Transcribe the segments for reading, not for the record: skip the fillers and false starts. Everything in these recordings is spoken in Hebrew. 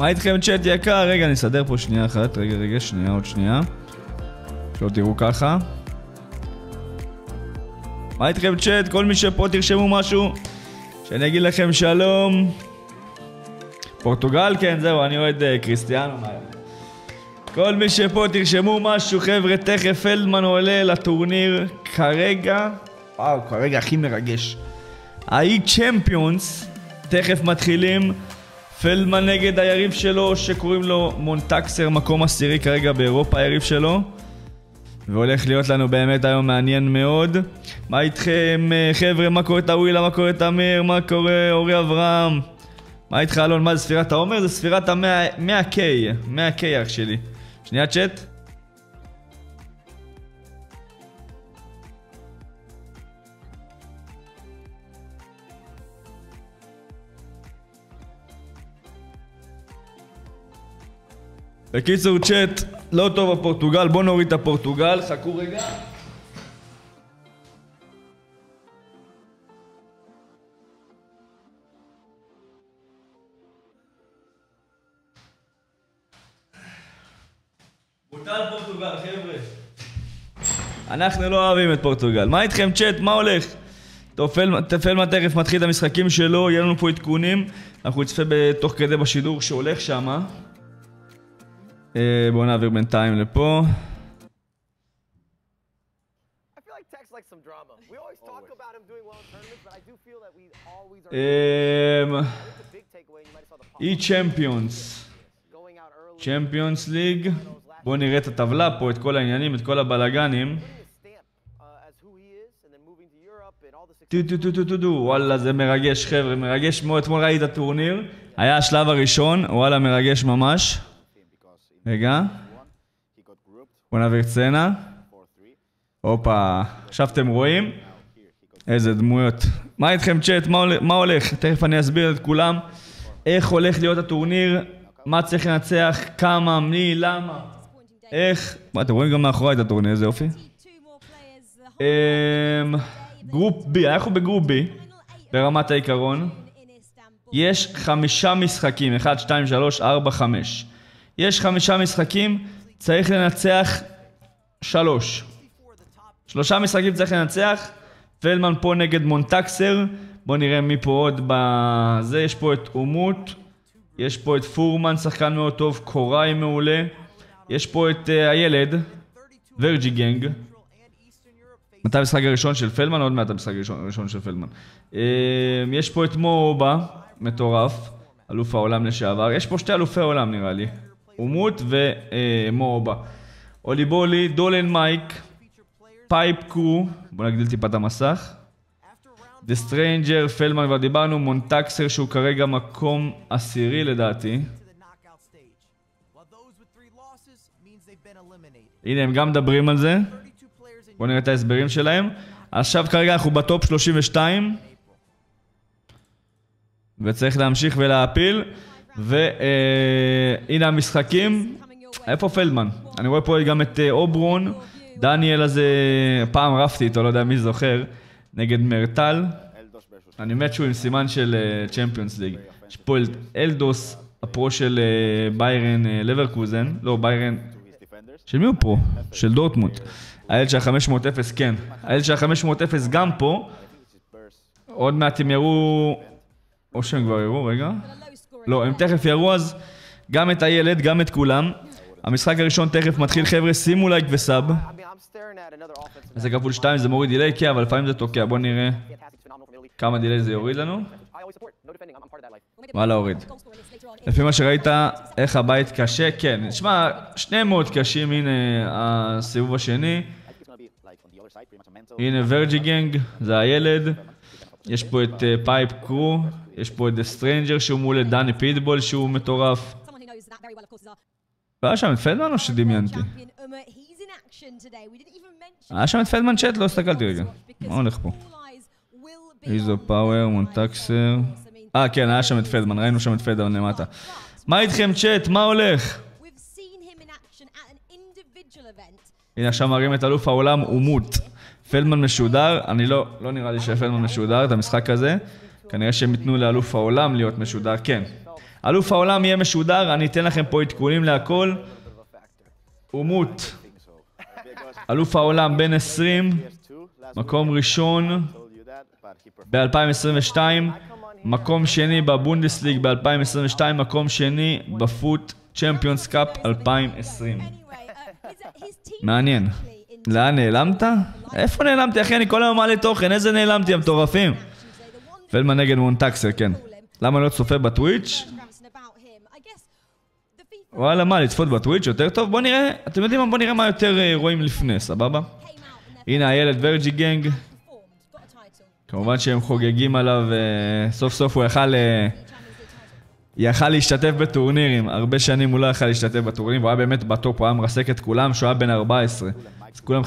מה איתכם צ'אט יקר? רגע, אני אסדר פה שנייה אחת. רגע, שנייה, עוד שנייה. שלא תראו ככה. מה איתכם צ'אט? כל מי שפה תרשמו משהו שאני אגיד לכם שלום. פורטוגל? כן, זהו, אני אוהד קריסטיאנו. כל מי שפה תרשמו משהו, חבר'ה, תכף פלדמן עולה לטורניר. כרגע, כרגע הכי מרגש. צ'מפיונס, תכף מתחילים. פלדמן נגד היריב שלו שקוראים לו מונטקסר, מקום עשירי כרגע באירופה, היריב שלו. והולך להיות לנו באמת היום מעניין מאוד. מה איתכם חבר'ה? מה קורה טאווילה? מה קורה תמיר? מה קורה אורי אברהם? מה איתך אלון? מה זה ספירת העומר? זה ספירת ה-100K 100K אח שלי. שנייה צ'אט. בקיצור צ'אט, לא טוב הפורטוגל, בוא נוריד את הפורטוגל, חכו רגע. בוטל פורטוגל חבר'ה. אנחנו לא אוהבים את פורטוגל. מה איתכם צ'אט? מה הולך? טוב, פלדמן תכף מתחיל את המשחקים שלו, יהיה לנו פה עדכונים. אנחנו נצפה בתוך כדי בשידור שהולך שמה. בואו נעביר בינתיים לפה. צ'מפיונס צ'מפיונס ליג. בואו נראה את הטבלה פה, את כל העניינים, את כל הבלגנים. וואלה זה מרגש חבר'ה, מרגש מאוד. אתמול ראיתי את הטורניר, היה השלב הראשון, וואלה מרגש ממש. רגע, בוא נעביר סצנה. הופה, עכשיו אתם רואים איזה דמויות. מה איתכם צ'אט? מה הולך? תכף אני אסביר את כולם איך הולך להיות הטורניר, מה צריך לנצח, כמה, מי, למה, איך. אתם רואים גם מאחורי את הטורניר, איזה יופי. גרופ B, אנחנו בגרופ B ברמת העיקרון. יש 5 משחקים, 1, 2, 3, 4, 5. יש 5 משחקים, צריך לנצח 3. 3 משחקים צריך לנצח. פלדמן פה נגד מונטקסר. בואו נראה מי פה עוד בזה. יש פה את אומות, יש פה את פורמן, שחקן מאוד טוב, קוראי מעולה. יש פה את הילד, ורג'י גנג. מתי המשחק הראשון של פלדמן? עוד מעט המשחק הראשון של פלדמן. יש פה את מובה, מטורף, אלוף העולם לשעבר. יש פה 2 אלופי העולם נראה לי. אומות ומובה. אוליבולי, דולן מייק, פייפ קרו, בוא נגדיל טיפה את המסך. דה סטרנג'ר, פלדמן כבר דיברנו, מונטקסר שהוא כרגע מקום עשירי לדעתי. הנה הם גם מדברים על זה. בואו נראה את ההסברים שלהם. עכשיו כרגע אנחנו בטופ 32. וצריך להמשיך ולהפיל. והנה המשחקים. איפה פלדמן? אני רואה פה גם את אוברון. דניאל הזה, פעם רפתי איתו, לא יודע מי זוכר. נגד מרטל. אני מת שהוא עם סימן של צ'מפיונס ליג. יש פה אלדוס, הפרו של ביירן לברקוזן. לא, ביירן... של מי הוא פרו? של דורטמונד. הילד של ה-500-0, כן. הילד של ה-500-0 גם פה. עוד מעט הם יראו... או שהם כבר יראו, רגע. לא, הם תכף יראו אז גם את הילד, גם את כולם. המשחק הראשון תכף מתחיל חבר'ה, שימו לייק וסאב. זה כפול 2, זה מוריד דילי, כן, אבל לפעמים זה תוקע. בואו נראה כמה דילי זה יוריד לנו. וואלה, הוריד. לפי מה שראית, איך הבית קשה, כן. נשמע, שניהם מאוד קשים, הנה הסיבוב השני. הנה ורג'י גנג, זה הילד. יש פה את פייפ קרו, יש פה את דה סטרנג'ר שהוא מול דני פיטבול שהוא מטורף. היה שם את פלדמן או שדמיינתי? היה שם את פלדמן צ'אט? לא הסתכלתי רגע. מה הולך פה? איזו פאוור, מונטקסר. כן, היה שם את פלדמן, ראינו שם את פלדמן למטה. מה איתכם צ'אט? מה הולך? הנה עכשיו מראים את אלוף העולם אומות. פלדמן משודר, אני לא נראה לי שפלדמן משודר את המשחק הזה. כנראה שהם ייתנו לאלוף העולם להיות משודר, כן. אלוף העולם יהיה משודר, אני אתן לכם פה עדכונים להכל. אומות. אלוף העולם בין 20, מקום ראשון ב-2022, מקום שני בבונדסליג ב-2022, מקום שני בפוט צ'מפיונס קאפ 2020. מעניין. לאן נעלמת? איפה נעלמתי אחי? אני כל היום מעלה תוכן, איזה נעלמתי המטורפים? פלדמן נגד מונטקסר, כן. למה לא צופה בטוויץ'? וואלה, מה, לצפות בטוויץ' יותר טוב? בוא נראה, אתם יודעים מה? בוא נראה מה יותר רואים לפני, סבבה? הנה הילד ורג'י גנג. כמובן שהם חוגגים עליו, סוף סוף הוא יכל להשתתף בטורנירים. הרבה שנים הוא לא יכל להשתתף בטורנירים, הוא היה באמת בטופ, הוא היה מרסק את כולם, שהוא היה בן 14. אז כולם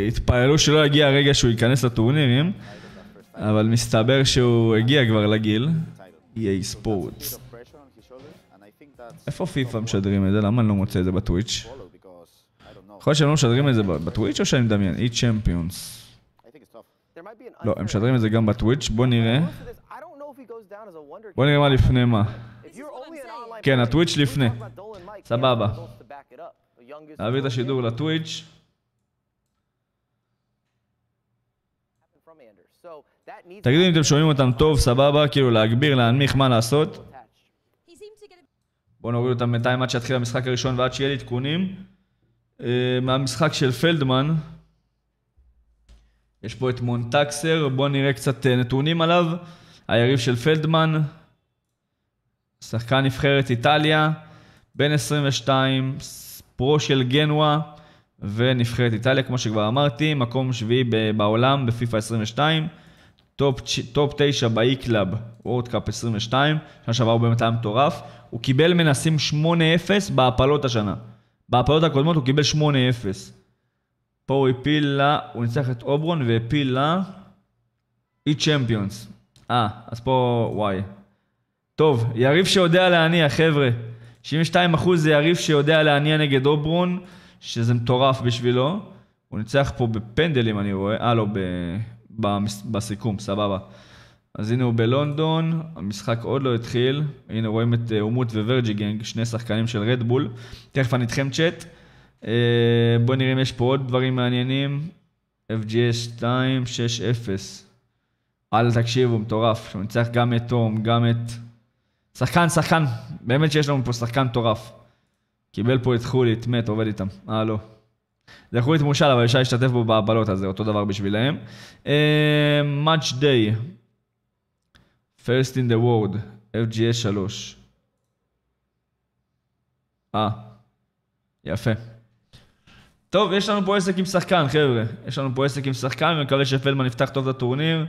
התפעלו שלא יגיע הרגע שהוא ייכנס לטורנירים, אבל מסתבר שהוא הגיע כבר לגיל. EA ספורטס. איפה פיפא משדרים את זה? למה אני לא מוצא את זה בטוויץ'? יכול להיות שהם לא משדרים את זה בטוויץ' או שאני מדמיין? E-Champions. לא, הם משדרים את זה גם בטוויץ', בוא נראה. בוא נראה מה לפני מה. כן, הטוויץ' לפני. סבבה. נעביר את השידור לטוויץ'. תגידו אם אתם שומעים אותם טוב, סבבה, כאילו להגביר, להנמיך, מה לעשות. בואו נוריד אותם בינתיים עד שיתחיל המשחק הראשון ועד שיהיה לי עדכונים. מהמשחק של פלדמן. יש פה את מונטקסר, בואו נראה קצת נתונים עליו. היריב של פלדמן. שחקן נבחרת איטליה. בן 22, פרו של גנואה. ונבחרת איטליה, כמו שכבר אמרתי. מקום שביעי בעולם בפיפא 22. טופ 9 באי-קלאב, וורד קאפ 22. שנה שעבר הוא באמת היה מטורף. הוא קיבל מנסים 8-0 בהפלות השנה. בהפלות הקודמות הוא קיבל 8-0. פה הוא הפיל לה, הוא ניצח את אוברון והפיל לה E-Champions. אז פה וואי. טוב, יריב שיודע להניע, חבר'ה. 72% זה יריב שיודע להניע נגד אוברון, שזה מטורף בשבילו. הוא ניצח פה בפנדלים, אני רואה. לא, בסיכום, סבבה. אז הנה הוא בלונדון, המשחק עוד לא התחיל. הנה רואים את אומות וורג'י גנג, שני שחקנים של רדבול. תכף אני איתכם צ'אט. בואו נראה אם יש פה עוד דברים מעניינים. FGS 2-6-0. תקשיבו, מטורף. שהוא ניצח גם את תום, גם את... שחקן. באמת שיש לנו פה שחקן מטורף. קיבל פה את חולי, את מת, עובד איתם. לא. זה חולי את מושל, אבל אפשר להשתתף בו בהבלות, אז זה אותו דבר בשבילהם. Match Day. First in the world. FGS 3. יפה. טוב, יש לנו פה עסק עם שחקן, חבר'ה. יש לנו פה עסק עם שחקן, ואני מקווה שפלדמן יפתח טוב את הטורניר.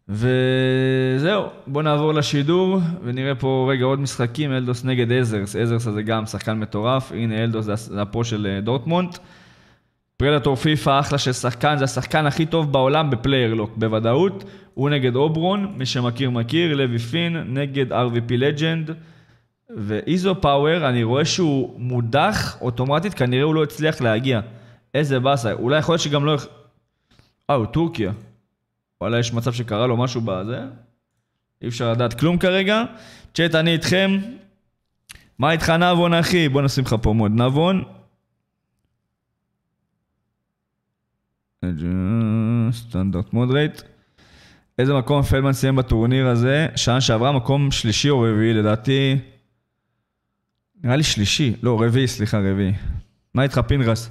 וזהו, בואו נעבור לשידור, ונראה פה רגע עוד משחקים. אלדוס נגד אזרס. אזרס הזה גם שחקן מטורף. הנה אלדוס זה הפרו של דורטמונד. פרדטור פיפא, אחלה של שחקן. זה השחקן הכי טוב בעולם בפלייר לוק, בוודאות. הוא נגד אוברון, מי שמכיר מכיר. לוי פין נגד RVP לג'נד. ואיזו פאוור, אני רואה שהוא מודח אוטומטית, כנראה הוא לא הצליח להגיע. איזה בסה, אולי יכול להיות שגם לא... הוא טורקיה. וואלה, יש מצב שקרה לו משהו בזה. אי אפשר לדעת כלום כרגע. צ'אט, אני איתכם. מה איתך נבון, אחי? בוא נשים לך פה מוד נבון. סטנדרט מודרייט. איזה מקום פלדמן סיים בטורניר הזה? שנה שעברה מקום שלישי או רביעי, לדעתי... נראה לי שלישי. לא, רביעי, סליחה, רביעי. מה איתך פינרס?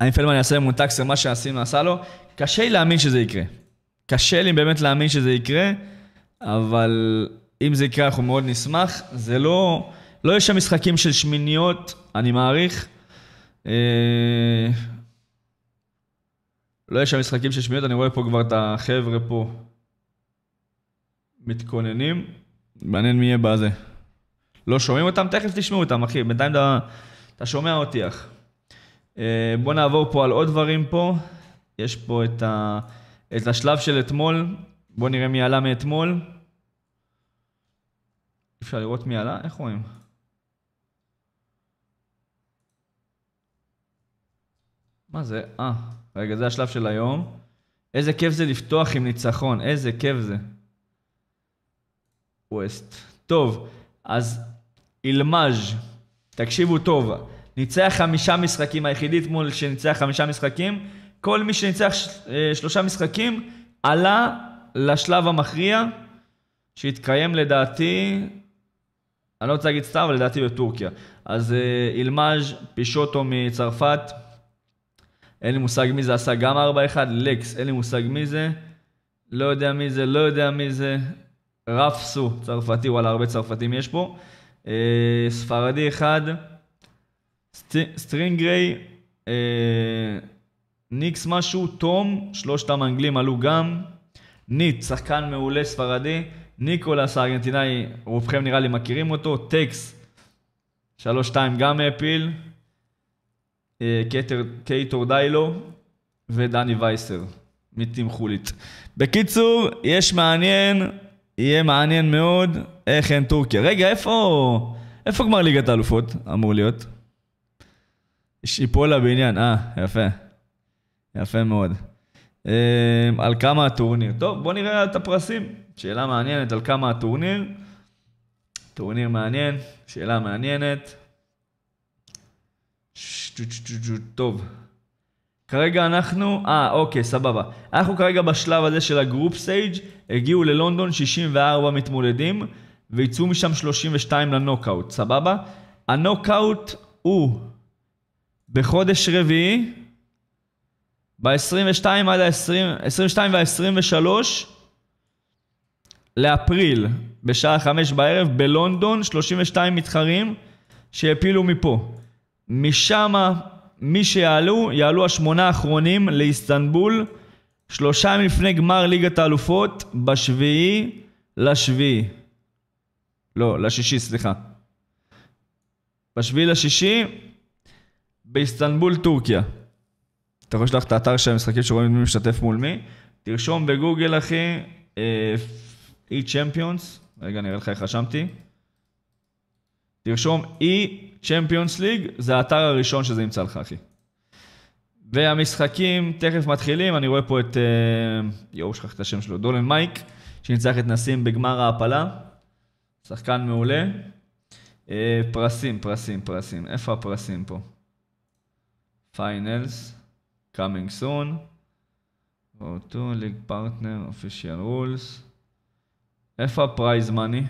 האם פלדמן יעשה מונטקסר מה שעשינו עשה לו? קשה לי להאמין שזה יקרה. קשה לי באמת להאמין שזה יקרה, אבל אם זה יקרה אנחנו מאוד נשמח. זה לא יש שם משחקים של שמיניות, אני מעריך. לא יש שם משחקים של שמיניות, אני רואה פה כבר את החבר'ה פה מתכוננים. מעניין מי יהיה בזה. לא שומעים אותם? תכף תשמעו אותם, אחי. בינתיים אתה שומע אותי, אח. בוא נעבור פה על עוד דברים פה. יש פה את השלב של אתמול. בוא נראה מי עלה מאתמול. אפשר לראות מי עלה? איך רואים? מה זה? רגע, זה השלב של היום. איזה כיף זה לפתוח עם ניצחון, איזה כיף זה. ווסט. טוב, אז אילמאז', תקשיבו טוב, ניצח 5 משחקים, היחידי אתמול שניצח 5 משחקים, כל מי שניצח 3 משחקים עלה לשלב המכריע, שיתקיים לדעתי, אני לא רוצה להגיד סתם, אבל לדעתי בטורקיה. אז אילמאז' פישוטו מצרפת, אין לי מושג מי זה, עשה גם 4-1, לקס, אין לי מושג מי זה, לא יודע מי זה, לא יודע מי זה, רפסו, צרפתי, וואלה, הרבה צרפתים יש פה, ספרדי אחד, סטרינגריי, ניקס משהו, תום, 3 אנגלים עלו גם, ניט, שחקן מעולה ספרדי, ניקולס הארגנטינאי, רובכם נראה לי מכירים אותו, טקס, 3-2 גם העפיל, קייטור דיילו ודני וייסר מטים חולית. בקיצור, יש מעניין, יהיה מעניין מאוד איך אין טורקיה. רגע, איפה גמר ליגת האלופות אמור להיות? יש איפולה בעניין, יפה. יפה מאוד. על כמה הטורניר? טוב, בוא נראה את הפרסים. שאלה מעניינת על כמה הטורניר. טורניר מעניין, שאלה מעניינת. טוב. כרגע אנחנו, אוקיי, סבבה. אנחנו כרגע בשלב הזה של הגרופ סטייג', הגיעו ללונדון 64 מתמודדים, ויצאו משם 32 לנוקאוט, סבבה? הנוקאוט הוא בחודש רביעי, ב-22 עד ה-22 וה-23 לאפריל, בשעה 5 בערב, בלונדון, 32 מתחרים שהפילו מפה. משם, מי יעלו 8 האחרונים לאיסטנבול, 3 ימים לפני גמר ליגת האלופות, בשביעי לשביעי. לא, לשישי, סליחה. בשביעי לשישי, באיסטנבול, טורקיה. אתה יכול לשלוח את האתר של המשחקים שרואים מי משתתף מול מי. תרשום בגוגל, אחי, E-Champions. רגע, נראה לך איך רשמתי. תרשום E-Champions League, זה האתר הראשון שזה ימצא לך, אחי. והמשחקים תכף מתחילים, אני רואה פה את, שכח את השם שלו, דולן מייק, שניצח את נסים בגמר ההפלה. שחקן מעולה. פרסים. איפה הפרסים פה? Finals, coming soon. Go to League Partner, Official Rules. איפה הפרייז מאני?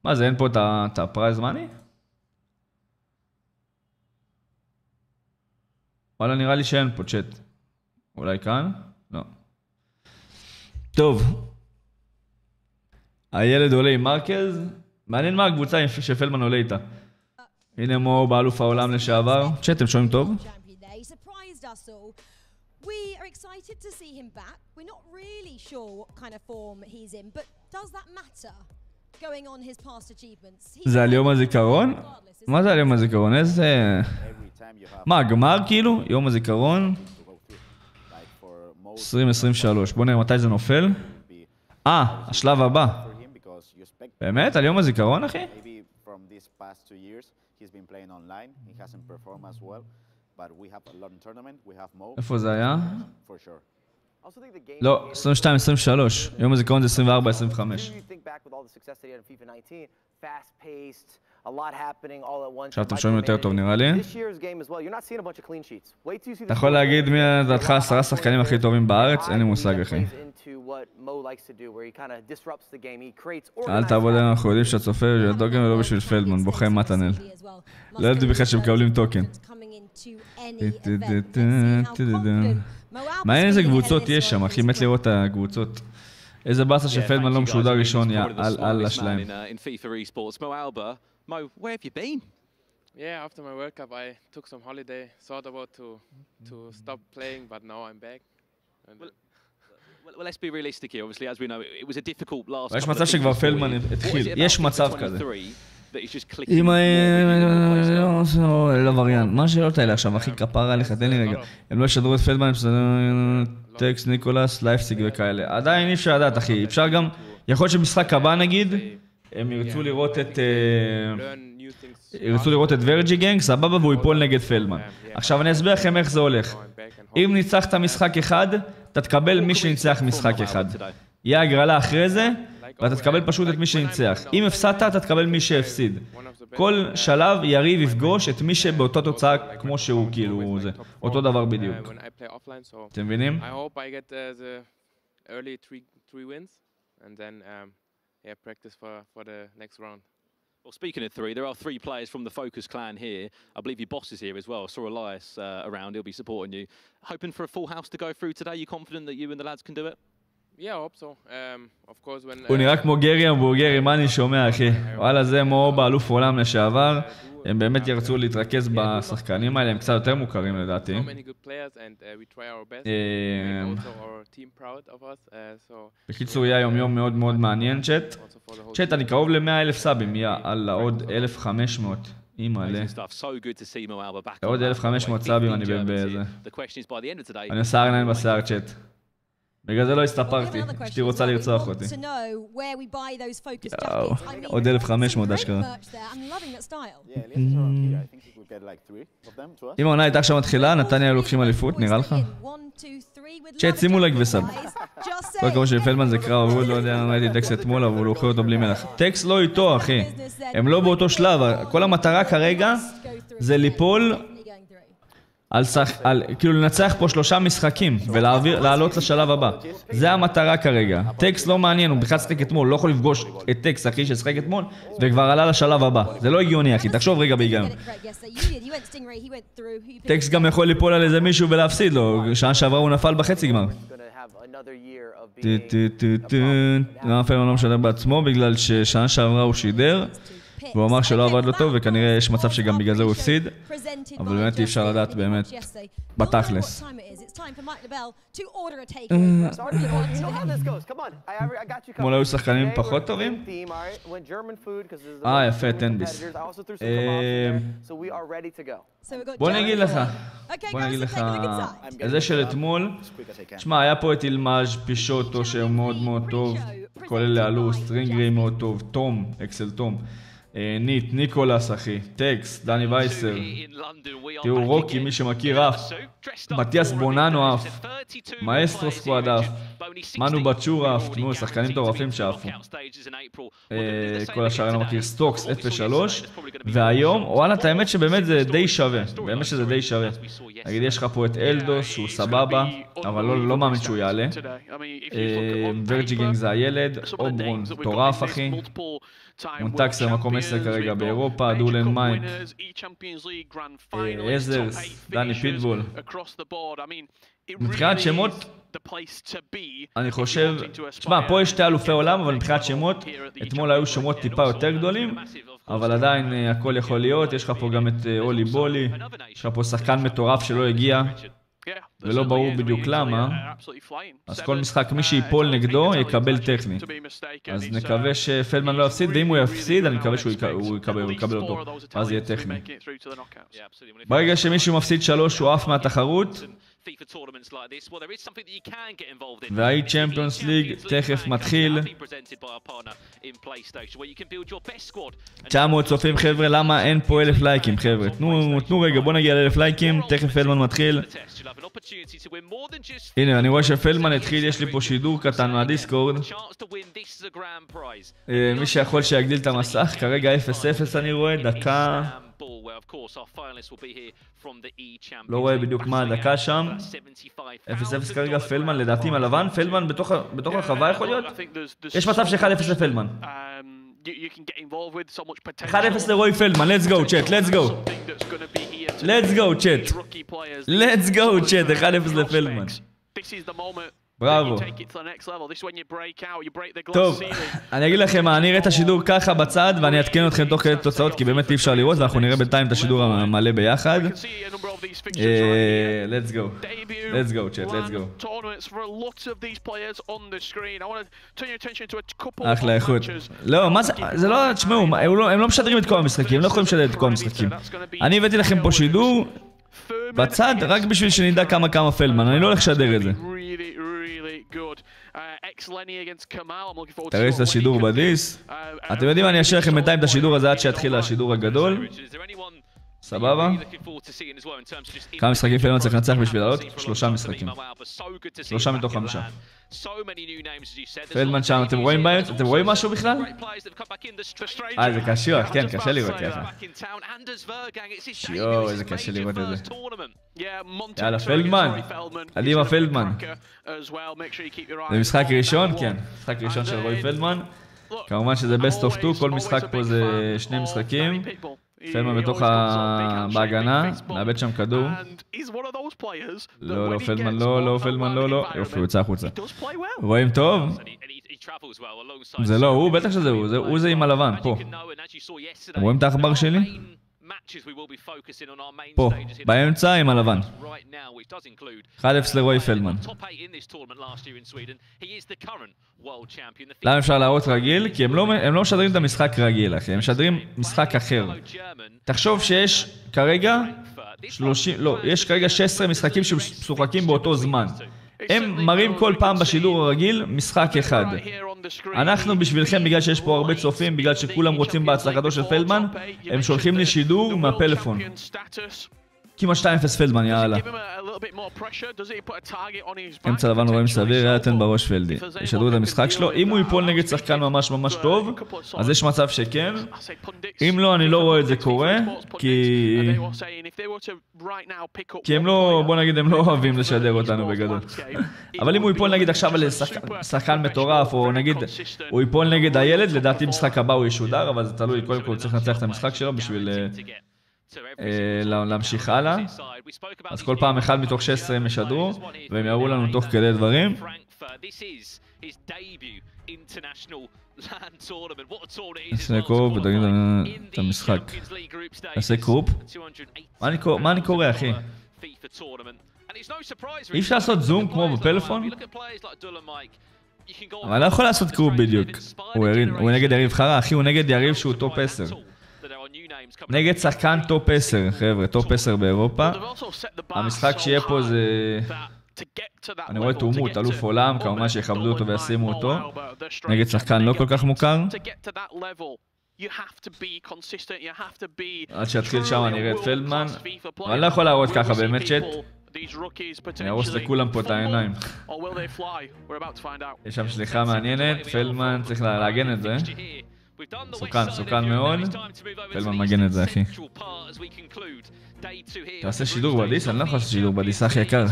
מה זה, אין פה את הפרייז מאני? וואלה, נראה לי שאין פה צ'אט. אולי כאן? לא. טוב. הילד עולה עם מרקז. מעניין מה הקבוצה שפלדמן עולה איתה. הנה מו באלוף העולם לשעבר. צ'אט, אתם שומעים טוב? We are excited to see him back. We're not really sure what kind of form he's in, but does that matter? Going on his past achievements. זה על יום הזיכרון? מה זה על יום הזיכרון? איזה... מה, גמר כאילו? יום הזיכרון? 2023. בוא נראה מתי זה נופל. השלב הבא. באמת? על יום הזיכרון, אחי? איפה זה היה? לא, 22-23. יום הזיכרון זה 24-25. עכשיו אתם שומעים יותר טוב נראה לי. אתה יכול להגיד מי לדעתך 10 שחקנים הכי טובים בארץ? אין לי מושג, אחי. אל תעבוד, אנחנו יודעים שהצופה של טוקן ולא בשביל פלדמן, בוכה מתנל. לא יודעתי בכלל שמקבלים טוקן. מעניין איזה קבוצות יש שם, אחי, מת לראות את הקבוצות. איזה באסה שפלדמן לא משודר ראשון על השלהם. Mo, where have you been? Yeah, after my World Cup I took some holiday, thought about to stop playing, but now I'm back. Well, let's be realistic here. Obviously, as we know, it was a difficult last. יש מצב שכבר פלדמן התחיל, יש מצב כזה. אם לווריאן, מה השאלות האלה עכשיו, אחי, כפרה עליך, תן לי רגע. הם לא ישדרו את פלדמן, טקס, ניקולס, לייפסיג וכאלה. עדיין אי אפשר לדעת, אחי. אפשר גם, יכול להיות שמשחק הבא נגיד, הם ירצו לראות את ירצו לראות את ורג'י גנג, סבבה, והוא ייפול נגד פלדמן. עכשיו אני אסביר לכם איך זה הולך. אם ניצחת משחק אחד, אתה תקבל מי שניצח משחק אחד. יהיה הגרלה אחרי זה, ואתה תקבל פשוט את מי שניצח. אם הפסדת, אתה תקבל מי שהפסיד. כל שלב יריב יפגוש את מי שבאותה תוצאה כמו שהוא, כאילו, זה אותו דבר בדיוק. אתם מבינים? Well, speaking of three, there are three players from the Focus clan here. I believe your boss is here as well. I saw Elias around. He'll be supporting you. Hoping for a full house to go through today. You confident that you and the lads can do it? Yeah, I hope so. Of course, when... הוא נראה כמו גרי המבורגרי, מה אני שומע, אחי? וואלה, זה כמו באלוף עולם לשעבר. הם באמת ירצו להתרכז בשחקנים האלה, הם קצת יותר מוכרים לדעתי. בקיצור, יהיה היום יום מאוד מאוד מעניין, צ'אט. צ'אט, אני קרוב ל100,000 סאבים, יאללה, עוד 1,500. אימאלה. עוד 1,500 סאבים אני בזה. אני עושה ארנה בשיער, צ'אט. בגלל זה לא הסתפרתי, אשתי רוצה לרצוח אותי. עוד 1,500 אשכרה. אם העונה הייתה עכשיו מתחילה, נתניה לוקחים אליפות, נראה לך? צ'אט, שימו לייק וסאב. כל כמו שפלדמן זה קרב, הוא לא יודע, ראיתי טקס אתמול, אבל הוא לוקח אותו בלי מלך. טקס לא איתו, אחי. הם לא באותו שלב. כל המטרה כרגע זה ליפול כאילו לנצח פה 3 משחקים ולעלות לשלב הבא. זה המטרה כרגע. טקס לא מעניין, הוא בכלל שחק אתמול, לא יכול לפגוש את טקס אחי ששחק אתמול וכבר עלה לשלב הבא. זה לא הגיוני אחי, תחשוב רגע בהיגיון. טקס גם יכול ליפול על איזה מישהו ולהפסיד לו, שעה שעברה הוא נפל בחצי גמר. גם פלדמן לא משדר בעצמו בגלל ששעה שעברה הוא שידר והוא אמר שלא עבד לו טוב וכנראה יש מצב שגם בגלל זה הוא הפסיד, אבל באמת אי אפשר לדעת באמת בתכלס. כמו לא היו שחקנים פחות טובים? יפה, טנביס. בוא נגיד לך, זה של אתמול, תשמע, היה פה את אילמאז' פישוטו שהוא מאוד מאוד טוב, כל אלה עלו, סטרינגרי מאוד טוב, תום, אקסל תום. ניקולס אחי, טקס, דני וייסר, תראו רוקי, מי שמכיר אף, מתיאס בוננו אף, מאסטרו סקואד אף, מנו בצ'ור אף, תראו, שחקנים טורפים שאפו. כל השאר אני מכיר, סטוקס 0-3, והיום, וואלה, את האמת שבאמת זה די שווה, באמת שזה די שווה. נגיד, יש לך פה את אלדוס, שהוא סבבה, אבל לא מאמין שהוא יעלה. ורג'י גנג זה הילד, אוברון, טורף אחי. מונטקסר מקום 10 כרגע באירופה, דולן מייק, עזרס, דני פיטבול. מבחינת שמות, אני חושב, תשמע, פה יש 2 אלופי עולם, אבל מבחינת שמות, אתמול היו שמות טיפה יותר גדולים, אבל עדיין הכל יכול להיות, יש לך פה גם את אולי בולי, יש לך פה שחקן מטורף שלא הגיע, ולא ברור בדיוק למה, אז כל משחק מי שיפול נגדו יקבל טכני. אז נקווה שפלדמן לא יפסיד, ואם הוא יפסיד אני מקווה שהוא יקבל אותו, אז יהיה טכני. ברגע שמישהו מפסיד 3 הוא עף מהתחרות, והאי צ'מפיונס ליג תכף מתחיל. 900 צופים חבר'ה, למה אין פה 1,000 לייקים חבר'ה? תנו רגע, בוא נגיע ל1,000 לייקים, תכף פלדמן מתחיל. הנה אני רואה שפלדמן התחיל, יש לי פה שידור קטן מהדיסקורד. מי שיכול שיגדיל את המסך, כרגע 0-0 אני רואה, דקה. לא רואה בדיוק מה הדקה שם. 0-0 כרגע פלדמן, לדעתי עם הלבן. פלדמן בתוך הרחבה יכול להיות? יש מצב ש1-0 לפלדמן. 1-0 לרועי פלדמן, let's go chat, let's go. let's go chat. let's go chat, 1-0 לפלדמן. בראבו. טוב, אני אגיד לכם מה, אני אראה את השידור ככה בצד ואני אתקן אתכם תוך כדי תוצאות כי באמת אי אפשר לראות ואנחנו נראה בינתיים את השידור המלא ביחד. let's go. let's go chat, let's go. אחלה איכות. לא, מה זה? זה לא, תשמעו, הם לא משדרים את כל המשחקים, הם לא יכולים לשדר את כל המשחקים. אני הבאתי לכם פה שידור בצד רק בשביל שנדע כמה פלדמן, אני לא הולך לשדר את זה. תריץ את השידור בדיס. אתם יודעים, אני אשאיר לכם בינתיים את השידור הזה עד שיתחיל השידור הגדול. סבבה? כמה משחקים פלדמן צריך לנצח בשביל לעלות? 3 משחקים. 3 מתוך 5. פלדמן שם, אתם רואים בהם? אתם רואים משהו בכלל? זה קשוח, כן, קשה לראות ככה. שיו, איזה קשה לראות את זה. יאללה, פלדמן. קדימה פלדמן. זה משחק ראשון? כן. משחק ראשון של רועי פלדמן. כמובן שזה best of 2, כל משחק פה זה 2 משחקים. פלדמן בתוך בהגנה, מאבד שם כדור. לא, פלדמן לא, פלדמן לא. יופי, הוא יוצא החוצה. רואים טוב? זה לא, הוא בטח שזה הוא זה עם הלבן, פה. אתם רואים את העכבר שלי? פה, באמצע עם הלבן. 1-0 לרועי פלדמן. למה אפשר להראות רגיל? כי הם לא משדרים את המשחק רגיל, אחי. הם משדרים משחק אחר. תחשוב שיש כרגע 16 משחקים שמשוחקים באותו זמן. הם מראים כל פעם בשידור הרגיל משחק אחד. אנחנו בשבילכם, בגלל שיש פה הרבה צופים, בגלל שכולם רוצים בהצלחתו של פלדמן, הם שולחים לי שידור מהפלאפון. כמעט 2-0 פלדמן, יאללה. אמצע לבן רואים סביר, יתן בראש פלדי. ישדרו את המשחק שלו. אם הוא ייפול נגד שחקן ממש ממש טוב, אז יש מצב שכן. אם לא, אני לא רואה את זה קורה, כי הם לא, בוא נגיד, הם לא אוהבים לשדר אותנו בגדול. אבל אם הוא ייפול נגיד עכשיו על שחקן מטורף, או נגיד, הוא ייפול נגד הילד, לדעתי משחק הבא הוא ישודר, אבל זה תלוי, קודם כל צריך לנצח את המשחק שלו בשביל להמשיך הלאה. אז כל פעם 1 מתוך 16 הם ישדרו, והם יראו לנו תוך כדי דברים. נעשה קרופ ותגיד את המשחק. נעשה קרופ? מה אני קורא, אחי? אי אפשר לעשות זום כמו בפלאפון? אבל אני לא יכול לעשות קרופ בדיוק. הוא נגד יריב חרה, אחי, הוא נגד יריב שהוא טופ 10. נגד שחקן טופ 10, חבר'ה, טופ 10 באירופה. המשחק שיהיה פה זה... אני רואה תאומות, אלוף עולם, כמובן שיכבדו אותו וישימו אותו. נגד שחקן לא כל כך מוכר. עד שיתחיל שם אני אראה את פלדמן. אבל אני לא יכול להראות ככה באמת צ'אט. אני ארוס לכולם פה את העיניים. יש שם שליחה מעניינת, פלדמן צריך להגן את זה. סוכן מאוד. פלדמן מגן את זה, אחי. תעשה שידור בדיס? אני לא יכול לעשות שידור בדיס, אחי יקר.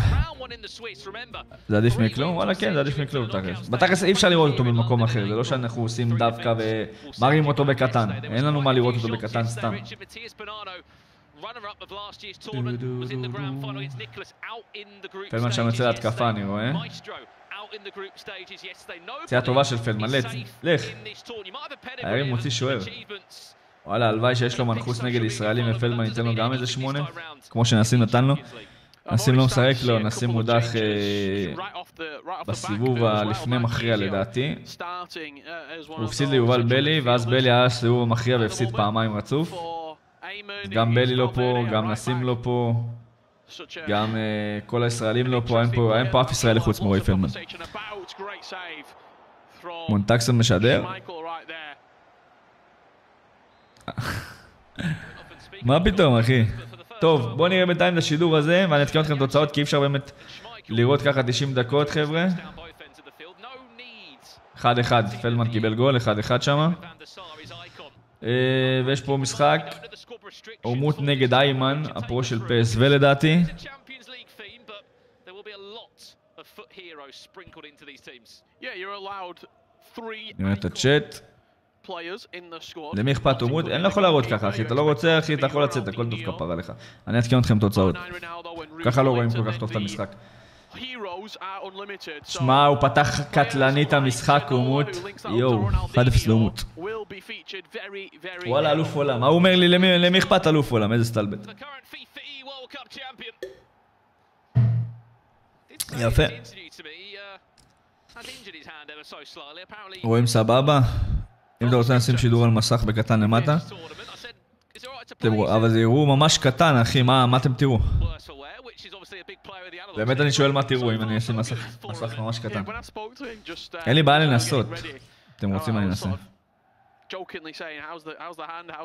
זה עדיף מכלום? וואלה כן, זה עדיף מכלום. בתכלס אי אפשר לראות אותו במקום אחר. זה לא שאנחנו עושים דווקא ומראים אותו בקטן. אין לנו מה לראות אותו בקטן סתם. פלדמן שם יוצא להתקפה, אני רואה. יציאה טובה של פלדמן, לך. היריב מוציא שוער. וואלה, הלוואי שיש לו מנחוס נגד ישראלים ופלדמן ייתן לו גם איזה 8, כמו שנסים נתן לו. נסים לא משחק לו, נסים מודח בסיבוב הלפני מכריע לדעתי. הוא הפסיד ליובל בלי, ואז בלי היה סיבוב המכריע והפסיד פעמיים רצוף. גם בלי לא פה, גם נסים לא פה. גם כל הישראלים לא פה, אין פה אף ישראלי חוץ מרועי פלדמן. מונטקסון משדר? מה פתאום, אחי? טוב, בואו נראה בינתיים את השידור הזה, ואני אתקן אתכם תוצאות, כי אי אפשר באמת לראות ככה 90 דקות, חבר'ה. 1-1, פלדמן קיבל גול, 1-1 שמה. ויש פה משחק, עומות נגד איימן, הפרו של PSV לדעתי. נראה את הצ'אט. למי אכפת עומות? אין לא יכול להראות ככה, אחי. אתה לא רוצה, אחי, אתה יכול לצאת, הכל טוב כפרה לך. אני אתקן אתכם תוצאות. ככה לא רואים כל כך טוב את המשחק. שמע, הוא פתח קטלנית המשחק, עומות. יואו, 1-0 לעומות. וואלה, אלוף עולם. מה הוא אומר לי? למי אכפת אלוף עולם? איזה סטלבט. יפה. רואים סבבה? אם אתה רוצה לשים שידור על מסך בקטן למטה, אבל זה יראו ממש קטן, אחי, מה אתם תראו? באמת אני שואל מה תראו אם אני אעשה מסך ממש קטן. אין לי בעיה לנסות. אתם רוצים אני אנסה.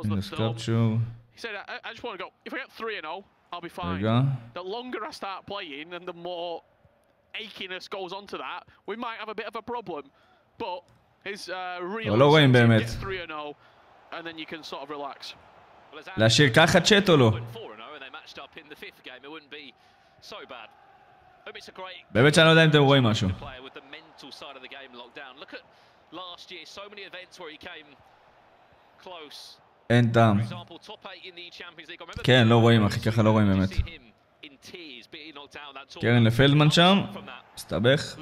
הנה סקרפצ'ור. רגע. אבל לא רואים באמת. להשאיר ככה צ'אט או לא? באמת שאני לא יודע אם אתם רואים משהו. אין טעם. כן, לא רואים אחי, ככה לא רואים באמת. קרן לפלדמן שם, מסתבך.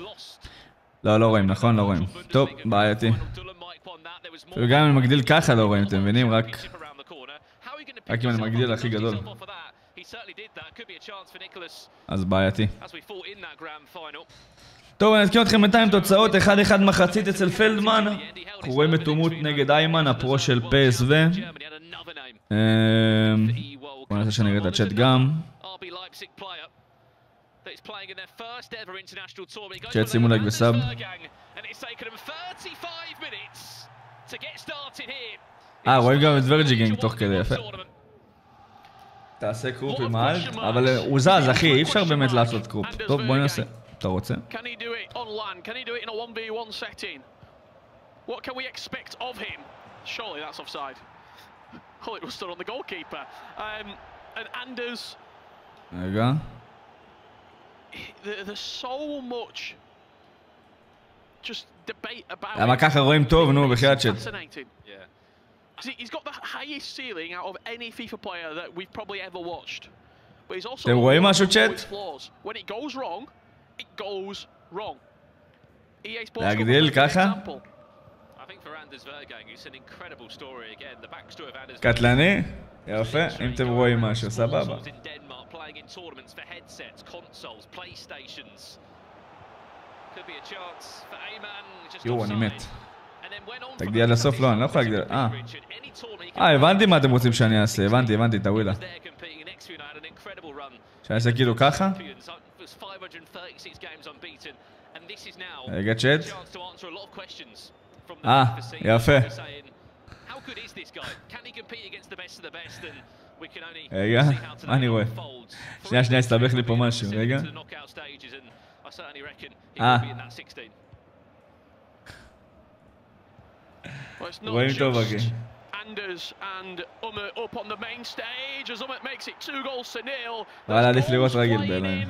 לא רואים, נכון? לא רואים. טוב, בעייתי. גם אם אני מגדיל ככה לא רואים, אתם מבינים? רק אם אני מגדיל הכי גדול. אז בעייתי. טוב, אני אזכיר אתכם בינתיים תוצאות 1-1 מחצית אצל פלדמן. אנחנו רואים מתומות נגד איימן, הפרו של PSV. בוא נעשה שאני אראה את הצ'אט גם. צ'אט שימו לייק וסאב. רואים גם את ורג'יגנג תוך כדי, יפה. תעשה קרופ עם האלט, אבל הוא זז אחי, אי אפשר באמת לעשות קרופ. טוב, בוא ננסה. אתה רוצה? רגע. למה ככה רואים טוב, נו, בחיית צ'אט. He's got the highest ceiling out of any FIFA player that we've probably ever watched. But he's also אתם רואים משהו צ'אט? When it goes wrong, it goes wrong. להגדיל ככה? קטלני? יפה, אם אתם רואים משהו, סבבה. יואו, אני מת. תגדיל עד הסוף? לא, אני לא יכול להגדיל. הבנתי מה אתם רוצים שאני אעשה, הבנתי, תאווילה. שאני אעשה כאילו ככה? רגע צ'אט. יפה. רגע, מה אני רואה? שנייה, הסתבך לי פה משהו, רגע. רואים טוב אחי. אבל עדיף לראות רגיל בעיניים.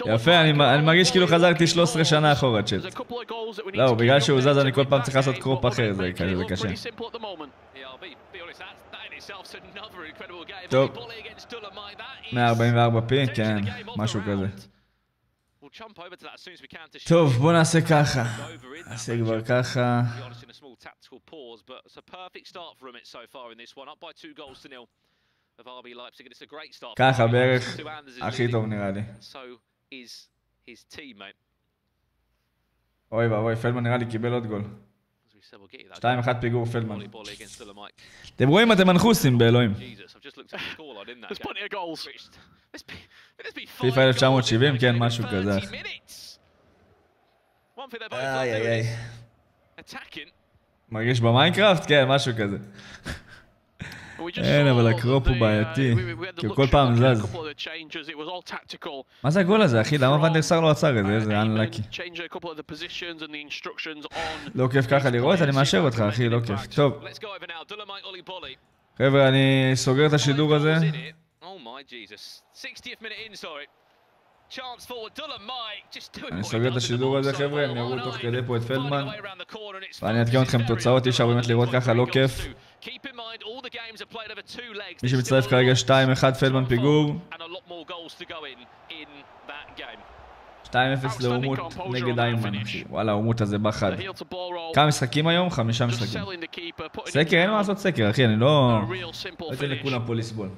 יפה, אני מרגיש כאילו חזרתי 13 שנה אחורה צ'אט. לא, בגלל שהוא זז אני כל פעם צריך לעשות קרופ אחר, זה קשה. טוב, 144 פי, כן, משהו כזה. טוב, בוא נעשה ככה. נעשה כבר ככה. ככה בערך הכי טוב נראה לי. אוי ואוי, פלדמן נראה לי קיבל עוד גול. 2-1 פיגור פלדמן. אתם רואים אתם מנחוסים באלוהים. פיפא 1970, כן, משהו כזה. איי. מרגיש במיינקראפט? כן, משהו כזה. אין, אבל הקרופ הוא בעייתי. כי הוא כל פעם זז. מה זה הגול הזה, אחי? למה ונדרסר לא עצר את זה? איזה אנלאקי. לא כיף ככה לראות? אני מאשר אותך, אחי, לא כיף. טוב. חבר'ה, אני סוגר את השידור הזה. אני סוגר את השידור הזה, חבר'ה, הם יראו תוך כדי פה את פלדמן. ואני אתקיים אתכם תוצאות, אי אפשר באמת לראות ככה, לא כיף. מי שמצטרף כרגע 2-1 פלדמן פיגור. 2-0 לאומות נגד איימן, אחי. וואלה, האומות הזה בחד. כמה משחקים היום? 5 משחקים. סקר? אין מה לעשות סקר, אחי, אני לא... לא אתן לכולם פה לסבול.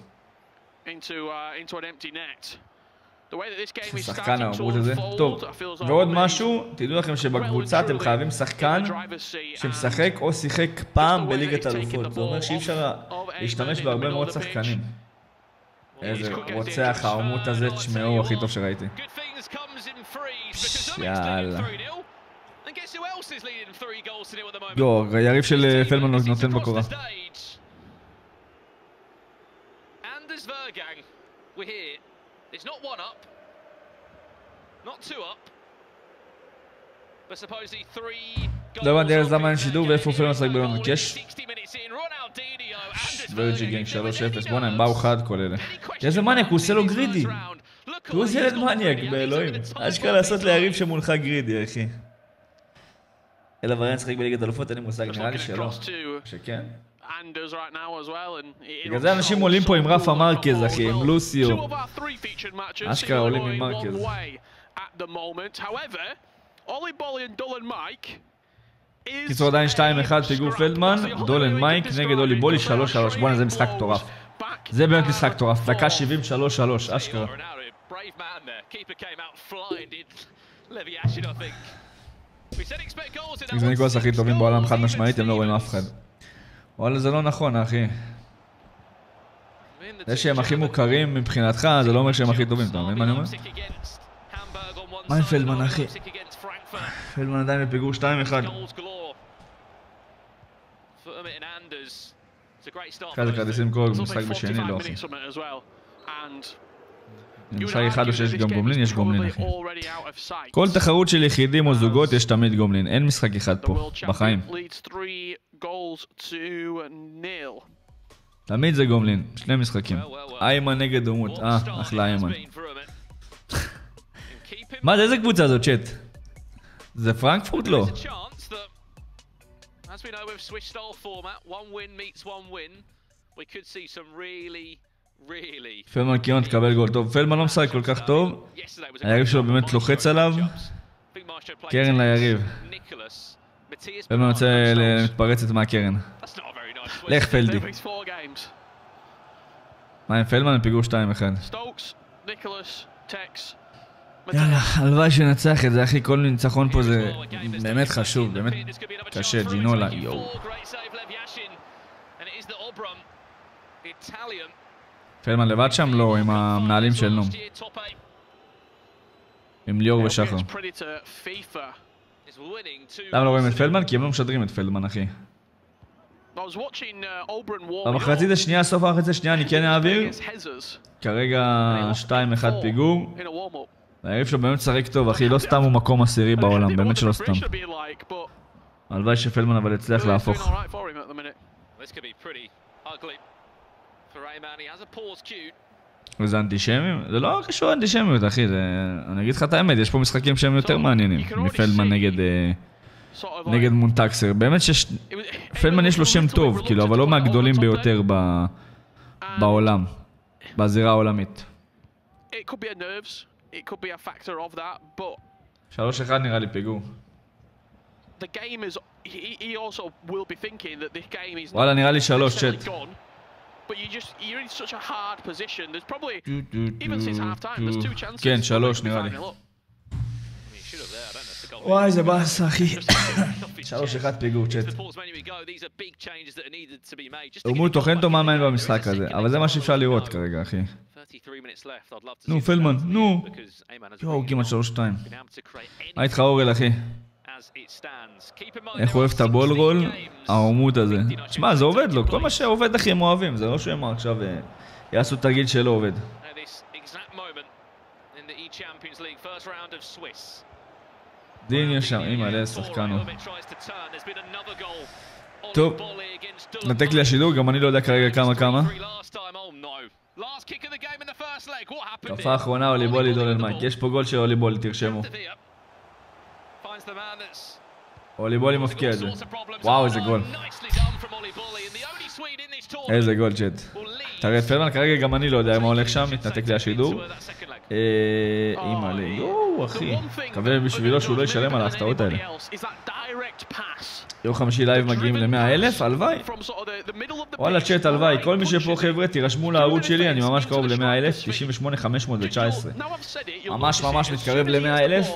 שחקן העמוד הזה. טוב, ועוד משהו, תדעו לכם שבקבוצה אתם חייבים שחקן שמשחק או שיחק פעם בליגת האלופות. זה אומר שאי אפשר להשתמש בהרבה מאוד שחקנים. איזה רוצח העמוד הזה, תשמעו, הכי טוב שראיתי. יאללה. יו, היריב של פלדמן נותן בקורה. לא הבנתי איזה זמן אין שידור ואיפה פלדמן משחק בלונדון, כי יש ורג'י גנג 3-0, בוא'נה הם באו חד כל אלה. איזה מניאק, הוא עושה לו גרידי. הוא עושה ילד מניאק, באלוהים. אשכרה לעשות ליריב שמולך גרידי, אחי. אלא וריאן שחק בליגת האלופות, אין לי מושג, נראה לי שלא. שכן. בגלל זה אנשים עולים פה עם רפה מרקז, אחי, עם לוסיו. אשכרה עולים עם מרקז. קיצור עדיין 2-1 פיגור פלדמן, דולן מייק נגד אולי בולי 3-3. בוא'נה, זה משחק טורף. זה באמת משחק טורף, דקה 73-3, אשכרה. זה ניקוס הכי טובים בעולם, חד משמעית, הם לא רואים אף אחד. וואלה, זה לא נכון, אחי. זה שהם הכי מוכרים מבחינתך, זה לא אומר שהם הכי טובים, אתה מבין מה אני אומר? מה עם פלדמן, אחי? פלדמן עדיין בפיגור 2-1. אחרי זה כרטיסים כל משחק בשני, לא אחי. משחק אחד או שיש גם גומלין, יש גומלין אחי. כל תחרות של יחידים או זוגות יש תמיד גומלין, אין משחק אחד פה, בחיים. תמיד זה גומלין, שני משחקים. איימן נגד דומות, אחלה איימן. מה זה, איזה קבוצה זאת, צ'אט? זה פרנקפורט לא? פלדמן קיון תקבל גול. טוב, פלדמן לא משחק כל כך טוב. היריב שלו באמת לוחץ עליו. קרן ליריב. פלדמן רוצה מתפרצת מהקרן. לך פלדי. מה עם פלדמן? פיגור 2-1. יאללה, הלוואי שנצח את זה, אחי. כל ניצחון פה זה באמת חשוב, באמת קשה. ג'ינולה, יואו. פלדמן לבד שם? לא, עם המנהלים של נום. עם ליאור ושחר. למה לא רואים את פלדמן? כי הם לא משדרים את פלדמן, אחי. במחצית השנייה, סוף המחצית השנייה, אני כן אעביר. כרגע 2-1 פיגור. היריב שלו באמת שחק טוב, אחי. לא סתם הוא מקום עשירי בעולם, באמת שלא סתם. הלוואי שפלדמן אבל יצליח להפוך. וזה אנטישמים? זה לא קשור אנטישמיות, אחי. אני אגיד לך את האמת, יש פה משחקים שהם יותר מעניינים מפלדמן נגד מונטקסר. באמת שפלדמן יש לו שם טוב, כאילו, אבל לא מהגדולים ביותר בעולם, בזירה העולמית. 3-1 נראה לי פיגור. וואלה, נראה לי 3, צ'אט. כן, 3 נראה לי. וואי, זה באס, אחי. 3-1 פיגור, צ'אט. הוא תוכן טוב מאמן במשחק הזה, אבל זה מה שאפשר לראות כרגע, אחי. נו, פלדמן, נו. יואו, כמעט 3-2. מה איתך אורל, אחי? איך הוא אוהב את הבול רול? העמוד הזה. תשמע, זה עובד לו. כל מה שעובד אחי הם אוהבים. זה לא שהם עכשיו יעשו תרגיל שלא עובד. דין ישר, אימא לה, שחקנו. טוב, נתק לי השידור, גם אני לא יודע כרגע כמה. תקפה האחרונה, אוליבולי דולן מייק. יש פה גול של אוליבולי, תרשמו. אוליבולי מפקיע את זה. וואו, איזה גול. איזה גול, צ'אט. תראה, פלדמן כרגע גם אני לא יודע מה הולך שם, מתנתק לי השידור. אימא לי, יואו, אחי. מקווה בשבילו שהוא לא ישלם על ההחטאות האלה. יום חמישי לייב מגיעים ל100,000, הלוואי. וואלה צ'אט, הלוואי. כל מי שפה חבר'ה, תירשמו לערוץ שלי, אני ממש קרוב ל100,000, 98,519. ממש ממש מתקרב ל100,000.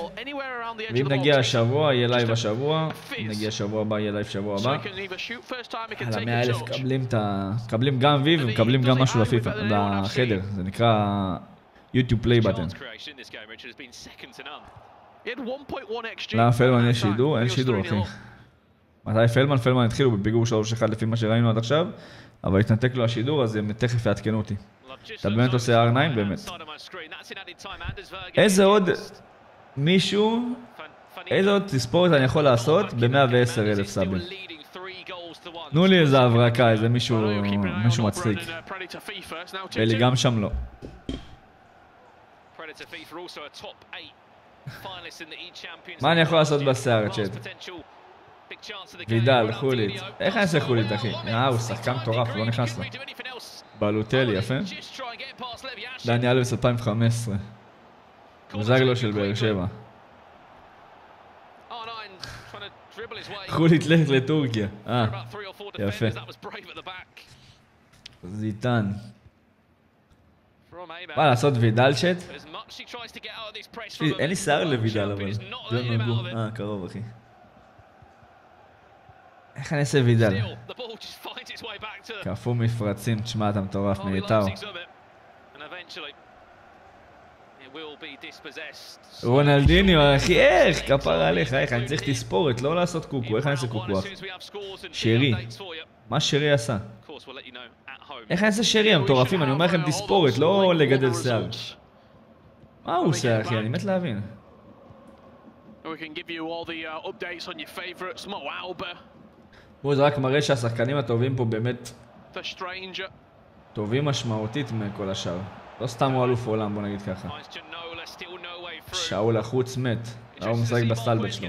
ואם נגיע השבוע, יהיה לייב השבוע. אם נגיע השבוע הבא, יהיה לייב שבוע הבא. על ה100,000 מקבלים גם וי ומקבלים גם משהו לפיפא, לחדר. זה נקרא יוטיוב פליי בטן. למה פלדמן יש שידור? אין שידור אחי. מתי פלדמן התחילו בפיגור 3-1 לפי מה שראינו עד עכשיו, אבל התנתק לו השידור, אז הם תכף יעדכנו אותי. אתה באמת עושה R9? באמת. איזה עוד מישהו, איזה עוד תספורת אני יכול לעשות ב110,000 סאבים? תנו לי איזה הברקה, איזה מישהו מצחיק. אלי גם שם לא. מה אני יכול לעשות בשיער, צ'אט? וידל, חולית. איך אני אעשה חולית, אחי? הוא שחקן מטורף, לא נכנס לו. בלוטלי, יפה? דני אלווס 2015. מוזגלו של באר שבע. חולית לך לטורקיה. יפה. זיטן. מה, לעשות וידל צ'אט? אין לי שיער לוידל אבל. קרוב אחי. איך אני אעשה וידל? קפוא מפרצים, תשמע אתה מטורף מאיתאו. רונלדיניו אחי, איך? כפרה עליך, איך? אני צריך תספורת, לא לעשות קוקו. איך אני אעשה קוקו? שרי. מה שרי עשה? איך אני אעשה שרי? הם מטורפים, אני אומר לכם תספורת, לא לגדל שיער. מה הוא עושה אחי? אני מת להבין. בואו, זה רק מראה שהשחקנים הטובים פה באמת טובים משמעותית מכל השאר. לא סתם הוא אלוף עולם, בוא נגיד ככה. שאול החוץ מת. הוא משחק בסטלבט שלו.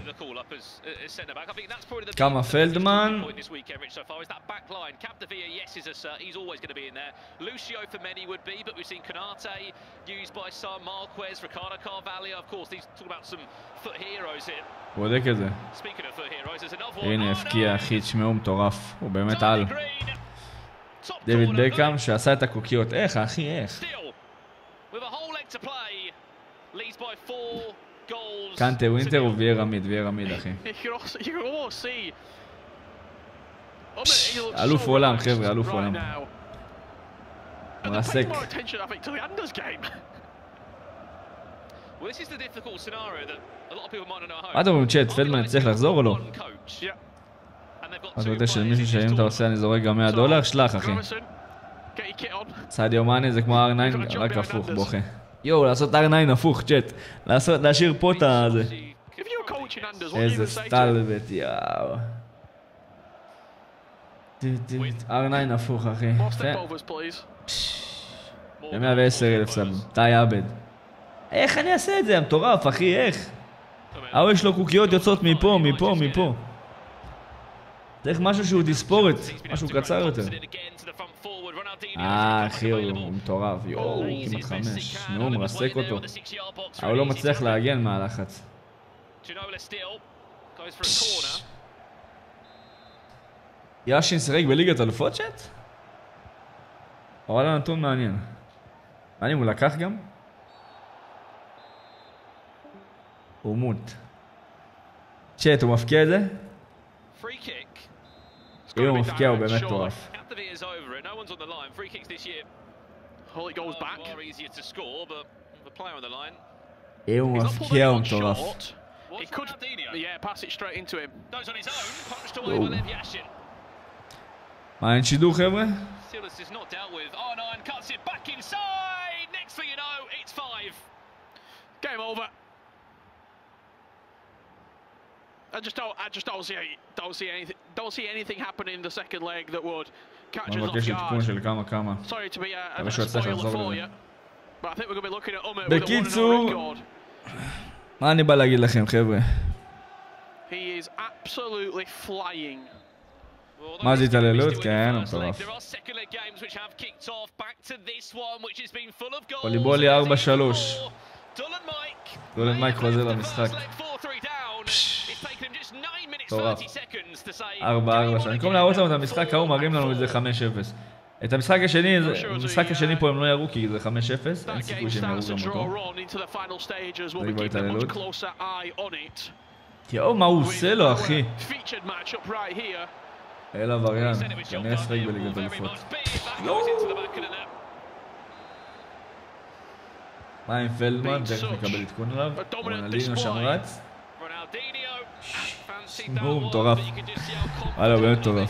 כמה פלדמן. בודק את זה. הנה הפקיע אחי, תשמעו מטורף. הוא באמת על. דיוויד בקאם שעשה את הקוקיות. איך אחי, איך? קנטה ווינטר ווייר עמיד, וייר עמיד אחי. אלוף עולם חבר'ה, אלוף עולם. מרסק. מה אתה אומרים צ'אט, פלדמן צריך לחזור או לא? אתה יודע שמישהו שאם אתה עושה אני זורק גם $100? שלח אחי. סעדיו מאני זה כמו R9 רק הפוך, בוכה. יואו, לעשות R9 הפוך, צ'אט. להשאיר פה את הזה. איזה סטלבט, יאו. R9 הפוך, אחי. ב110,000 סאבים. תאי עבד. איך אני אעשה את זה? המטורף, אחי, איך? יש לו קוקיות יוצאות מפה, מפה, מפה. צריך משהו שהוא תספורת, משהו קצר יותר. אחי, הוא מטורף, יואו, כמעט 5. נו, מרסק אותו. אבל לא מצליח להגן מהלחץ. יאשין שיחק בליגת האלופות צ'אט? וואלה, נתון מעניין. מעניין, הוא לקח גם? הוא מוט. צ'אט, הוא מפקיע את זה? אם הוא מפקיע הוא באמת טורף. אם הוא מפקיע הוא מטורף. מה, אין שידור חבר'ה? I just don't see anything happening in the second leg that would catch us off guard. Sorry to be a spoiled for you, but I think we're going to be looking at with a 1-0 record. מה אני בא להגיד לכם חבר'ה? He is absolutely flying. מה זה התעללות? כן, הוא מטורף. וליבולי 4-3. דולן מייק חוזר למשחק. טורף. 4-4. במקום להראות לנו את המשחק ההוא, מראים לנו את זה 5-0. את המשחק השני פה הם לא יראו כי זה 5-0. אין סיכוי שהם יראו גם אותו. זה כבר התעללות. יאו, מה הוא עושה לו, אחי? אל עבריין, כנראה שחק בליגת האלופות. מה עם פלדמן? תכף נקבל עדכון עליו. רונלדיניו שם רץ. הוא מטורף. הלו, באמת מטורף.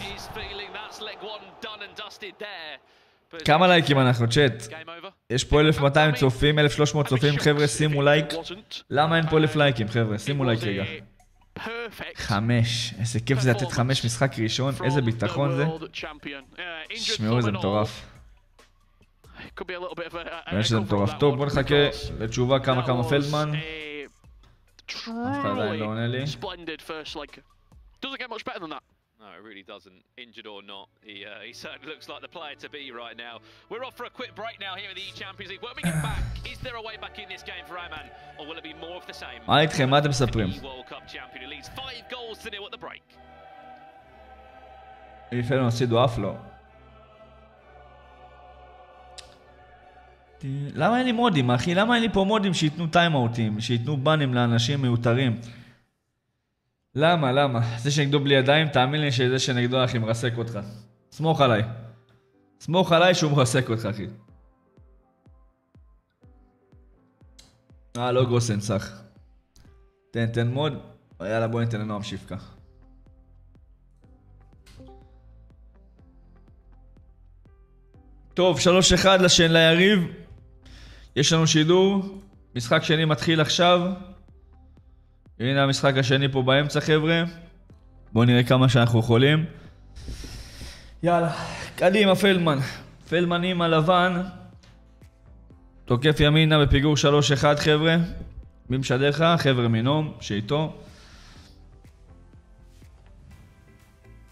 כמה לייקים אנחנו, צ'אט? יש פה 1200 צופים, 1300 צופים, חבר'ה, שימו לייק. למה אין פה 1000 לייקים, חבר'ה? שימו לייק רגע. 5, איזה כיף זה לתת 5 משחק ראשון, איזה ביטחון זה. תשמעו, איזה מטורף. באמת שזה מטורף. טוב, בוא נחכה לתשובה כמה פלדמן. אף אחד עדיין לא עונה לי. No, it really doesn't. Injured or not, he certainly looks like the player to be right now. We're off for a quick break now here in the Champions League. When we get back, is there a way back in this game for Ayman, or will it be more of the same? מה איתכם? מה אתם מספרים? World Cup champion who leads 5 goals to nil at the break. יפלו נסידו אף לא. למה אין לי מודים, אחי? למה אין לי פה מודים שיתנו טיימאוטים, שיתנו בנים לאנשים מיותרים? למה? זה שנגדו בלי ידיים, תאמין לי שזה שנגדו אחי מרסק אותך. סמוך עליי. סמוך עליי שהוא מרסק אותך, אחי. לא גרוסן, סך. תן מוד. יאללה, בוא ניתן לנועם שיפקה. טוב, 3-1 ליריב. יש לנו שידור. משחק שני מתחיל עכשיו. הנה המשחק השני פה באמצע, חבר'ה. בואו נראה כמה שאנחנו יכולים. יאללה, קדימה פלדמן. פלדמן עם הלבן. תוקף ימינה בפיגור 3-1, חבר'ה. מי משדר לך? חבר'ה מינום, שאיתו.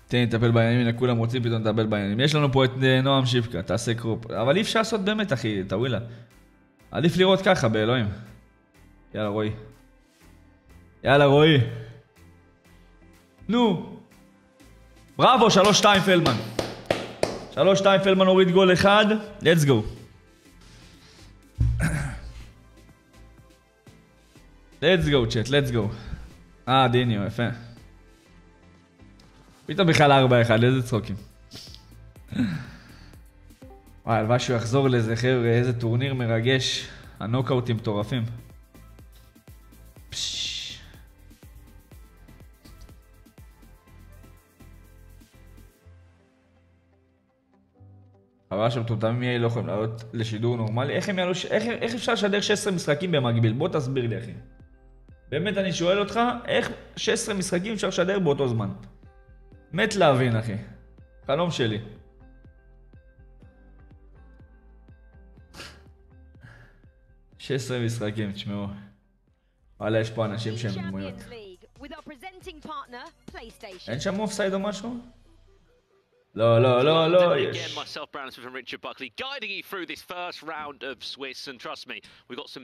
תן לטפל בעניינים, הנה כולם רוצים פתאום לטפל בעניינים. יש לנו פה את נועם שיפקה, תעשה קרופ. אבל אי אפשר לעשות באמת, אחי, תאווילה. עדיף לראות ככה, באלוהים. יאללה, רועי. יאללה, רועי. נו. בראבו, 3-2 פלדמן. 3-2 פלדמן הוריד גול אחד. let's go. let's go, chat, let's go. דיניו, יפה. פתאום בכלל 4-1, איזה צחוקים. הלוואי שהוא יחזור לזה, חבר'ה, איזה טורניר מרגש. הנוקאוטים מטורפים. אבל שמטומטמים יהיה לא יכולים לעלות לשידור נורמלי. איך אפשר לשדר 16 משחקים במקביל? בוא תסביר לי, אחי. באמת אני שואל אותך, איך 16 משחקים אפשר לשדר באותו זמן? מת להבין, אחי. חלום שלי. משחקים, תשמעו. וואלה, יש פה אנשים שהם דמויות. אין שם אופסייד או משהו? לא, יש.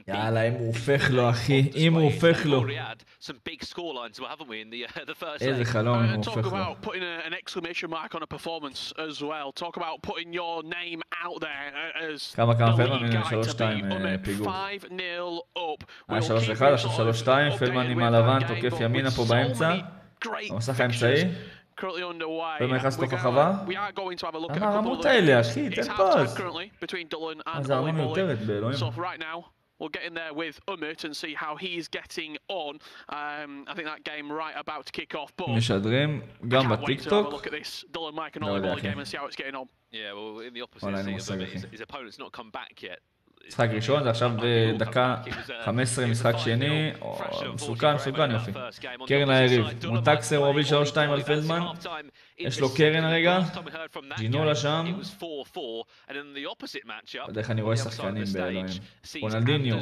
יאללה, אם הוא הופך לו, אחי, אם הוא הופך לו. איזה חלום אם הוא הופך לו. כמה פלדמן? הנה 3-2 פיגור. 3-1, עכשיו 3-2, פלדמן עם הלבן, תוקף ימינה פה באמצע. המסך האמצעי. פלדמן נכנס לתוך החווה. למה הרמות האלה, אחי? תן פאז. זה הרמה מיותרת באלוהים. We'll get in there with Umut and see how he's getting on. I think that game right about to kick off. But משדרים גם בטיקטוק. Look at this Dylan Mike and all game and see how it's getting on. Yeah, well, in the opposite, his opponent's not come back yet. משחק ראשון, זה עכשיו בדקה 15 משחק שני, מסוכן יופי. קרן היריב, מונטקסר מוביל 3-2 על פלדמן, יש לו קרן הרגע, ג'ינולה שם. בדרך אני רואה שחקנים באלוהים. רונלדיניו,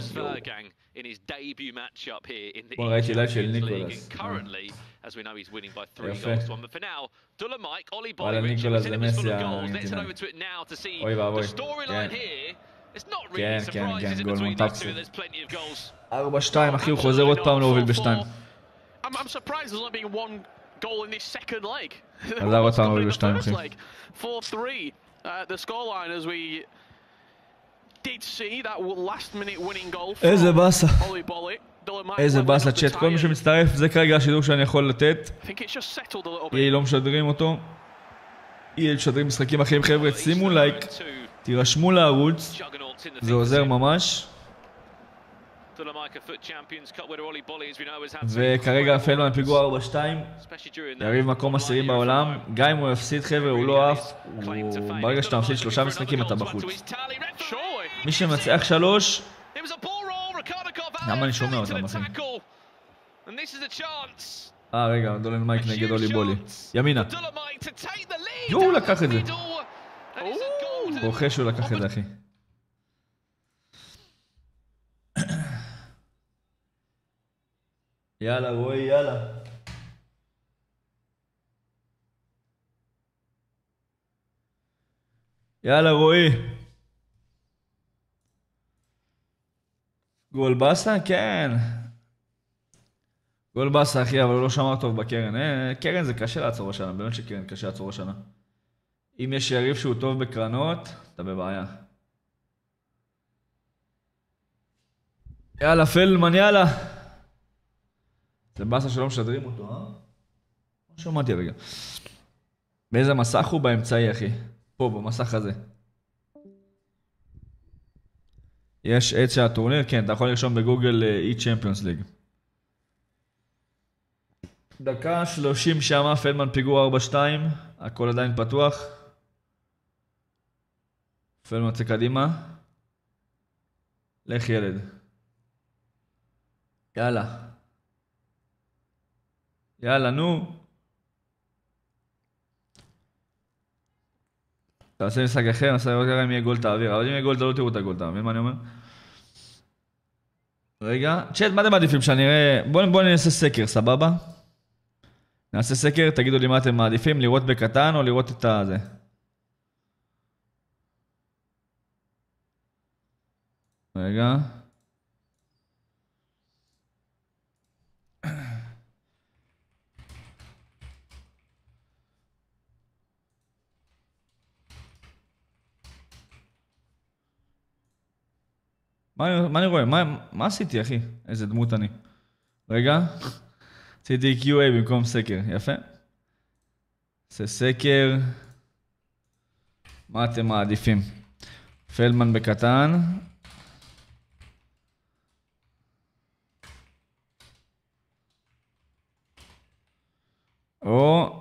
בוא ראיתי לייב של ניקולס. יפה. וואלה ניקולס זה מסי הארגנטינאי. אוי ואבוי, כן, גול מונטקסר. 4-2, אחי, הוא חוזר עוד פעם להוביל ב2. I'm surprised there's only been one goal in this second leg. עזר אותנו ב-2 אחי. 4-3 the scoreline as we did see that last minute winning goal. איזה באסה. איזה באסה צ'אט, כל מי שמצטרף, זה כרגע השידור שאני יכול לתת. יהיה לא משדרים אותו. יהיה משדרים משחקים אחרים חבר'ה, שימו לייק, תירשמו לערוץ, זה עוזר ממש. וכרגע פלדמן פיגוע 4-2, יריב מקום 10 בעולם, גם אם הוא יפסיד חבר'ה הוא לא עף, ברגע שאתה מפסיד 3 משחקים אתה בחוץ. מי שמצליח 3, למה אני שומע אותם אחי? רגע, דולן מייק נגד אולי בולי, ימינה. יואו, הוא לקח את זה. בוחש שהוא לקח את זה אחי. יאללה רועי, יאללה. יאללה רועי. גול בסה? כן. גול בסה אחי, אבל הוא לא שמר טוב בקרן. קרן זה קשה לעצור השנה, באמת שקרן קשה לעצור השנה. אם יש יריב שהוא טוב בקרנות, אתה בבעיה. יאללה פלדמן, יאללה. זה בסה שלא משדרים אותו, לא שמעתי רגע. באיזה מסך הוא? באמצעי אחי. פה, במסך הזה. יש עץ של הטורניר? כן, אתה יכול לרשום בגוגל אי צ'מפיונס ליג. דקה 30 שמה, פלדמן פיגור 4-2, הכל עדיין פתוח. פלדמן יוצא קדימה. לך ילד. יאללה. יאללה, נו. תעשה משחק אחר, נעשה לראות ככה אם יהיה גול תעביר. אבל אם יהיה גול, אתה לא תראו את הגול, אתה מבין מה אני אומר? רגע, צ'אט, מה אתם מעדיפים שאני אראה? בואו נעשה סקר, סבבה? נעשה סקר, תגידו לי מה אתם מעדיפים, לראות בקטן או לראות את הזה. רגע. מה אני רואה? מה עשיתי אחי? איזה דמות אני. רגע. עשיתי QA במקום סקר, יפה. עושה סקר. מה אתם מעדיפים? פלדמן בקטן. או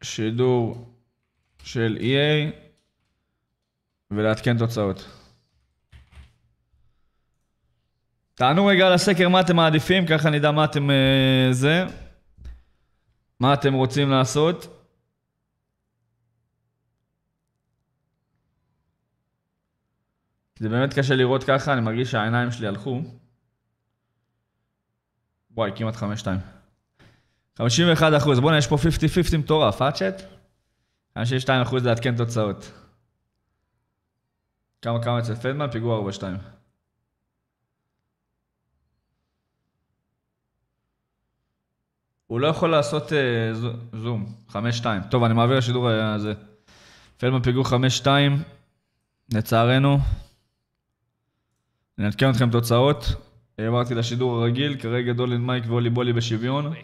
שידור של EA ולעדכן תוצאות. תענו רגע על הסקר מה אתם מעדיפים, ככה נדע מה אתם מה אתם רוצים לעשות. זה באמת קשה לראות ככה, אני מרגיש שהעיניים שלי הלכו. וואי, כמעט 5-2. 51%, בוא'נה, יש פה 50-50 מטורף, צ'אט? 52% לעדכן תוצאות. כמה אצל פלדמן? פיגוע 4-2. הוא לא יכול לעשות זום, 5-2. טוב, אני מעביר לשידור הזה. פלדמן פיגוע 5-2, לצערנו. אני אעדכן אתכם תוצאות. העברתי לשידור הרגיל, כרגע דולן מייק ואולי בולי בשוויון.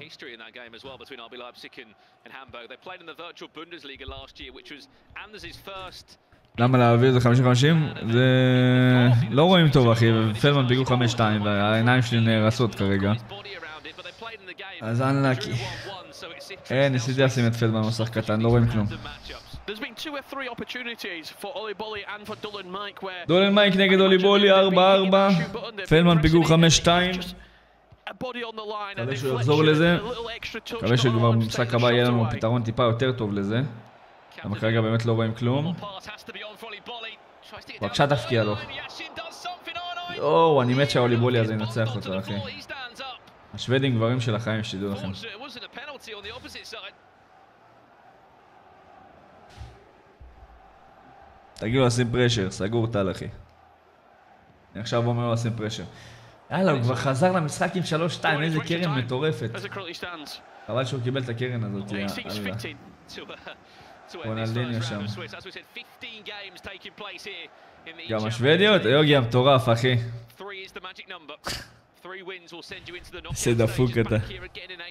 למה להעביר זה 50-50? זה... לא רואים טוב אחי, פלדמן פיגוע 5-2 והעיניים שלי נהרסות כרגע. אז אנלאקי. ניסיתי לשים את פלדמן מסך קטן, לא רואים כלום. דולן מייק נגד אולי בולי 4-4. פלדמן פיגור 5-2. מקווה שהוא יחזור לזה. מקווה שכבר במשחק הבא יהיה לנו פתרון טיפה יותר טוב לזה. אבל כרגע באמת לא רואים כלום. בבקשה תפקיע לו. אני מת שהאולי בולי הזה ינצח אותו אחי. השוודים גברים של החיים שתדעו לכם. תגידו לשים פרשר, סגור טל אחי. אני עכשיו אומר לו לשים פרשר. יאללה, הוא כבר חזר למשחק עם 3-2, איזה קרן מטורפת. חבל שהוא קיבל את הקרן הזאת, יאללה. רונלדיניו שם. גם השוודיות? יוגי מטורף, אחי. זה דפוק אתה.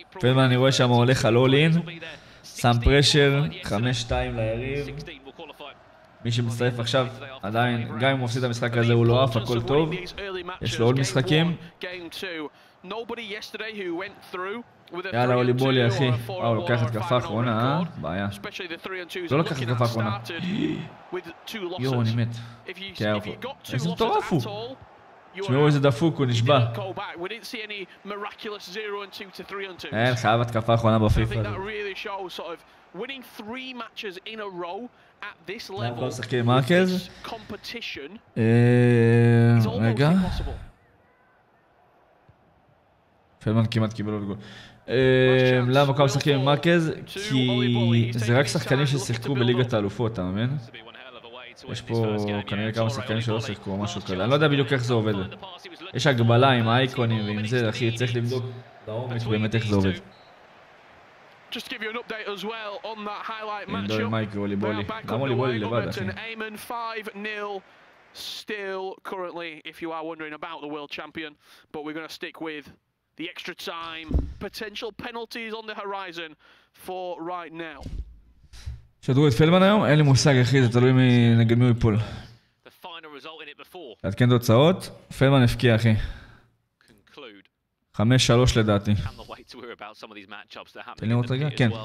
פלדמן אני רואה שם הולך על אולין. שם פרשר, 5-2 ליריב. מי שמצטרף עכשיו, עדיין, גם אם הוא מפסיד את המשחק הזה הוא לא עף, הכל טוב. יש לו עוד משחקים. יאללה, אולי בולי אחי. הוא לוקח את קפה האחרונה, בעיה. לא לקח את קפה האחרונה. יואו, אני מת. איזה מטורף הוא. תשמעו איזה דפוק, הוא נשבע. אין, חייב התקפה האחרונה בפיפא. למה לא משחקים מרקז? רגע. פלדמן כמעט קיבל עוד גול. למה כמה משחקים עם מרקז? כי זה רק שחקנים ששיחקו בליגת האלופות, אתה מבין? יש פה כנראה כמה שחקנים שלא שיחקו או משהו כזה. אני לא יודע בדיוק איך זה עובד. יש הגבלה עם האייקונים ועם זה, אחי, צריך לבדוק לעומק באמת איך זה עובד. עם דוי מייק ואולי בולי. למה אולי בולי לבד, אחי? Still currently, if you are wondering about the world champion, but we're going to stick with the extra time, potential penalties on the horizon for right now. שדרו את פלדמן היום? אין לי מושג אחי, זה תלוי נגד מי הוא ייפול. להתקן תוצאות, פלדמן הפקיע אחי. 5-3 לדעתי. תן לי עוד רגע? כן, 5-3.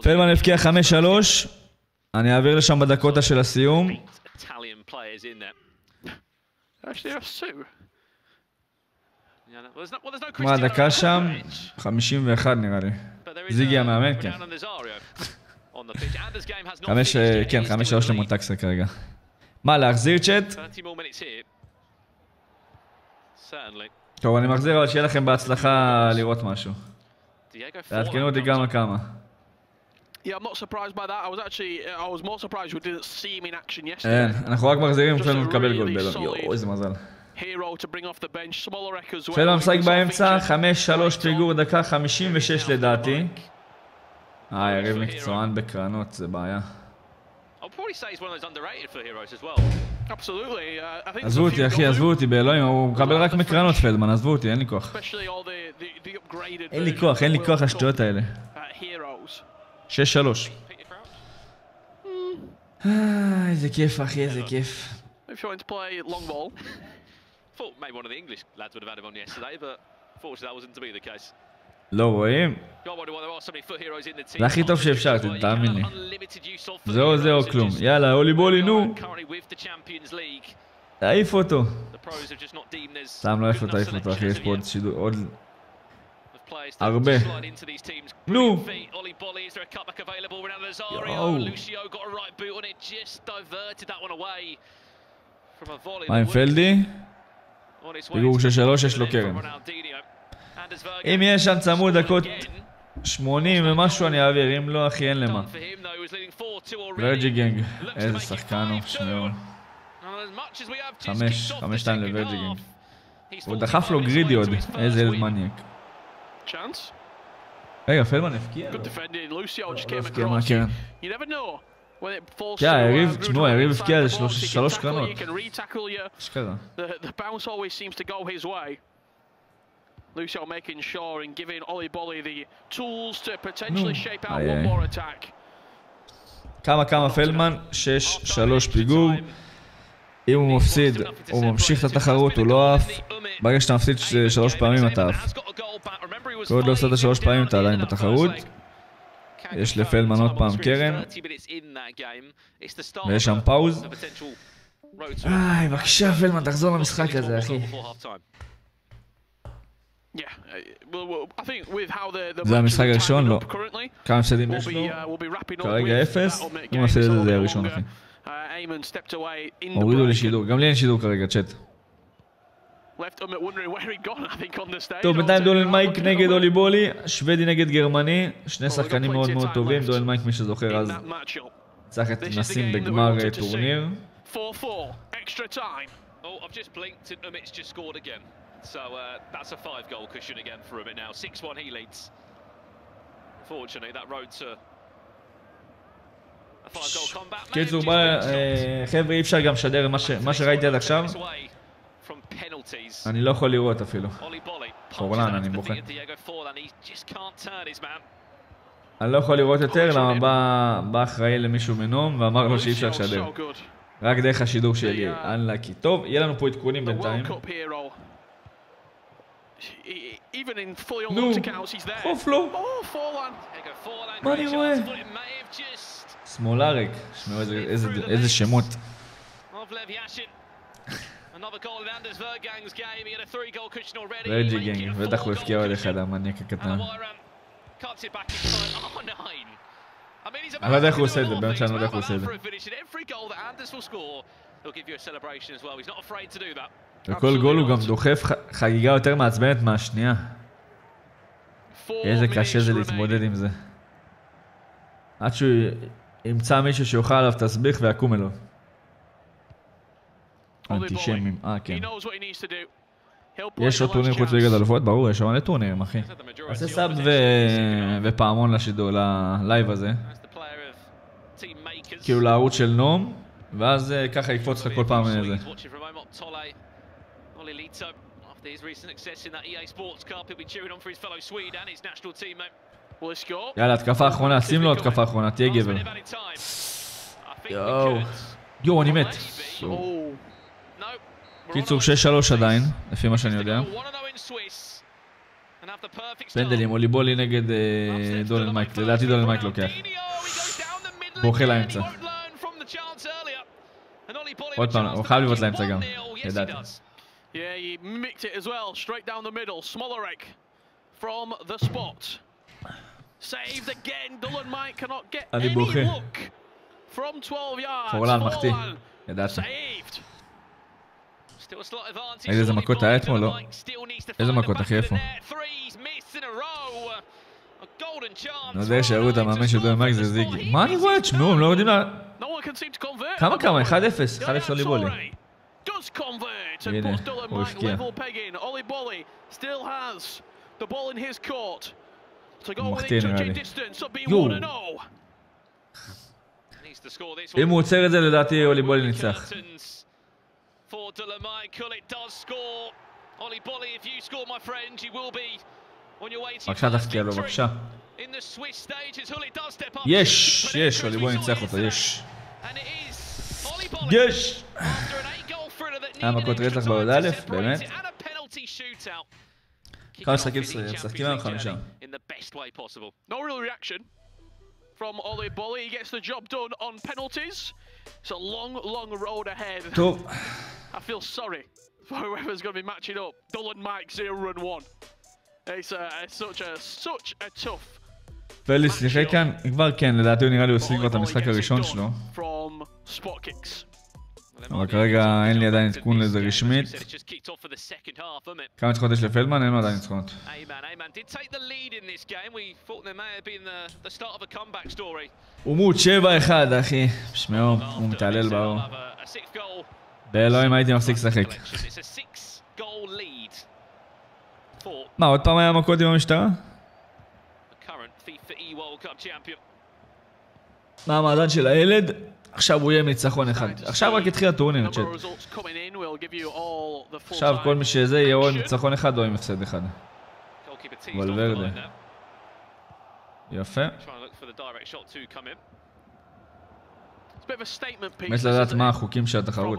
פלדמן הפקיע 5-3. אני אעביר לשם בדקות של הסיום. מה הדקה שם? 51 נראה לי. זיגי המאמן, כן. 5-3 למונטקסר כרגע. מה, להחזיר צ'אט? טוב, אני מחזיר, אבל שיהיה לכם בהצלחה לראות משהו. תעדכנו אותי גם כמה. אין, אנחנו רק מחזירים אם נקבל גול בלון. יואו, איזה מזל. פלדמן משחק באמצע, 5-3 פיגור, דקה 56 לדעתי. יריב מקצוען בקרנות, זה בעיה. עזבו אותי אחי, עזבו אותי באלוהים, הוא מקבל רק מקרנות פלדמן, עזבו אותי, אין לי כוח. אין לי כוח השטויות האלה. 6-3. איזה כיף אחי, איזה כיף. לא רואים? זה הכי טוב שאפשר, תאמין לי. זה או כלום. יאללה, אולי בולי, נו. תעיף אותו. סתם לא יעיף אותו, אחי, יש פה עוד שידור, עוד... הרבה. נו. יואו. מה עם פלדי? פיגור 6-3, יש לו קרן. אם יש שם צמוד דקות 80 ומשהו אני אעביר, אם לא אחי אין למה. ורג'י גנג, איזה שחקן הוא, שמעו. 5-2 לורג'י גנג. הוא דחף לו גרידי עוד, איזה ילד מניאק. רגע, פלדמן הפקיע? לא הפקיע מהקרן. כן, היריב, תשמעו, היריב הפקיע זה 3 קרנות. שקרה. Lucio making sure and giving Oli Bolly the tools to potentially shape out one more attack. כמה פלדמן, 6-3 פיגור. אם הוא מפסיד, הוא ממשיך את התחרות, הוא לא עף. ברגע שאתה מפסיד 3 פעמים אתה עף. כל עוד לא עושה את 3 פעמים אתה עדיין בתחרות. יש לפלדמן עוד פעם קרן. ויש שם פאוז. בבקשה פלדמן, תחזור למשחק הזה אחי. זה המשחק הראשון? לא. כמה הפסדים יש לו? כרגע 0. אם הפסד את זה זה הראשון אחי. הורידו לי שידור, גם לי אין שידור כרגע, צ'אט. טוב, בינתיים דולן מייק נגד אולי בולי, שוודי נגד גרמני, שני שחקנים מאוד מאוד טובים, דולן מייק מי שזוכר אז צריך את נסים בגמר טורניר. Oh, I've just blinked and Umit's just scored again. So that's a 5-goal cushion again for Umit now. 6-1 he leads. Unfortunately, that road to a 5-goal comeback. קיצור, חבר'ה, אי אפשר גם לשדר מה שראיתי עד עכשיו. אני לא יכול לראות אפילו. פורלן, אני בוכה. אני לא יכול לראות יותר, למה בא אחראי למישהו מנום ואמר לו שאי אפשר לשדר. רק דרך השידור שלי, אנלקי. טוב, יהיה לנו פה עדכונים בינתיים. נו, חוף לו. מה אני רואה? שמאלה ריק. שמעו איזה שמות. רג'י גנג, בטח הוא הפקיע עוד אחד, המניאק הקטן. אני לא יודע איך הוא עושה את זה, באמת שאני לא יודע איך הוא עושה את זה. וכל גול הוא גם דוחף חגיגה יותר מעצבנת מהשנייה. איזה קשה זה להתמודד עם זה. עד שהוא ימצא מישהו שיוכל עליו תסביך ויקום אלו. אנטישמים, כן. יש עוד טורניר חוץ ליגת האלופות? ברור, יש עוד מלא טורנירים, אחי. עושה סאב ופעמון לשידור, ללייב הזה. כאילו לערוץ של נום, ואז ככה יקפוץ לך כל פעם איזה. יאללה, התקפה אחרונה, שים לו התקפה אחרונה, תהיה גבר. יואו, אני מת. קיצור 6-3 עדיין, לפי מה שאני יודע. פנדלים, אוליבולי נגד דולן מייק, לדעתי דולן מייק לוקח. בוכה לאמצע. עוד פעם, הוא חייב לבעוט לאמצע גם, ידעתי. אני בוכה. פורלן מחטיא, ידעתי. איזה מכות היה אתמול, לא? איזה מכות, אחי, איפה? לא יודע שהראו את המאמן של דולן מייק זה זיגי. מה אני רואה? תשמעו, הם לא יודעים לה... כמה? 1-0, 1-0 אוליבולי. הנה, הוא הפקיע. הוא מחטיא נראה לי. יואו! אם הוא עוצר את זה לדעתי אוליבולי ניצח. בבקשה תפקיע לו, בבקשה. יש, אוליבולי ניצח אותו, יש. היה מכות רצח בעוד א', באמת. כמה משחקים משחקים היום 5. From Oli Bolly, he gets the job done on penalties. It's a long, long road ahead. I feel sorry for whoever's going to be matching up. Dolan Mike 0-1. It's such a tough. פליס שיחק כאן, כבר כן, לדעתי הוא נראה לי עושה כבר את המשחק הראשון שלו. אבל כרגע אין לי עדיין עדכון לזה רשמית. כמה ניצחונות יש לפלדמן? אין לו עדיין ניצחונות. הוא מות 7-1 אחי. שמעו, הוא מתעלל באור. באלוהים הייתי מפסיק לשחק. מה, עוד פעם היה מכות עם המשטרה? מה המעדן של הילד? עכשיו הוא יהיה עם ניצחון אחד. עכשיו רק התחיל הטורניר, צ'אט. עכשיו כל מי שזה יהיה או עם ניצחון אחד או עם הפסד אחד. וולברדה. יפה. באמת לדעת מה החוקים של התחרות.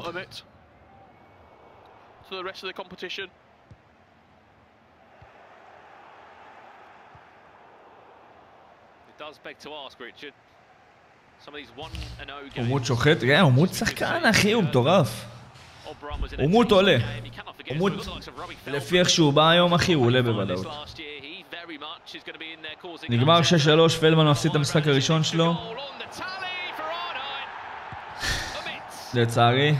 הוא מות שוחט, הוא מות שחקן אחי, הוא מטורף. הוא מות עולה. הוא מות, לפי איך שהוא בא היום אחי, הוא עולה בוודאות. נגמר 6-3, פלדמן מפסיד את המשחק הראשון שלו. לצערי.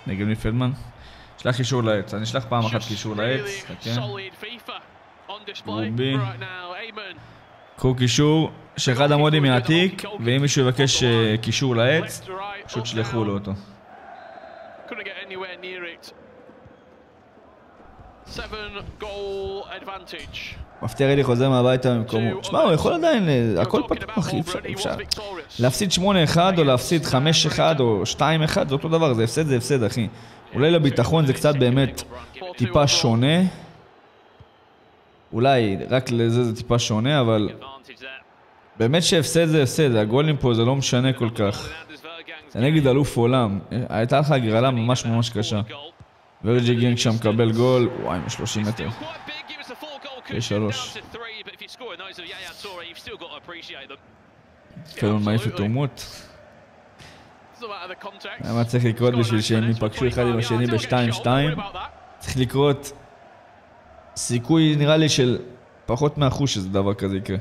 נגד מי פלדמן? שלח קישור לעץ, אני אשלח פעם אחת קישור לעץ, כן? רובי. קחו קישור שאחד המודים יעתיק, ואם מישהו יבקש קישור לעץ, פשוט שלחו לו אותו. מפתיע רדי חוזר מהביתה במקומו. תשמע, הוא יכול עדיין, הכל פתוח, אי אפשר. להפסיד 8-1 או להפסיד 5-1 או 2-1, זה אותו דבר, זה הפסד, זה הפסד, אחי. אולי לביטחון זה קצת באמת טיפה שונה. אולי רק לזה זה טיפה שונה, אבל באמת שהפסד זה הפסד, הגולים פה זה לא משנה כל כך. זה נגד אלוף עולם. הייתה לך הגרלה ממש ממש קשה. ורג'י גינג שם מקבל גול, וואי, מ-30 מטר. 3. פלדמן מעיף את תאומות. מה צריך לקרות בשביל שהם ייפגשו אחד עם השני ב-2-2? צריך לקרות סיכוי נראה לי של פחות מאחוז שזה דבר כזה יקרה.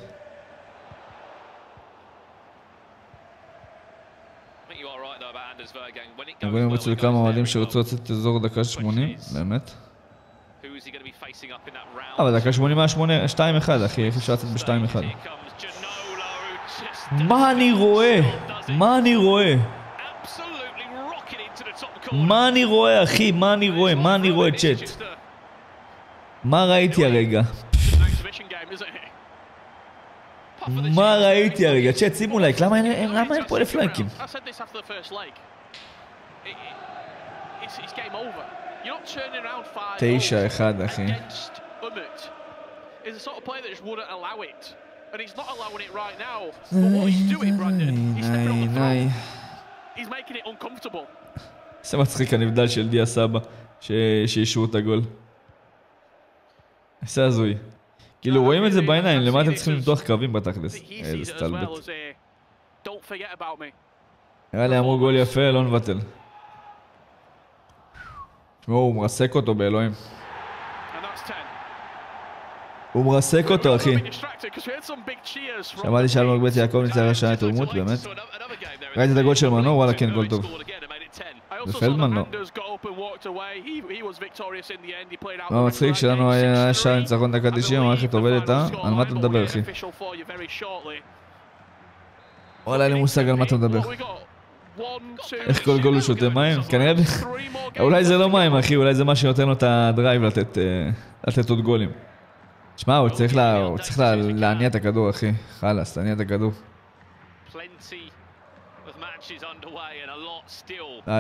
הגולים רצו לכמה אוהדים שרצו לצאת אזור דקה 80, באמת. אבל דקה 80 היה 2-1, אחי, איך אפשר לצאת ב-2-1? מה אני רואה? מה אני רואה? מה אני רואה, אחי? מה אני רואה? מה אני רואה, צ'אט? מה ראיתי הרגע? מה ראיתי הרגע? צ'אט, שימו לייק, למה אין פה 1,000 לייקים? 9-1, אחי. זה מצחיק הנבדל של דיה סבא שאישרו את הגול. זה הזוי. כאילו רואים את זה בעיניים, למה אתם צריכים למתוח קווים בתכלס? איזה סטלבט. נראה לי אמרו גול יפה, לא נבטל. תשמעו, הוא מרסק אותו באלוהים. הוא מרסק אותו, אחי. שמעתי שאלמוג בית יעקב ניצח השעה את תאומות, באמת. ראיתי את הגול של מנור, וואלה כן, גול טוב. ופלדמן לא. מה מצחיק שלנו היה שעה ניצחון דקה 90, המערכת עובדת, על מה אתה מדבר, אחי? וואלה, אין לי מושג על מה אתה מדבר. איך כל גול הוא שותה מים? כנראה... אולי זה לא מים, אחי, אולי זה מה שנותן לו את הדרייב לתת עוד גולים. תשמע, הוא צריך להניע את הכדור, אחי. חלאס, להניע את הכדור.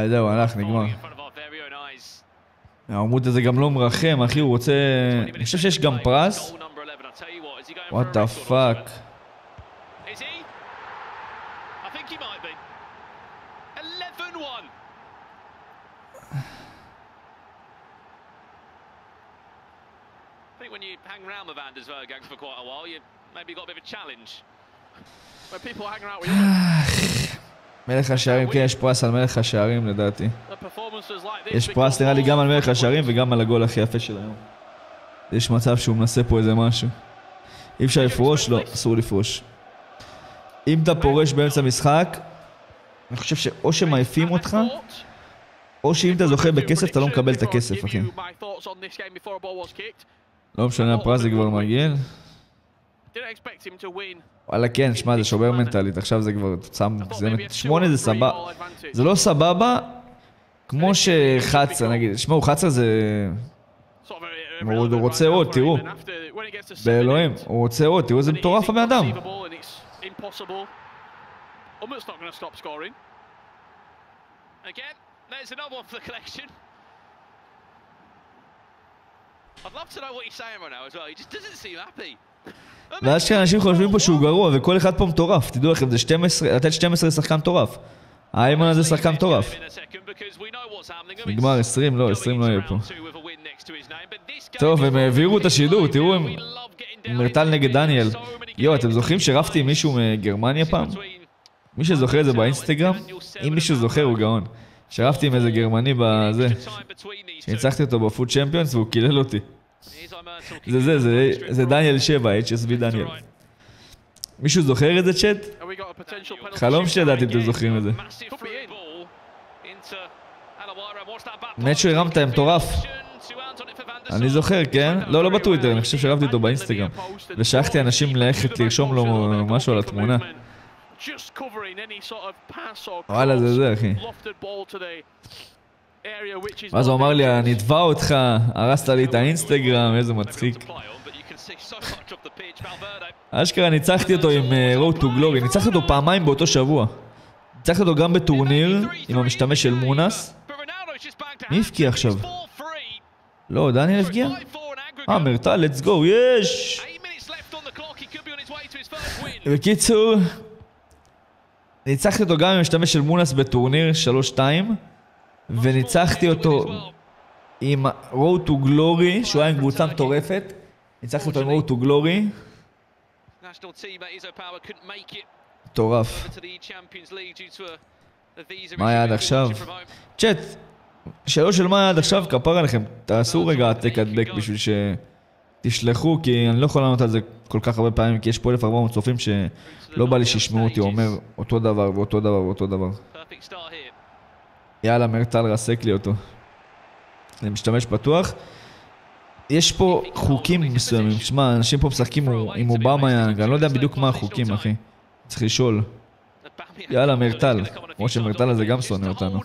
זהו, הלך, נגמר. העמוד הזה גם לא מרחם, אחי, הוא רוצה... אני חושב שיש גם פרס. What the fuck. When you hang around with Anders Vergang for quite a while, you maybe got a bit of a challenge. When people hang around with you. מלך השערים, כן, יש פרס על מלך השערים לדעתי. יש פרס נראה לי גם על מלך השערים וגם על הגול הכי יפה של היום. יש מצב שהוא מנסה פה איזה משהו. אי אפשר לפרוש? לא, אסור לפרוש. אם אתה פורש באמצע משחק, אני חושב שאו שמעיפים אותך, או שאם אתה זוכה בכסף אתה לא מקבל את הכסף, אחי. לא משנה, הפרס זה כבר מגיע. וואלה כן, שמע, זה שובר מנטלית, עכשיו זה כבר תוצאה מוגזמת. 8 זה סבבה, זה לא סבבה כמו שחצה, נגיד, שמעו, חצה זה... הוא רוצה עוד, תראו. באלוהים, הוא רוצה עוד, תראו, זה מטורף הבן אדם. ואז שאנשים חושבים פה שהוא גרוע וכל אחד פה מטורף, תדעו לכם, זה 12, לתת 12 לשחקן מטורף. האיימן הזה שחקן מטורף. נגמר 20, לא, 20 לא יהיה פה. טוב, הם העבירו את השידור, תראו, הם מרטל נגד דניאל. יו, אתם זוכרים שרפתי עם מישהו מגרמניה פעם? מי שזוכר את זה באינסטגרם? אם מישהו זוכר הוא גאון. שרפתי עם איזה גרמני בזה. שניצחתי אותו בפוד צ'מפיונס והוא קילל אותי. זה דניאל 7, HSV דניאל. מישהו זוכר את זה צ'אט? חלום שידעתי אם אתם זוכרים את זה. באמת שהוא הרמת, הם מטורף. אני זוכר, כן? לא בטוויטר, אני חושב שרבתי אותו באינסטגרם. ושלחתי אנשים ללכת לרשום לו משהו על התמונה. וואלה, זה, אחי. ואז הוא אמר לי, אני אתבע אותך, הרסת לי את האינסטגרם, איזה מצחיק. אשכרה ניצחתי אותו עם Road to Glory, ניצחתי אותו פעמיים באותו שבוע. ניצחתי אותו גם בטורניר עם המשתמש של מונס. מי הפקיע עכשיו? לא, דניאל הפקיע? מרטל, let's go, יש! בקיצור, ניצחתי אותו גם עם המשתמש של מונס בטורניר 3-2, וניצחתי אותו עם Road to Glory, שהוא היה עם קבוצה מטורפת. ניצחתי אותו עם Road to Glory. מטורף. מה היה עד עכשיו? צ'אט, שאלות של מה היה עד עכשיו, כפר עליכם. תעשו רגע העתק הדבק בשביל שתשלחו, כי אני לא יכול לענות על זה כל כך הרבה פעמים, כי יש פה 1400 צופים שלא בא לי שישמעו אותי אומר אותו דבר ואותו דבר ואותו דבר. יאללה, מרטל רסק לי אותו. אני משתמש פתוח. יש פה חוקים מסוימים. שמע, אנשים פה משחקים עם אובמה, אני לא יודע בדיוק מה החוקים, אחי. צריך לשאול. יאללה, מרטל. כמו שמרטל הזה גם שונא אותנו.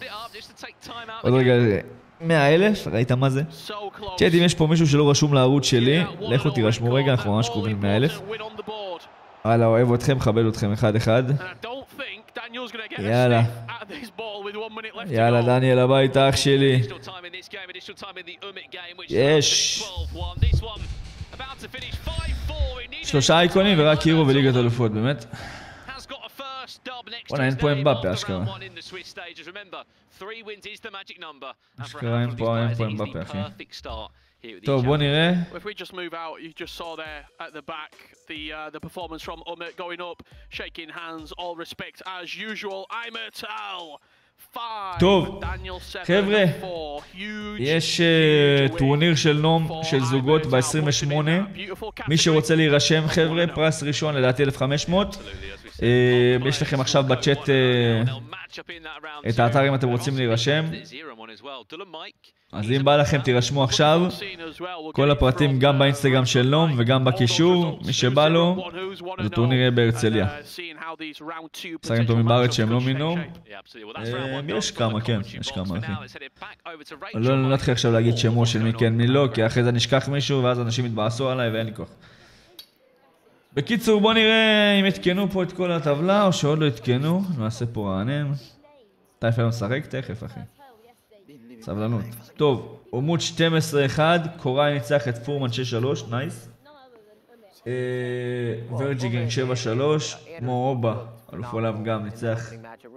עוד רגע, 100,000? ראית מה זה? צ'אט, אם יש פה מישהו שלא רשום לערוץ שלי, לכו תירשמו רגע, אנחנו ממש קרובים 100,000. יאללה, אוהב אתכם, מכבד אתכם אחד. יאללה. יאללה, דניאל הביתה, אח שלי. יש. 3 אייקונים ורק הירו וליגת האלופות, באמת. וואלה, אין פה אמבפה, אשכרה. אשכרה אין פה אמבפה, אחי. טוב, בוא נראה. If we just move out, you just saw there at the back the performance from Umit going up, shaking hands, all respect as usual. Imertal 5. טוב, חבר'ה, יש טורניר של נום של זוגות ב-28. מי שרוצה להירשם, חבר'ה, פרס ראשון לדעתי 1,500. יש לכם עכשיו בצ'אט את האתר אם אתם רוצים להירשם. אז אם בא לכם תירשמו עכשיו. כל הפרטים גם באינסטגרם של נום וגם בקישור. מי שבא לו, זה טורניר יהיה בהרצליה. שחקים טובים בארץ שהם לא מנום. יש כמה, כן, יש כמה, אחי. לא נתחיל עכשיו להגיד שמו של מי כן מי לא, כי אחרי זה נשכח מישהו ואז אנשים יתבאסו עליי ואין לי כוח. בקיצור, בוא נראה אם התקנו פה את כל הטבלה או שעוד לא התקנו. נעשה פה רענן. טייפל משחק תכף, אחי. סבלנות. טוב, עמוד 12-1, קוראי ניצח את פורמן 6-3, נייס. ורג'יגנג 7-3, מורובה, אלוף עולם גם ניצח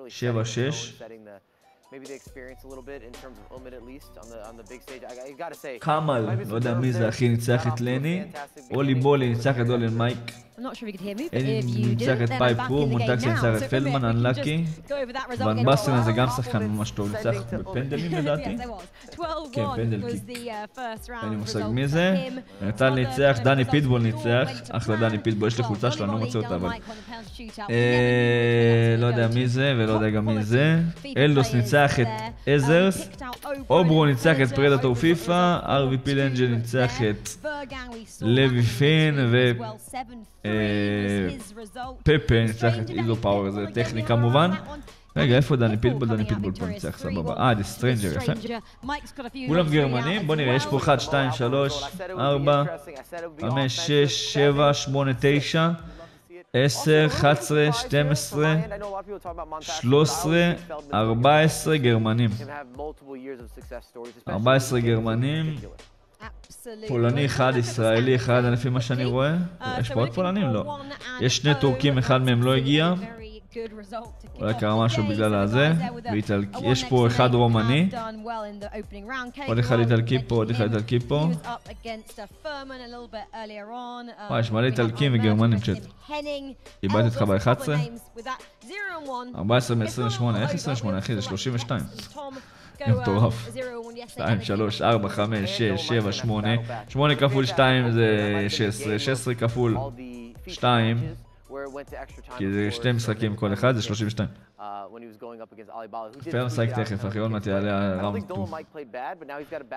7-6. קאמל, לא יודע מי זה אחי, ניצח את לני. אולי בולי ניצח את דולן מייק. אלי ניצח את פייפ פור, מונטקסי ניצח את פלדמן, אנלאקי. ון בסטרן זה גם שחקן ממש טוב, ניצח בפנדלים לדעתי. כן, פנדל קיק. אין לי מושג מי זה. נרטל ניצח, דני פיטבול ניצח. אחלה דני פיטבול, יש לי חולצה שלו, אני לא מוצא אותה אבל. לא יודע מי זה ולא יודע גם מי זה. אלדוס ניצח את עזרס. אוברו ניצח את פרדטור פיפא. ארווי פילנג'ל ניצח את לוי פין ופפה ניצח את איזו פאוור, זה טכני כמובן. רגע, איפה דני פיטבול? דני פיטבול פה ניצח, סבבה. The Stranger, יפה. כולם גרמנים, בוא נראה, יש פה 1, 2, 3, 4, 5, 6, 7, 8, 9, 10, 11, 12, 13, 14 גרמנים. 14 גרמנים. פולני אחד, ישראלי אחד, לפי מה שאני רואה. יש פה עוד פולנים? לא. יש 2 טורקים, אחד מהם לא הגיע. אולי קרה משהו בגלל הזה. יש פה אחד רומני. עוד אחד איטלקי פה, עוד אחד איטלקי פה. יש מלא איטלקים וגרמנים צ'אט. איבדתי אותך ב-11. 14 מ-28. איך 28 אחי? זה 32. מטורף. 2, 3, 4, 5, 6, 7, 8. 8 כפול 2 זה 16. 16 כפול 2 כי זה שתי משחקים כל אחד, זה 32. פיפא משחק תכף, אחי, עוד מעט יעלה ראונד 2.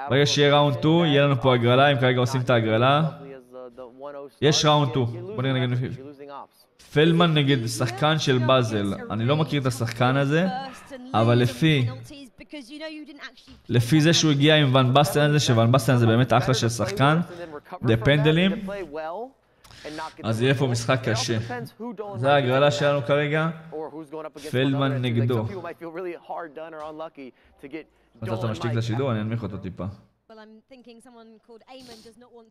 ברגע שיהיה ראונד 2, יהיה לנו פה הגרלה, אם כרגע עושים את ההגרלה. יש ראונד 2, בוא נראה נגד מפיפא. פלדמן נגד שחקן של באזל, אני לא מכיר את השחקן הזה, אבל לפי זה שהוא הגיע עם ון בסטן הזה, שוון בסטן זה באמת אחלה של שחקן, בפנדלים, אז יהיה פה משחק קשה. זה ההגרלה שלנו כרגע, פלדמן נגדו. אז אתה משתיק את השידור, אני אנמיך אותו טיפה.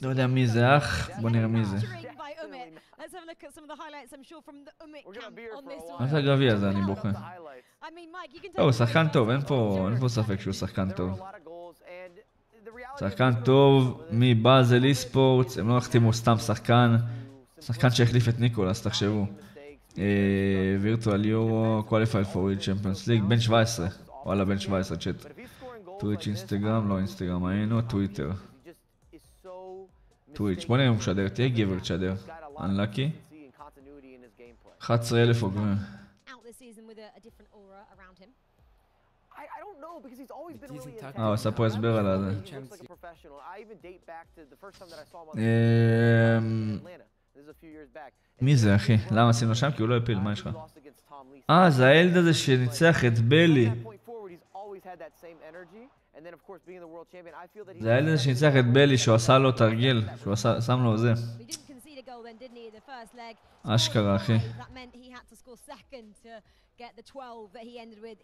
לא יודע מי זה אח, בוא נראה מי זה. מה זה הגביע הזה, אני בוכה. הוא שחקן טוב, אין פה ספק שהוא שחקן טוב. שחקן טוב מבאזל אי-ספורטס, הם לא החתימו סתם שחקן שהחליף את ניקולס, תחשבו. וירטואל יורו, qualified for World Champions League, בן 17. וואלה, בן 17 צ'אט. טוויץ' אינסטגרם, לא אינסטגרם היינו, טוויטר. טוויץ', בוא נראה אם הוא משדר, תהיה גבר תשדר. אנלאקי. 11,000 עוגרים. הוא עשה פה הסבר על זה. מי זה אחי? למה עשינו שם? כי הוא לא הפיל, מה יש לך? זה הילד הזה שניצח את בלי. זה הילד הזה שניצח את בלי, שהוא עשה לו תרגיל, שהוא שם לו זה. אשכרה אחי.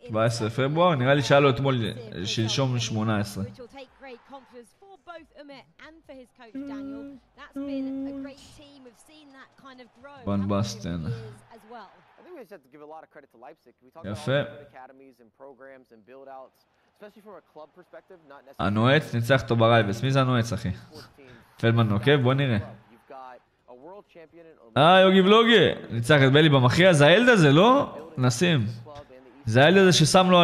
17 פברואר, נראה לי שהיה לו אתמול שלשום 18. ון בסטן. יפה. הנועץ ניצח אותו ברייבס. מי זה הנועץ אחי? פלדמן נוקב, בוא נראה. יוגי ולוגי, ניצח את בלי במכריע, זה הילד הזה, לא? נשים. זה הילד הזה ששם לו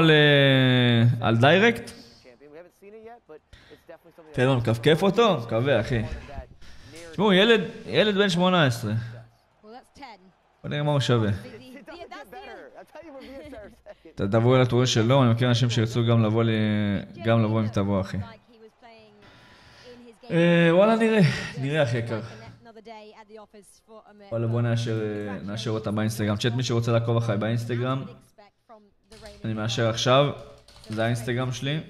על דיירקט? פלדמן מקפקף אותו? מקווה, אחי. תשמעו, ילד בן 18. בוא נראה מה הוא שווה. תבואו אל הטורניר שלו, אני מכיר אנשים שירצו גם לבוא אם תבוא, אחי. וואלה, נראה אחי יקר. וואלה, בוא נאשר אותה באינסטגרם. צ'אט, מי שרוצה לעקוב אחרי באינסטגרם, אני מאשר עכשיו. זה האינסטגרם שלי.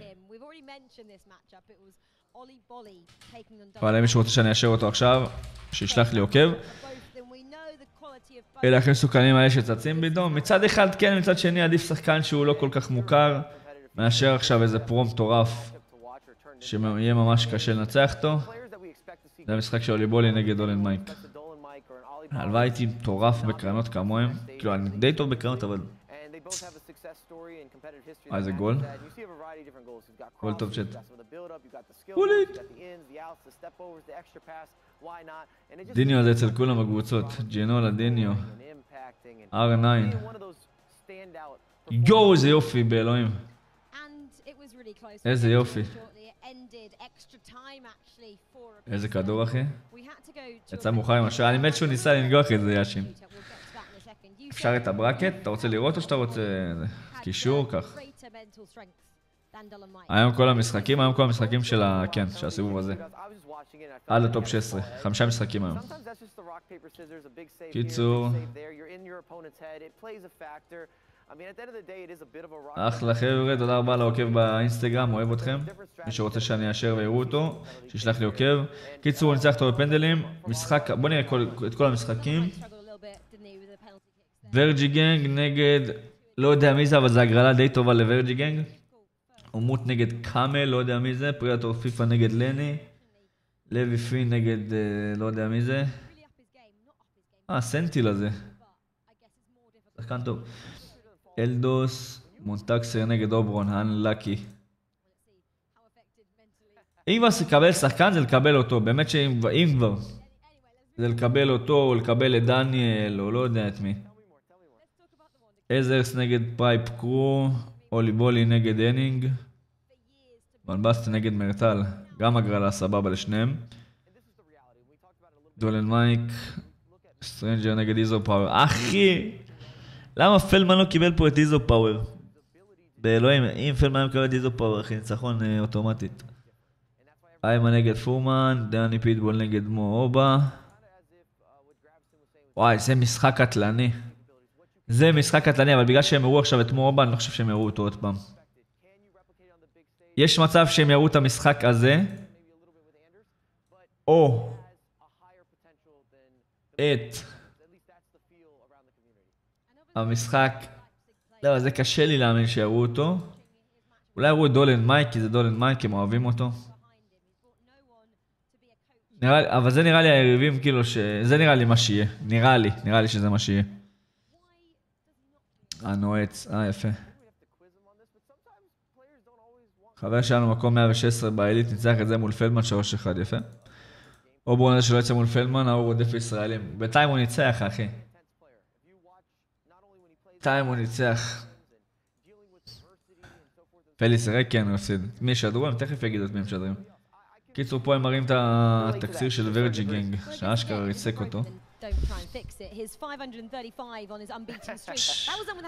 וואלה, מי שרוצה שאני אאשר אותו עכשיו, שישלח לי עוקב. אלה הכי מסוכנים האלה שצצים בידום. מצד אחד כן, מצד שני עדיף שחקן שהוא לא כל כך מוכר, מאשר עכשיו איזה פרו מטורף, שיהיה ממש קשה לנצח אותו. זה המשחק של אוליבולי נגד אולן מייק. הלוואי הייתי מטורף בקרנות כמוהם. כאילו, אני די טוב בקרנות, אבל... איזה גול. גול טוב צ'אט. גולית! דיניו הזה אצל כולם בקבוצות. ג'ינולה, דיניו. R9. יואו, איזה יופי באלוהים. איזה יופי. איזה כדור אחי. יצא מאוחר עם השעה. אני מת שהוא ניסה לנגוח את זה יאשים. אפשר את הברקט? אתה רוצה לראות או שאתה רוצה... קישור, כך. היום כל המשחקים של הסיבוב הזה. עד לטופ 16. 5 משחקים היום. קיצור. אחלה חבר'ה, תודה רבה לעוקב באינסטגרם, אוהב אתכם. מי שרוצה שאני אאשר ויראו אותו, שישלח לי עוקב. קיצור, ניצח אותו בפנדלים. משחק, בוא נראה את כל המשחקים. ורג'י גנג נגד, לא יודע מי זה, אבל זה הגרלה די טובה לורג'י גנג. אומות נגד קאמל, לא יודע מי זה. פריאטור פיפא נגד לני. לוי פי נגד, לא יודע מי זה. סנטיל הזה. שחקן טוב. אלדוס, מונטקסר נגד אוברון, אנלאקי. אם כבר לקבל שחקן זה לקבל אותו, באמת שאם כבר זה לקבל אותו או לקבל את דניאל או לא יודע את מי. עזרס נגד פרייפ קרו, אוליבולי נגד הנינג, מנבסט נגד מרטל, גם הגרלה סבבה לשניהם. דולן מייק, סטרנג'ר נגד איזו פאוור. אחי! למה פלדמן לא קיבל פה את איזו פאוור? באלוהים, אם פלדמן מקבל את איזו פאוור, אחי, ניצחון אוטומטית. איימן נגד פורמן, דני פיטבול נגד מואובה. וואי, זה משחק קטלני. זה משחק קטלני, אבל בגלל שהם הראו עכשיו את מואובה, אני לא חושב שהם הראו אותו עוד פעם. יש מצב שהם יראו את המשחק הזה, או את המשחק, לא, זה קשה לי להאמין שיראו אותו. אולי יראו את דולן מייק, כי זה דולן מייק, הם אוהבים אותו. אבל זה נראה לי היריבים, כאילו זה נראה לי מה שיהיה. נראה לי שזה מה שיהיה. הנועץ, יפה. חבר שלנו מקום 116 בעילית, ניצח את זה מול פלדמן 3-1, יפה. או ברונה שלא יצא מול פלדמן, הוא רודף ישראלים. בינתיים הוא ניצח, אחי. בינתיים הוא ניצח. פליס ריק, כן, הוא הפסיד. מי ישדרו? אני תכף אגיד את מי הם משדרים. קיצור, פה הם מראים את התקציר של ורג'י גנג, שאשכרה ריצק אותו.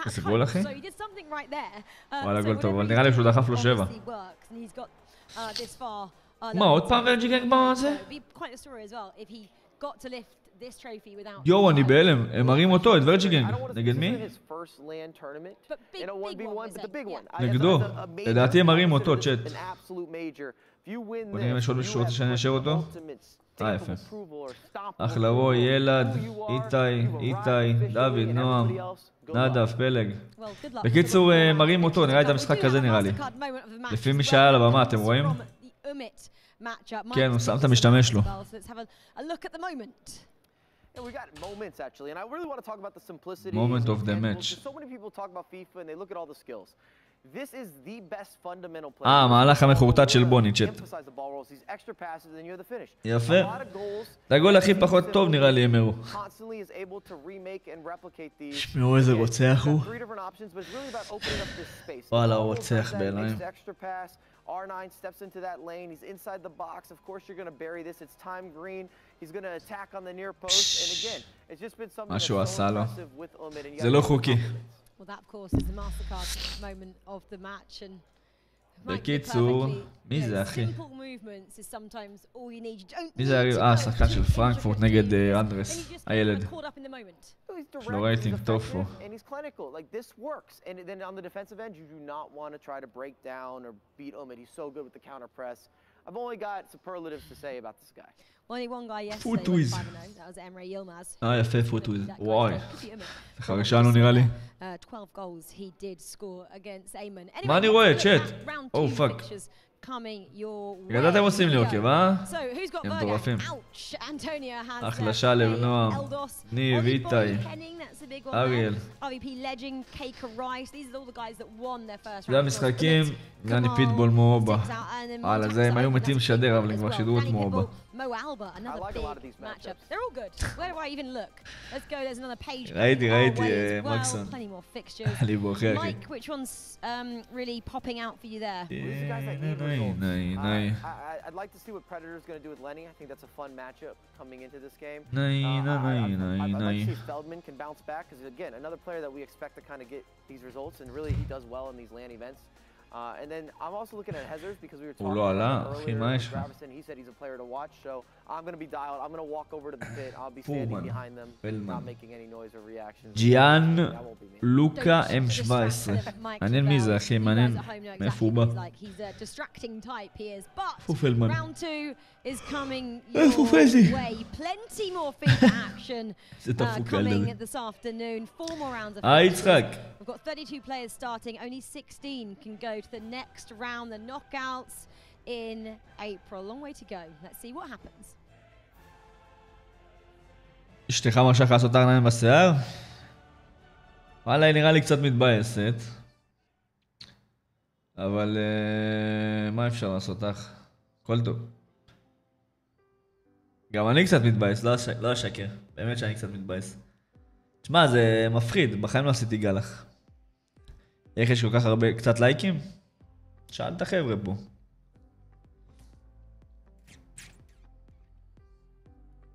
איזה גול, אחי? וואלה, גול טוב, אבל נראה לי שהוא דחף לו 7. מה, עוד פעם ורג'י גנג בזה? יואו, אני בהלם, הם מראים אותו, את ורג'י גנג. נגד מי? נגדו. לדעתי הם מראים אותו, צ'אט. בוא נראה אם יש עוד מישהו שרוצה שאני אשאר אותו. יפה. אחלה רועי, ילד, איתי, דוד, נועם, נדב, פלג. בקיצור, מראים אותו, נראה את המשחק הזה נראה לי. לפי מי שהיה על הבמה, אתם רואים? כן, הוא שם את המשתמש לו. We got moments actually, and I really want to talk about the simplicity. Moment of the match. So many people talk about FIFA and they look at all the skills. This is the best fundamental play. מהלך המחורטט של בוני, צ'אט. יפה. זה הגול הכי פחות טוב נראה לי, אמרו. שמעו איזה רוצח הוא. וואלה, הוא רוצח באלוהים. R9 steps into that lane. He's inside the box. Of course, you're going to bury this. It's time green. He's going to attack on the near post. And again, it's just been something that's so impressive with Umid. זה לא חוקי. Well, that of course is the MasterCard moment of the match. And בקיצור, מי זה אחי? מי זה? שחקן של פרנקפורט נגד אנדרס, הילד. יש לו רייטינג טוב פה. I've only got superlatives to say about this guy. Only one guy yesterday went 5-0. That was Emre Yilmaz. יפה פוטוויז. וואי. זה חרשנו נראה לי. 12 goals he did score against Ayman. מה אני רואה? צ'אט. או פאק. ידעת הם עושים לי עוקב, הם מטורפים. החלשה לבנועם. ניב, איתי. אריאל. זה המשחקים, גני פיטבול מואובה. על זה הם היו מתים לשדר, אבל הם כבר שידרו את מואובה. ראיתי, מקסון. אני בוחר, אחי. I'd like to see what Predator's going to do with Lenny. I think that's a fun matchup coming into this game. I'd like to see Feldman can bounce back because again, another player that we expect to kind of get these results, and really he does well in these LAN events. And then I'm also looking at Hazers because we were talking about earlier. Gravison, he said he's a player to watch, so I'm going to be dialed. I'm going to walk over to the pit. I'll be standing behind them, not making any noise or reactions. ג'יאן לוקה M17. מעניין מי זה, אחי, מעניין. מאיפה הוא בא? איפה פלדמן? איפה פלדי? זה דפוק ילד. יצחק. We've got 32 players starting, only 16 can go to the next round, the knockouts in April. Long way to go. Let's see what happens. אשתך משך לעשות ארנה בשיער? וואלה, היא נראה לי קצת מתבאסת. אבל מה אפשר לעשות לך? הכל טוב. גם אני קצת מתבאס, לא אשקר. באמת שאני קצת מתבאס. תשמע, זה מפחיד, בחיים לא עשיתי גלח. איך יש כל כך הרבה, קצת לייקים? שאל את החבר'ה פה.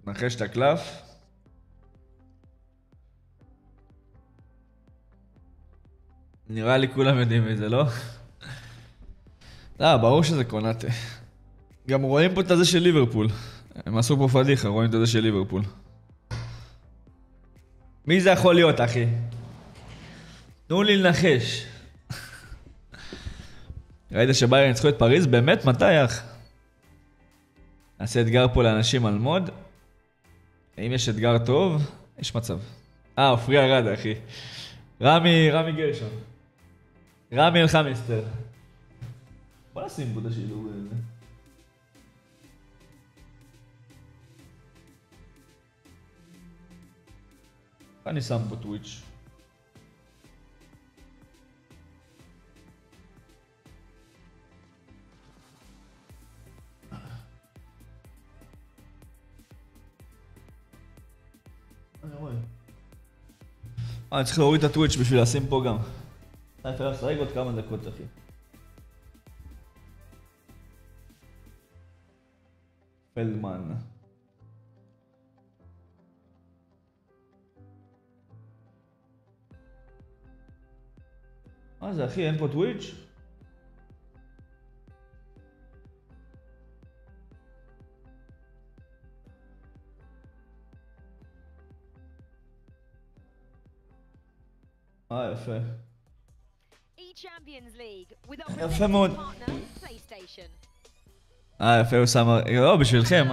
נחש את הקלף. נראה לי כולם יודעים את זה, לא? לא, ברור שזה קונאטה. גם רואים פה את הזה של ליברפול. הם עשו פה פדיחה, רואים את הזה של ליברפול. מי זה יכול להיות, אחי? תנו לי לנחש. ראית שביירן ניצחו את פריז? באמת? מתי, אח? נעשה אתגר פה לאנשים על מוד. אם יש אתגר טוב, יש מצב. אופרי ארד, אחי. רמי גרשון. רמי אלחמיסטר. בוא נשים פה את השילוב הזה. אני שם פה טוויץ'. אני צריך להוריד את הטוויץ' בשביל לשים פה גם. אני אפשר לשחק עוד כמה דקות, אחי. פלדמן. מה זה, אחי? אין פה טוויץ'? יפה. יפה מאוד. יפה, הוא שם... לא, בשבילכם,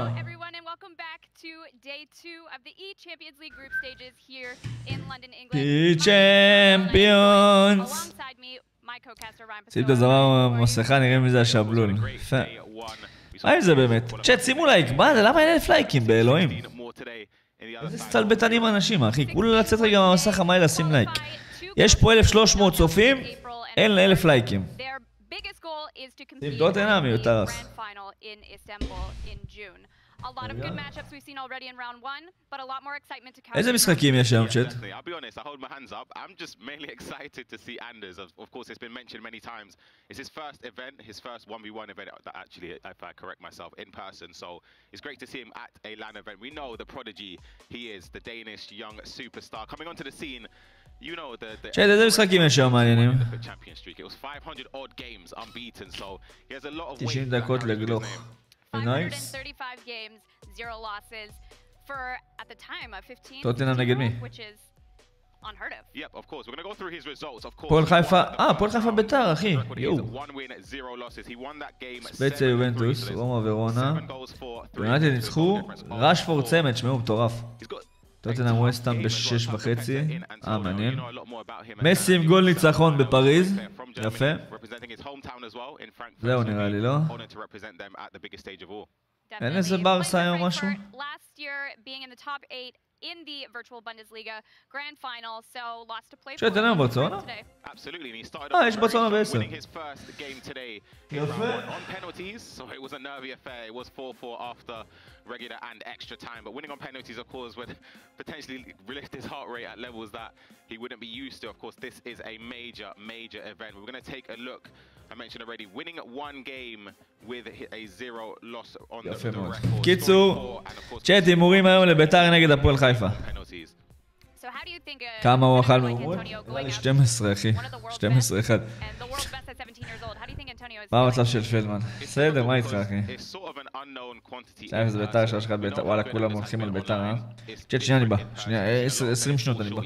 צ'מפיונס. שים את הזמן במסכה, נראה מזה השבלול. יפה. מה עם זה באמת? צ'אט, שימו לייק. מה זה? למה אין 1,000 לייקים באלוהים? איזה סטלבטנים אנשים, אחי. כולה לצאת רגע מהמסך המייל לשים לייק. יש פה 1,300 צופים, אין 1,000 לייקים. סמדות אינה מיותר. איזה משחקים יש היום, צ'אט? I'm just mainly excited to see Anders. Of course, it's been mentioned many times. It's his first event, his first 1v1 event, actually, if I correct myself, in person. So it's great to see him at a LAN event. We know the prodigy he is, the Danish young superstar coming onto the scene. You know the איזה משחקים יש היום מעניינים? It was 500 odd games unbeaten, so he has a lot of 90 דקות לגלוך. 535 games, 0 losses for at the time a 15 טוטנהאם נגד מי? which is unheard of. Yep, of course. We're going to go through his results. Of course. פועל חיפה. פועל חיפה ביתר, אחי. יואו. ספציה יובנטוס, רומא ורונה. יונייטד ניצחו. רשפורד צמד, שמעו מטורף. טוטנהאם ווסטהאם ב6.5. מעניין. מסי עם גול ניצחון בפריז. יפה. זהו נראה לי, לא? אין איזה ברסה היום משהו? in the virtual Bundesliga grand final, so lost to play. Shit, אין ברצלונה? Absolutely, and he started off יש ברצלונה winning his first game today. On penalties, so it was a nervy affair. It was 4-4 after regular and extra time, but winning on penalties, of course, would potentially lift his heart rate at levels that he wouldn't be used to. Of course, this is a major event. We're going to take a look. I mentioned already, winning one game with a 0 loss on the record. קיצור, צ'אט הימורים היום לביתר נגד הפועל חיפה. כמה הוא אכל מהימורים? נראה לי 12, אחי. 12-1. מה המצב של פלדמן? בסדר, מה איתך, אחי? שייך איזה ביתר, יש לך ביתר. וואלה, כולם הולכים על ביתר, אה? צ'אט, שנייה אני בא. שנייה, 20 שניות אני בא.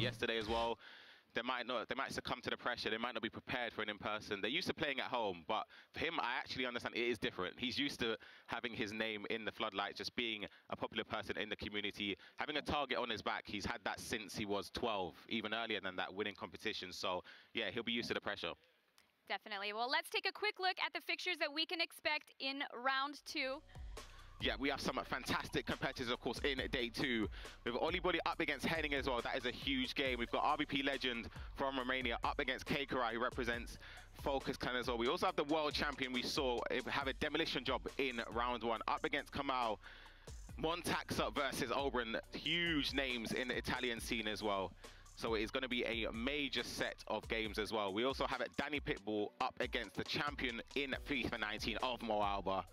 They might succumb to the pressure. They might not be prepared for an in-person. They're used to playing at home, but for him, I actually understand it is different. He's used to having his name in the floodlights, just being a popular person in the community, having a target on his back. He's had that since he was 12, even earlier than that, winning competitions. So, yeah, he'll be used to the pressure. Definitely. Well, let's take a quick look at the fixtures that we can expect in round 2. Yeah, we have some fantastic competitors, of course, in day 2. We've got Olibody up against Henning as well. That is a huge game. We've got RBP legend from Romania up against Kekarai, who represents Focus Clan as well. We also have the world champion we saw have a demolition job in round 1 up against Kamau. Montaxa versus Oberon. Huge names in the Italian scene as well. So it is going to be a major set of games as well. We also have Danny Pitbull up against the champion in FIFA 19 of Moalba.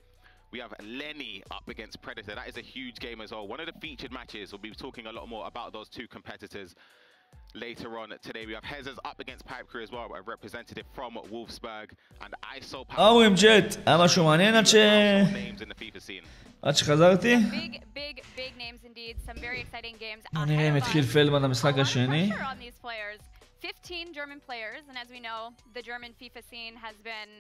We have Lenny up against Predator. That is a huge game as well. One of the featured matches. We'll be talking a lot more about those two competitors. later on today. We have Hezers up against Pipe Crew as well, a representative from Wolfsburg, and ISO אומרים ג'ט, היה משהו מעניין עד שחזרתי. נראה אם התחיל פלדמן המשחק השני. 15 German players, and as we know, the German FIFA scene has been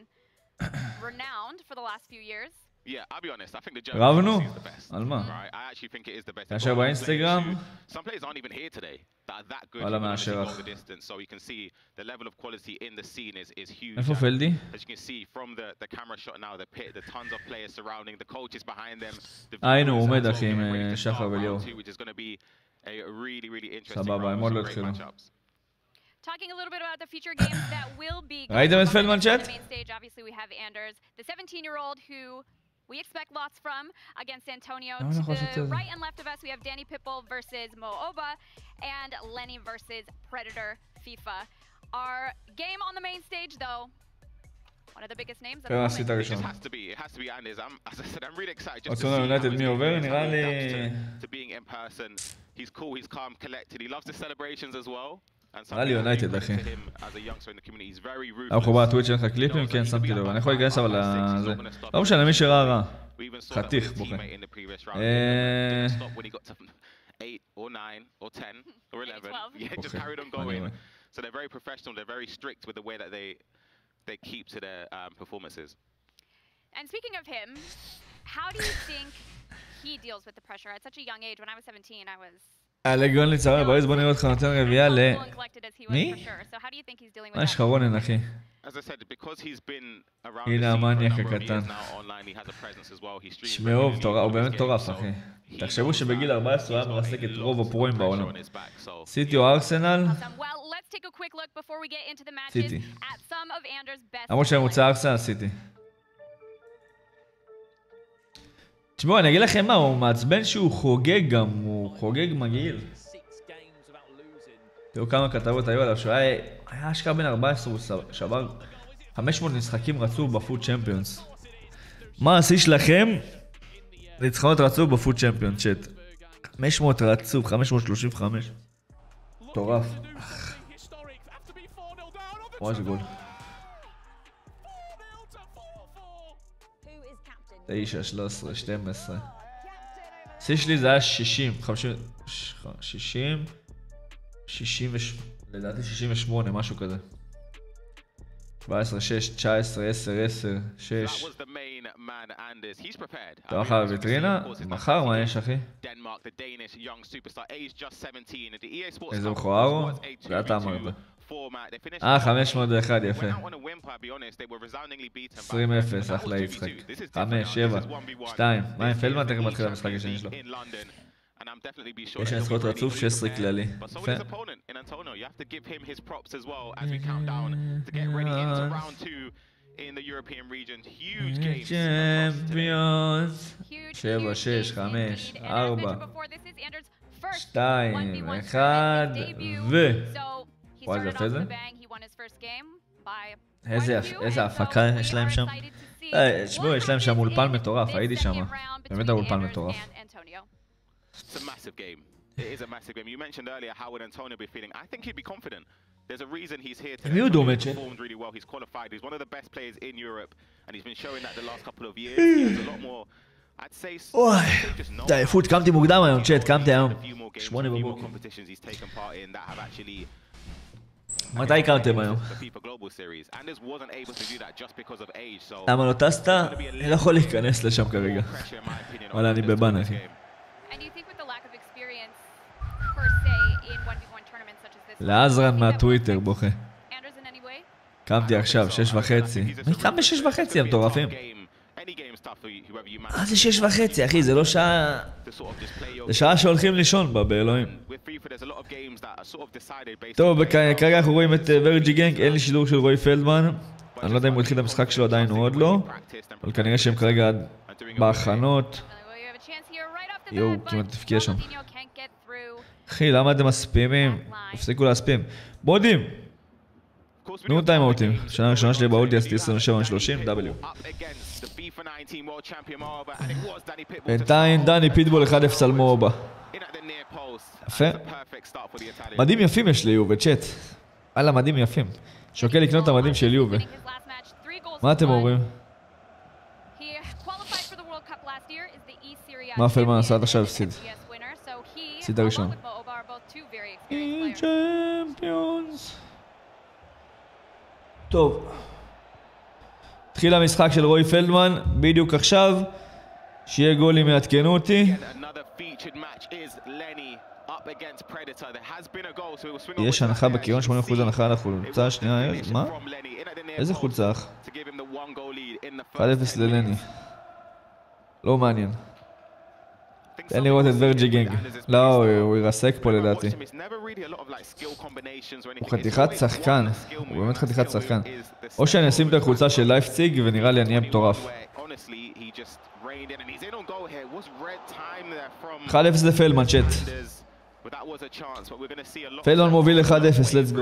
renowned for the last few years. Yeah, I'll be honest, I think the German scene is the best. Right? I actually think it is the best. כאשר באינסטגרם Some players aren't even here today that are that good over the distance, so you can see the level of quality in the scene is huge. איפה פלדי? As you can see from the camera shot now, the tons of players surrounding, the coaches behind them. היינו, הוא עומד אחי עם שחר וליאור. Which is going to be a really interesting סבבה, הם עוד לא התחילו. Talking a little bit about the future games that will be ראיתם את פלדמן צ'אט? Obviously we have Anders, the 17-year-old who we expect lots from against Antonio. To the right and left of us, we have Danny Pitbull versus Mo Oba and Lenny versus Predator Fifa. Our game on the main stage, though, one of the biggest names. It has to be Anders. As I said, I'm really excited just to being in person. He's cool, he's calm, collected. He loves the celebrations as well. נראה לי יונייטד אחי. אנחנו בטוויץ' אין לך קליפים? כן, שמתי לב. אני יכול להיכנס אבל לזה. לא משנה, מי שראה רע. חתיך בוכה. So they're very professional, they're very strict with the way that they keep to their performances. And speaking of him, how do you think he deals with the pressure at such a young age? When I was 17, I was... הלגון לצערי בריז, בוא נראה אותך נותן רביעה ל... מי? מה יש לך רונן אחי? הנה המניאק הקטן. שמעוב, הוא באמת טורף אחי. תחשבו שבגיל 14 הוא היה מרסק את רוב הפרוים בעולם. סיטי או ארסנל? סיטי. למרות שהם מוצא ארסנל, סיטי. תשמעו, אני אגיד לכם מה, הוא מעצבן שהוא חוגג גם, הוא חוגג מגעיל. תראו כמה כתבות היו עליו, שהוא היה אשכרה בן 14, הוא שבר 500 משחקים רצוף בפוט צ'מפיונס. מה השיא שלכם? ניצחונות רצוף בפוט צ'מפיונס, צ'אט. 500 רצוף, 535. מטורף. וואי זה גול. 9, 13, 12. השיא שלי זה היה 60, 50, 60, 60, לדעתי 68, משהו כזה. 17, 6, 19, 10, 10, 6. אתה אחר הוויטרינה? מחר מה יש אחי? איזה מכוער הוא? זה אתה אמרת. 501, יפה. 20-0, אחלה יצחק. 5, 7, 2. מה עם פלדמן? תכף מתחיל המשחק השני שלו. יש נצחונות רצוף, 16 כללי. יפה. צ'מפיונס. 7, 6, 5, 4, 2, 1, ו... וואי, זה יפה זה? איזה הפקה יש להם שם? תשמעו, יש להם שם אולפן מטורף, הייתי שם. באמת האולפן מטורף. It's a massive game. It is a massive game. You mentioned earlier how would Antonio be feeling. I think he'd be confident. There's a reason he's here today. He's performed really well. He's qualified. He's one of the best players in Europe, and he's been showing that the last couple of years. He has a lot more. I'd say. אוי, עייפות, קמתי מוקדם היום, צ'אט, קמתי היום. 8 בבוקר. מתי קמתם היום? למה לא טסת? אני לא יכול להיכנס לשם כרגע. וואלה, אני בבן אחי. לעזרן מהטוויטר בוכה. קמתי עכשיו, 6:30. מי קם ב6:30 המטורפים? זה 6:30 אחי, זה לא שעה... זה שעה שהולכים לישון בה, באלוהים. טוב, כרגע אנחנו רואים את ורג'י גנג, אין לי שידור של רועי פלדמן. אני לא יודע אם הוא התחיל את המשחק שלו עדיין או עוד לא. אבל כנראה שהם כרגע בהכנות. יואו, כמעט תפקיע שם. אחי, למה אתם מספימים? תפסיקו להספים. בודים! תנו טיימאוטים. שנה ראשונה שלי באולטי עשיתי 27-30, W. בינתיים דני פיטבול 1-0 על מובה. יפה. מדים יפים יש לי יובה, צ'אט. אללה, מדים יפים. שוקל לקנות את המדים של יובה. מה אתם אומרים? מה פלדמן עשה עד עכשיו הפסיד? הפסיד הראשון. צ'מפיונס. טוב. התחיל המשחק של רועי פלדמן, בדיוק עכשיו. שיהיה גולים יעדכנו אותי. יש הנחה בקניון, 80% הנחה על החולצה. שנייה, מה? איזה חולצה? 1-0 ללני. לא מעניין. תן לראות את ורג'י גנג. לא, הוא ירסק פה לדעתי. הוא חתיכת שחקן. הוא באמת חתיכת שחקן. או שאני אשים את החולצה של לייפציג ונראה לי אני אהיה מטורף. 1-0 לפלדמן, צ'אט. פלדמן מוביל 1-0, let's go.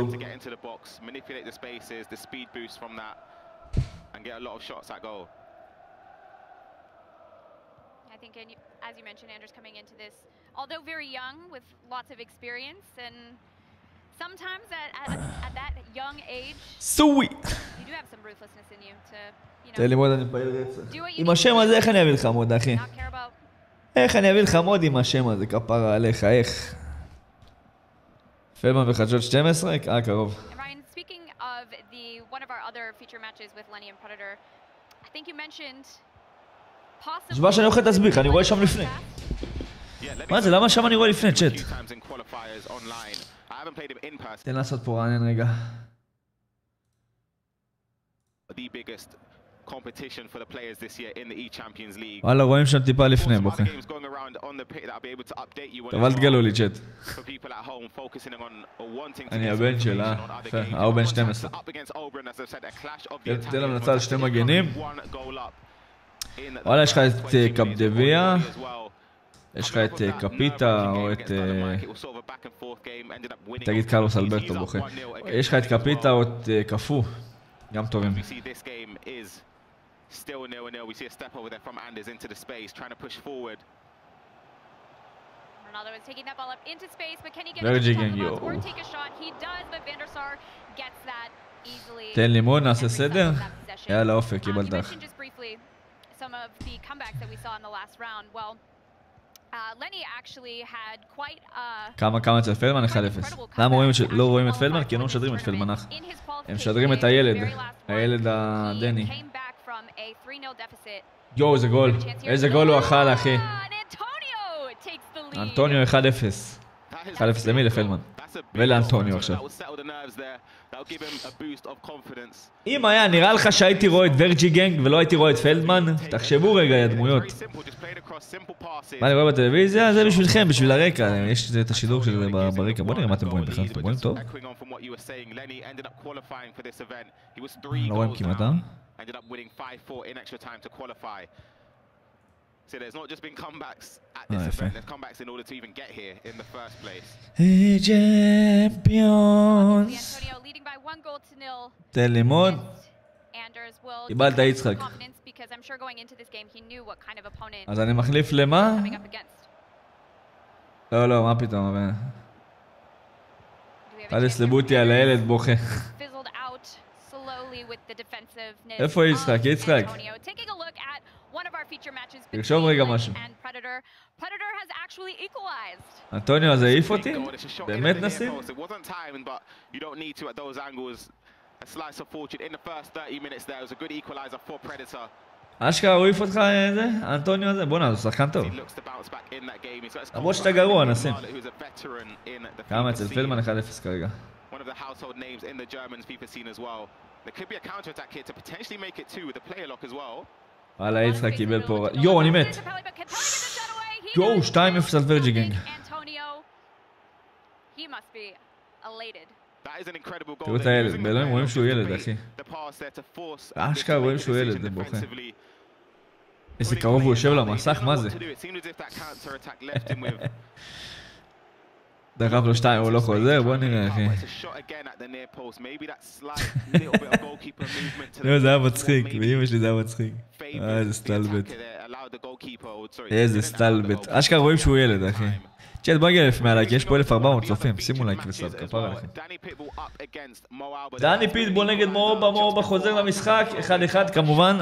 I think, as you mentioned, Anders coming into this, although very young, with lots of experience, and sometimes at that young age, you do have some ruthlessness in you to, you know, do what you עם השם הזה, איך אני אביא לך מוד, אחי? איך אני אביא לך מוד עם השם הזה, כפרה עליך, איך? פלדמן בחדשות 12? קרוב. And Ryan, speaking of one of our other feature matches with Lenny and Predator, I think you mentioned שבא שאני הולך להסביר לך, אני רואה שם לפני. מה זה? למה שם אני רואה לפני, צ'אט? תן לעשות פה רענן רגע. וואלה, רואים שם טיפה לפני, בוכה. טוב, אל תגלו לי, צ'אט. אני הבן שלה. הוא בן 12. תן לנו לצד שתי מגנים. וואלה, יש לך את קפדביה, יש לך את קפיטה או את... תגיד קרלוס אלברטו בוכה. יש לך את קפיטה או את קפו, גם טובים. ורג'י גנג, יואו. תן לי מוד, נעשה סדר. יאללה, אופק, קיבלת לך. some of the comebacks that we saw in the last round. Well, Lenny actually had quite כמה אצל פלדמן 1-0. למה לא רואים את פלדמן? כי הם לא משדרים את פלדמן אח. הם משדרים את הילד הדני. יואו, איזה גול. איזה גול הוא אכל, אחי. אנטוניו 1-0. 1-0 למי? לפלדמן. ולאנטוניו עכשיו. אם היה נראה לך שהייתי רואה את ורג'י גנג ולא הייתי רואה את פלדמן, תחשבו רגע, הדמויות. מה אני רואה בטלוויזיה? זה בשבילכם, בשביל הרקע. יש את השידור של זה ברקע. בוא נראה מה אתם רואים בכלל. אתם רואים טוב? לא רואים כמעט, אה? So there's not just been comebacks at this event, there's comebacks in order to even get here in the first place. Champions. תן לי מוד. קיבלת יצחק. אז אני מחליף למה? לא, מה פתאום? חלס לבוטי על הילד בוכה. איפה יצחק? יצחק. תרשום רגע משהו. אנטוניו הזה העיף אותי? באמת נסים? אשכרה הוא העיף אותך איזה? אנטוניו הזה? בוא נע, זה שחקן טוב. למרות שאתה גרוע, נסים. כמה אצל פלדמן 1-0 כרגע. וואלה, יצחק קיבל פה... יואו, אני מת. יואו, 2-0 על ורג'י גנג. תראו את הילד, באלוהים רואים שהוא ילד, אחי. אשכרה רואים שהוא ילד, זה בוכה. איזה קרוב הוא יושב למסך, מה זה? דחף לו 2, הוא לא חוזר, בוא נראה, אחי. זה היה מצחיק, ואמא שלי זה היה מצחיק. איזה סטלבט. איזה סטלבט. אשכרה רואים שהוא ילד, אחי. צ'אט, בוא נגיע 1100 לייק, יש פה 1400 צופים, שימו לייק וסאב, כפרה לכם. דני פיטבול נגד מואובה חוזר למשחק, 1-1 כמובן.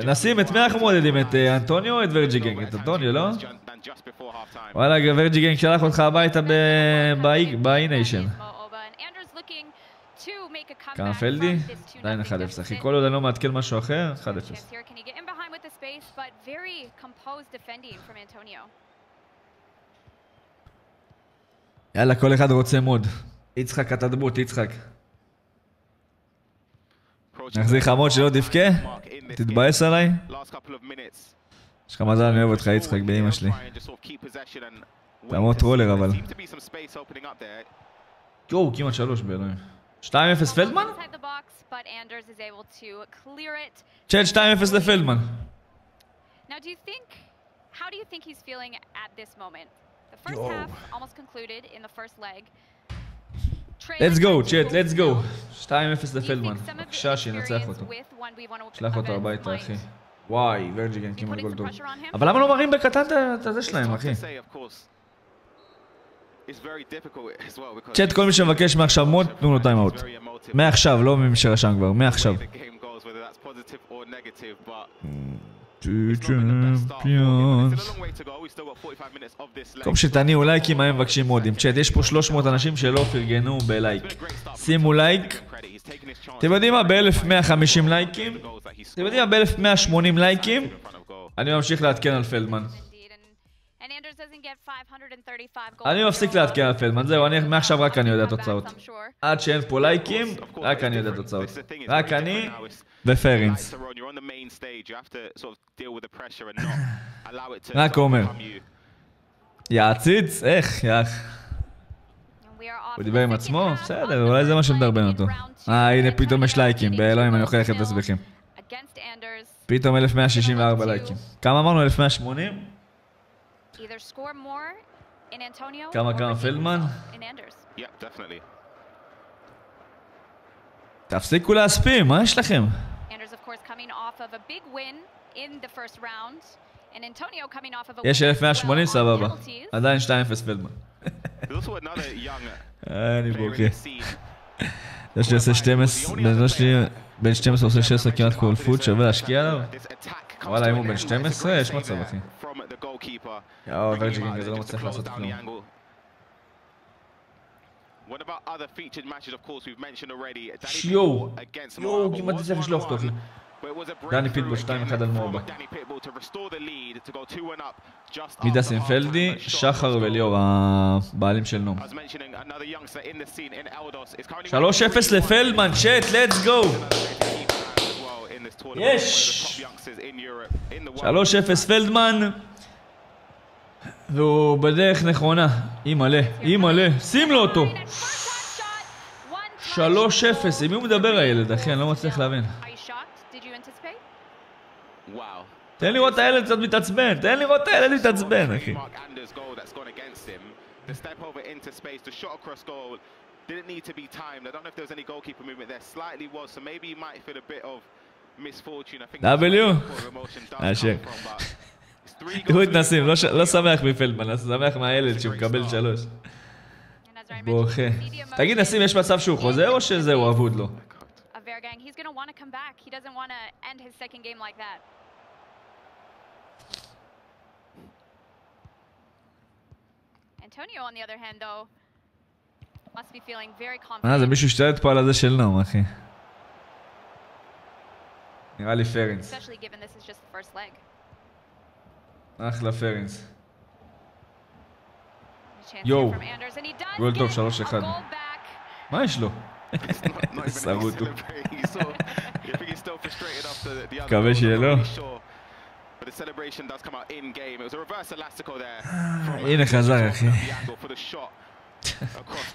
נשים את מי אנחנו מודדים? את אנטוניו או את ורג'יגנג? את אנטוניו, לא? וואלה, ורג'יגנג שלח אותך הביתה באי-ניישן. כמה פלדי? עדיין 1-0, אחי. כל עוד אני לא מעדכן משהו אחר, 1-0. יאללה, כל אחד רוצה מוד. יצחק, אתה דמות, יצחק. נחזיר לך מוד שלא תבכה? תתבאס עליי? יש לך מזל, אני אוהב אותך, יצחק, באמא שלי. אתה מאוד טרולר, אבל. יואו, כמעט 3 באלוהים. 2-0 פלדמן? צ'אט 2-0 לפלדמן. Now, how do you think he's feeling at this moment? The first half almost concluded in the first leg. Let's go, צ'אט, let's go. 2-0 לפלדמן. בבקשה שינצח אותו. שלח אותו הביתה, אחי. וואי, ורג'יגן כמעט גול טוב. אבל למה לא מראים בקטן את הזה שלהם, אחי? צ'אט, כל מי שמבקש מעכשיו מוד, תנו לו טיים אאוט. מעכשיו, לא ממי שרשם כבר, מעכשיו. במקום שתניעו לייקים, מה הם מבקשים מודים? צ'אט, יש פה 300 אנשים שלא פרגנו בלייק. שימו לייק. אתם יודעים מה? ב-1150 לייקים. אתם יודעים מה? ב-1180 לייקים. אני ממשיך להתקן על פלדמן. אני מפסיק להתקן על פלדמן, זהו, מעכשיו רק אני יודע תוצאות. עד שאין פה לייקים, רק אני יודע תוצאות. רק אני ופרינס. רק אומר. יעציץ? איך? יח. הוא דיבר עם עצמו? בסדר, אולי זה מה שמדרבן אותו. הנה פתאום יש לייקים, באלוהים אני אוכל ללכת לסבכים. פתאום 1164 לייקים. כמה אמרנו? 1180? כמה פלדמן? תפסיקו להספים, מה יש לכם? יש 1180, סבבה. עדיין 2-0 פלדמן. אני בוקר. יש לי עושה 12, בין 12 עושה 16 כמעט כל פוט, שווה להשקיע עליו? וואלה, אם הוא בין 12, יש מצב, אחי. יאו, ורג'יגנג, זה לא מצליח לעשות כלום. יואו, כמעט צריך לשלוח אותו, אחי. דני פיטבול 2-1 על מואובה. מידס עם פלדי, שחר וליאור, הבעלים של נום. 3-0 לפלדמן, צ'אט, let's go! יש! 3-0 פלדמן. והוא בדרך נכונה. אי מלא, שים לו אותו. 3-0, עם מי הוא מדבר הילד, אחי? אני לא מצליח להבין. תן לראות הילד קצת מתעצבן, אחי. W? תראו את נסים, לא שמח מפלדמן, שמח מהילד שהוא מקבל 3. בוכה. תגיד נסים, יש מצב שהוא חוזר או שזהו אבוד לו? זה מישהו שתלת פה על הזה של נום, אחי. נראה לי פרינס. אחלה פרינס. יואו, גול טוב, 3-1. מה יש לו? שרוט הוא. מקווה שיהיה לו. הנה חזר, אחי.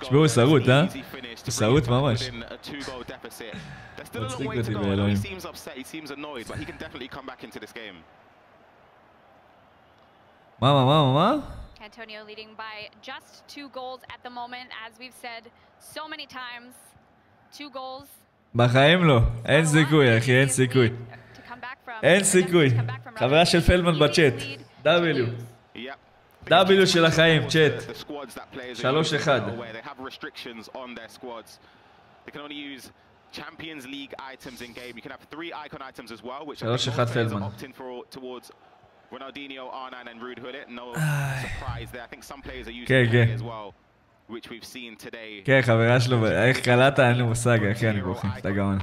תשמעו, הוא שרוט, אה? הוא שרוט ממש. מצחיק אותי באלוהים. מה? Antonio leading by just 2 goals at the moment, as we've said so many times. 2 goals. בחיים לא, אין סיכוי, אחי, אין סיכוי. To come back from אין סיכוי. חברה של פלדמן בצ'אט. W של החיים, צ'אט. 3-1. Champions League items in game. You can have 3 icon items as well, which Feldman. opt in for towards Ronaldinho, Arna, and Ruud Gullit. No surprise there. I think some players are using it as well, which we've seen today. כן, חברה שלו, איך קלטת? אין לי מושג, אחי, אני בוחר, אתה גאון.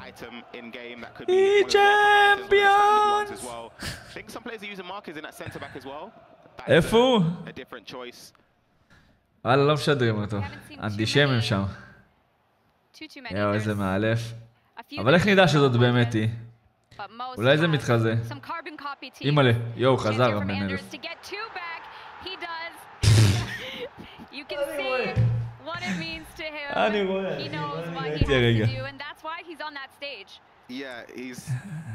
צ'מפיונס! I think some players are using markers in that centre back as well. איפה הוא? A different choice. וואלה, לא משדרים אותו. אנטישמים שם. יאו, איזה מאלף. אבל איך נדע שזאת באמת היא? אולי זה מתחזה. אימא'לה, יואו, חזר הבן אלף. אני רואה. הייתי הרגע. Yeah,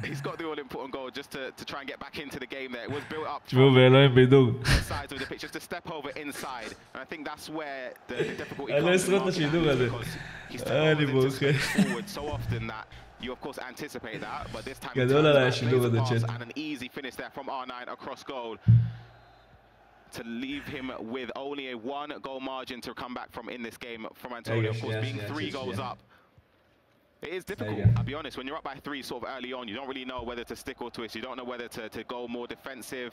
he's got the all-important goal just to try and get back into the game there. It was built up תשמעו, באלוהים בידור. sides of the pitch just to step over inside. And I think that's where the difficulty אני לא אשרוד את השידור הזה. אני בורחה. so often that you of course anticipate that, but this time גדול עליי השידור הזה, צ'אט. and an easy finish there from R9 across goal to leave him with only a 1-goal margin to come back from in this game from Antonio. Of course, being 3 goals up. It is difficult, I'll be honest, when you're up by 3 sort of early on, you don't really know whether to stick or twist, you don't know whether to go more defensive,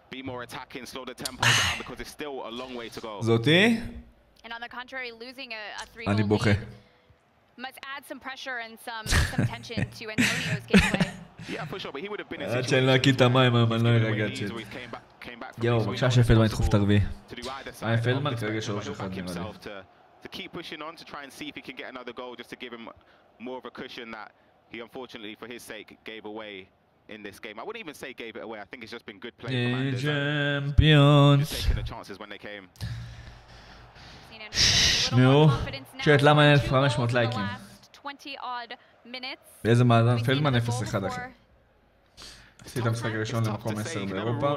be more attacking, slow the tempo down, because it's still a long way to go. זאתי? And on the contrary, losing a 3-goal lead must add some pressure and some tension to Antonio's gameplay. Yeah, for sure, but he would have been in עד שאני לא אקיא את המים, אבל אני לא ארגע צ'אט. יואו, בבקשה שפלדמן ידחוף את הרביעי. פלדמן כרגע 3-1 נראה לי. To keep pushing on to try and see if he can get another goal, just to give him more of a cushion that he unfortunately for his sake gave away in this game. I wouldn't even say gave it away, I think it's just been good play from Anders. Just taking the chances when they came. שמעו, צ'אט, למה אין 1,500 לייקים? באיזה מאזן? פלדמן 0-1 אחי. עשית המשחק הראשון למקום 10 באירופה.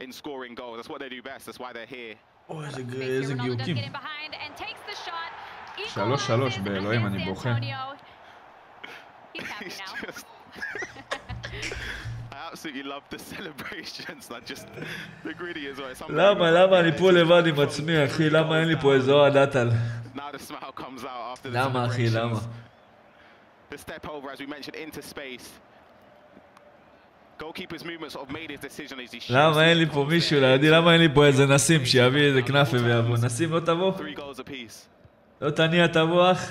In scoring goals, that's what they do best, that's why they're here. אוי, איזה גיוקים. 3-3 באלוהים, אני בוכה. I absolutely love the celebrations, not just the greedy as well. למה אני פה לבד עם עצמי, אחי? למה אין לי פה איזה אוהד אטל? למה, אחי? למה? The step over, as we mentioned, into space. Goalkeeper's movement sort of made his decision as he shoots. למה אין לי פה מישהו לידי? למה אין לי פה איזה נסים שיביא איזה כנפה ויבוא? נסים לא תבוא? לא תניע תבוא אח?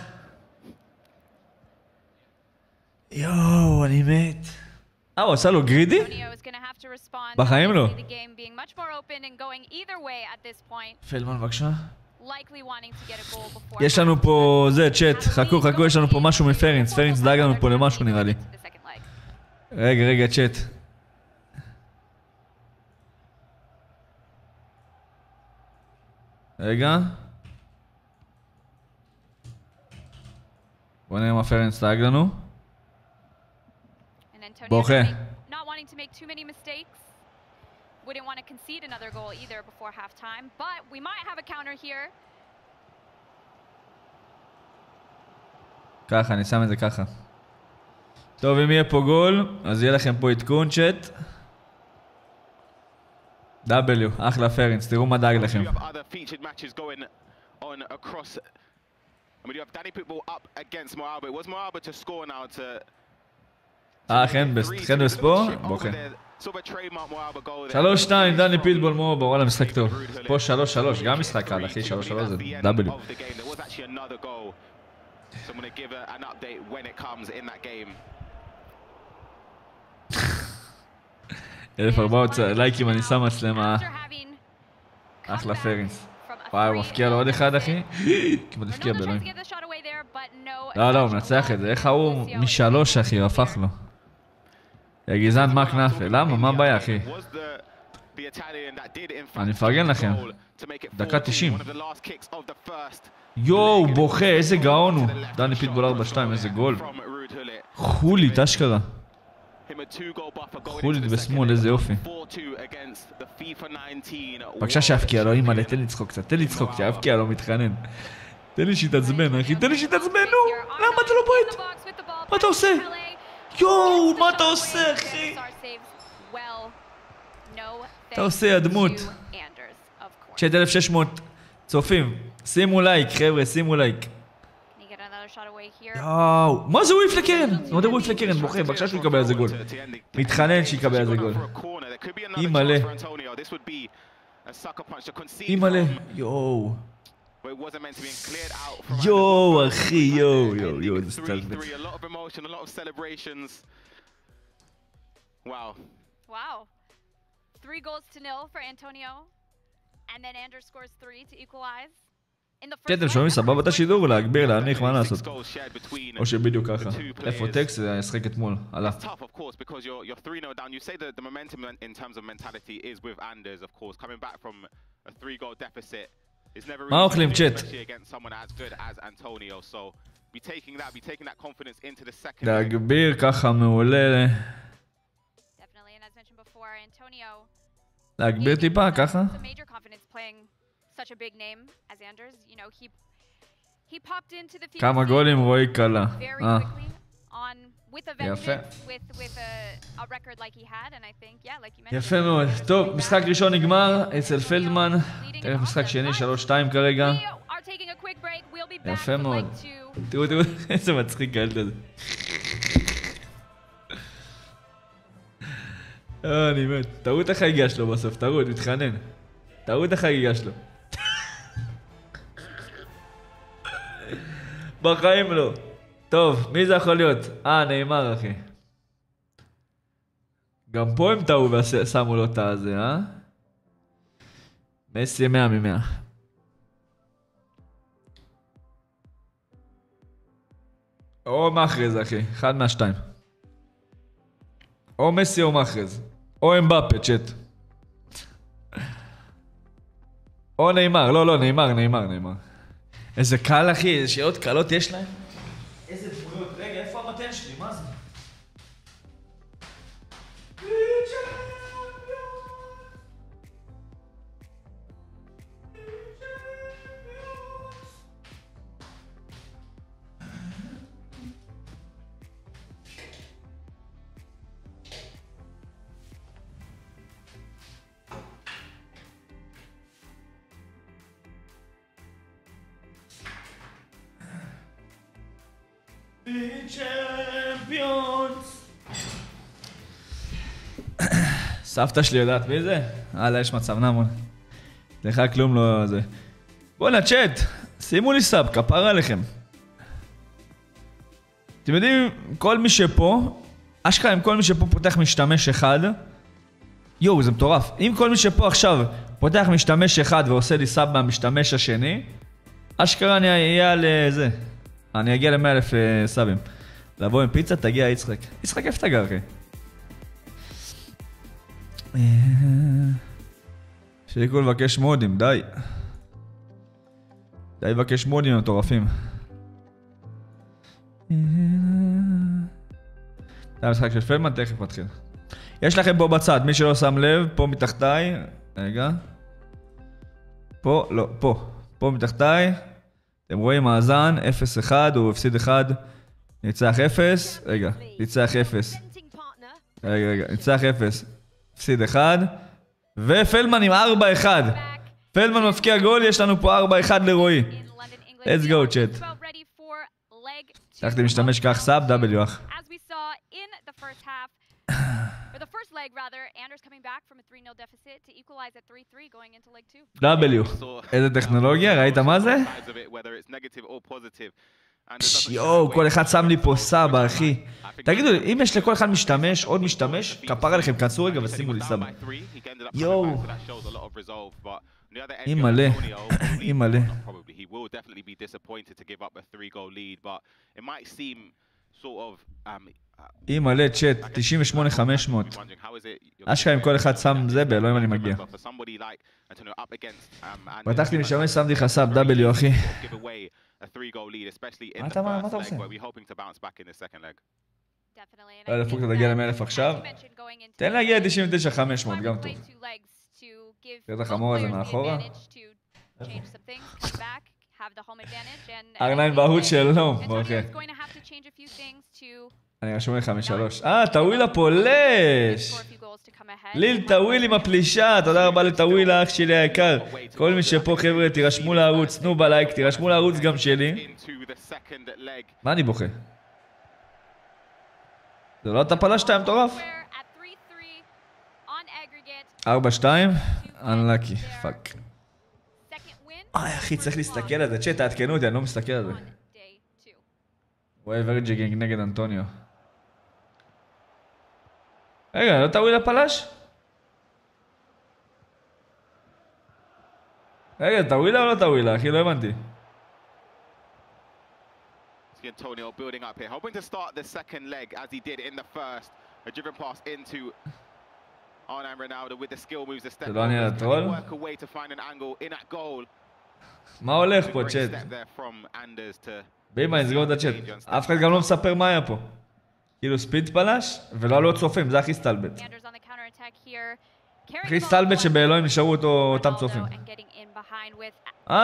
יואו, אני מת. הוא עשה לו גרידי? בחיים לא. פלדמן בבקשה. יש לנו פה, זה צ'אט, חכו, יש לנו פה משהו מפרינס. פרינס דאג לנו פה למשהו נראה לי. רגע, צ'אט. רגע. בוא נראה מה פרינס דאג לנו. בוכה. Wouldn't want to concede another goal either before halftime, but we might have a counter here. ככה, אני שם את זה ככה. טוב, אם יהיה פה גול, אז יהיה לכם פה עדכון צ'אט. W, אחלה פרינס, תראו מה דאג לכם. חן בסט פה? בוכה. 3-2, דני פיטבול מובה, וואלה משחק טוב. פה 3-3, גם משחק קל, אחי, 3-3 זה W. אלף 400 לייקים אני שם מצלמה. אחלה פרינס. וואי, הוא מפקיע לו עוד אחד אחי? כמעט הפקיע באלוהים. לא, הוא מנצח את זה. איך הוא מ3 אחי, הוא הפך לו. יא גזען מה כנפה, למה? מה הבעיה אחי? אני מפרגן לכם. דקה 90. יואו, בוכה, איזה גאון הוא. דני פיטבול 4-2, איזה גול. חולית, אשכרה. חולית בשמאל, איזה יופי. בבקשה שיפקיע לו, אימא'לה, תן לי לצחוק קצת, שיפקיע לו, מתחנן. תן לי שיתעצבן, אחי, תן לי שיתעצבן, נו! למה אתה לא בועט? מה אתה עושה? יואו, מה אתה עושה, אחי? אתה עושה הדמות. צ'אט 1600 צופים. שימו לייק, חבר'ה, שימו לייק. יואו, מה זה וויף לקרן? לא יודע וויף לקרן, בוכה, בבקשה שהוא יקבל על זה גול. מתחנן שיקבל על זה גול. אימאלה. אימאלה, יואו. יואו, אחי, יואו, זה סטלבט. Wow. 3 goals to nil for Antonio. And then Anders scores 3 to equalize. אתם שומעים סבבה את השידור להגביר, להניח, מה לעשות? או שבדיוק ככה. איפה טקסט זה ישחק אתמול, עלה. מה אוכלים צ'אט? להגביר ככה מעולה. להגביר טיפה ככה. כמה גולים רועי קלה. יפה. יפה מאוד. טוב, משחק ראשון נגמר אצל פלדמן. תראה משחק שני, 3-2 כרגע. יפה מאוד. תראו, איזה מצחיק הילד הזה. אני מת. תראו את החגיגה שלו בסוף, תראו, מתחנן. תראו את החגיגה שלו. בחיים לא. טוב, מי זה יכול להיות? נאמר, אחי. גם פה הם טעו ושמו לו את הזה, מסי 100 מ-100. או מאחרז, אחי. אחד מהשתיים. או מסי או מאחרז. או אמבפה, צ'אט. או נאמר. לא, נאמר. איזה קל, אחי. איזה שאלות קלות יש להם? איזה דמויות. רגע, איפה המתן שלי? מה זה? סבתא שלי יודעת מי זה? יש מצב נמון. לך כלום לא זה. בואנה צ'אט, שימו לי סאב, כפרה עליכם. אתם יודעים, כל מי שפה, אשכרה אם כל מי שפה פותח משתמש אחד, יואו, זה מטורף. אם כל מי שפה עכשיו פותח משתמש אחד ועושה לי סאב מהמשתמש השני, אשכרה אני אהיה על זה. אני אגיע ל100,000 סאבים. לבוא עם פיצה, תגיע יצחק. יצחק איפה אתה גר, אחי? שיקו לבקש מודים, די. די לבקש מודים מטורפים. זה המשחק של פלדמן, תכף מתחיל. יש לכם פה בצד, מי שלא שם לב, פה מתחתיי. רגע. פה, לא, פה. פה מתחתיי. אתם רואים מאזן, 0-1, הוא הפסיד 1. ניצח 0. רגע, ניצח 0. רגע, ניצח 0. הפסיד 1. ופלדמן עם 4-1. פלדמן מפקיע גול, יש לנו פה 4-1 לרועי. Let's go, chat. הלכתי משתמש כך סאב, W אח. W. איזה טכנולוגיה, ראית מה זה? יואו, כל אחד שם לי פה סאב, אחי. תגידו לי, אם יש לכל אחד משתמש, עוד משתמש, כפר עליכם, כנסו רגע ושימו לי סאב. יואו. אימאלה, אימאלה. אימאלה, צ'אט, 98,500. אשכרה אם כל אחד שם זה, באלוהים אני מגיע. פתחתי משתמש, שמתי לך סאב, W, אחי. מה אתה עושה? לפוק אתה תגיע ל100,000 עכשיו. תן להגיע ל99,500, גם טוב. תראה את החמור הזה מאחורה. ארנה עם בהות שלו, אוקיי. אני רשום לך 5-3. טוויל הפולש! ליל טוויל עם הפלישה, תודה רבה לטוויל האח שלי היקר. כל מי שפה חבר'ה תירשמו לערוץ, תנו בלייק, תירשמו לערוץ גם שלי. מה אני בוכה? זה לא אתה פלשת, היה מטורף? 4-2? אנלאקי, פאק. אחי, צריך להסתכל על זה, צ'אט, תעדכנו אותי, אני לא מסתכל על זה. רואה ורג'יגינג נגד אנטוניו. רגע, לא טוויל הפלש? רגע, טווילה או לא טווילה? אחי, לא הבנתי. Antonio building up here, hoping to start the second leg as he did in the first. A driven pass into Arna and Ronaldo with the skill moves to step over. Work away to find an angle in that goal. מה הולך פה, צ'אט? בימה, נסגור את הצ'אט. אף אחד גם לא מספר מה היה פה. כאילו ספיד פלש, ולא לא צופים, זה הכי סטלבט. הכי סטלבט שבאלוהים נשארו אותם צופים.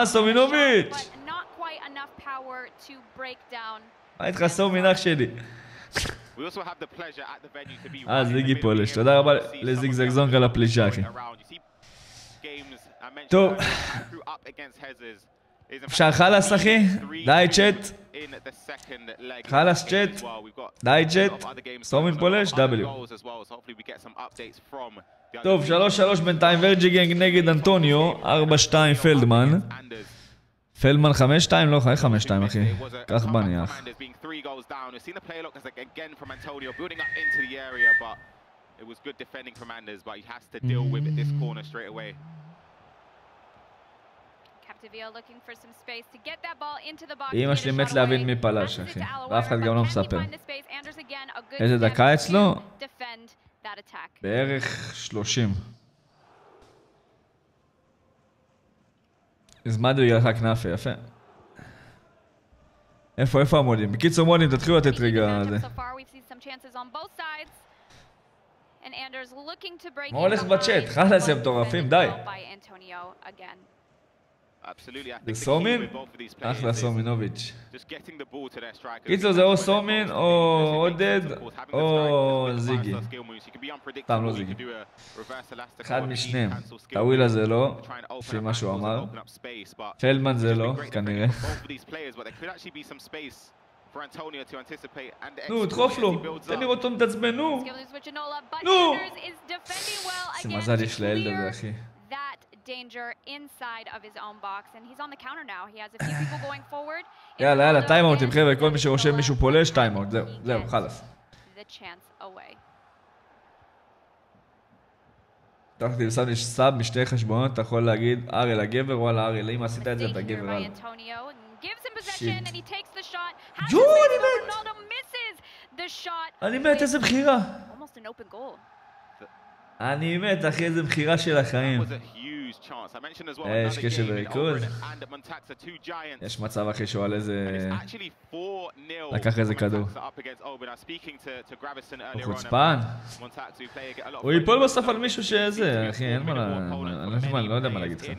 סומינוביץ'! מה איתך סומינח שלי? זיגי פולש, תודה רבה לזיגזגזונג על הפלישה, אחי. טוב. אפשר חלס, אחי? די צ'אט. חלס צ'אט. די צ'אט. סומין פולש, W. טוב, 3-3 בינתיים ורג'יגינג נגד אנטוניו. 4-2 פלדמן. פלדמן 5-2? לא, 5-2 אחי. כך בניח. אמא שלי מת להבין מי פלש, אחי. ואף אחד גם לא מספר. איזה דקה אצלו? בערך 30. הזמדו יהיה לך כנאפה, יפה. איפה המודים? בקיצור מודים, תתחילו לתת רגע על זה. מה הולך בצ'אט? חלאס הם מטורפים, די. זה סומין? אחלה סומינוביץ'. קיצור זה או סומין, או עודד, או זיגי. סתם לא זיגי. אחד משניהם. טווילה זה לא, לפי מה שהוא אמר. פלדמן זה לא, כנראה. נו, דחוף לו. תן לראות אותו מתעצבן, נו. נו! איזה מזל יש לילד הזה, אחי. danger inside of his own box and he's on the counter now. He has a few people going forward. יאללה, טיימאוטים חבר'ה, כל מי שרושם מישהו פולש, טיימאוט, זהו, חלאס. תחתי לסב סאב משתי חשבונות, אתה יכול להגיד ארי לגבר או על הארי, אם עשית את זה אתה גבר על. שיט. יו, אני מת, איזה בחירה. אני מת, אחי, איזה בחירה של החיים. יש קשב וריכוז. יש מצב אחי שהוא על איזה... לקח איזה כדור. הוא חוצפן. הוא ייפול בסוף על מישהו שזה, אחי, אין מה, אני לא יודע מה להגיד לך. הוא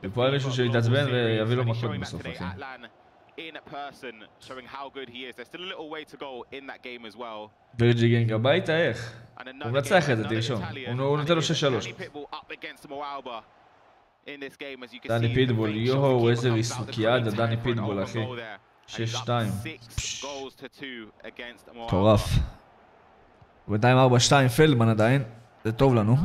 ייפול על מישהו שיתעצבן ויביא לו מכות בסוף, אחי. ורג'יגינג הביתה, איך? הוא מנצח את זה, תרשום. הוא נותן לו 6-3. דני פיטבול, יוהו, איזה ריסוקיאד, דני פיטבול, אחי. 6-2. טורף. בינתיים 4-2 פלדמן עדיין. זה טוב לנו.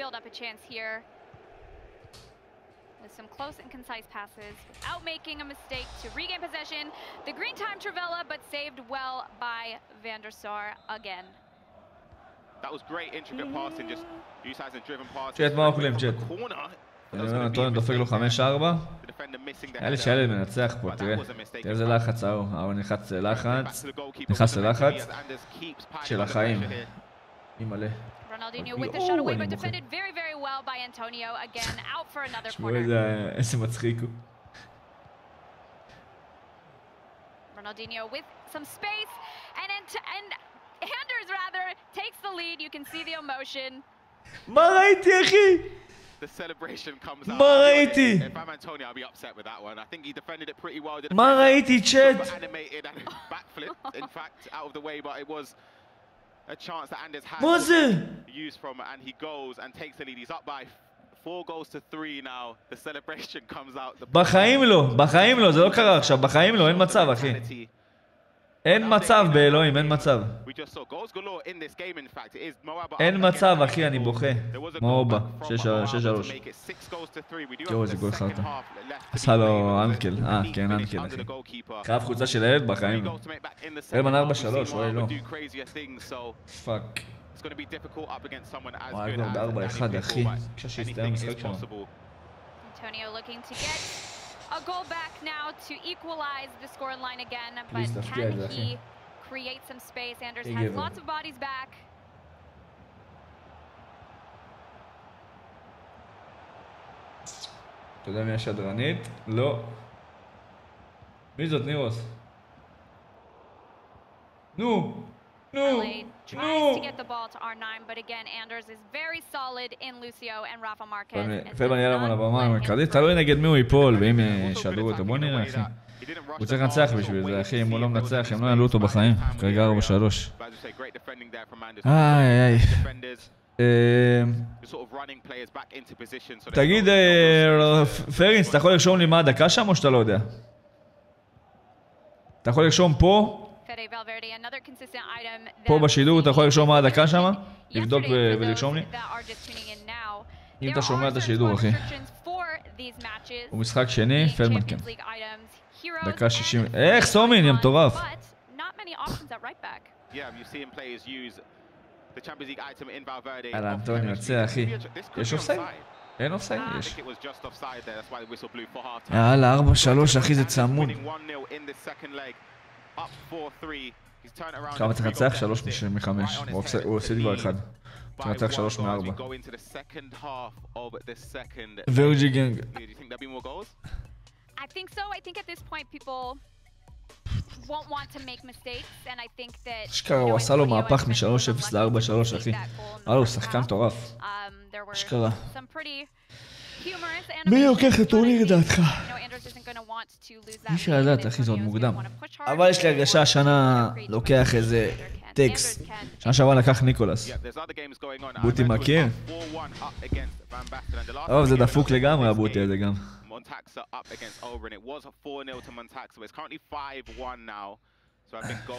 Build up a chance here with some close and concise passes without making a mistake to regain possession. The green time Travella, but saved well by Van der Sar again. That was great intricate passing, just utilizing driven passing. צ'אט, מה אוכלים צ'אט? אנטוניו דופק לו 5-4. היה לי שהילד מנצח פה, תראה. תראה איזה לחץ ההוא. אבל נכנס ללחץ של החיים. אימא'לה. Ronaldinho with the shot away, but defended very, very well by Antonio. Again, out for another corner. איזה מצחיק הוא. Ronaldinho with some space, and Anders rather takes the lead. You can see the emotion. מה ראיתי, אחי? מה ראיתי? מה ראיתי, צ'אט? מה זה? בחיים לא, בחיים לא, זה לא קרה עכשיו, בחיים לא, אין מצב, אחי. אין מצב באלוהים, אין מצב. אין מצב, אחי, אני בוכה. מאובה, 6-3. יואו, איזה גול חרטה. עשה לו אנקל, כן, אנקל, אחי. קרב חוצה של הילד בחיים לא. פלדמן 4-3, אוי לא. פאק. וואי, כבר ב-4-1, אחי. כשהסתיים משחק שם. A goal back now to equalize the scoreline again, but can he create some space? Anders has lots of bodies back. אתה יודע מי השדרנית? לא. מי זאת, נירוס? נו! נו! Tries to get the ball to R9, but again, Anders is very solid in Lucio and Rafa Marquez. פלדמן יהיה למה לבמה המרכזית, תלוי נגד מי הוא ייפול, ואם ישדרו אותו, בוא נראה, אחי. הוא צריך לנצח בשביל זה, אחי, אם הוא לא מנצח, הם לא יעלו אותו בחיים. כרגע 4-3. איי. תגיד, פרינס, אתה יכול לרשום לי מה הדקה שם או שאתה לא יודע? אתה יכול לרשום פה? פה בשידור אתה יכול לרשום מה הדקה שם? לבדוק ולרשום לי? אם אתה שומע את השידור, אחי. הוא משחק שני, פלדמן כן. דקה 60. איך סומין, יא מטורף. יאללה, אנטוני יוצא, אחי. יש אופסייד? אין אופסייד? יש. יאללה, 4-3, אחי, זה צמוד. עכשיו צריך לנצח 3 מ-5, הוא עושה דבר אחד. צריך לנצח 3 מ-4. ורג'י גנג. I think so. I think at this point people won't want to make mistakes, and I think that שקרה, הוא עשה לו מהפך מ-3-0 ל-4-3, אחי. הוא שחקן מטורף. שקרה. מי לוקח את טורניר לדעתך? מי שידעת, אחי, זה עוד מוקדם. אבל יש לי הרגשה השנה לוקח איזה טקס. שנה שעברה לקח ניקולס. בוטי מכיר? טוב, זה דפוק לגמרי הבוטי הזה גם.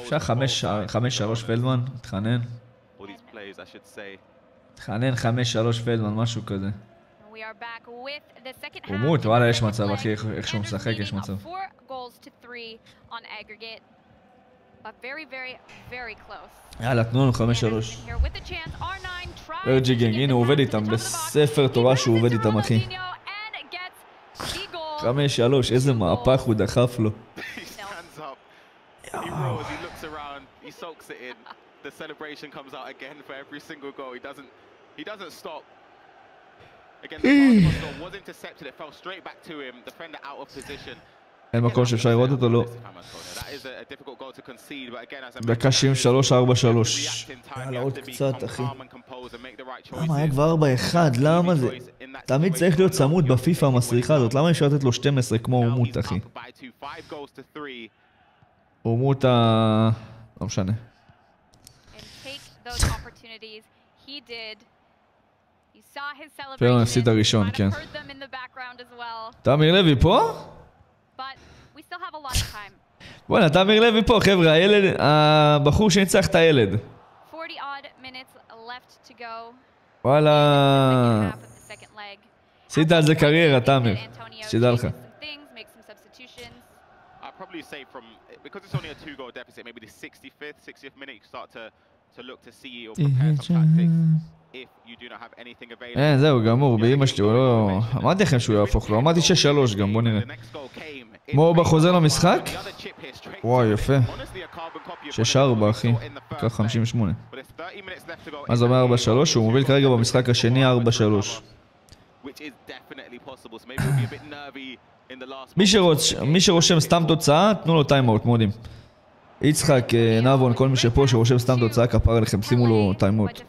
אפשר 5-3 פלדמן, תחנן. תחנן 5-3 פלדמן, משהו כזה. הוא מות, וואלה, יש מצב, אחי, איך שהוא משחק, יש מצב. יאללה, תנו לנו 5-3. ורג'י גנג, הנה הוא עובד איתם, בספר תורה שהוא עובד איתם, אחי. 5-3, איזה מהפך הוא דחף לו. אין מקום שאפשר לראות אותו, לא. דקה 73-4-3. יאללה, עוד קצת, אחי. למה היה כבר 4-1? למה זה? תמיד צריך להיות צמוד בפיפא המסריחה הזאת. למה אפשר לתת לו 12 כמו אומות, אחי? אומות ה... לא משנה. פלדמן הפסיד הראשון, כן. תמיר לוי פה? בוא'נה, תמיר לוי פה, חבר'ה, הילד, הבחור שניצח את הילד. וואלה. עשית על זה קריירה, תמיר. שתדע לך. אין, זהו, גמור, באמא שלי, הוא לא... אמרתי לכם שהוא יהפוך לו, אמרתי 6-3 גם, בוא נראה. מובה חוזר למשחק? וואי, יפה. 6-4, אחי. כך 58. מה זה אומר 4-3? הוא מוביל כרגע במשחק השני 4-3. מי שרושם סתם תוצאה, תנו לו טיימאוט, מודים. יצחק, נבון, כל מי שפה שרושם סתם תוצאה, כפר עליכם, שימו לו טיימאוט.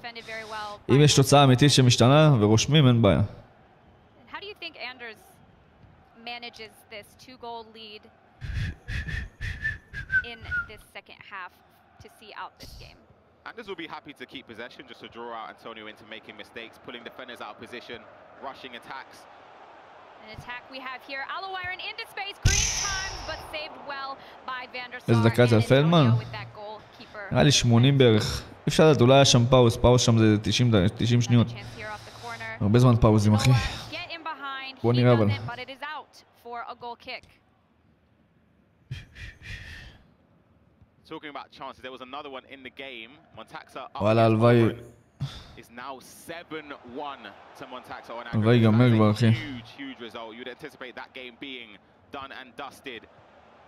אם יש תוצאה אמיתית שמשתנה ורושמים, אין בעיה. think Anders manages this 2-goal lead in this second half to see out this game? Anders will be happy to keep possession, just to draw out Antonio into making mistakes, pulling defenders out of position, rushing attacks. An attack we have here. Alowiron into space, green times, but saved well by Van der Sar איזה דקה זה פלדמן? נראה לי 80 בערך. אי אפשר לדעת, אולי היה שם פאוז, פאוז שם זה 90 שניות. הרבה זמן פאוזים, אחי. בוא נראה אבל. Talking about chances, there was another one in the game. Montaxa וואלה, הלוואי. is now 7-1 to Montaxa on הלוואי ייגמר כבר, אחי. huge result. You'd anticipate that game being done and dusted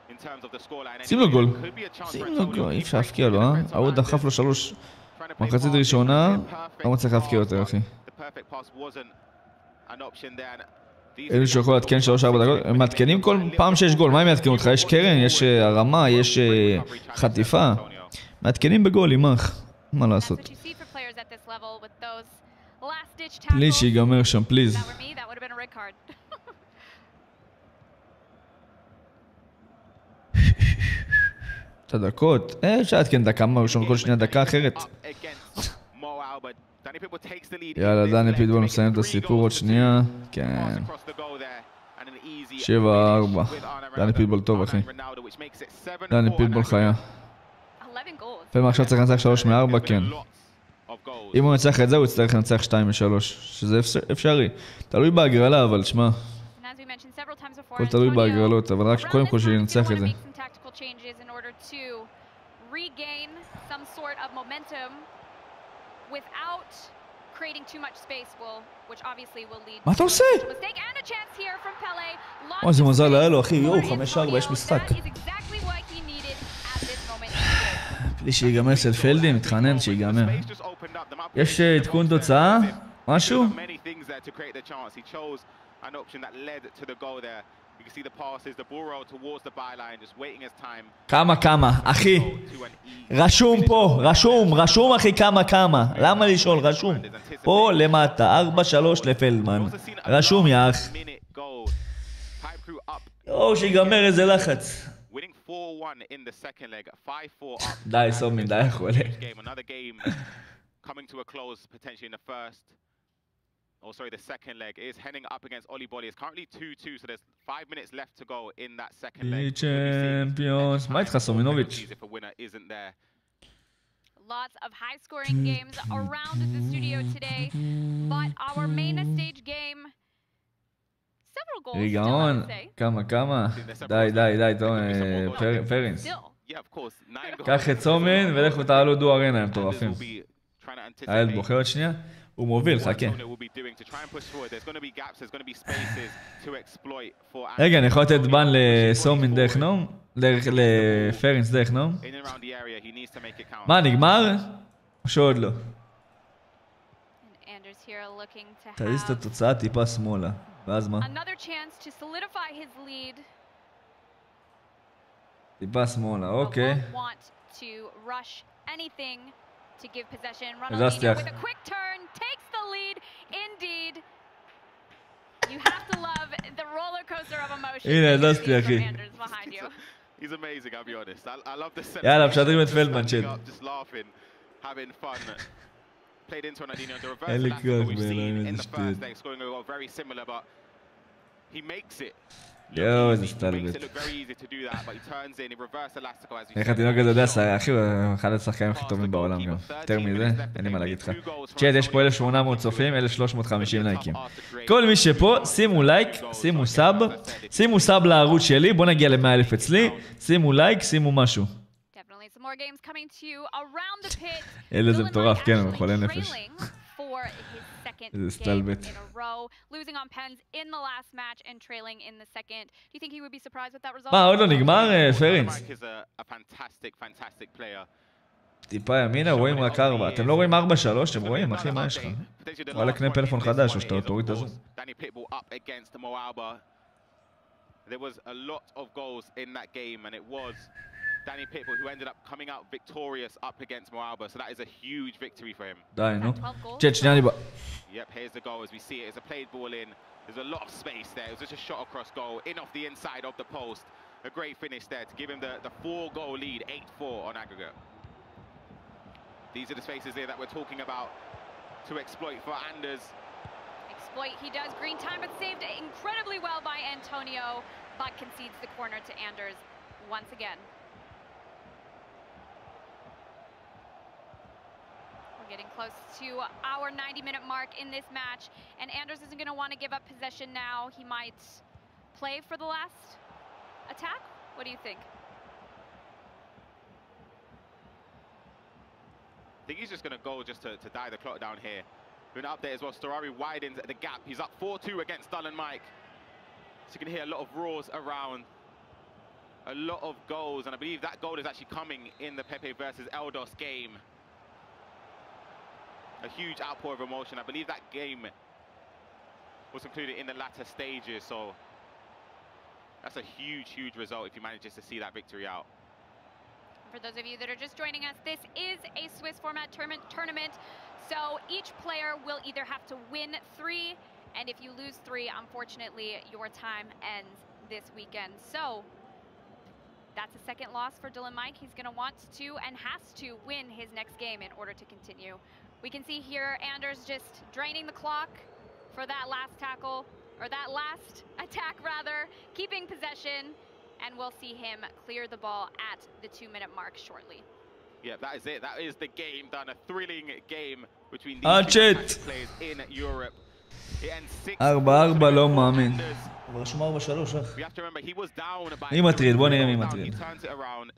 in terms of the scoreline. שים לו גול. שים לו גול, אי אפשר להפקיע לו, אה? ההוא דחף לו 3 מחצית ראשונה, לא מצליח להפקיע יותר, אחי. אלו שיכול להתקן 3-4 דקות, הם מתקנים כל פעם שיש גול, מה הם יתקנו אותך? יש קרן, יש הרמה, יש חטיפה. מתקנים בגול, אימך. מה לעשות? פליז שיגמר שם, פליז. את הדקות, אפשר להתקן דקה מהראשון, כל שנייה דקה אחרת. יאללה, דני פיטבול מסיים את הסיפור עוד שנייה. כן. 7-4. דני פיטבול טוב, אחי. דני פיטבול חיה. פלדמן עכשיו צריך לנצח 3 מ-4, כן. אם הוא ינצח את זה, הוא יצטרך לנצח 2 מ-3. שזה אפשרי. תלוי בהגרלה, אבל שמע. הכל תלוי בהגרלות, אבל רק קודם כל שינצח את זה. מה אתה עושה? אוי, זה מזל היה לו, אחי, יואו, 5-4, יש משחק. בלי שיגמר של פלדי, מתחנן שיגמר. יש עדכון תוצאה? משהו? כמה, אחי. רשום פה, רשום אחי כמה. למה לשאול? רשום. פה למטה, 4-3 לפלדמן. רשום יאח. יואו, שיגמר איזה לחץ. די, סומין, די חולה. Oh, sorry, the second leg is heading up against Oli Bolly. It's currently 2-2, so there's 5 minutes left to go in that second leg. Champions. מה איתך, סומינוביץ'? If a winner isn't there. Lots of high-scoring games around the studio today, but our main stage game, several goals. ריגאון, כמה. די, פרינס. קח את סומין ולכו תעלו דו ארנה, הם טורפים. הילד בוחר עוד שנייה. הוא מוביל, חכה. רגע, אני יכול לתת בן לסומין דרך נום? לפרינס דרך נום? מה, נגמר? או שעוד לא? תזיז את התוצאה טיפה שמאלה. ואז מה? טיפה שמאלה, אוקיי. To give possession. Ronaldinho with a quick turn takes the lead. Indeed, you have to love the roller coaster of emotions from Anders behind you. He's amazing, I'll be honest. I love the set. יאללה, משדרים את פלדמן, צ'ט. Just laughing, having fun. Played into Ronaldinho. The reverse we've seen in the first leg, scoring a goal very similar, but he makes it. יואו, איזה סטלבט. איך התינוק הזה יודע, אחי, הוא אחד השחקנים הכי טובים בעולם גם. יותר מזה, אין לי מה להגיד לך. צ'אט, יש פה 1,800 צופים, 1,350 לייקים. כל מי שפה, שימו לייק, שימו סאב לערוץ שלי, בוא נגיע ל100,000 אצלי, שימו לייק, שימו משהו. אלה זה מטורף, כן, הוא חולה נפש. איזה סטלבט. מה, עוד לא נגמר, פרינס? טיפה ימינה, רואים רק 4. אתם לא רואים 4-3, אתם רואים, אחי, מה יש לך? וואלה, קנה פלאפון חדש, או שאתה תוריד את הזו. Danny Pitbull, who ended up coming out victorious up against Moalba, so that is a huge victory for him. די, נו. צ'ט, שנייה לי בא. Yep, here's the goal as we see it. It's a played ball in. There's a lot of space there. It was just a shot across goal, in off the inside of the post. A great finish there to give him the 4-goal lead, 8-4 on aggregate. These are the spaces there that we're talking about to exploit for Anders. Exploit, he does. Green time, but saved incredibly well by Antonio, but concedes the corner to Anders once again. We're getting close to our 90-minute mark in this match, and Anders isn't going to want to give up possession now. He might play for the last attack. What do you think? I think he's just going to go just to die the clock down here. We're up there as well. Storari widens the gap. He's up 4-2 against Dull and Mike. So you can hear a lot of roars around. A lot of goals. And I believe that goal is actually coming in the Pepe versus Eldos game. A huge outpour of emotion. I believe that game was included in the latter stages. So that's a huge, huge result if he manages to see that victory out. For those of you that are just joining us, this is a Swiss format tournament. So each player will either have to win 3, and if you lose 3, unfortunately, your time ends this weekend. So that's a second loss for Dylan Mike. He's going to want to and has to win his next game in order to continue. We can see here Anders just draining the clock for that last tackle, or that last attack rather, keeping possession. And we'll see him clear the ball at the 2-minute mark shortly. Yeah, that is it. That is the game done. A thrilling game between these two players in Europe. It ends 4-4, לא מאמין. אבל רשום 4-3, איך? We have to remember he was down by מי מטריד? בוא נראה מי מטריד. He turns it around,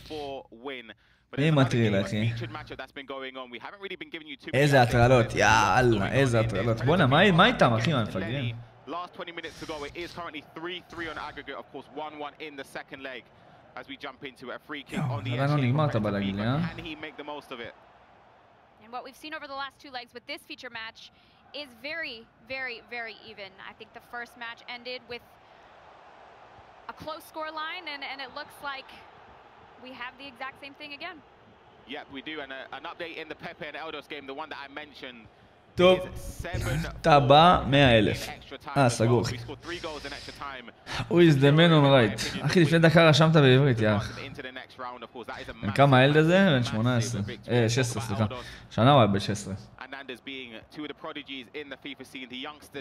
6-4 win. מי מטריד, אחי? Featured matchup that's been going on. We haven't really been giving you too איזה הטרלות, יאללה, איזה הטרלות. בוא'נה, מה איתם, אחי, מה מפגרים? Last 20 minutes to go. It is currently 3-3 on aggregate. Of course, 1-1 in the second leg as we jump into a free kick on the edge. Can he make the most of it? And what we've seen over the last 2 legs with this feature match is very, very, very even. I think the first match ended with a close score line, and it looks like we have the exact same thing again. Yep, we do. And an update in the Pepe and Eldos game, the one that I mentioned. טוב, אתה בא 100,000. סגור אחי. הוא הזדמן on right. אחי, לפני דקה רשמת בעברית, יאח. כמה הילד הזה? בן 18. 16, סליחה. שנה הוא היה בן 16.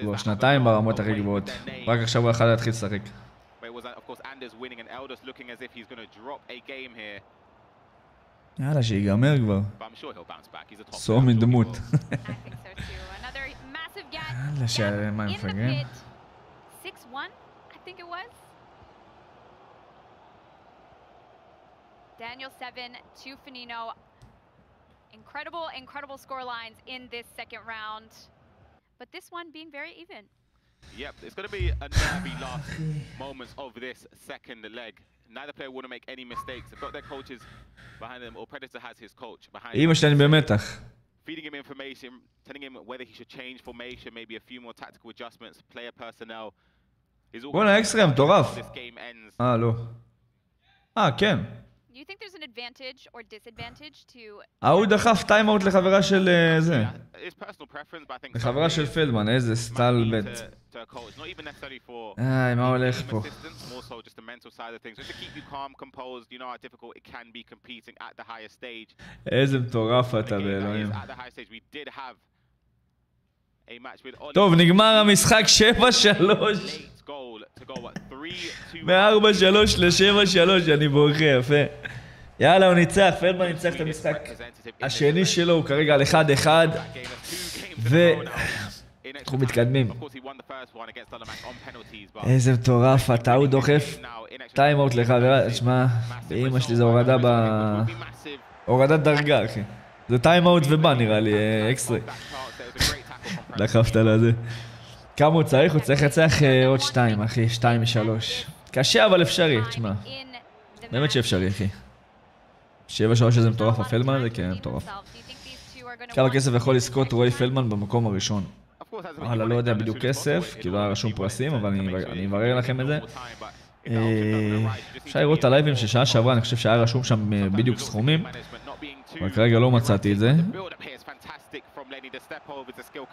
כבר שנתיים ברמות הכי גבוהות. רק עכשיו הוא יכול להתחיל לשחק. יאללה, שיגמר כבר. סור מדמות. יאללה, שהמה הם מפגרים. 6-1, I think it was. Daniel 7 to Finino. Incredible score lines in this second round. But this one being very even. Yep, it's going to be a nervy last moments of this second leg. Neither player want to make any mistakes. They've got their coaches behind them, or Predator has his coach behind him. אמא שלי במתח. Feeding him information, telling him whether he should change formation, maybe a few more tactical adjustments, player personnel. בוא'נה, אקסטרה, מטורף. לא. כן. Do you think there's an advantage or disadvantage to... הוא דחף טיימאוט לחברה של זה. לחברה של פלדמן, איזה סטלבט. מה הולך פה? איזה מטורף אתה באלוהים. טוב, נגמר המשחק 7-3. מ-4-3 ל-7-3, אני בורחה, יפה. יאללה, הוא ניצח, פלדמן ניצח את המשחק השני שלו, הוא כרגע על 1-1, ואנחנו מתקדמים. איזה מטורף, אתה הוא דוחף טיימאוט לחברה, תשמע, באמא שלי זה הורדת דרגה, אחי. זה טיימאוט ובא נראה לי, אקסטרי. דחפת לזה. כמה הוא צריך? הוא צריך לצח עוד 2, אחי, 2-3. קשה אבל אפשרי, תשמע. באמת שאפשרי, אחי. 7-3 שזה מטורף, הפלדמן הזה, כן, מטורף. כמה כסף יכול לזכות רועי פלדמן במקום הראשון? וואלה, לא יודע בדיוק כסף, כי לא היה רשום פרסים, אבל אני אברר לכם את זה. אפשר לראות את הלייבים ששעה שעברה, אני חושב שהיה רשום שם בדיוק סכומים, אבל כרגע לא מצאתי את זה.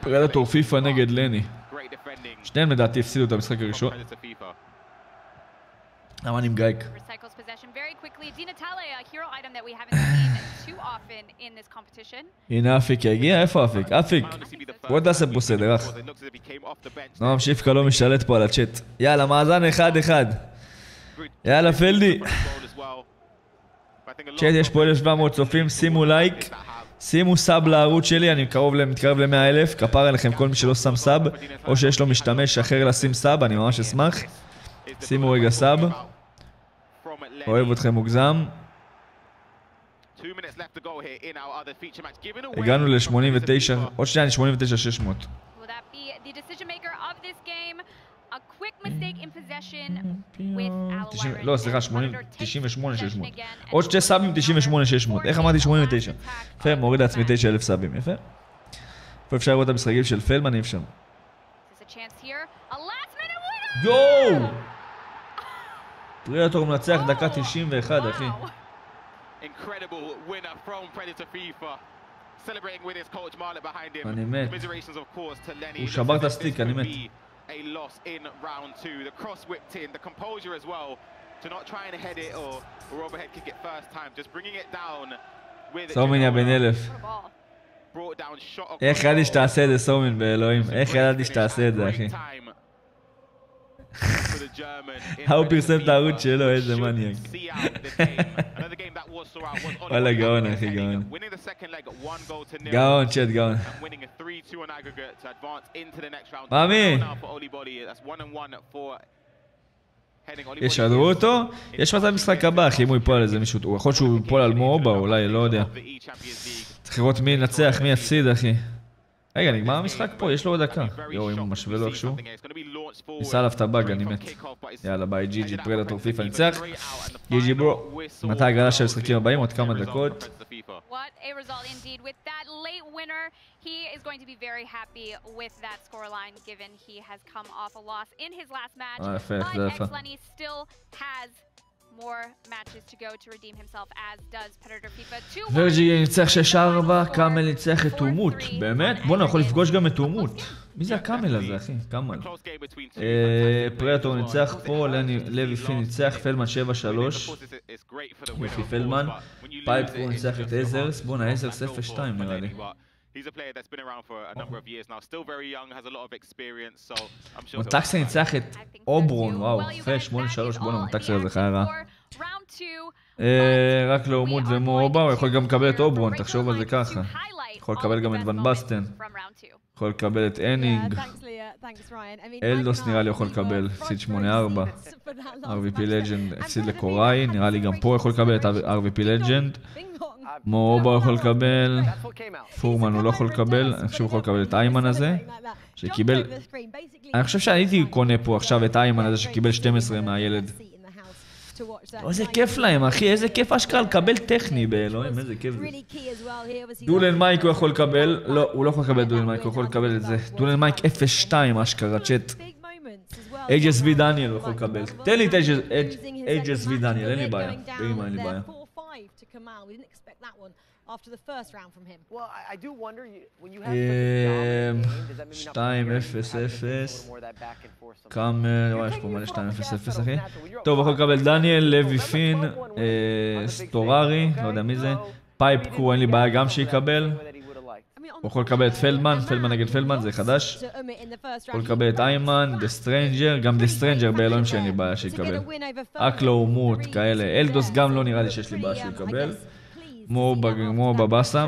פרדטור פיפא נגד לני. שניהם לדעתי הפסידו את המשחק הראשון. למה אני מגייק? הנה אפיק יגיע, איפה אפיק? אפיק, בוא תעשה פה סדר, אח. נועם שיפקה לא משתלט פה על הצ'אט. יאללה, מאזן 1-1. יאללה פלדי. צ'אט, יש פה 1700 צופים, שימו לייק. שימו סאב לערוץ שלי, אני מתקרב ל-100,000. כפר עליכם כל מי שלא שם סאב, או שיש לו משתמש אחר לשים סאב, אני ממש אשמח. שימו רגע סאב. אוהב אתכם מוגזם. הגענו ל-89, עוד שנייה, 89,600. לא, סליחה, 98,600. עוד שתי סאבים, 98,600. איך אמרתי 89? יפה, מוריד לעצמי 9,000 סאבים, יפה. איפה אפשר לראות את המשחקים של פלדמן? אי אפשר. יואו! פרדטור מנצח דקה 91, אחי. אני מת. הוא שבר את הסטיק, אני מת. סומין יא בן 1000. איך ידעתי שתעשה את זה סומין באלוהים? איך ידעתי שתעשה את זה, אחי? הוא פרסם את הערוץ שלו, איזה מניאק. וואלה גאון אחי, גאון. גאון, צ'אט, גאון. מאמי! ישדרו אותו? יש מצב משחק הבא, אחי, אם הוא ייפול על איזה מישהו. הוא יכול שהוא ייפול על מובה, אולי, לא יודע. צריך לראות מי ינצח, מי יפסיד, אחי. רגע, נגמר המשחק פה, יש לו עוד דקה. יואו, אם הוא משווה לו איכשהו. ניסה עליו את הבאג, אני מת. יאללה, ביי, ג'י, פרדטור פיפא ניצח. ג'י ברו, מתי הגרלה של המשחקים הבאים? עוד כמה דקות. יפה, זה יפה. ורג'י ניצח 6-4, קאמל ניצח את אומות. באמת? בוא יכול לפגוש גם את אומות. מי זה הקאמל הזה, אחי? קאמל. פרדטור ניצח פה, לוי פין ניצח, פלדמן 7-3. יופי פלדמן. פייפקו ניצח את עזרס. בוא'נה, עזרס 0-2 נראה לי. מונטקסה ניצח את אוברון, וואו, יפה, 8-3, בוא'נה, מונטקסה הזה חיה רע. רק לאומות ומובה, הוא יכול גם לקבל את אוברון, תחשוב על זה ככה. יכול לקבל גם את ון בסטן. יכול לקבל את אנינג. אלדוס נראה לי יכול לקבל, הפסיד 8-4. RVP לג'נד הפסיד לקוראי, נראה לי גם פה יכול לקבל את RVP לג'נד. מובה יכול לקבל, פורמן הוא לא יכול לקבל, אני חושב הוא יכול לקבל את איימן הזה, שקיבל, אני חושב שהייתי קונה פה עכשיו את איימן הזה שקיבל 12 מהילד. איזה כיף להם אחי, איזה כיף אשכרה לקבל טכני באלוהים, איזה כיף זה. דולן מייק הוא יכול לקבל, לא, הוא לא יכול לקבל דולן מייק, הוא יכול לקבל את זה. דולן מייק 0-2 אשכרה, צ'אט. HSV דניאל הוא יכול לקבל. תן לי את HSV דניאל, אין לי בעיה. אין לי בעיה. After the first round from him. Well, I do wonder when you have such a big game, does that mean 2-0-0 קאמר, יש פה מלא 2-0-0 אחי. טוב, יכול לקבל דניאל, לוי פין, סטוררי, לא יודע מי זה, פייפקו, אין לי בעיה גם שיקבל. הוא יכול לקבל את פלדמן, פלדמן נגד פלדמן, זה חדש. יכול לקבל את איימן, דה סטרנג'ר, גם דה סטרנג'ר באלוהים שאין לי בעיה שיקבל. אקלו ומות, כאלה. אלדוס גם לא נראה לי שיש לי בעיה שיקבל. כמו בבאסה.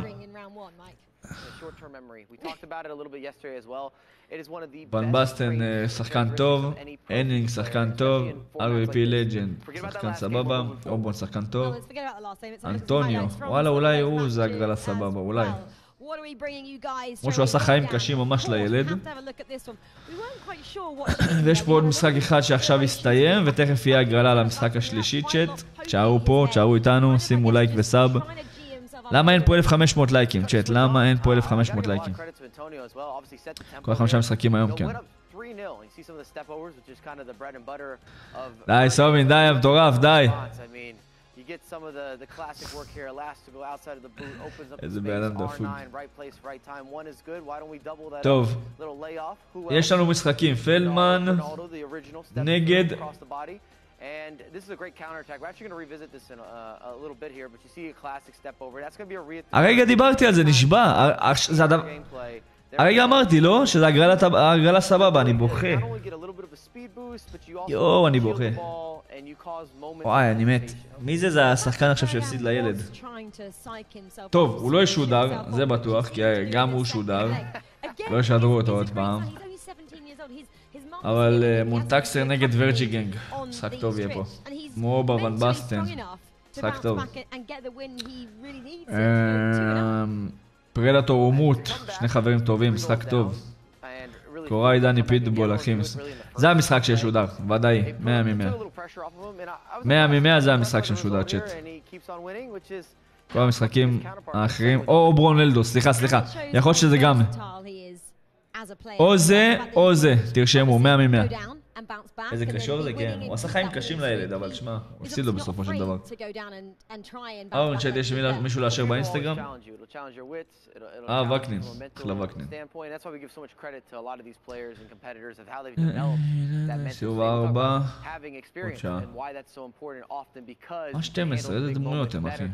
ון בסטן שחקן טוב, אנינג שחקן טוב, RVP לג'נד שחקן סבבה, אובון שחקן טוב, אנטוניו, וואלה אולי הוא זה הגרלה סבבה, אולי. כמו שהוא עשה חיים קשים ממש לילד. ויש פה עוד משחק אחד שעכשיו יסתיים, ותכף יהיה הגרלה למשחק השלישי צ'אט. תשארו פה, תשארו איתנו, שימו לייק וסאב. למה אין פה 1,500 לייקים, צ'אט? למה אין פה 1,500 לייקים? כל 5 משחקים היום, כן. די, סומין, די, מטורף, די. get some of the classic work here. Elastical outside of the boot opens up the space. R9, right place, right time. One is good. Why don't we double that? טוב. יש לנו משחקים. פלדמן נגד And this is a great counterattack. We're actually going to revisit this in a little bit here, but you see a classic step over. That's going to be a הרגע דיברתי על זה, נשבע. הרגע אמרתי, לא? שזה הגרלה סבבה, אני בוכה. יואו, אני בוכה. וואי, אני מת. מי זה? זה השחקן עכשיו שהפסיד לילד. טוב, הוא לא ישודר, זה בטוח, כי גם הוא שודר. לא ישדרו אותו עוד פעם. אבל מונטקסר נגד ורג'י גנג. משחק טוב יהיה פה. מובה ון בסטן. משחק טוב. פרדטור ומוט. שני חברים טובים, משחק טוב. קוראי דני פיטבול, אחים. זה המשחק שישודר, ודאי. 100 מ-100. 100 מ-100 זה המשחק שמשודר, צ'אט. כל המשחקים האחרים. או ברון אלדו, סליחה. יכול להיות שזה גם. או זה, או זה. תרשמו, 100 מ-100. איזה קשור זה, כן. הוא עשה חיים קשים לילד, אבל שמע, הוא הפסיד לו בסופו של דבר. ארנה צ'אט, יש מישהו לאשר באינסטגרם? וקנין. אחלה וקנין. סיבוב 4. עוד שעה. מה 12? איזה דמויות הם, אחי?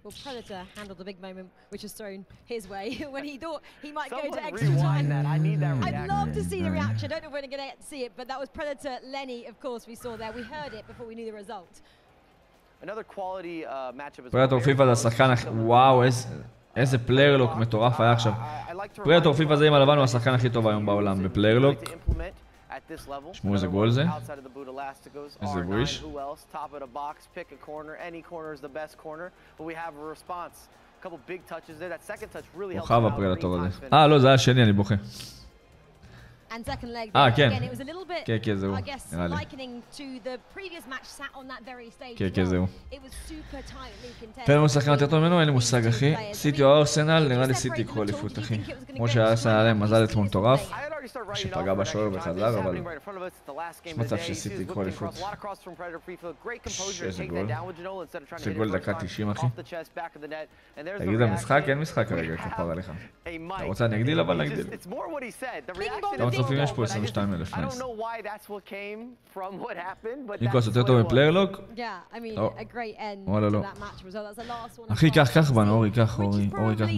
Well, Predator handled the big moment, which was thrown his way when he thought he might go to extra time. I'd love to see the reaction. I don't know if we're going to see it, but that was Predator Lenny, of course, we saw there. We heard it before we knew the result. Another quality matchup. פרדטור פיפא זה השחקן הכי... וואו, איזה פליירלוק מטורף היה עכשיו. פרדטור פיפא זה עם הלבן הוא השחקן הכי טוב היום בעולם בפליירלוק. שמעו איזה גול זה. איזה גוויש. רוחב הפרדטור הזה. לא, זה היה שני, אני בוכה. כן. כן, זהו. נראה לי. כן, זהו. פלדמן שחקן יותר טוב ממנו, אין לי מושג, אחי. סיטי או ארסנל, נראה לי סיטי יקחו אליפות, אחי. כמו שהארסנל עליהם מזל אתמול מטורף. שפגע בשוער וחזר, אבל יש מצב שסיטי יקחו אליפות. איזה גול. זה גול דקה 90, אחי. תגיד המשחק, אין משחק כרגע, כפר עליך. אתה רוצה נגדיל, אבל נגדיל. כמה צופים יש פה? 22,000, נייס. ניקוס יותר טוב מפליירלוק? וואלה לא. אחי, קח בנו, אורי, קח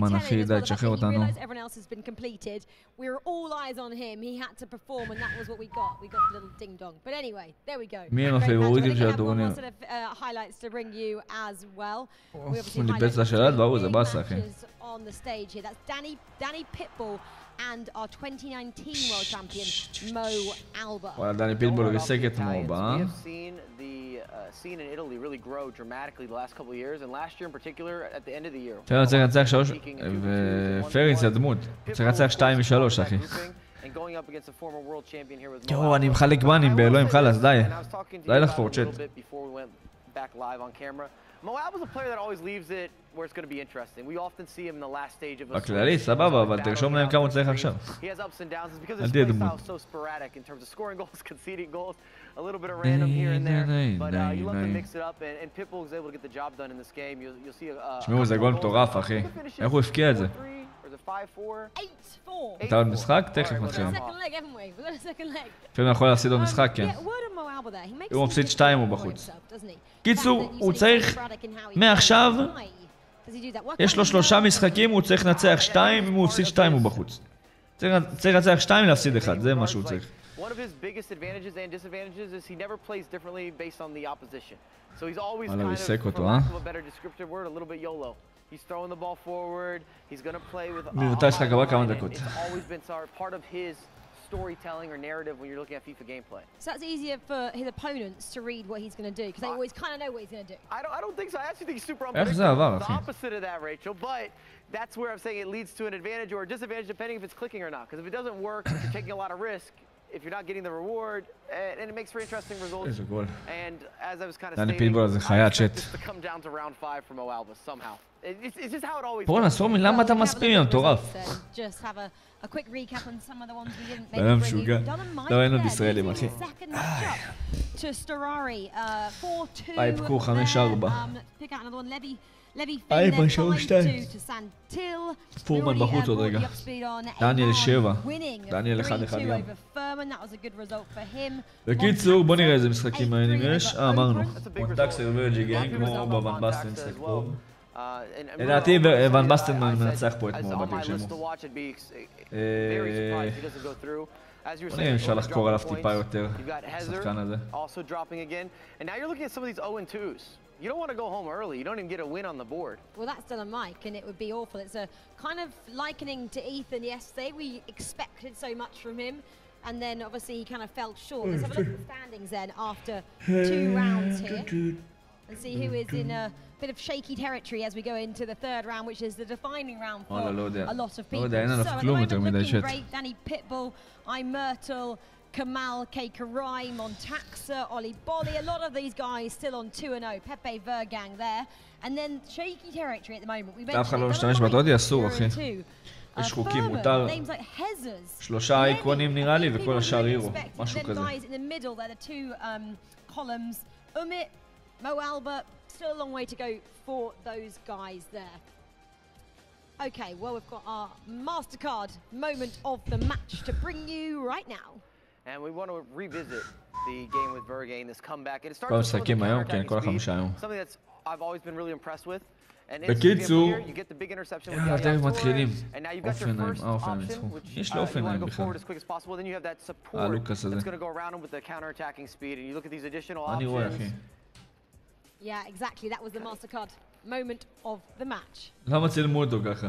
בנו, אחי, די, תשחרר אותנו. מי הם הפייבוריטים של הטורניר? הוא ניפץ את השאלה, ברור, זה באסה, אחי. and our 2019 world champion Mo Alba. וואלה, דני פיטבול ריסק את מובה. Scene in Italy really grow dramatically the last couple of years, and last year in particular at the end of the year. תראה, צריך לנצח 3, ופרינס זה דמות. צריך לנצח 2 מ-3, אחי. יואו, אני מחלק בנים באלוהים, חלאס, די. די לחפור, צ'אט. Mo Alba's a player that always leaves it where it's going to be interesting. We often see him in the last stage of a בכללי, סבבה, אבל תרשום להם כמה הוא צריך עכשיו. He has ups and downs because his play style is so sporadic in terms of scoring goals, conceding goals, a little bit of random here and there. But you love to mix it up, and Pitbull is able to get the job done in this game. You'll see a... תשמעו, זה גול מטורף, אחי. איך הוא הפקיע את זה? אתה עוד משחק? תכף מתחילים. לפעמים יכול להפסיד עוד משחק, כן. הוא מפסיד 2 הוא בחוץ. קיצור, הוא צריך מעכשיו, יש לו 3 משחקים, הוא צריך לנצח 2, אם הוא מפסיד 2 הוא בחוץ. צריך לנצח 2 להפסיד 1, זה מה שהוא צריך. One of his biggest advantages and disadvantages is he never plays differently based on the opposition. So he's always kind of, for lack of a better descriptive word, a little bit YOLO. He's throwing the ball forward, he's going to play with... It's always been part of his storytelling or narrative when you're looking at FIFA gameplay. So that's easier for his opponents to read what he's going to do, because they always kind of know what he's going to do. I don't think so. I actually think he's super unpredictable. It's the opposite of that, Rachel, but that's where I'm saying it leads to an advantage or a disadvantage depending if it's clicking or not. Because if it doesn't work, if you're taking a lot of risk, if you're not getting the reward, and it makes for interesting results. And as I was kind of stating, I expect this to come down to round 5 for Mo Alba somehow. בואו נסור למה אתה מספיק, מטורף. בן משוגע. לא ראינו בישראלים, אחי. יתקו 5-4. בשעה 2. פורמן בחוץ עוד רגע. דניאל 7. דניאל 1-1 גם. בקיצור, בוא נראה איזה משחקים מעניינים יש. אמרנו. מונטקסר ורג'י גנג, כמו בוון בסטן משחק פה. לדעתי ון בסטן מנצח פה אתמול בתרשמו. בוא נראה אם אפשר לחקור עליו טיפה יותר, השחקן הזה. You don't want to go home early. You don't even get a win on the board. Well, that's still a mic, and it would be awful. It's a kind of likening to Ethan yesterday. We expected so much from him, and then obviously he kind of fell short. Let's have a look at the standings then after 2 rounds here, and see who is in a bit of shaky territory as we go into the 3rd round, which is the defining round for a lot of people. So at the moment, looking great. Danny Pitbull, Myrtle, Kamal, Karai, Montaxa, Ollie Bolly, a lot of these guys still on 2-0. Pepe Vergang there. And then shaky territory at the moment. We mentioned יש חוקים, מותר 3 אייקונים נראה לי וכל השאר הירו, משהו כזה. Mo Albert, still a long way to go for those guys there. Okay, well we've got our MasterCard moment of the match to bring you right now. And we want to revisit the game with Vergain, this comeback. It starts with something that I've always been really impressed with. And בקיצור, you get the big interception אתם מתחילים. and now you got your first option, which יש לו אופניים בכלל. as quick as possible. Then you have that support that's going to go around him with the counter-attacking speed, and you look at these additional אני רואה, אחי. Yeah, exactly. That was the MasterCard moment of the match. למה צילמו אותו ככה?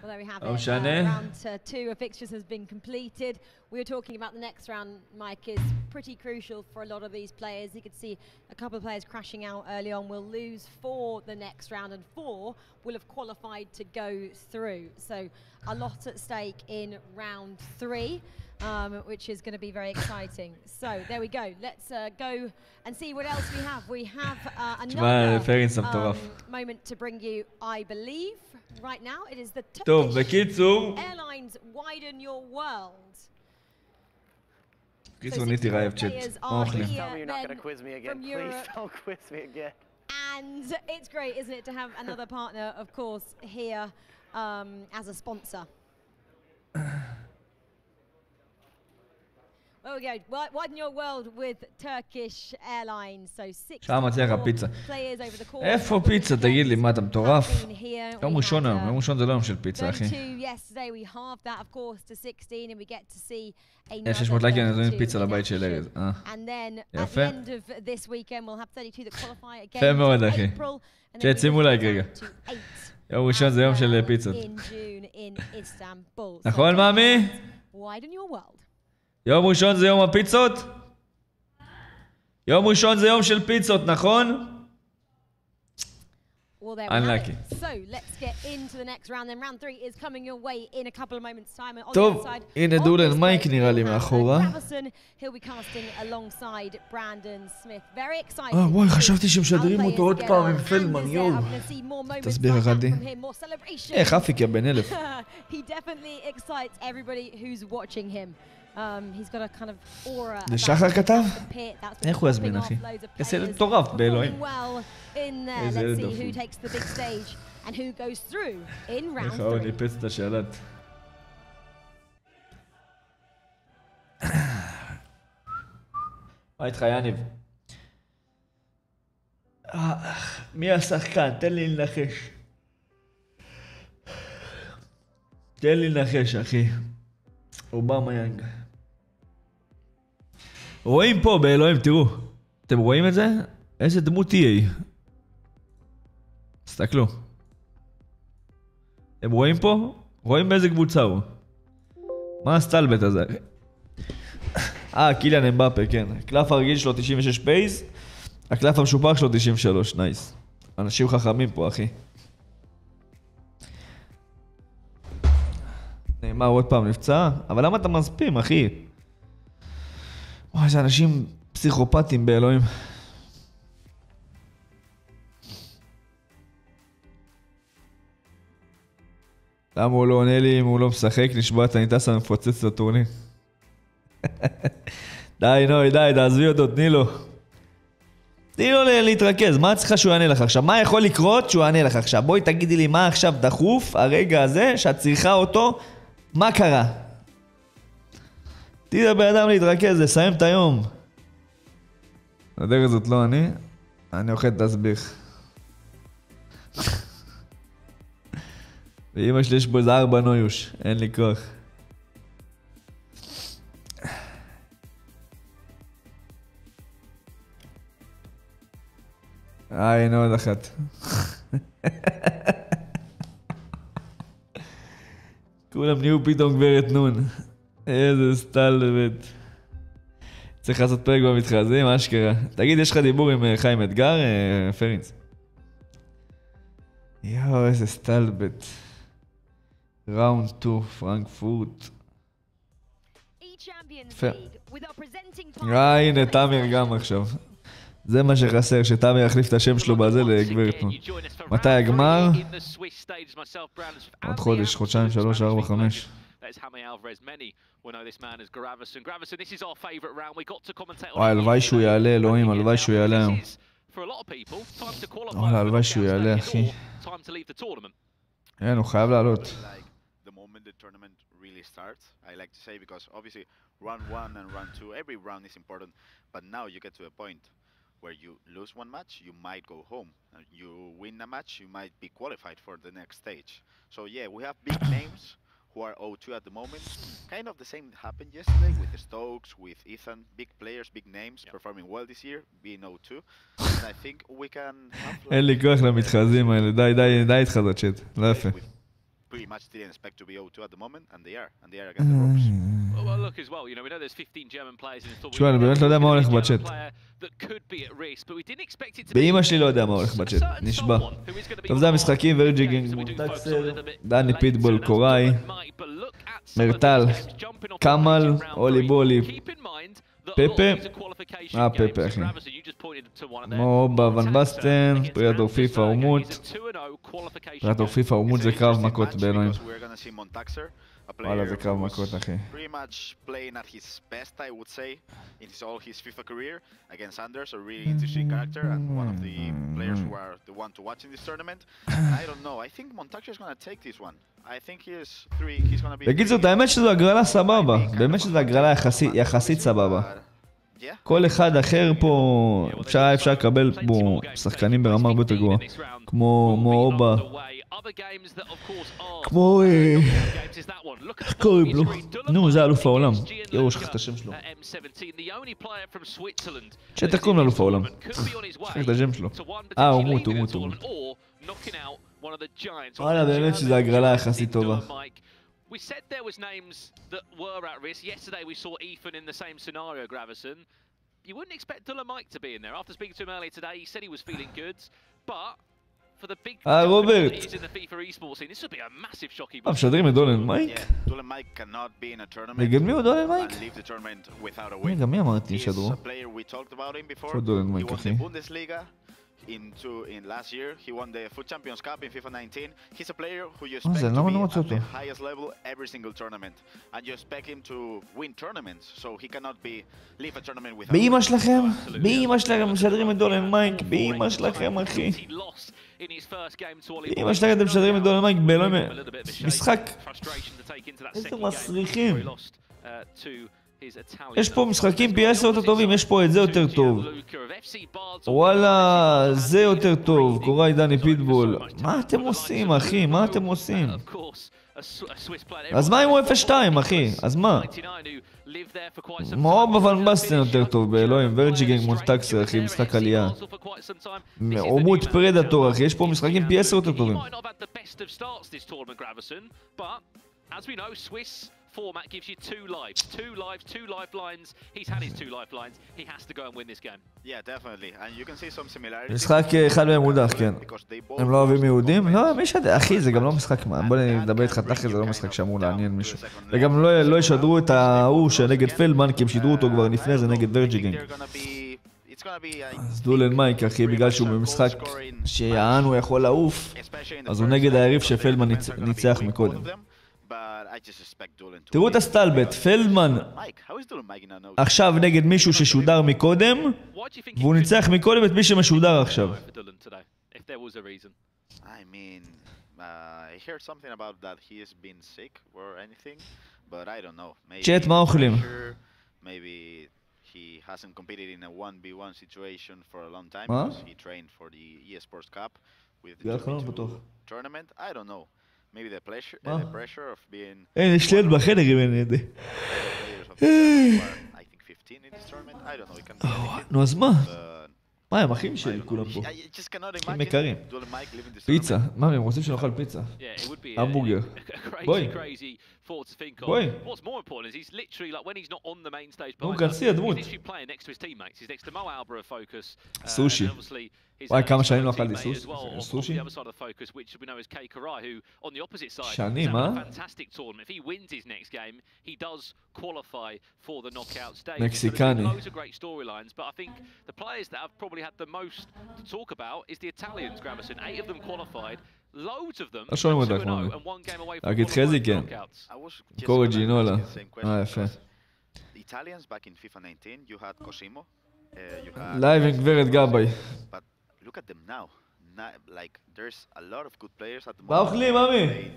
Well, there we have it. Round 2 of fixtures has been completed. We were talking about the next round, Mike, is pretty crucial for a lot of these players. You could see a couple of players crashing out early on. Will lose for the next round, and 4 will have qualified to go through. So a lot at stake in round 3. Which is going to be very exciting. So there we go. Let's go and see what else we have. We have another moment to bring you, I believe. Right now, it is the Turkish Airlines Widen Your World. קיצור, ניתי רעב צ'אט. Tell me you're not going to quiz me again. Please don't quiz me again. And it's great, isn't it, to have another partner, of course, here as a sponsor. There we go. Widen your world with Turkish Airlines. So 6 players over the course. איפה פיצה? תגיד לי, מה אתה מטורף? יום ראשון היום. יום ראשון זה לא יום של פיצה, אחי. יש 600 לייקים, אני נותן פיצה לבית של ארז. יפה. יפה מאוד, אחי. שימו לייק רגע. יום ראשון זה יום של פיצות. נכון, מאמי? יום ראשון זה יום הפיצות? יום ראשון זה יום של פיצות, נכון? Unlucky. טוב, הנה דולן מייק נראה לי מאחורה. וואי, חשבתי שמשדרים אותו עוד פעם עם פלדמן, יואו. תסביר אחד לי. איך אפיק יא בן 1000. זה שחר כתב? איך הוא יזמין, אחי? איזה ילד מטורף באלוהים. איזה ילד דפוק. איך הוא ניפץ את השאלת. מה איתך, יניב? מי השחקן? תן לי לנחש. תן לי לנחש, אחי. אובמה יאנג. רואים פה באלוהים, תראו. אתם רואים את זה? איזה דמות תהיה? תסתכלו. אתם רואים פה? רואים באיזה קבוצה הוא. מה הסטלבט הזה? קיליאן אמבאפה, כן. הקלף הרגיל שלו 96 פייס. הקלף המשופח שלו 93, נייס. אנשים חכמים פה, אחי. נאמר עוד פעם נפצע, אבל למה אתה מספים, אחי? וואי, זה אנשים פסיכופטים באלוהים. למה הוא לא עונה לי אם הוא לא משחק? נשבעת, אני טס המפוצץ לטורניר. די, נוי, די, תעזבי אותו, תני לו. תני לו להתרכז, מה צריכה שהוא יענה לך עכשיו? מה יכול לקרות שהוא יענה לך עכשיו? בואי תגידי לי מה עכשיו דחוף, הרגע הזה, שאת צריכה אותו, מה קרה? תני לבן אדם להתרכז, לסיים את היום. הדרך הזאת לא אני אוכל תסביך. ואמא שלי יש בו איזה 4 נויוש, אין לי כוח. הנה עוד אחת. כולם נהיו פתאום גברת נון. איזה סטל באמת. צריך לעשות פרק במתחם, מה שקרה. תגיד, יש לך דיבור עם חיים אתגר, פרינס? יואו, איזה סטל בית. ראונד 2, פרנקפורט. הנה, תמיר גם עכשיו. זה מה שחסר, שתמיר יחליף את השם שלו בזה לגברת נון. מתי הגמר? עוד חודש, חודשיים, 3, 4, 5. וואי, הלוואי שהוא יעלה, אלוהים, הלוואי שהוא יעלה היום. וואלה, הלוואי שהוא יעלה, אחי. כן, הוא חייב לעלות. I like to say because obviously round 1 and round 2, every round is important, but now you get to a point where you lose one match, you might go home. You win a match, you might be qualified for the next stage. So yeah, we have big names who are O2 at the moment. Kind of the same happened yesterday with the Stokes, with Ethan, big players, big names performing well this year, being O2. And I think we can have... אין לי כוח למתחזים האלה, די איתך זאת שיט, לא יפה. Pretty much didn't expect to be O2 at the moment, and they are against the ropes. Well, look as well, you know, we know there's 15 German players in the tournament. שואל, אני באמת לא יודע מה הולך בצ'אט. באמא שלי לא יודע מה הולך בצ'אט, נשבע. טוב, זה המשחקים, ורג'יגינג, מונטקסר, דני פיטבול, קוראי, מרטל, קמל, אולי בולי, פיפא, פיפא אחי. מובה ון בסטן, פריאטור פיפא ומות. פריאטור פיפא ומות זה קרב מכות באלוהים. וואלה זה קרב מכות אחי. בקיצור, האמת שזו הגרלה סבבה. באמת שזו הגרלה יחסית סבבה. כל אחד אחר פה, אפשר לקבל פה שחקנים ברמה הרבה יותר גבוהה. כמו אובה. כמו... איך קוראים לו? נו, זה אלוף העולם. יואו, שכח את השם שלו. שתקום לאלוף העולם. שכח את השם שלו. הוא מות. וואלה, באמת שזו הגרלה יחסית טובה. We said there was names that were at risk. Yesterday we saw Ethan in the same scenario, Gravison. You wouldn't expect Duller Mike to be in there. After speaking to him earlier today, he said he was feeling good. But for the big companies in the FIFA esports scene, this would be a massive shocking. משדרים את דולן מייק? Duller Mike cannot be in a tournament. נגד מי הוא דולן מייק? Leave the tournament without a win. גם מי אמרתי שדרו? He's a player we talked about him before. דולן מייק He won אחי. the Bundesliga. In last year, he won the Foot Champions Cup in FIFA 19. He's a player who you expect to be at the highest level every single tournament, and you expect him to win tournaments. So he cannot leave a tournament without. באמא שלכם משדרים את דולן מייק, באמא שלכם אחי. באמא שלכם אתם משדרים את דולן מייק באלוהים. משחק. איזה מסריחים. יש פה משחקים פי 10 יותר טובים, יש פה את זה יותר טוב. וואלה, זה יותר טוב. קוראי דני פיטבול. מה אתם עושים, אחי? מה אתם עושים? אז מה אם הוא 0-2, אחי? אז מה? מובה ון בסטן יותר טוב באלוהים. ורג'יגינג מונטקסר, אחי, משחק עלייה. עומות פרדטור, אחי. יש פה משחקים פי 10 יותר טובים. Format gives you 2 lifelines. He's had his 2 lifelines. He has to go and win this game. Yeah, definitely. And you can see some similarities. משחק אחד מהם מודח, כן. הם לא אוהבים יהודים? לא, מי שד... אחי, זה גם לא משחק... בוא נדבר איתך תחי, זה לא משחק שאמור לעניין מישהו. וגם לא ישדרו את ההוא שנגד פלדמן, כי הם שידרו אותו כבר לפני זה נגד ורג'יגינג. אז דולן מייק, אחי, בגלל שהוא במשחק שיען הוא יכול לעוף, אז הוא נגד היריב שפלדמן ניצח מקודם. תראו את הסטלבט, פלדמן עכשיו נגד מישהו ששודר מקודם, והוא ניצח מקודם את מי שמשודר עכשיו. צ'אט, מה אוכלים? He hasn't competed in a 1v1 situation for a long time Huh? because he trained for the eSports Cup with the 2v2 tournament. I don't know. Maybe the pressure of being יש לי עוד בחדר אם אין ידי. I think 15 in this tournament. I don't know. It can be anything. נו אז מה? מה הם אחים שלי כולם פה? אחים יקרים. פיצה. מה הם רוצים שנאכל פיצה? המבורגר. בואי. בואי. נו, כנסי הדמות. סושי. וואי, כמה שנים לא אכלתי סושי? שנים, אה? מקסיקני. לא שומעים אותך, מאמי. להגיד חזי, כן. קורא ג'ינולה. יפה. לייב עם גברת גבאי. מה אוכלים, מאמי?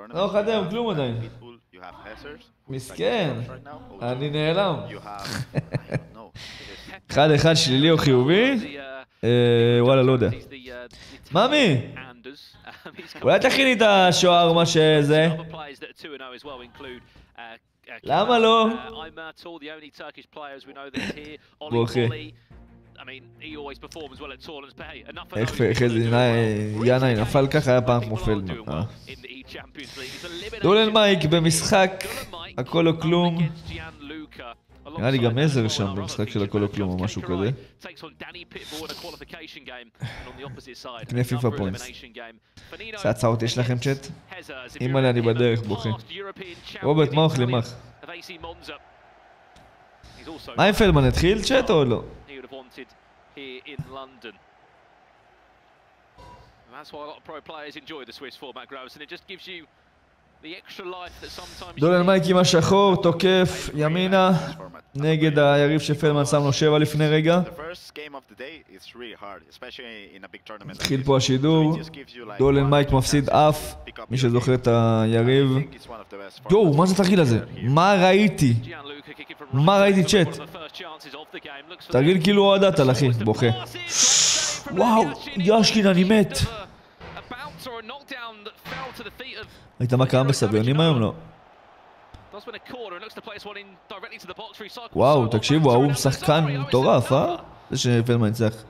לא אוכל היום כלום עדיין. מסכן. אני נעלם. 1-1 שלילי או חיובי? וואלה, לא יודע. מאמי! אולי תכיני את השוער מה שזה? למה לא? בוכי. איך איזה יאנה נפל ככה היה פעם כמו פלדמן. דולן מייק במשחק הכל או כלום. נראה לי גם עזר שם במשחק של הכל או כלום או משהו כזה. קנה פיפא פוינטס. זה הצעות יש לכם צ'אט? אימא'לה אני בדרך בוכי. רוברט מה אוכלים מח? מה עם פלדמן התחיל צ'אט או לא? דולן מייק עם השחור, תוקף, ימינה, נגד היריב שפלדמן שם לו 7 לפני רגע. התחיל פה השידור, דולן מייק מפסיד אף, מי שזוכר את היריב. יואו, מה זה תרגיל הזה? מה ראיתי? מה ראיתי צ'אט? תרגיל כאילו הועדת על אחי, בוכה. וואו, ישכין אני מת. ראית מה קרה בסביונים היום? לא. וואו, תקשיבו, הוא שחקן מטורף, אה? זה שפלדמן יצח.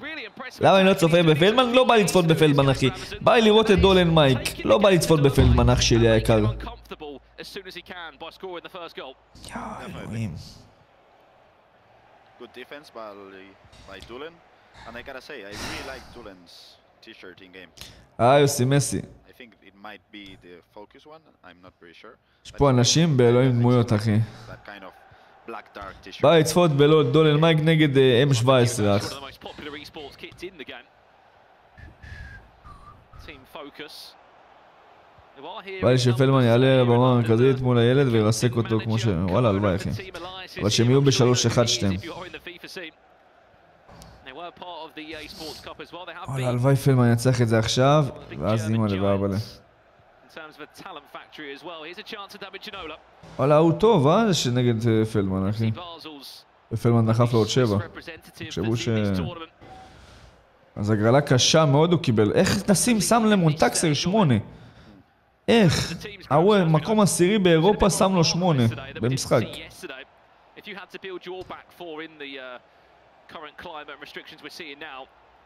למה אני לא צופה בפלדמן? לא בא לצפות בפלדמן, אחי. בא לי לראות את דולן מייק. לא בא לצפות בפלדמן, אח שלי היקר. אלוהים. Good defense by Dulan, and I gotta say, I really like Dulan's t-shirt in game. יוסי מסי. I think it might be the focus one. I'm not pretty sure. יש פה אנשים באלוהים דמויות, אחי. בא לצפות בלוד דולן מייק נגד M17, אח. בא לי שפלדמן יעלה לבמה המרכזית מול הילד וירסק אותו כמו ש... וואלה, הלוואי, אחי. אבל שהם יהיו ב3-1 שתיים. וואלה, הלוואי פלדמן יצח את זה עכשיו, ואז אימא לבאבא לה. וואלה, הוא טוב, אה? זה שנגד פלדמן, אחי. ופלדמן דחף לו עוד 7. חשבו ש... אז הגרלה קשה מאוד הוא קיבל. איך נשים שם למונטקסר 8? איך? מקום עשירי באירופה שם לו 8 במשחק.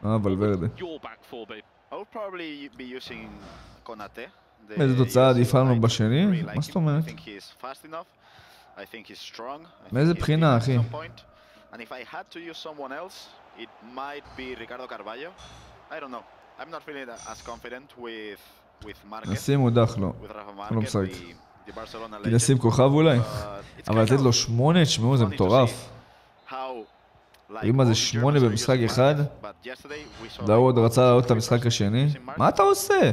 אבל ורדה. איזה תוצאה עדיפה לנו בשני? מה זאת אומרת? מאיזה בחינה, אחי? נשים מודח לו, הוא לא משחק. נשים כוכב אולי? אבל לתת לו 8, תשמעו, זה מטורף. אם מה זה 8 במשחק אחד, דאו עוד רצה לעלות את המשחק השני. מה אתה עושה?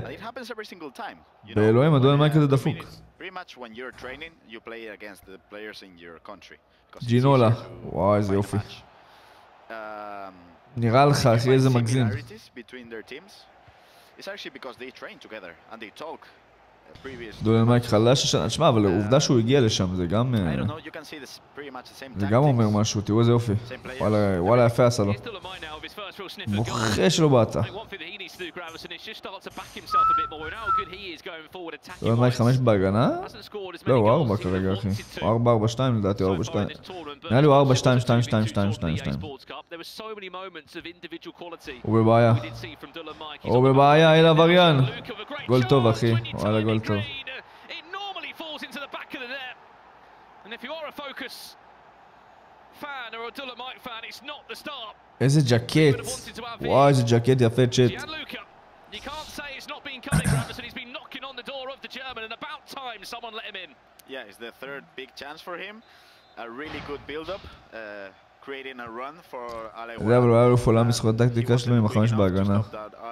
באלוהים, אדון מייק הזה דפוק. ג'ינולה, וואו איזה יופי. נראה לך אחי איזה מגזים. דולן מייק חלש השנה, תשמע, אבל העובדה שהוא הגיע לשם זה גם אומר משהו, תראו איזה יופי. וואלה יפה עשה לו. בוכה שלו בעטה. דולן מייק 5 בהגנה? לא, הוא 4 כרגע אחי. הוא 4-4-2 לדעתי, 4-2. נראה לי הוא 4-2-2-2-2-2-2. הוא בבעיה. הוא בבעיה, אל עבריין. גול טוב אחי, וואלה גול טוב. איזה ג'קט. וואו איזה ג'קט יפה צ'ט. Yeah, it's the third big chance for him. A really good build-up, creating a run for Ale. זה אבל הוא היה אלוף עולם משחקות טקטיקה שלו עם 5 בהגנה.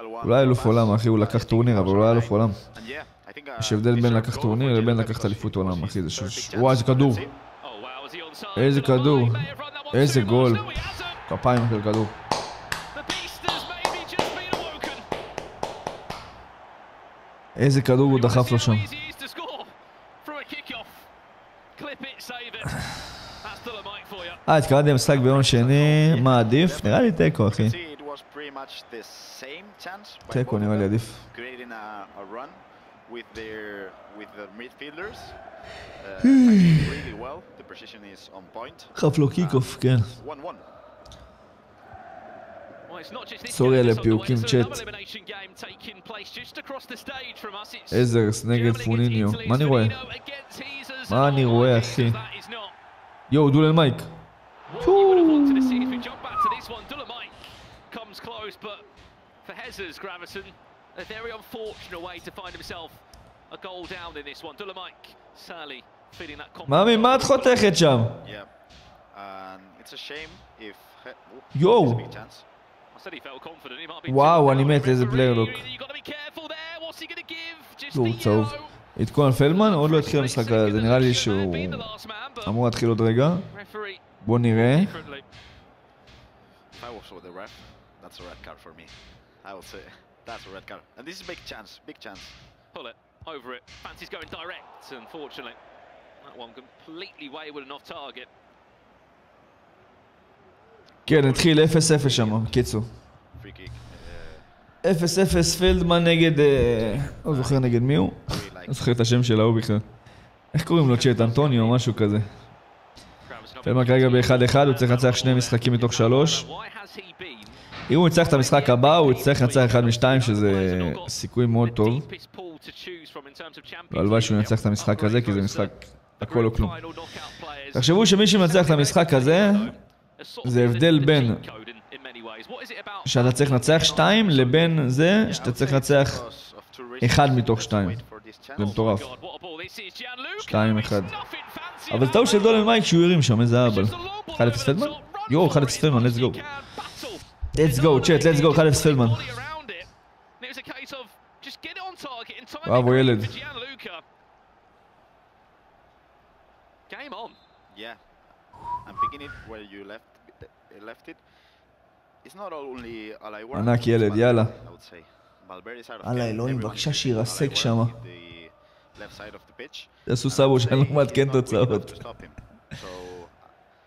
הוא לא היה אלוף עולם אחי, הוא לקח טורניר, אבל הוא לא היה אלוף עולם. יש הבדל בין לקח טורניר לבין לקח אליפות עולם אחי, זה וואו איזה כדור. איזה כדור. איזה גול. כפיים של כדור. איזה כדור הוא דחף לו שם. התקרבתי למשחק ביום שני, מה עדיף? נראה לי תיקו אחי. תיקו נראה לי עדיף. חף לו קיק-אוף, כן. סורי על הפיוקים צ'אט. עזרס נגד פוניניו. מה אני רואה? מה אני רואה אחי? יואו, דולן מייק. מאמי, מה את חותכת שם? יואו. וואו, אני מת, איזה פלייר-לוק. הוא צהוב. יתקיים פלדמן, עוד לא התחיל המשחק הזה, זה נראה לי שהוא אמור להתחיל עוד רגע. בוא נראה. כן, התחיל 0-0 שם, קיצור. 0-0 פלדמן נגד... לא זוכר נגד מי הוא? לא זוכר את השם של ההוא בכלל. איך קוראים לו צ'אט? אנטוניו או משהו כזה. פלדמן כרגע ב-1-1, הוא צריך לנצח 2 משחקים מתוך 3. אם הוא יצטרך את המשחק הבא, הוא יצטרך לנצח 1 מ-2, שזה סיכוי מאוד טוב. לא הלוואי שהוא ינצח את המשחק הזה, כי זה משחק הכל או כלום. תחשבו שמי שמנצח את המשחק הזה, זה הבדל בין שאתה צריך לנצח 2 לבין זה שאתה צריך לנצח 1 מתוך 2. זה מטורף. 2-1. אבל טעו של דולן מייק שהוא הרים שם, איזה אבל. 1-0 פלדמן? יואו, 1-0 פלדמן, let's go. let's go, chat, let's go, 1-0 פלדמן. בראבו ילד. ענק ילד, יאללה. אללה אלוהים, בבקשה שירסק שמה. תעשו סאבו שאני לא מעדכן תוצאות.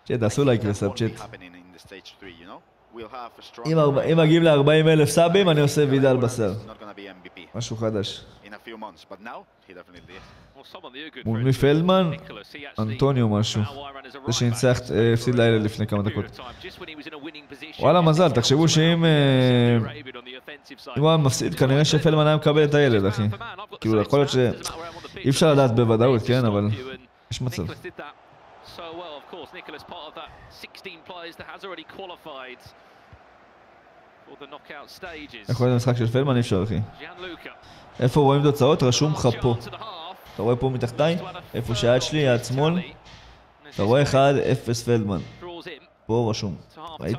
צ'אט, תעשו לייק וסאב, צ'אט. אם מגיעים ל-40,000 סאבים, אני עושה וידאל בשר. משהו חדש. מול מי פלדמן? אנטוניו משהו. זה שניצח, הפסיד לילד לפני כמה דקות. וואלה מזל, תחשבו שאם הוא היה מפסיד, כנראה שפלדמן היה מקבל את הילד, אחי. כאילו, יכול להיות שאי אפשר לדעת בוודאות, כן, אבל יש מצב. איך רואים את המשחק של פלדמן? אי אפשר, אחי. איפה רואים תוצאות? רשום לך פה. אתה רואה פה מתחתיי? איפה שהיד שלי, יד שמאל. אתה רואה 1-0 פלדמן. פה רשום. ראית?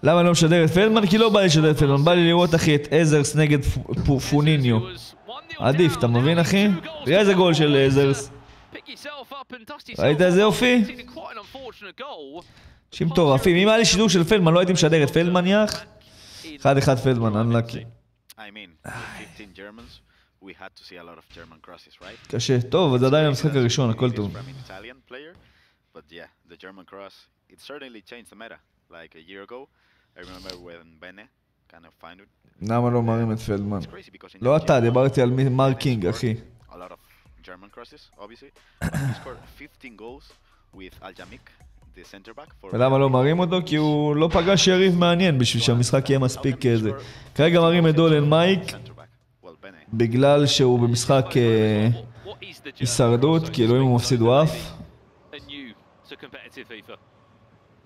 למה לא משדר את פלדמן? כי לא בא לי לשדר את פלדמן. בא לי לראות אחי את אזרס נגד פוניניו. עדיף, אתה מבין אחי? תראה איזה גול של אזרס. ראית איזה יופי? אנשים מטורפים. אם היה לי שידור של פלדמן לא הייתי משדר את פלדמן יח. 1-1 פלדמן, אנלאקי. קשה, טוב, זה עדיין המשחק הראשון, הכל טוב. למה לא מראים את פלדמן? לא אתה, דיברתי על מרקינג, אחי. ולמה לא מראים אותו? כי הוא לא פגש יריב מעניין בשביל שהמשחק יהיה מספיק כזה. כרגע מראים את דולן מייק בגלל שהוא במשחק הישרדות, כאילו אם הוא מפסיד הוא אף.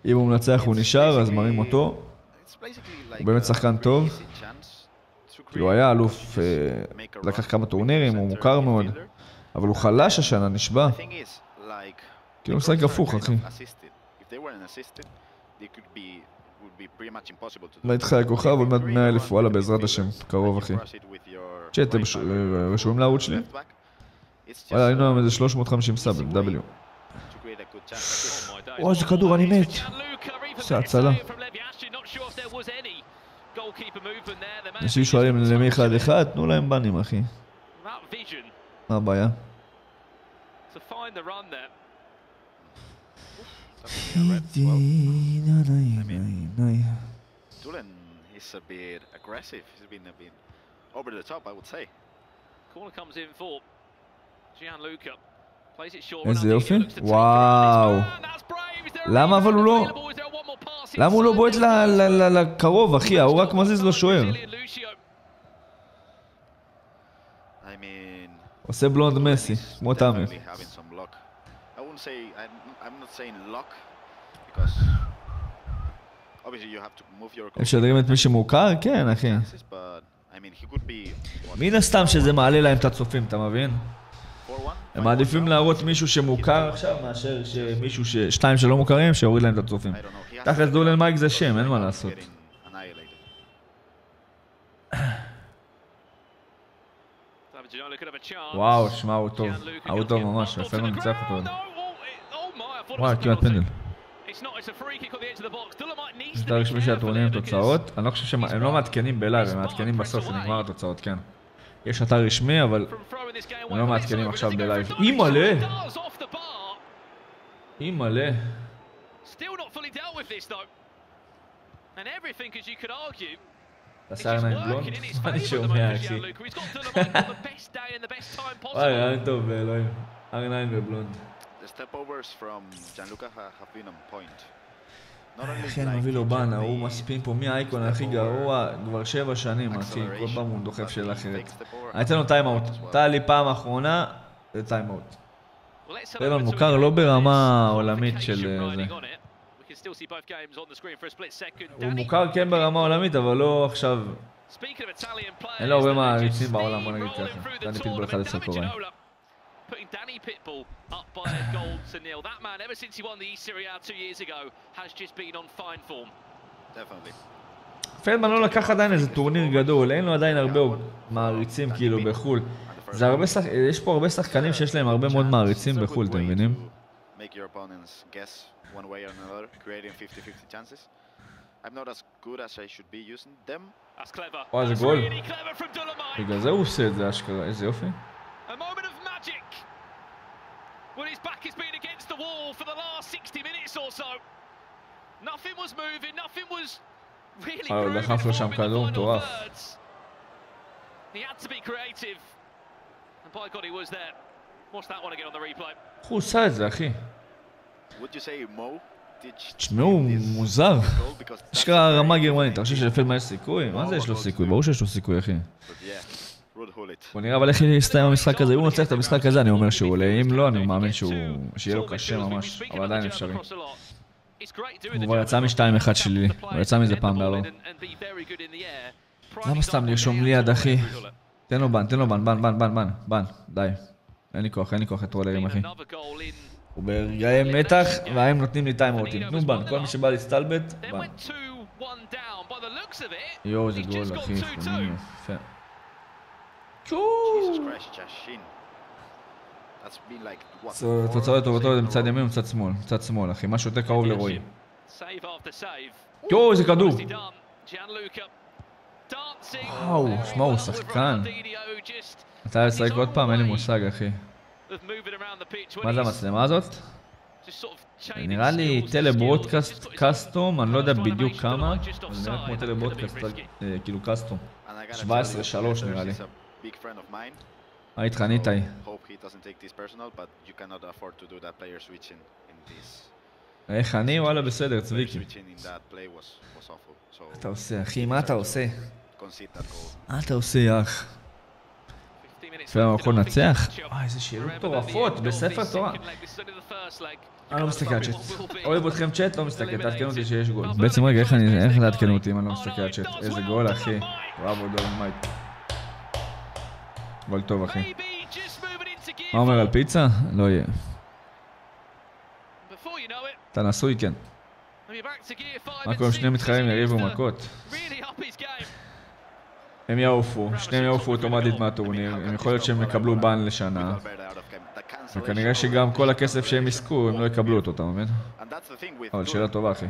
אם הוא מנצח הוא נשאר, אז מראים אותו. הוא באמת שחקן טוב. כאילו היה אלוף, לקח כמה טורנירים, הוא מוכר מאוד. אבל הוא חלש השנה, נשבע. כאילו משחק הפוך, אחי. לא איתך הכוכב, עוד מעט 100,000 וואלה בעזרת השם, קרוב אחי. אתם רשומים לערוץ שלי? וואלה, היינו היום איזה 350 סאבים, W. וואי, איזה כדור, אני מת. עושה הצלה. אנשים שואלים למי 1-1, תנו להם בנים אחי. מה הבעיה? Dulan is a bit aggressive. He's been a bit over the top, I would say. Corner comes in for Gianluca. Plays it short. איזה יופי. וואו. למה אבל הוא לא... למה הוא לא בועט לקרוב, אחי? הוא רק מזיז לו שוער. עושה בלונד מסי, כמו תאמר. הם שדרים את מי שמוכר? כן, אחי. מן הסתם שזה מעלה להם את הצופים, אתה מבין? הם מעדיפים להראות מישהו שמוכר עכשיו מאשר מישהו שתיים שלא מוכרים שיוריד להם את הצופים. תכלס דולן מייק זה שם, אין מה לעשות. וואו, שמע, הוא טוב. הוא טוב ממש, הפלדמן ניצח אותו. וואי, כמעט פנדל. יש תאריך רשמי של הטורניר תוצאות. אני לא חושב שהם לא מעדכנים בלייב, הם מעדכנים בסוף, זה נגמר התוצאות, כן. יש אתר רשמי, אבל הם לא מעדכנים עכשיו בלייב. אימאלה! אימאלה. תעשה ארנה עם בלונד? מה אני שומע, אחי? וואי, ארנה טוב באלוהים. ארנה עם בלונד. אחי, אני מביא לו בנה, הוא מספין פה מי האייקון הכי גרוע כבר 7 שנים, אחי, כל פעם הוא דוחף של אחרת. אני אתן לו טיימאוט, הייתה לי פעם האחרונה, זה טיימאוט. פלדמן מוכר לא ברמה עולמית של זה. הוא מוכר כן ברמה עולמית, אבל לא עכשיו... אין לו הרבה מעריצים בעולם, בוא נגיד ככה. דני פיטבול 11 קוראים. Putting Danny Pitbull up by a goal to nil. That man, ever since he won the East Serie A 2 years ago, has just been on fine form. Definitely. פלדמן לא לקח עדיין איזה טורניר גדול, אין לו עדיין הרבה מעריצים כאילו בחול. יש פה הרבה שחקנים שיש להם הרבה מאוד מעריצים בחול, אתם מבינים? וואי, זה גול. בגלל זה הוא עושה את זה אשכרה, איזה יופי. Well, his back has been against the wall for the last 60 minutes or so. Nothing was moving, nothing was really moving before in the final thirds. He had to be creative. And by God, he was there. Watch that one again on the replay. הוא עושה את זה, אחי. Would you say Mo? תשמעו, מוזר. אשכרה רמה גרמנית, אתה חושב שלפלדמן יש סיכוי? מה זה יש לו סיכוי? ברור שיש לו סיכוי, אחי. בוא נראה אבל איך יסתיים המשחק הזה, אם הוא נצח את המשחק הזה אני אומר שהוא עולה, אם לא אני מאמין שיהיה לו קשה ממש, אבל עדיין אפשרי. הוא כבר יצא מ-2-1 שלי, הוא יצא מזה פעם בעבר. למה סתם לרשום ליד אחי? תן לו בן, בן, די. אין לי כוח את רולרים אחי. הוא ברגעי מתח, והם נותנים לי טיימאוטים. תנו בנו, כל מי שבא להסתלבט, בנו. יואו, זה גול, אחי, פונינו, יפה. תוצאות לטובתו זה מצד ימין ומצד שמאל, מצד שמאל, אחי, משהו יותר קרוב לרועי. יואו, איזה כדור! וואו, שמע, הוא שחקן. אתה לשחק עוד פעם? אין לי מושג, אחי. מה זה המצלמה הזאת? נראה לי טלברודקאסט קאסטום, אני לא יודע בדיוק כמה, אבל נראה כמו טלברודקאסט, כאילו קאסטום. 17-3 נראה לי. מה איתך, ניטאי? איך אני? וואלה בסדר, צביקי. מה אתה עושה, אחי? מה אתה עושה? מה אתה עושה, אח? לפעמים הכל נצח? איזה שאלות טורפות בספר תורה. אני לא מסתכל על צ'אט. אוהב אתכם צ'אט, לא מסתכל, תעדכנו אותי שיש גול. בעצם רגע, איך תעדכנו אותי אם אני לא מסתכל על צ'אט? איזה גול, אחי. בראבו, דולמייט. גול טוב, אחי. מה אומר על פיצה? לא יהיה. אתה נשוי, כן. מה קורה, שני מתחרים יריבו מכות? הם יעופו, שניהם יעופו אוטומטית מהטורניר, הם יכול להיות שהם יקבלו בן לשנה. וכנראה שגם כל הכסף שהם יזכו, הם לא יקבלו אותו, אתה מבין? אבל שאלה טובה, אחי.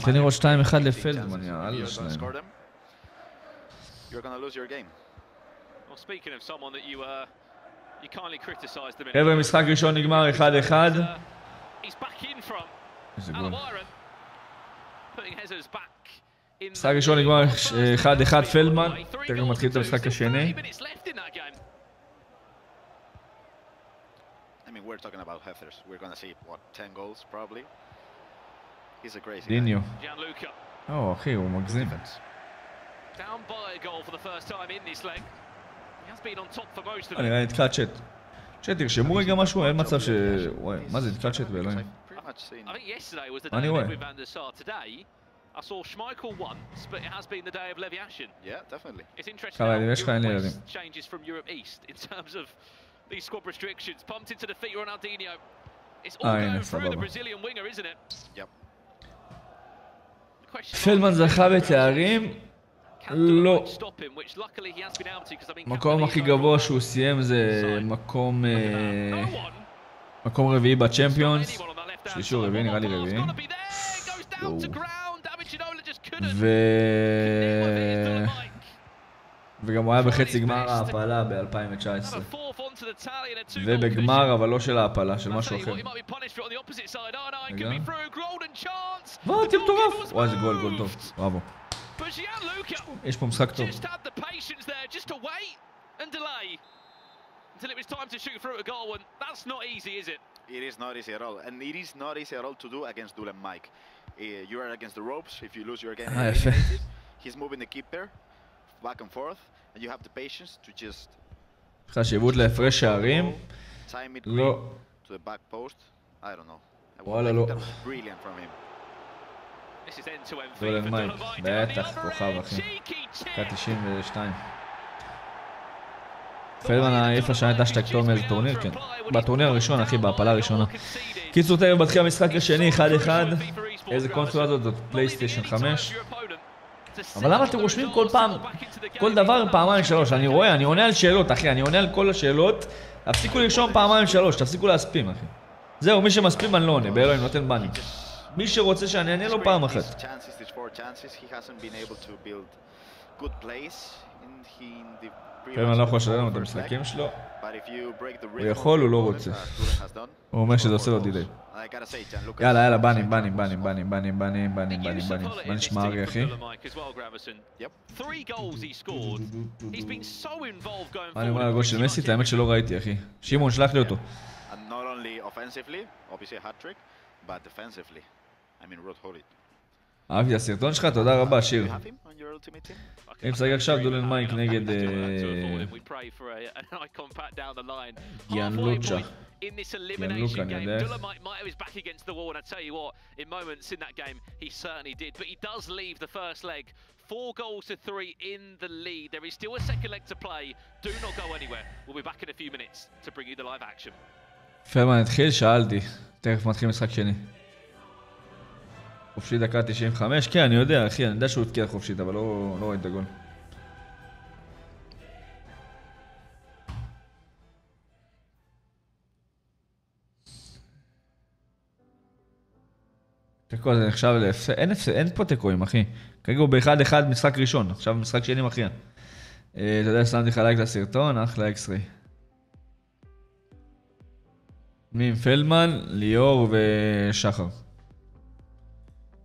תן לראות 2-1 לפלדמן, יאללה שלהם. חבר'ה, משחק ראשון נגמר 1-1. איזה גול. משחק ראשון נגמר 1-1 פלדמן. תכף מתחיל את המשחק השני. דיניו. אחי, הוא מגזים. נראה נתקע צ'אט. צ'אט, תרשמו רגע משהו, אין מצב ש... וואי, מה זה נתקע צ'אט באלוהים? מה אני רואה? כמה ילדים יש לך? אין לי ילדים. הנה, סבבה. פלדמן זכה בתארים? לא. מקום הכי גבוה שהוא סיים זה מקום רביעי בצ'מפיונס. שלישי או רביעי, נראה לי רביעי. וגם הוא היה בחצי גמר ההפלה ב-2019. ובגמר, אבל לא של ההפלה, של משהו אחר. רגע. ואתם מטורף! וואי, זה גול, גול טוב. בראבו. יש פה משחק טוב. Until it was time to shoot through a goal, and that's not easy, is it? It is not easy at all, and it is not easy at all to do against Dulan Mike. You are against the ropes. If you lose, you're getting eliminated. He's moving the keeper back and forth, and you have the patience to just. חשיבות להפרש שערים. לא. To the back post. I don't know. וואלה לא. דולן מייק, בטח, כוכב אחי. דקה 92. פלדמן העיף השנה הייתה שתקתו מאיזה טורניר, כן. בטורניר הראשון, אחי, בהפלה הראשונה. קיצור תאר בתחיל המשחק השני, 1-1. איזה קונסולה הזאת, זאת פלייסטיישן 5. אבל למה אתם רושמים כל פעם, כל דבר פעמיים 3? אני רואה, אני עונה על שאלות, אחי, אני עונה על כל השאלות. תפסיקו לרשום פעמיים 3, תפסיקו להספים, אחי. זהו, מי שמספים אני לא עונה, באלוהים נותן בני. מי שרוצה שאני אענה לו פעם אחת. פלדמן לא יכול לשלם לנו את המשחקים שלו. הוא יכול, הוא לא רוצה. הוא אומר שזה עושה לו דיליי. יאללה, יאללה, בנים. מה נשמע ארי, אחי? מה אני אומר על הגול של מסי? האמת שלא ראיתי, אחי. שמעון, שלח לי אותו. אהבתי את הסרטון שלך, תודה רבה, שיר. אני משחק עכשיו דולן מייק נגד גיאנלוצ'ה. in this elimination game. Dolomite might have his back against the wall, and I tell you what, in moments in that game, he certainly did. But he does leave the first leg 4 goals to 3 in the lead. There is still a second leg to play. Do not go anywhere. We'll be back in a few minutes to bring you the live action. פלדמן התחיל, שאלתי. תכף מתחיל משחק שני. חופשי דקה 95, כן, אני יודע, אחי, אני יודע שהוא התקיע חופשית, אבל לא רואה את הגול. תקו, זה נחשב להפסד, אין פה תקויים, אחי. כרגע הוא ב-1-1 משחק ראשון, עכשיו משחק שני מכריע. אתה יודע, שמתי לך לייק לסרטון, אחלה אקסטרי. מי עם פלדמן, ליאור ושחר.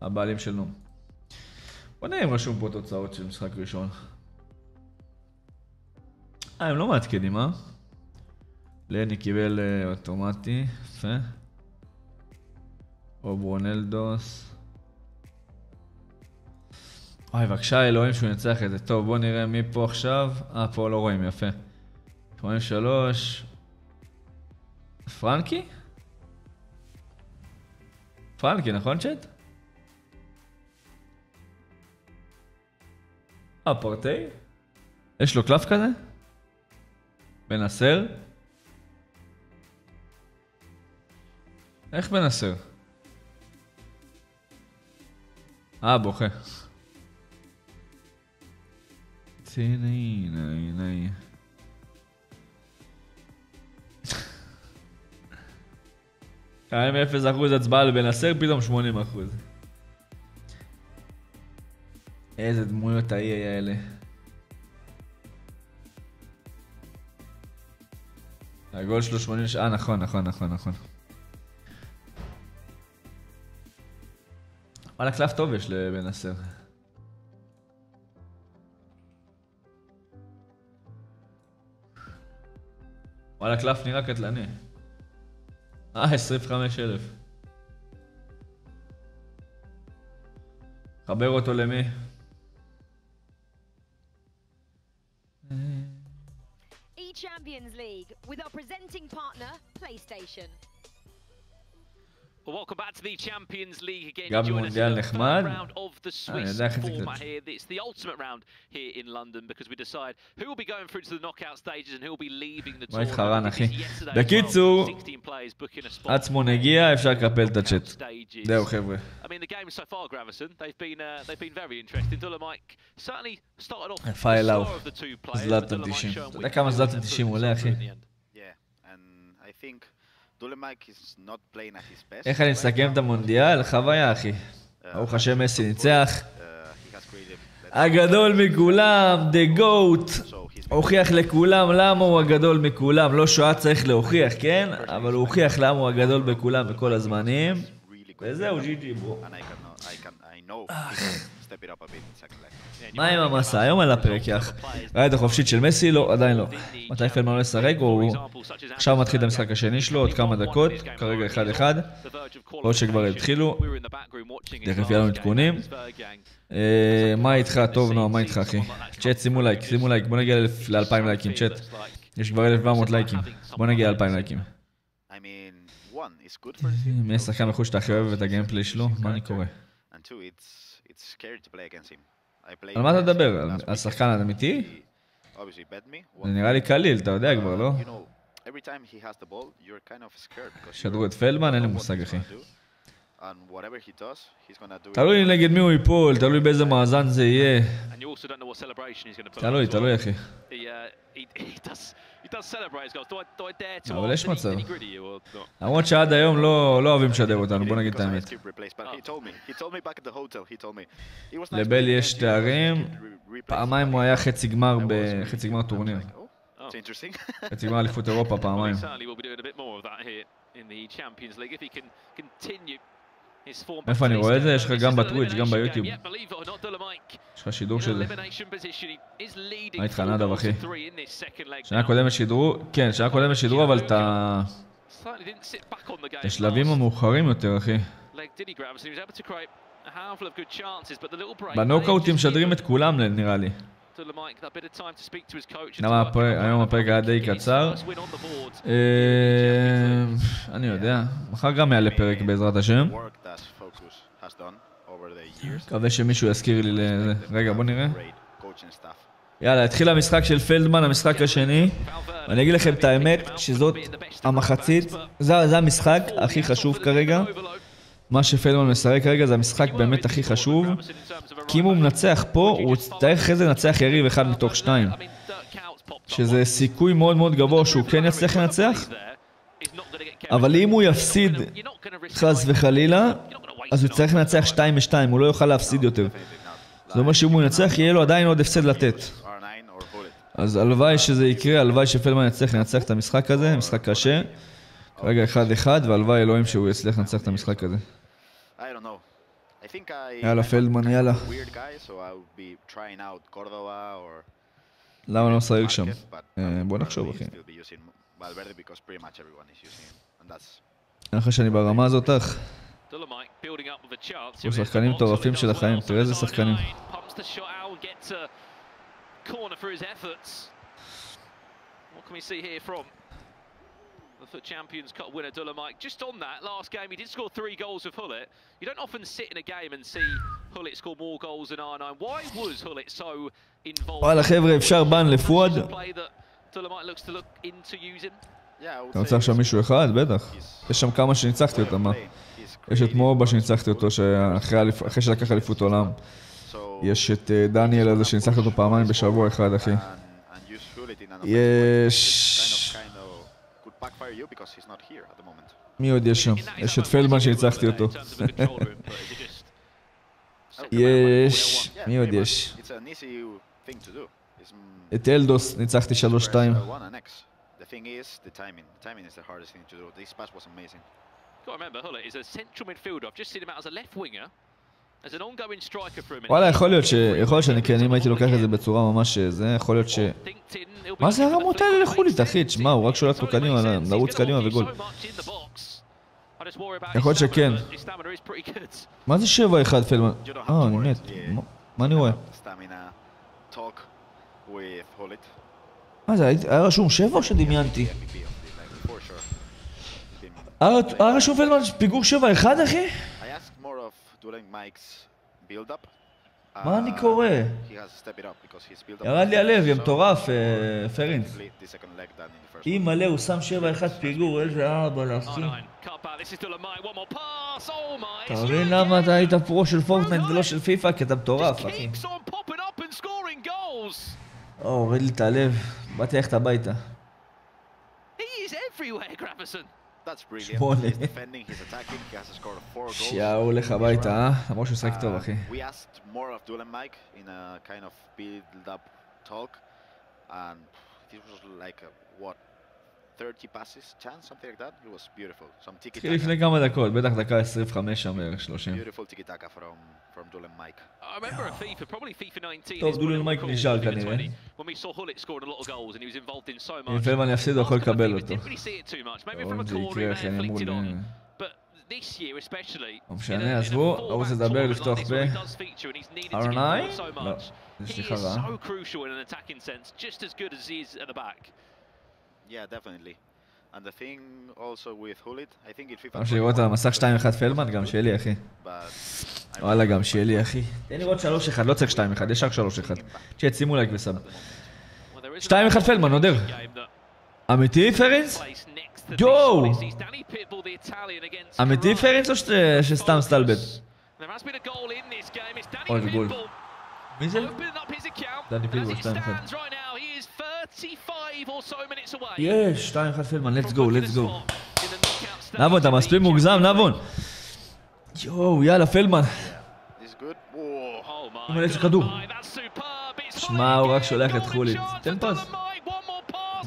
הבעלים של נום. בוא נראה אם רשום פה תוצאות של משחק ראשון. הם לא מעדכנים, אה? לני קיבל אוטומטי, יפה. או ברונלדוס. אוי, בבקשה אלוהים שהוא ינצח את זה. טוב, בוא נראה מי פה עכשיו. פה לא רואים, יפה. 83. פרנקי? פרנקי, נכון צ'אט? פורטי? יש לו קלף כזה? בנסר? איך בנסר? בוכה. הנה. 0% הצבעה לבנסר, פתאום 80%. איזה דמויות האי האלה. הגול שלו 80... נכון. וואלה, קלף טוב יש לבנסר. וואלה, קלף נראה קטלני. 25,000. חבר אותו למי? Champions League with our presenting partner, PlayStation. Well, welcome back to the Champions League again. גם מונדיאל נחמד. It's the ultimate round here in London because we decide who will be going through to the knockout stages and who will be leaving the tournament. מה התחרן, אחי? בקיצור, עצמו נגיע, אפשר לקפל את הצ'אט. זהו, חבר'ה. I mean, the game so far, Gravison, they've been very interesting. Dolomite certainly started off slower of the two players. זלאטן 90. אתה יודע כמה זלאטן 90 עולה, אחי? איך אני מסכם את המונדיאל? חוויה, אחי. ברוך השם, מסי ניצח. הגדול מכולם, the goat. הוכיח לכולם למה הוא הגדול מכולם. לא שואה צריך להוכיח, כן? אבל הוא הוכיח למה הוא הגדול בכולם בכל הזמנים. וזהו, ג'י ברו. מה עם המסע? היום על הפרק, יח. ראית החופשית של מסי? לא, עדיין לא. מתי פלדמן לא ישחק? הוא עכשיו מתחיל את המשחק השני שלו, עוד כמה דקות, כרגע 1-1. עוד שכבר התחילו. תכף יהיה לנו עדכונים. מה איתך? טוב, נועה, מה איתך, אחי? צ'אט, שימו לייק, בוא נגיע ל-2,000 לייקים, צ'אט. יש כבר 1,700 לייקים. בוא נגיע ל-2,000 לייקים. מי השחקן מחוץ שאתה הכי אוהב את הגיימפליי שלו? מה אני קורא? על מה אתה מדבר? על שחקן אמיתי? זה נראה לי קליל, אתה יודע כבר, לא? שדרו את פלדמן, אין לי מושג, אחי. תלוי נגד מי הוא ייפול, תלוי באיזה מאזן זה יהיה. תלוי, אחי. אבל יש מצב. למרות שעד היום לא אוהבים לשדר אותנו, בוא נגיד את האמת. לבל יש תארים, פעמיים הוא היה חצי גמר טורניר. חצי גמר אליפות אירופה פעמיים. איפה אני רואה את זה? יש לך גם בטוויץ', גם ביוטיוב. יש לך שידור של זה. מה איתך נדב, אחי? שנה קודמת שידרו, כן, שנה קודמת שידרו, אבל את השלבים המאוחרים יותר, אחי. בנוקאוטים משדרים את כולם, נראה לי. היום הפרק היה די קצר. אני יודע, מחר גם יעלה פרק בעזרת השם. מקווה שמישהו יזכיר לי לזה. רגע, בוא נראה. יאללה, התחיל המשחק של פלדמן, המשחק השני. אני אגיד לכם את האמת, שזאת המחצית. זה המשחק הכי חשוב כרגע. מה שפלדמן משחק כרגע זה המשחק באמת הכי חשוב. כי אם הוא מנצח פה, הוא צריך אחרי זה לנצח יריב אחד מתוך 2. שזה סיכוי מאוד מאוד גבוה שהוא כן יצליח לנצח. אבל אם הוא יפסיד חס וחלילה, אז הוא צריך לנצח 2-2, הוא לא יוכל להפסיד יותר. זאת אומרת שאם הוא ינצח, יהיה לו עדיין עוד הפסד לתת. אז הלוואי שזה יקרה, הלוואי שפלדמן יצליח לנצח את המשחק הזה, משחק קשה. כרגע 1-1, והלוואי אלוהים שהוא יצליח לנצח את המשחק הזה. יאללה פלדמן, יאללה. למה לא משחק שם? בוא נחשוב אחי. אחרי שאני ברמה הזאת אך. הוא שחקנים מטורפים של החיים, תראה איזה שחקנים. The Champions Cup winner Dolomite. Just on that last game, he did score 3 goals with Hullet. You don't often sit in a game and see Hullet score more goals than R9. Why was Hullet so involved? וואלה חבר'ה, אפשר בן לפואד. אתה רוצה עכשיו מישהו אחד? בטח. יש שם כמה שניצחתי אותם, מה? יש את מובה שניצחתי אותו אחרי שלקח אליפות עולם. יש את דניאל הזה שניצחתי אותו פעמיים בשבוע אחד, אחי. יש... מי עוד יש שם? יש את פלדמן שניצחתי אותו. יש... מי עוד יש? את אלדוס ניצחתי 3-2. וואלה, יכול להיות שאני כן, אם הייתי לוקח את זה בצורה ממש זה, יכול להיות ש... מה זה הרמות האלה לחולית, אחי? תשמע, הוא רק שולט לו קדימה, לרוץ קדימה וגול. יכול להיות שכן. מה זה 7-1 פלדמן? אני מת. מה אני רואה? מה זה, היה רשום 7 או שדמיינתי? היה רשום פלדמן פיגור 7-1 אחי? מה אני קורא? ירד לי הלב, יא מטורף, פרינס. אם מלא הוא שם 7-1 פיגור, איזה אבא להכי. אתה מבין למה אתה היית פרו של פורטנייט ולא של פיפא? כי אתה מטורף, אחי. הוריד לי את הלב, באתי ללכת הביתה. 8. שיהו הולך הביתה, אה? אמרו שהוא שחק טוב, אחי. התחיל לפני כמה דקות, בטח דקה 25 שם בערך 30. טוב, דולן מייק נשאר כנראה. אם פלדמן יפסיד הוא יכול לקבל אותו. אם זה יקרה אחרי אני אמור לי... לא משנה, עזבו, הוא רוצה לדבר לפתוח ב... ארנה? לא, יש לי חרה. אפשר לראות על המסך 2-1 פלדמן, גם שלי אחי. וואלה, גם שלי אחי. תן לראות 3-1, לא צריך 2-1, יש רק 3-1. שישימו לייק וסאב. 2-1 פלדמן, נודר. אמיתי פרינס? יואו! אמיתי פרינס או שסתם סטלבט? עוד גול. מי זה? דני פיפול 2-1. יש, 2-1 פלדמן, let's go, let's go. נבון, אתה מספיק מוגזם, נבון. יואו, יאללה, פלדמן. הוא מלא של כדור. שמע, הוא רק שולח את חולית. תן פס.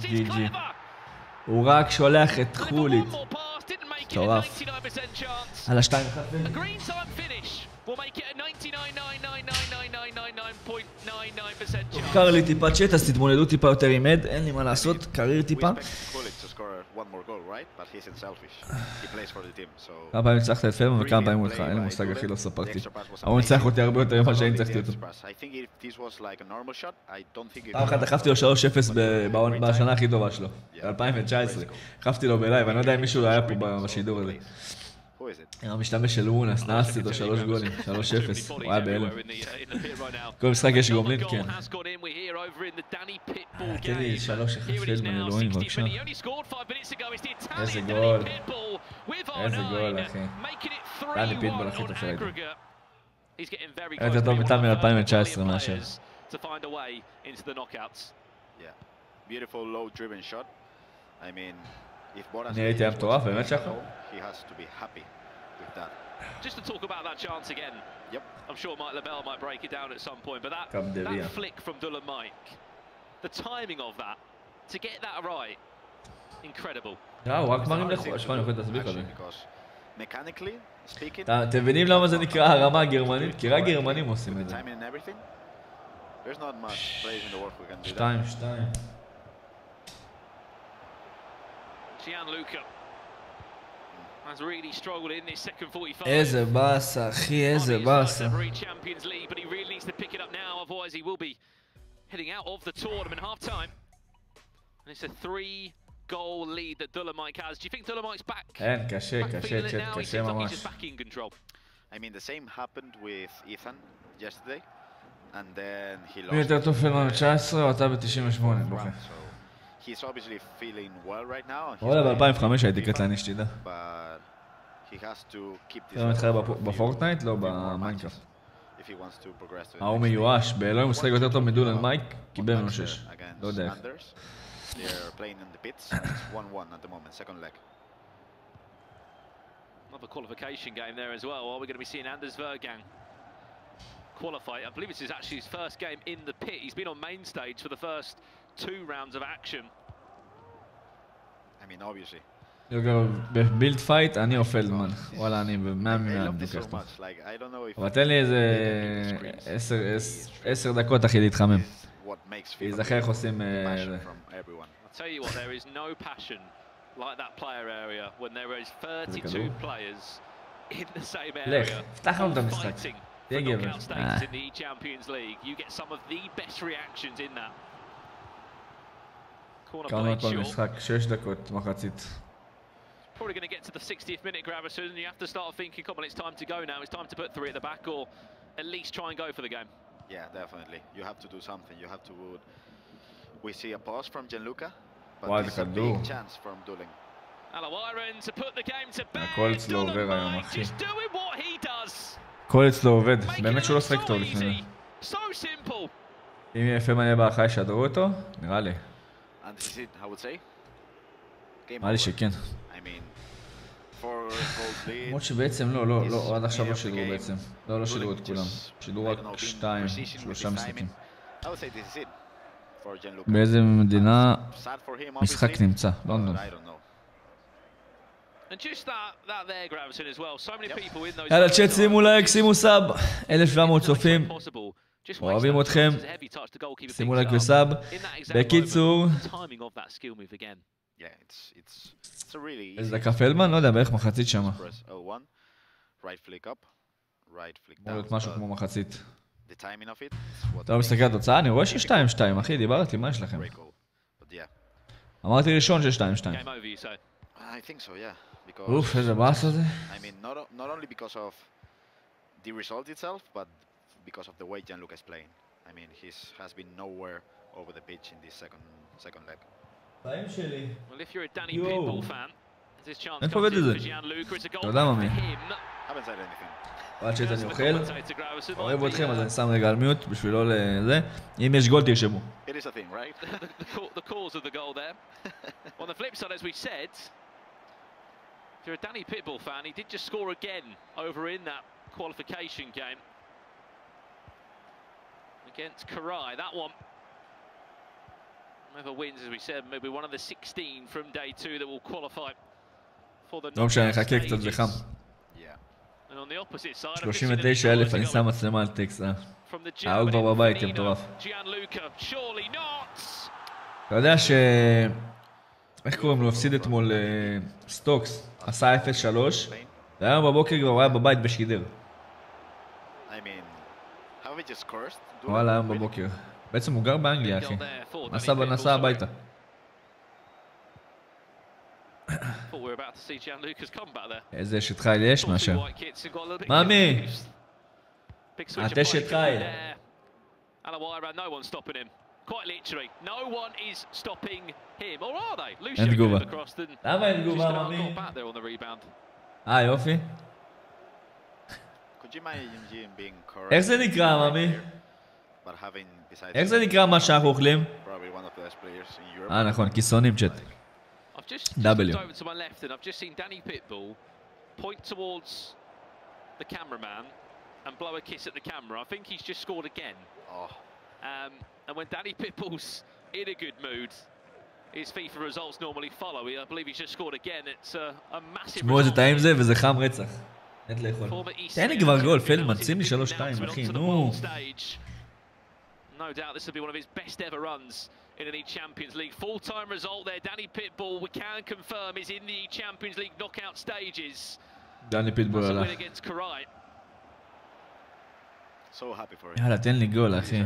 ג'י ג'י. הוא רק שולח את חולית. טורף. על ה-2-1 פלדמן. קר לי טיפה צ'ט, אז תתמודדו טיפה יותר עם אד, אין לי מה לעשות, קריר טיפה. score one more goal, right? But he isn't selfish. He plays for the team, so... כמה פעמים ניצחת את פלדמן וכמה פעמים אותך, אין לי מושג אחי, לא ספרתי. אבל הוא ניצח אותי הרבה יותר ממה שאני ניצחתי אותו. פעם אחת דחפתי לו 3-0 בשנה הכי טובה שלו, ב-2019. דחפתי לו בלייב, אני לא יודע אם מישהו היה פה בשידור הזה. המשתמש של אונס, נעשתי אותו 3 גולים, 3-0, הוא היה בהלם. כל משחק יש גומלין, כן. תן לי 3-1 פלדמן אלוהים, בבקשה. איזה גול. איזה גול, אחי. דני פיטבול הכי טוב שראיתי. היה יותר טוב מטל מ-2019 מאשר. אני הייתי היה מטורף, באמת שחר? Just to talk about that chance again. Yep. I'm sure Mike LaBelle might break it down at some point, but that flick from Dylan Mike, the timing of that, to get that right, incredible. הוא רק מרים לחו, אני יכול להסביר לך. Mechanically speaking. אתם מבינים למה זה נקרא הרמה הגרמנית? כי רק גרמנים עושים את זה. 2. איזה באסה, אחי, איזה באסה. כן, קשה ממש. I mean, the same happened with Ethan yesterday, and then he lost. מי יותר טוב פלדמן ב-19 או אתה ב-98? He's obviously feeling well right now. וואלה, ב-2005 הייתי קטלני שתדע. He has to keep this. אתה מתחרה בפורטנייט? לא, במיינקראפט. הוא מיואש, באלוהים הוא שחק יותר טוב מדולן מייק, קיבל ממנו 6. לא יודע איך. They're playing in the pits. It's 1-1 at the moment, second leg. Another qualification game there as well. Are we going to be seeing Anders Vergang qualify? I believe this is actually his first game in the pit. He's been on main stage for the first 2 rounds of action. I mean, obviously. בבילד פייט אני או פלדמן. וואלה, אני ב-100 לוקח פה. אבל תן לי איזה 10 דקות אחי להתחמם. להיזכר איך עושים... I'll tell you what, there is no passion like that player area when there is 32 players in the same area all fighting for knockout status in the Champions League. You get some of the best reactions in that. Corner play short. 6 דקות, מחצית. Probably going to get to the 60th minute, grab as soon as you have to start thinking, come on, it's time to go now. It's time to put 3 at the back or at least try and go for the game. Yeah, definitely. You have to do something. You have to... We see a pause from Gianluca, but it's a big chance from Duling. Alawiren to put the game to bed. הכל אצלו עובר היום, אחי. Just doing what he does. הכל אצלו עובד. באמת שהוא לא שחק טוב לפני. So simple. אם יהיה יפה מלא באחרי שדרו אותו, נראה לי. נראה לי שכן. למרות שבעצם לא, עד עכשיו לא שידרו בעצם. לא שידרו את כולם. שידרו רק 2-3 משחקים. באיזה מדינה משחק נמצא? לונדון. יאללה צ'אט, שימו לייק, שימו סאב. 1700 צופים. אוהבים אתכם. שימו לייק וסאב. בקיצור. איזה דקה פלדמן? לא יודע, בערך מחצית שמה. אמור להיות משהו כמו מחצית. אתה לא מסתכל על התוצאה? אני רואה ש2-2, אחי, דיברתי, מה יש לכם? אמרתי ראשון ש2-2. אוף, איזה באס הזה. פעמים שלי. יואו. אין פה עובד את זה. תודה ממי. עד שאני אוכל. אוהב אתכם אז אני שם רגע על מיוט בשביל לא לזה. אם יש גול תרשמו. If you're a Danny Pitbull fan, he did just score again over in that qualification game against Karai. That one, whoever wins, as we said, maybe one of the 16 from day 2 that will qualify for the knockout stages. And on the opposite side, 39,000, אני שם מצלמה על טקסט, הוא כבר בבית, מטורף. אתה יודע איך קוראים לו? הפסיד אתמול סטוקס, עשה 0-3, והיום בבוקר כבר היה בבית בשידר. וואלה, היום בבוקר. בעצם הוא גר באנגליה, אחי. נסע הביתה. איזה אשת חיל יש משהו. מאמי! את אשת חיל. אין תגובה. למה אין תגובה, מאמי? יופי. איך זה נקרא, מאמי? איך זה נקרא מה שאנחנו אוכלים? נכון, כיסונים צ'אט. W. Over to my left, and I've just seen Danny Pitbull point towards the cameraman and blow a kiss at the camera. I think he's just scored again. And when Danny Pitbull's in a good mood, his FIFA results normally follow. I believe he's just scored again. It's a massive. תשמעו איזה טעים זה, וזה חם רצח. נט לאכול. תן לי כבר גול, פלדמן, שים לי 3-2, אחי, נו. No doubt this will be one of his best ever runs in an E-Champions League. Full-time result there. Danny Pitbull, we can confirm, is in the E-Champions League knockout stages. Danny Pitbull הלך. against Gvai. So happy for him. יאללה, תן לי גול, אחי.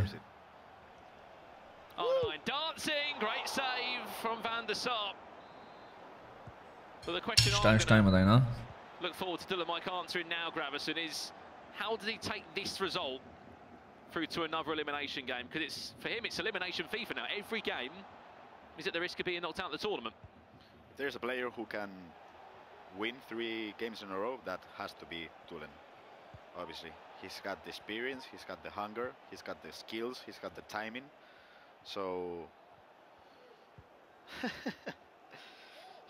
Dancing, great save from Van der Sar. But the question 2-2 עדיין, look forward to Mike answering now, Gravison, is how does he take this result through to another elimination game? Because it's for him, it's elimination FIFA now. Every game is at the risk of being knocked out of the tournament. If there's a player who can win 3 games in a row, that has to be Tulen. Obviously, he's got the experience, he's got the hunger, he's got the skills, he's got the timing. So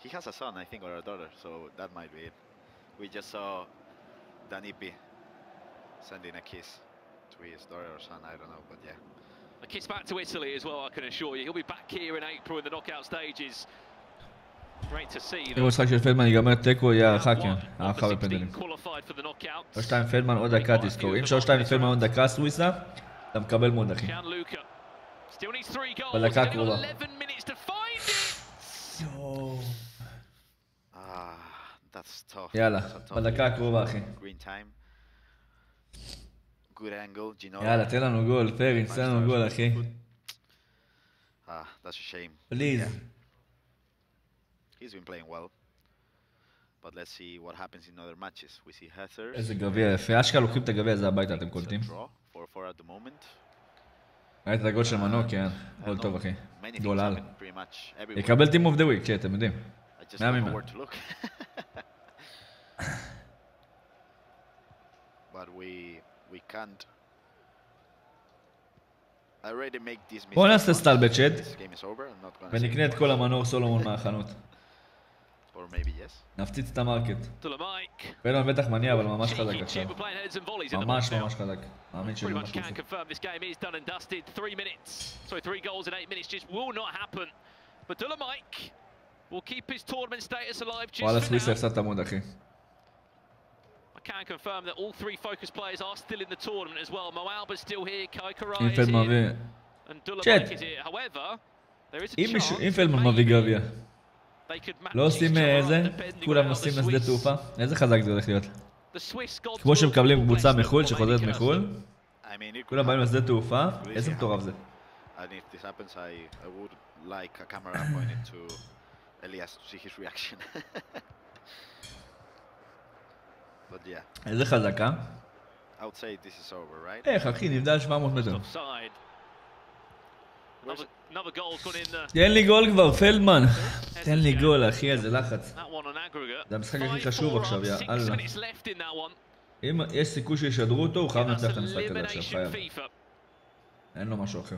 he has a son, I think, or a daughter. So that might be it. We just saw Danipi sending a kiss to his daughter or son, I don't know, but yeah. A kiss back to Italy as well, I can assure you. He'll be back here in April in the knockout stages. Great to see. אם המשחק של פלדמן ייגמר תיקו, יהיה הערכה, כן. הערכה בפנדלים. 3-2 פלדמן עוד דקה תזכור. אם 3-2 פלדמן עוד דקה סוויסה, אתה מקבל מאוד, אחי. בדקה הקרובה. יאללה, בדקה הקרובה, אחי. יאללה, תן לנו גול, פרינס, תן לנו גול, אחי. פליז. He's been playing well. But let's see what happens in other matches. We see Heather. איזה גביע יפה. אשכרה לוקחים את הגביע הזה הביתה, אתם קולטים? ראית את הגול של מנוע, כן. גול טוב, אחי. גול על. יקבל Team of the Week, אתם יודעים. 100 מ-100. But we can't. בואו נעשה סטל בצ'אט ונקנה את כל המנור סולומון מהחנות. נפציץ את המרקט. פלדמן בטח מניע, אבל ממש חזק עכשיו. ממש ממש חזק. מאמין שלי ממש חוסק. וואלה סוויסה הפסד את המוד, אחי. I can confirm that all 3 focus players are still in the tournament as well. Moalba's still here, Kaikarai is here, and Dulamaik is here. However, there is a chance אם פלדמן מביא גביע. לא עושים איזה, כולם נוסעים לשדה תעופה. איזה חזק זה הולך להיות. כמו שמקבלים קבוצה מחול, שחוזרת מחול. כולם באים לשדה תעופה. איזה מטורף זה. איזה חזקה. איך, אחי, נבדל 700 מטר. תן לי גול כבר, פלדמן. תן לי גול, אחי, איזה לחץ. זה המשחק הכי חשוב עכשיו, יא אללה. אם יש סיכוי שישדרו אותו, הוא חייב לנצח את המשחק הזה עכשיו, חייב. אין לו משהו אחר.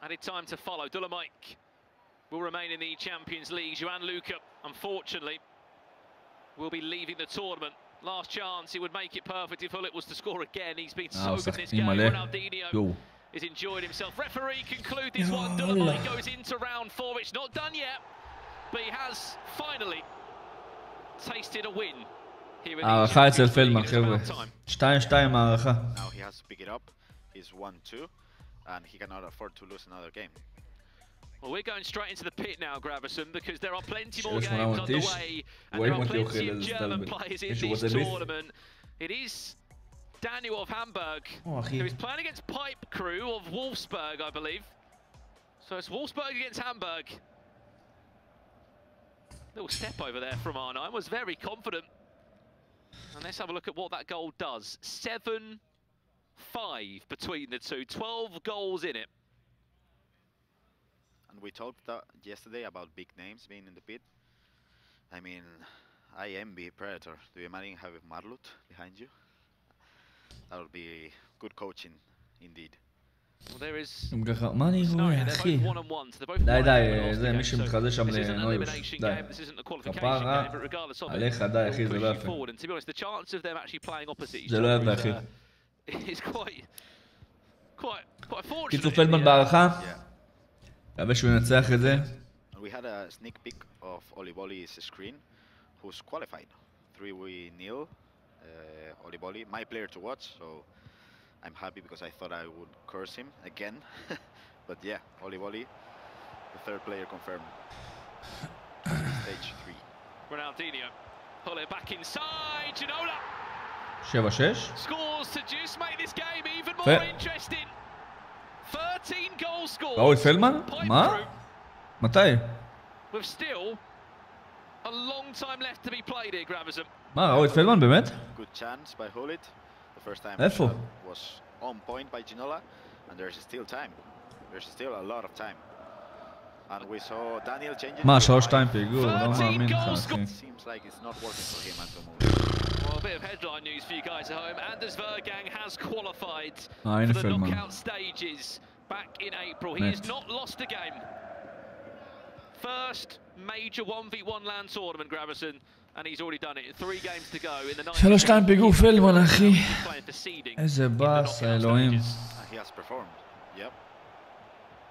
Added time to follow. Dulamaik will remain in the Champions League. Johan Luca, unfortunately, will be leaving the tournament. Last chance, he would make it perfect if Hullet was to score again. He's been so good in this game. Ronaldinho has enjoyed himself. Referee conclude this one. Dulamaik goes into round 4. It's not done yet, but he has finally tasted a win הערכה אצל פלדמן, חבר'ה. 2-2 הערכה. Now he has to pick it up. He's 1-2 and he cannot afford to lose another game. Well, we're going straight into the pit now, Graverson, because there are plenty more games on the way, and there are plenty of German players in this tournament. It is Daniel of Hamburg, who is playing against Pipe Crew of Wolfsburg, I believe. So it's Wolfsburg against Hamburg. Little step over there from Arna. I was very confident. And let's have a look at what that goal does. 7-5 between the two. 12 goals in it. And we talked yesterday about big names being in the pit. I mean, I envy Predator. Do you imagine having Marlut behind you? That would be good coaching indeed. Well, there is... מה אני רואה, אחי? די, זה מי שמתחזה שם לנויוש. די. כפרה, עליך, די, אחי, זה לא יפה. זה לא יפה, אחי. קיצור פלדמן בהערכה. מקווה שהוא ינצח את זה. We had a sneak peek of Oliboli's screen, who's qualified. 3-0, Oliboli, my player to watch, so I'm happy because I thought I would curse him again. But yeah, Oliboli, the third player confirmed. Stage 3. Ronaldinho, pull it back inside, Ginola! 7-6. Scores to just make this game even more interesting. 13 goals scored. ראוי פלדמן? מה? מתי? With still a long time left to be played here, Graverson. מה, ראוי פלדמן באמת? Good chance by Hulit. The first time איפה? was on point by Ginola, and there's still time. There's still a lot of time. And we saw Daniel change it. מה, 3-2 פיגור, לא מאמין לך, אחי. Seems like it's not working for him at the moment. Well, a bit of headline news for you guys at home. Anders Vergang has qualified הנה for the פלדמן. knockout stages back in April. He has not lost a game. First major 1v1 land tournament, Graverson, and he's already done it. 3 games to go in the 3-2 פיגור פלדמן, אחי. איזה באס, האלוהים. He has performed. Yep.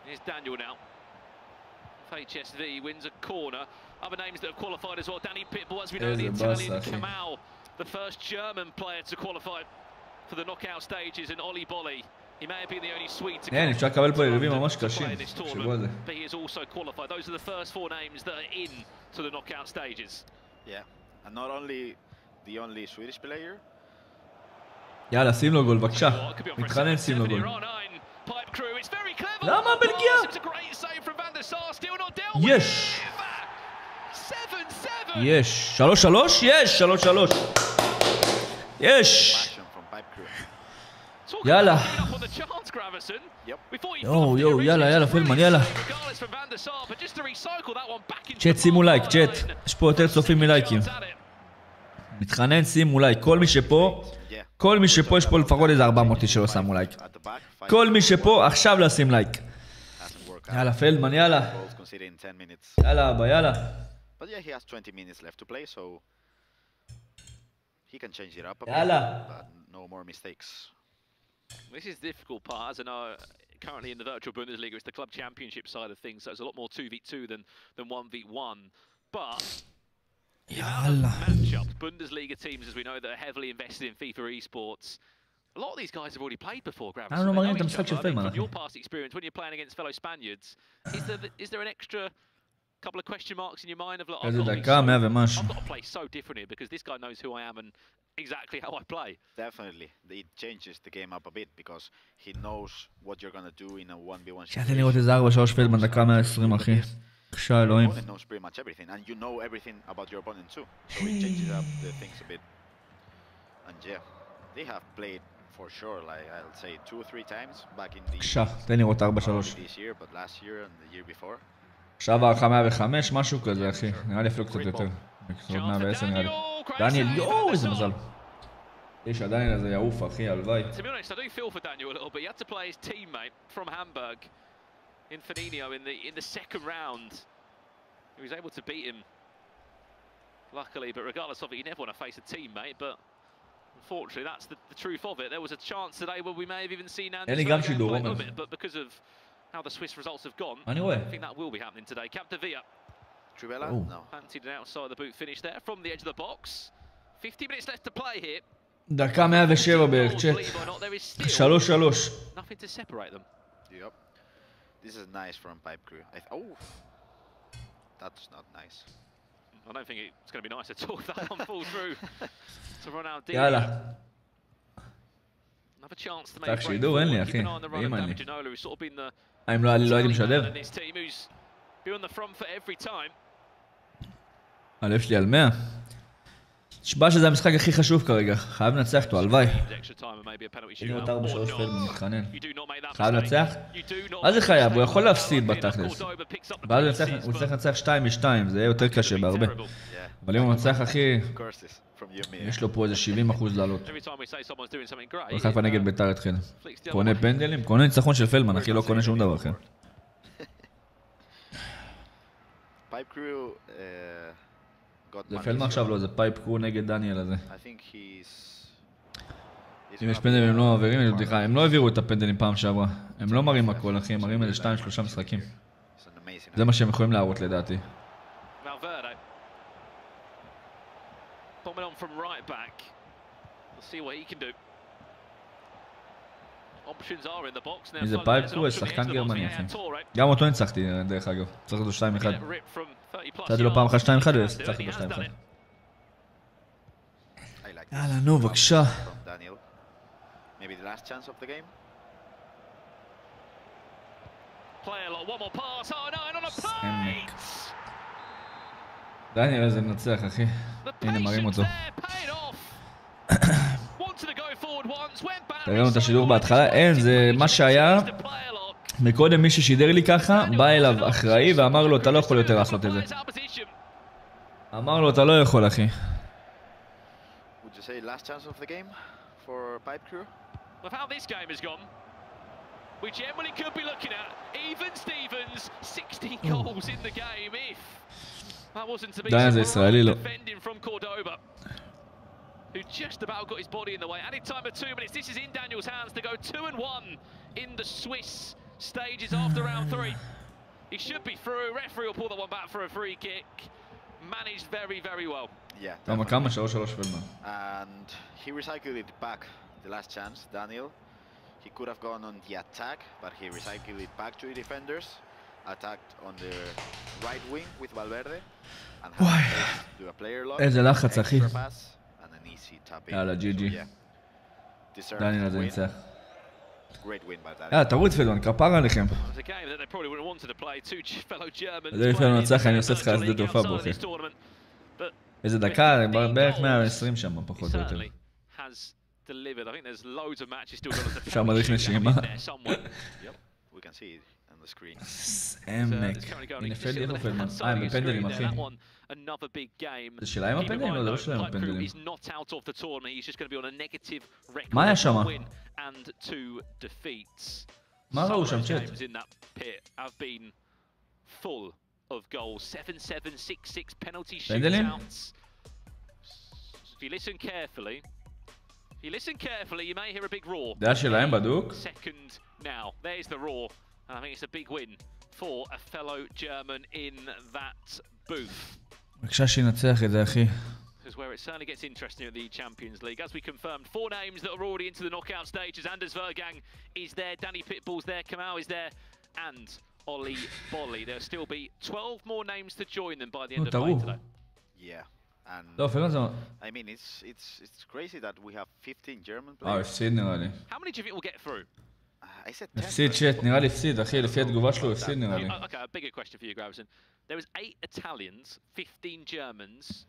Here's Daniel now. HSV wins a corner. Other names that have qualified as well. Danny Pitbull, as we know, the Italian Kamal, the first German player to qualify for the knockout stages, and Oli Bolli. He may have been the only Swede to אפשר לקבל פה יריבים ממש קשים. play this tournament, but he has also qualified. Those are the first 4 names that are in to the knockout stages. Yeah, and not only the only Swedish player. יאללה, שים לו גול, בבקשה. מתחנן, שים לו גול. למה בלגיה? יש! יש! 3-3? יש! 3-3! יש! יאללה! יואו, יאללה, יאללה, פלדמן, יאללה! צ'אט, שימו לייק, צ'אט. יש פה יותר צופים מלייקים. מתחנן, שימו לייק. כל מי שפה, יש פה לפחות איזה 400 שלא שמו לייק. כל מי שפה, עכשיו לשים לייק. יאללה, פלדמן, יאללה. יאללה, אבא, יאללה. But yeah, he has 20 minutes left to play, so he can change it up a bit, but no more mistakes. This is the difficult part, as I know, currently in the virtual Bundesliga, it's the club championship side of things, so it's a lot more 2v2 than 1v1. But matchups, Bundesliga teams, as we know, that are heavily invested in FIFA esports. A lot of these guys have already played before, Graverson. They know each other. From your past experience, when you're playing against fellow Spaniards, is there an extra couple of question marks in your mind of like, I've got to play so different here because this guy knows who I am and exactly how I play? Definitely. It changes the game up a bit because he knows what you're going to do in a 1v1 שאתם לראות איזה 4-3 פלדמן דקה 120, אחי. בבקשה, אלוהים. Your opponent knows pretty much everything and you know everything about your opponent too. So it changes up the things a bit. And yeah, they have played for sure, like I'll say 2 or 3 times back in the this year, but last year and the year before. עכשיו הערכה 105, משהו כזה, אחי. נראה לי אפילו קצת יותר. עוד 110 נראה לי. דניאל, יואו, איזה מזל. יש עדיין איזה יעוף, אחי, הלוואי. To be honest, I do feel for Daniel a little bit. He had to play his teammate from Hamburg in Fernino in the second round. He was able to beat him, luckily, but regardless of it, you never want to face a teammate, but unfortunately, that's the truth of it. There was a chance today where we may have even seen Anders play a little bit, but because of how the Swiss results have gone, anyway. I think that will be happening today. Cap de Villa. Trivella? No. Planted an outside the boot finish there from the edge of the box. 50 minutes left to play here. דקה 107 בערך, צ'אט. 3-3. Nothing to separate them. Yep. This is nice from Pipe Crew. Oh, that's not nice. I don't think it's going to be nice at all if that one falls through to run out deep. יאללה. Another chance to так, שידור אין לי, אחי. אם אני. אם לא הייתי משדר. הלב שלי על 100. תשבע שזה המשחק הכי חשוב כרגע. חייב לנצח אותו, הלוואי. הנה עוד 4-3 פלדמן מתחנן. חייב לנצח? מה זה חייב? הוא יכול להפסיד בתכלס. ואז הוא צריך לנצח 2-2, זה יהיה יותר קשה בהרבה. אבל אם הוא מנצח, אחי, יש לו פה איזה 70% לעלות. כל חיפה נגד ביתר התחיל. קונה פנדלים, קונה ניצחון של פלדמן, אחי, לא קונה שום דבר אחר. זה פלדמן עכשיו לא, זה פייפ קרו נגד דניאל הזה. אם יש פנדלים הם לא מעבירים, הם לא העבירו את הפנדלים פעם שעברה. הם לא מראים הכל, אחי, הם מראים איזה 2-3 משחקים. זה מה שהם יכולים להראות לדעתי. Coming on from right back. We'll see what he can do. Options are in the box now. איזה פייפ קרו, שחקן גרמני, אחי. גם אותו ניצחתי, דרך אגב. צריך אותו 2-1. צאתי לו פעם אחת 2-1 וצריך לו 2-1. יאללה, נו, בבקשה. Maybe the last chance of the game. Play a lot, one more pass. Oh no, and on a play. דניאל איזה מנצח, אחי. הנה, מראים אותו. תראינו את השידור בהתחלה. אין, זה מה שהיה. מקודם מי ששידר לי ככה, בא אליו אחראי ואמר לו, אתה לא יכול יותר לעשות את זה. אמר לו, אתה לא יכול, אחי. Would you say last chance of the game for Pipe Crew? With how this game has gone, we generally could be looking at even Stevens 16 goals in the game if that wasn't to be defending from Cordoba, who just about got his body in the way. Added time of 2 minutes. This is in Daniel's hands to go 2-1 in the Swiss stages after round 3. He should be through. Referee will pull that one back for a free kick. Managed very, very well. Yeah. במתחם 3-3 פלדמן. And he recycled it back the last chance, Daniel. He could have gone on the attack, but he recycled it back to the defenders. Attacked on the right wing with Valverde. And had to do a player lock. איזה לחץ, אחי. Extra pass and an easy tap in. יאללה, ג'י. דניאל הזה ניצח. Great win by Daniel. יאללה, תרוץ פלדמן, כפר עליכם. זה לפני לנצח, אני עושה לך שדה תעופה בו, אחי. איזה דקה, בערך 120 שם, פחות או יותר. אפשר מדריך נשימה. עמק. הנה פלד, איפה פלדמן? הם בפנדלים, אחי. זה שלהם הפנדלים? לא, זה לא שלהם הפנדלים. מה היה שמה? מה ראו שם, צ'אט? פנדלים? זה היה שלהם בדוק? And I think it's a big win for a fellow German in that booth. בבקשה שינצח את זה, אחי. This is where it certainly gets interesting at the Champions League. As we confirmed, 4 names that are already into the knockout stages. Anders Vergang is there, Danny Pitbull's there, Kamau is there, and Ollie Bolly. There'll still be 12 more names to join them by the end of play today. Yeah. And I mean, it's crazy that we have 15 German players. הפסיד נראה לי. How many do you think will get through? הפסיד צ'אט, נראה לי הפסיד, אחי, לפי התגובה שלו הפסיד נראה לי. Okay, a bigger question for you, Gravison. There was 8 Italians, 15 Germans.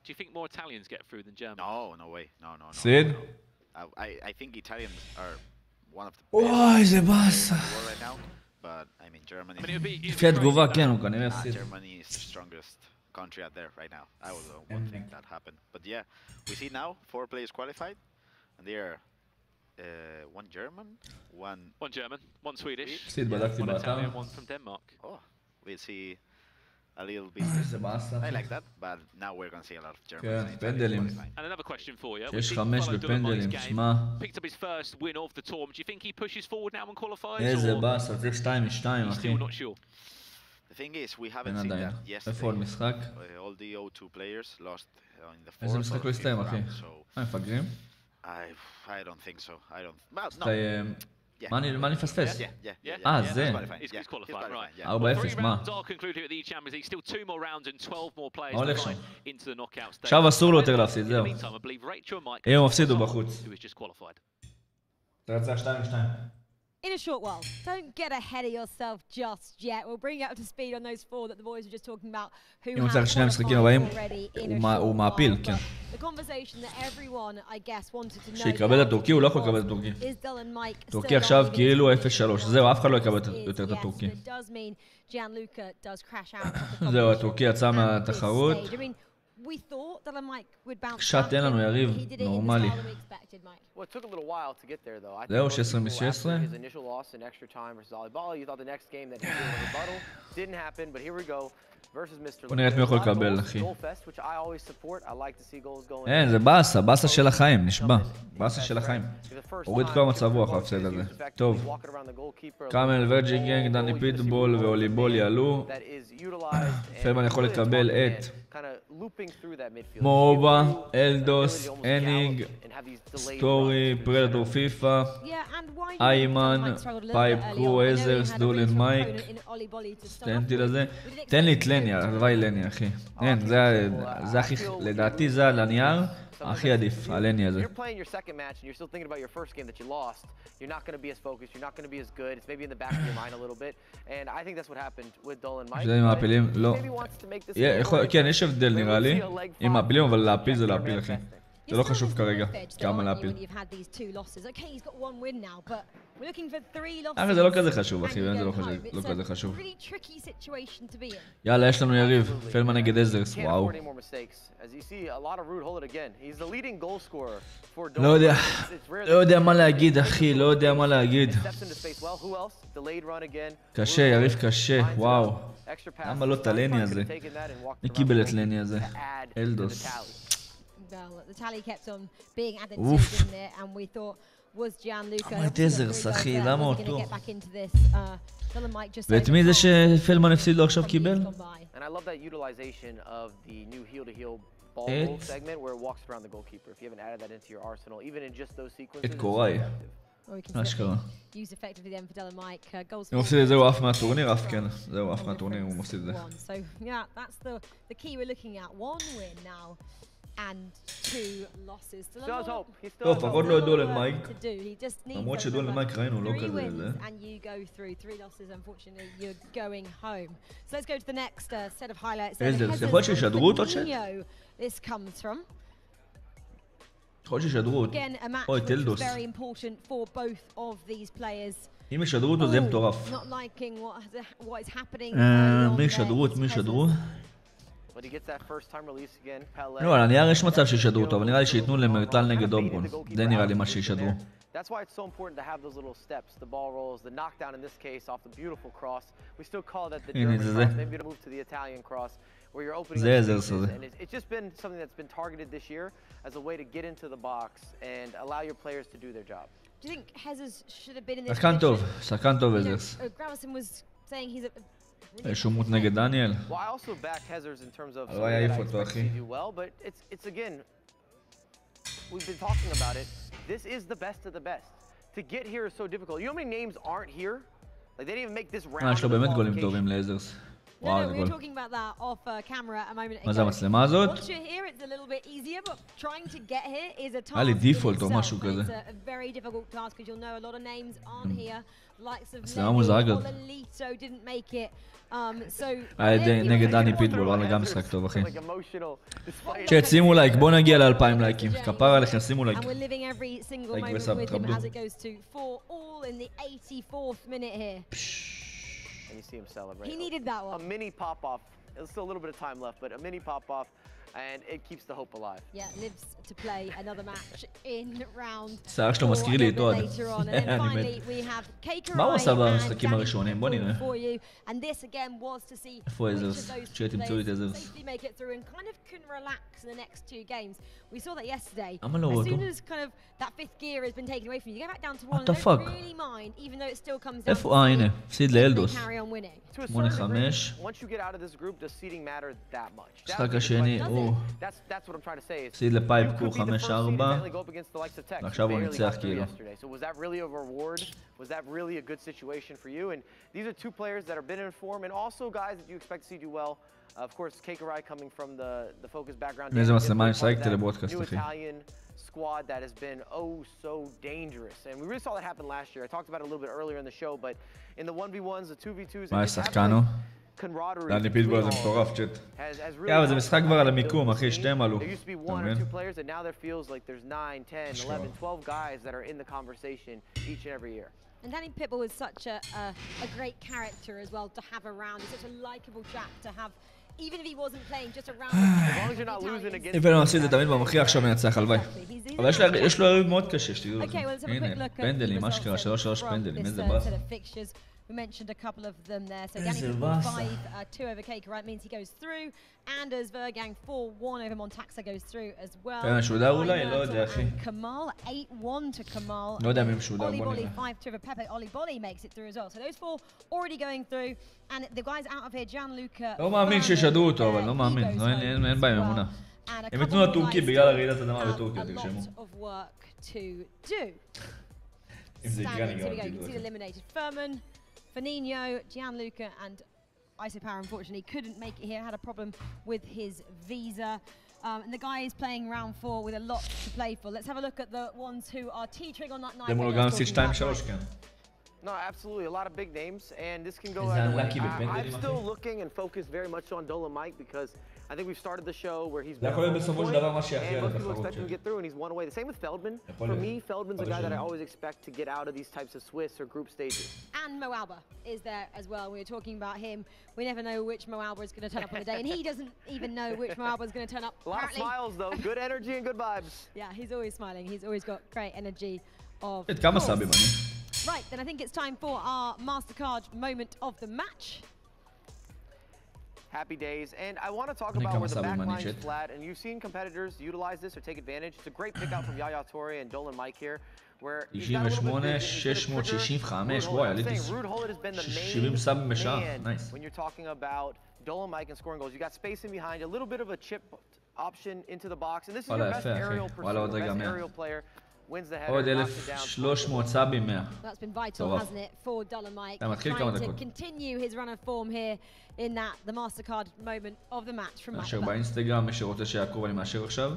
Do you think more Italians get through than Germans? No way. No. הפסיד? I think Italians are one of the וואי, זה באסה. right now, but I mean Germany. לפי התגובה, כן, הוא כנראה הפסיד. Germany is the strongest country out there right now. I won't think that happened. But yeah, we see now 4 players qualified, and they are one German, one German, one Swedish, one Italian, one from Denmark. Oh, we'll see a little bit. I like that, but now we're going to see a lot of Germans. And another question for you. יש 5 בפנדלים, שמע. Picked up his first win of the tournament. Do you think he pushes forward now and qualifies? איזה באסה, זה 2-2, אחי. Still not sure. The thing is, we haven't seen that yesterday. איפה עוד משחק? All the O2 players lost in the איזה fourth משחק or לא fifth הסתיים, אחי? round, so מפגרים? I don't think so. I don't. Well, no. הסתיים... מה אני מפספס? זה. 4-0, מה? מה הולך שם? עכשיו אסור לו יותר להפסיד, זהו. אם הוא מפסיד הוא בחוץ. תרצח 2-2. In a short while, don't get ahead of yourself just yet. We'll bring you up to speed on those four that the boys were just talking about who have qualified already in a short while. The conversation that everyone, I guess, wanted to know שיקבל את הטורקי, הוא לא יכול לקבל את הטורקי. טורקי עכשיו כאילו 0-3, זהו, אף אחד לא יקבל יותר את הטורקי. זהו, הטורקי יצא מהתחרות. קשת אין לנו יריב נורמלי. זהו, 16-16. בוא נראה את מי יכול לקבל, אחי. אין, זה באסה, באסה של החיים, נשבע. באסה של החיים. הוריד כל המצב רוח, ההפסד הזה. טוב. קאמל, ורג'י גנג, דני פיטבול ואוליבול יעלו. פלדמן יכול לקבל את מובה, אלדוס, אניג, סטורי, פרדטור פיפא, איימן, פייפ, קרו, עזר, סדולן, מייק. תנתי לזה. תן לי את לני, הלוואי לני, אחי. אין, זה הכי, לדעתי זה על הנייר, הכי עדיף, הלני הזה. זה עם מעפילים? לא. כן, יש הבדל נראה לי, עם מעפילים, אבל להפיל זה להפיל, אחי. זה לא חשוב כרגע, כמה להפיל. אחי, זה לא כזה חשוב, אחי, זה לא כזה חשוב. יאללה, יש לנו יריב, פלדמן נגד עזרס, וואו. לא יודע מה להגיד, אחי, לא יודע מה להגיד. קשה, יריב קשה, וואו. למה לא את הלני הזה? מי קיבל את לני הזה? אלדוס. אוף. למה את עזרס, אחי? למה אותו? ואת מי זה שפלדמן הפסיד לו עכשיו קיבל? את קוראי. אשכרה. הוא מפסיד את זה, הוא עף מהטורניר, אף כן. זהו, עף מהטורניר, הוא מפסיד את זה. טוב, פחות לא ידעו למייק. למרות שדעו למייק ראינו, לא כזה זה. איזה, זה יכול שישדרו אותו צ'אט? יכול שישדרו אותו. אוי, תלדוס. אם ישדרו אותו זה יהיה מטורף. מי ישדרו? מי ישדרו? לא, על הנייר יש מצב שישדרו אותו, אבל נראה לי שיתנו למרטל נגד אוברון. זה נראה לי מה שישדרו. הנה זה זה. זה עזרס הזה. שחקן טוב, שחקן טוב עזרס. שומות נגד דניאל. לא היה עיף אותו, אחי. יש לו באמת גולים טובים לעזרס. וואו, זה גול. מה זה המצלמה הזאת? היה לי דיפולט או משהו כזה. מצלמה מוזרה גדול. נגד דני פיטבול, וואלה גם משחק טוב, אחי. צ'אט, שימו לייק, בואו נגיע ל2,000 לייקים. כפרה עליכם, שימו לייק. לייק וסאב, תכבדו. And you see him celebrate. He needed that one. A mini pop-off. There's still a little bit of time left, but a mini pop-off, and it keeps the hope alive. Yeah, lives to play another match in round 4. שלו מזכיר לי איתו עד. מה הוא עשה במשחקים הראשונים? בוא נראה. איפה עזרס? שתמצאו לי את עזרס. למה לא רואה אותו? What the fuck? איפה? הנה, הפסיד לאלדוס. 8-5. משחק השני הוא הפסיד לפייפקו 5-4. ועכשיו הוא ניצח כאילו. Was that really a good situation for you? And these are two players that have been in form and also guys that you expect to see do well. Of course, Keikarai coming from the focus background. איזה מצלמה אני משחקתי לבודקאסט, אחי. Squad that has been oh so dangerous, and we really saw that happen last year. I talked about it a little bit earlier in the show, but in the 1v1s, the 2v2s, מה שחקנו? אני פיטבול זה מטורף, צ'ט. אבל זה משחק כבר על המיקום, אחי, שתיהם עלו. אתה מבין? And Danny Pitbull is such a great character as well to have around. He's such a likable chap to have, even if he wasn't playing, just around. As long as you're not losing against. אם לא עשית את תמיד במכריע, עכשיו מנצח, הלוואי. אבל יש לו יריב מאוד קשה, שתדעו את זה. הנה, פנדלים, מה שקרה, 3-3 פנדלים, איזה באס. We mentioned a couple of them there. So Danny Pitbull 5-2 over Keikarai means he goes through. Anders Vergang 4-1 over Montaxa goes through as well. כן, משודר אולי? לא יודע, אחי. Kamal 8-1 to Kamal. לא יודע מי משודר, Oli בוא Bolly נראה. 5-2 over Pepe. Oli Bolly makes it through as well. So those four already going through. And the guys out of here, Gianluca. לא מאמין שישדרו אותו, אבל לא מאמין. אין בהם אמונה. הם יתנו לטורקי בגלל הרעידת אדמה בטורקיה, תגשמו. אם זה יקרה, אני גם תדעו. Fernino, Gianluca and Isopower unfortunately couldn't make it here, had a problem with his visa. And the guy is playing round 4 with a lot to play for. Let's have a look at the ones who are teetering on that night. No, absolutely. A lot of big names, and this can go either way. I'm still looking and focused very much on Dolomite because I think we've started the show where he's been and most people expect him to get through, and he's won away. The same with Feldman. For me, Feldman's a guy that I always expect to get out of these types of Swiss or group stages. And Mo Alba is there as well. We were talking about him. We never know which Mo Alba is going to turn up on the day, and he doesn't even know which Mo Alba is going to turn up. A lot of smiles, though. Good energy and good vibes. Yeah, he's always smiling. He's always got great energy. Right, then I think it's time for our MasterCard moment of the match. Happy days, and I want to talk about where the backline is flat, and you've seen competitors utilize this or take advantage. It's a great pick out from Yaya Torre and Dolan Mike here, where he's got a little bit of 665, וואי, עליתי 70 סאבים בשעה, nice. When you're talking about Dolan Mike and scoring goals, you got space in behind, a little bit of a chip option into the box, and this is your best aerial pursuit, best aerial player. עוד 1,300 סאבים 100. That's been vital, hasn't it, for Dolomite, trying to continue his run of form here in that, the MasterCard moment of the match from מאשר באינסטגרם, מי שרוצה שיעקוב אני מאשר עכשיו.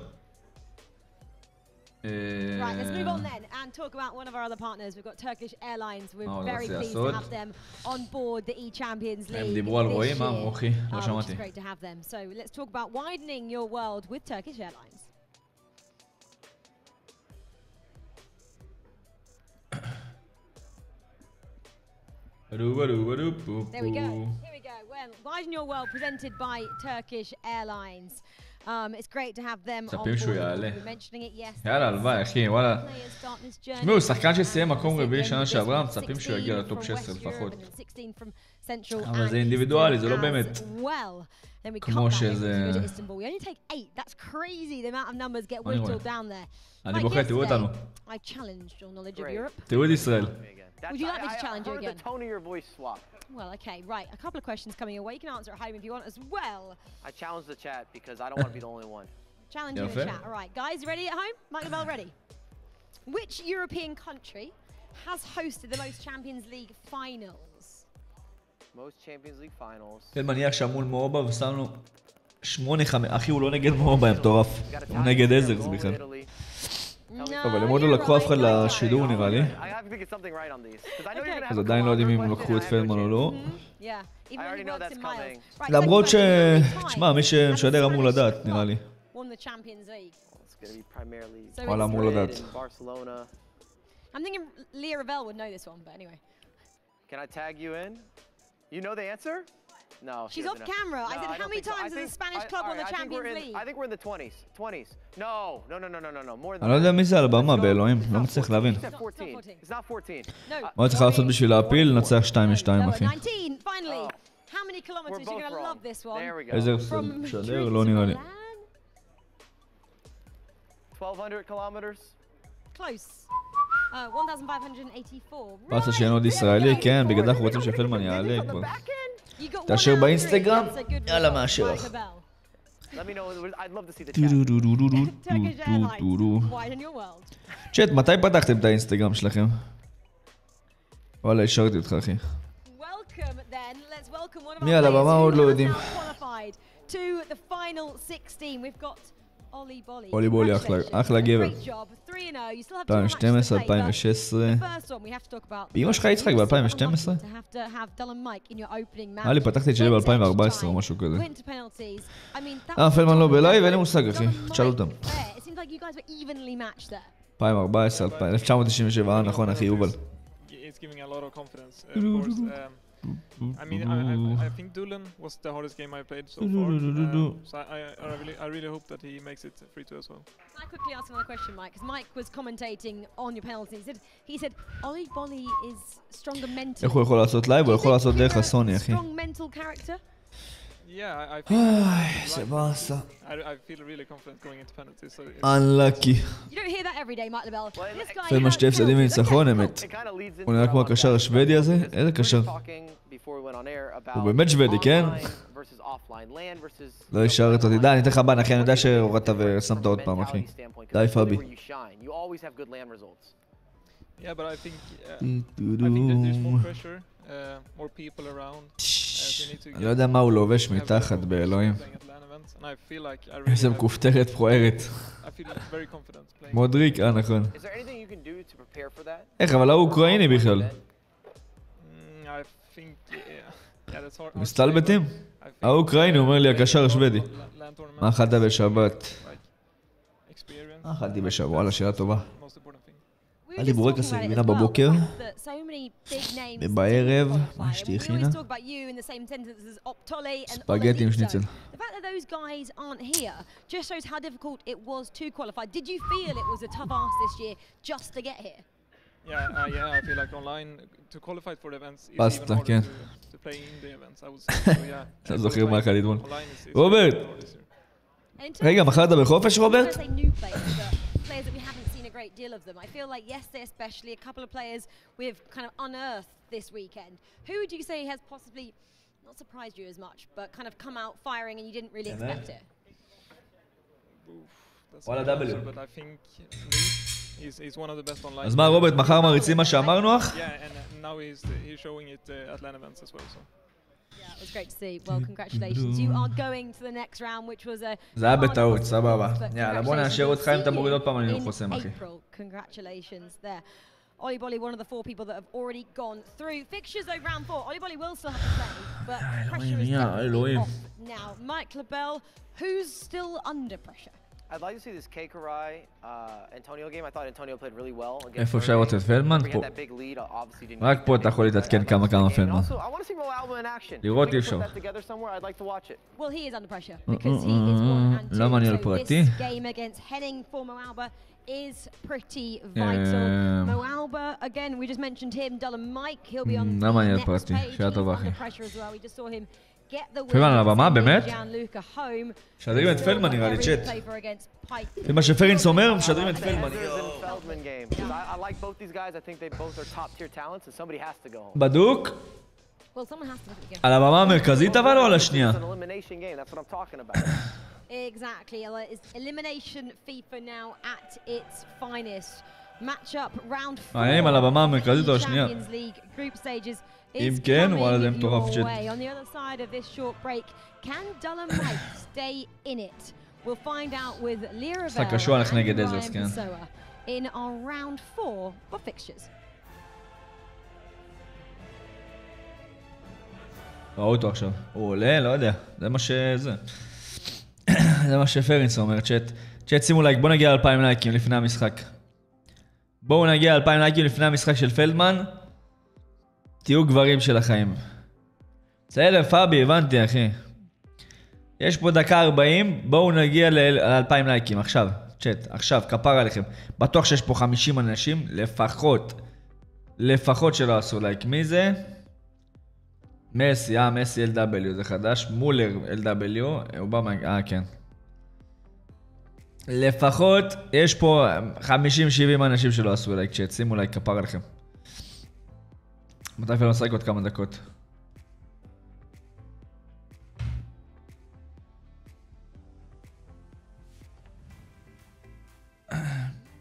Right, let's move on then and talk about one of our other partners. We've got Turkish Airlines. We're very pleased to have them on board the E-Champions League this year. Which is great to have them. So let's talk about widening your world with Turkish Airlines. There we go. Here we go. Well, widen your world presented by Turkish Airlines. It's great to have them on board. We're mentioning it yesterday. יאללה, הלוואי, אחי, וואלה. תשמעו, שחקן שסיים מקום רביעי שנה שעברה, מצפים שהוא יגיע לטופ 16 לפחות. אבל זה אינדיבידואלי, זה לא באמת כמו שזה... אני בוחר, תראו אותנו. תראו את ישראל. Would you like me to challenge you again? I heard the tone of your voice swap. Well, okay, right. A couple of questions coming your way. You can answer at home if you want as well. I challenge the chat because I don't want to be the only one. Challenge you in the chat. All right, guys, ready at home? Michael Bell, ready? Which European country has hosted the most Champions League finals? Most Champions League finals. פלדמן יהיה עכשיו מול מאובה ושמנו 8-5. אחי, הוא לא נגד מאובה, הם מטורף. הוא נגד עזר, בכלל. אבל הם עוד לא לקחו אף אחד לשידור נראה לי. אז עדיין לא יודעים אם הם לקחו את פלדמן או לא. למרות ש... תשמע, מי שמשדר אמור לדעת נראה לי. וואלה אמור לדעת. I'm thinking Leah Ravel would know this one, but anyway. Can I tag you in? You know the answer? No. She's off camera. I said, how many times has a Spanish club won the Champions League? I think we're in the 20s. 20s. No. More than אני לא יודע מי זה על הבמה, באלוהים. לא מצליח להבין. It's not 14. מה צריך לעשות בשביל להפיל? לנצח 2-2, אחי. 19, finally. How many kilometers? You're going to love this one. איזה משדר? לא נראה לי. 1,200 kilometers? Close. פרצה שאין עוד ישראלי, כן, בגלל אנחנו רוצים שפלדמן יעלה כבר. תאשר באינסטגרם, יאללה מאשר לך. צ'אט, מתי פתחתם את האינסטגרם שלכם? וואלה, השארתי אותך אחי. מי על הבמה עוד לא יודעים. אולי בולי אחלה גבר. 2012, 2016. באמא שלך יצחק ב-2012? לי פתחתי את שלי ב-2014 או משהו כזה. פלדמן לא בלייב, אין לי מושג אחי, תשאל אותם. 2014, 1997, נכון אחי, יובל. I mean, I think Dulan was the hardest game I played so far. So I really hope that he makes it 3-2 as well. Can I quickly ask another question, Mike? Because Mike was commentating on your penalties. He said Ollie Bolly is stronger mentally. איך הוא יכול לעשות לייב? הוא יכול לעשות דרך הסוני, אחי. Strong mental character? Yeah, I think זה באסה. I feel really confident going into penalties. So Unlucky. You don't hear that every day, Mike LaBelle. This guy פלדמן שתי הפסדים מניצחון, אמת. הוא נראה כמו הקשר השוודי הזה? איזה קשר? הוא באמת שוודי, כן? לא השארת אותי. די, אני אתן לך בן, אחי, אני יודע שהורדת ושמת עוד פעם, אחי. די, פאבי. Yeah, but I think there's more pressure, more people around. אני לא יודע מה הוא לובש מתחת באלוהים. איזה מכופתרת פרוערת. מודריק, נכון. איך, אבל הוא אוקראיני בכלל. מסתלבטים? האוקראיני אומר לי הקשר השוודי. מה אכלת בשבת? מה אכלתי בשבת? וואלה, שאלה טובה. היה לי בורקס גבינה בבוקר, ובערב, מה אשתי הכינה? ספגטי עם שניצל. Yeah, I feel like online to qualify for the events is פסטה, even harder כן. to play in the events. I would say so, yeah. אתה זוכר מה אכלתי אתמול? רוברט! רגע, מחרת בחופש, רוברט? Players that we haven't seen a great deal of them. I feel like yesterday especially a couple of players we've kind of unearthed this weekend. Who would you say has possibly not surprised you as much, but kind of come out firing and you didn't really expect it? וואלה W. But I think he's one of the best online. אז מה רוברט, מחר מריצים מה שאמרנו אך? Yeah, and now he's showing it at LAN events as well. So. Yeah, it was great to see. Well, congratulations. You are going to the next round, which was a... זה היה בטעות, סבבה. יאללה, בוא נאשר אותך אם אתה מוריד עוד פעם, אני חוסם, אחי. Congratulations there. Ollie Bolly, one of the 4 people that have already gone through. Fixtures over round 4. Ollie Bolly will still have to play, but pressure is definitely off now. Mike LaBelle, who's still under pressure? I'd like to see this Karai Antonio game. I thought Antonio played really well against. איפה אפשר לראות את פלדמן? פה. רק פה אתה יכול להתעדכן כמה פלדמן. לראות אי אפשר. Well, he is under pressure because he is 1 and 2. למה אני על פרטי? This game against Henning for Moalba is pretty vital. Moalba, again, we just mentioned him. Dullum Mike, he'll be on the next page. He's under pressure as well. We just saw him. פלדמן על הבמה, באמת? משדרים את פלדמן נראה לי, צ'אט. זה מה שפרינס אומר, משדרים את פלדמן. בדוק? על הבמה המרכזית אבל או על השנייה? Exactly, elimination Fifa now at its finest. Matchup round 4. מעניינים על הבמה המרכזית או השנייה? אם כן, וואלה זה מטורף צ'אט. On the other side of this short break, can Dullum Mike stay in it? We'll find out with Lira in our round 4 of fixtures. ראו אותו עכשיו. הוא עולה, לא יודע. זה מה שזה. זה מה שפרינס אומר, צ'אט. צ'אט שימו לייק, בואו נגיע ל2,000 לייקים לפני המשחק. בואו נגיע ל2,000 לייקים לפני המשחק של פלדמן. תהיו גברים של החיים. בסדר, פאבי, הבנתי, אחי. יש פה דקה 40, בואו נגיע ל2,000 לייקים, עכשיו. צ'אט, עכשיו, כפר עליכם. בטוח שיש פה 50 אנשים, לפחות שלא עשו לייק. מי זה? מסי, מסי LW, זה חדש. מולר LW, אובמה, כן. לפחות יש פה 50-70 אנשים שלא עשו לייק צ'אט, שימו לייק כפר עליכם. מתי אפילו נשחק עוד כמה דקות.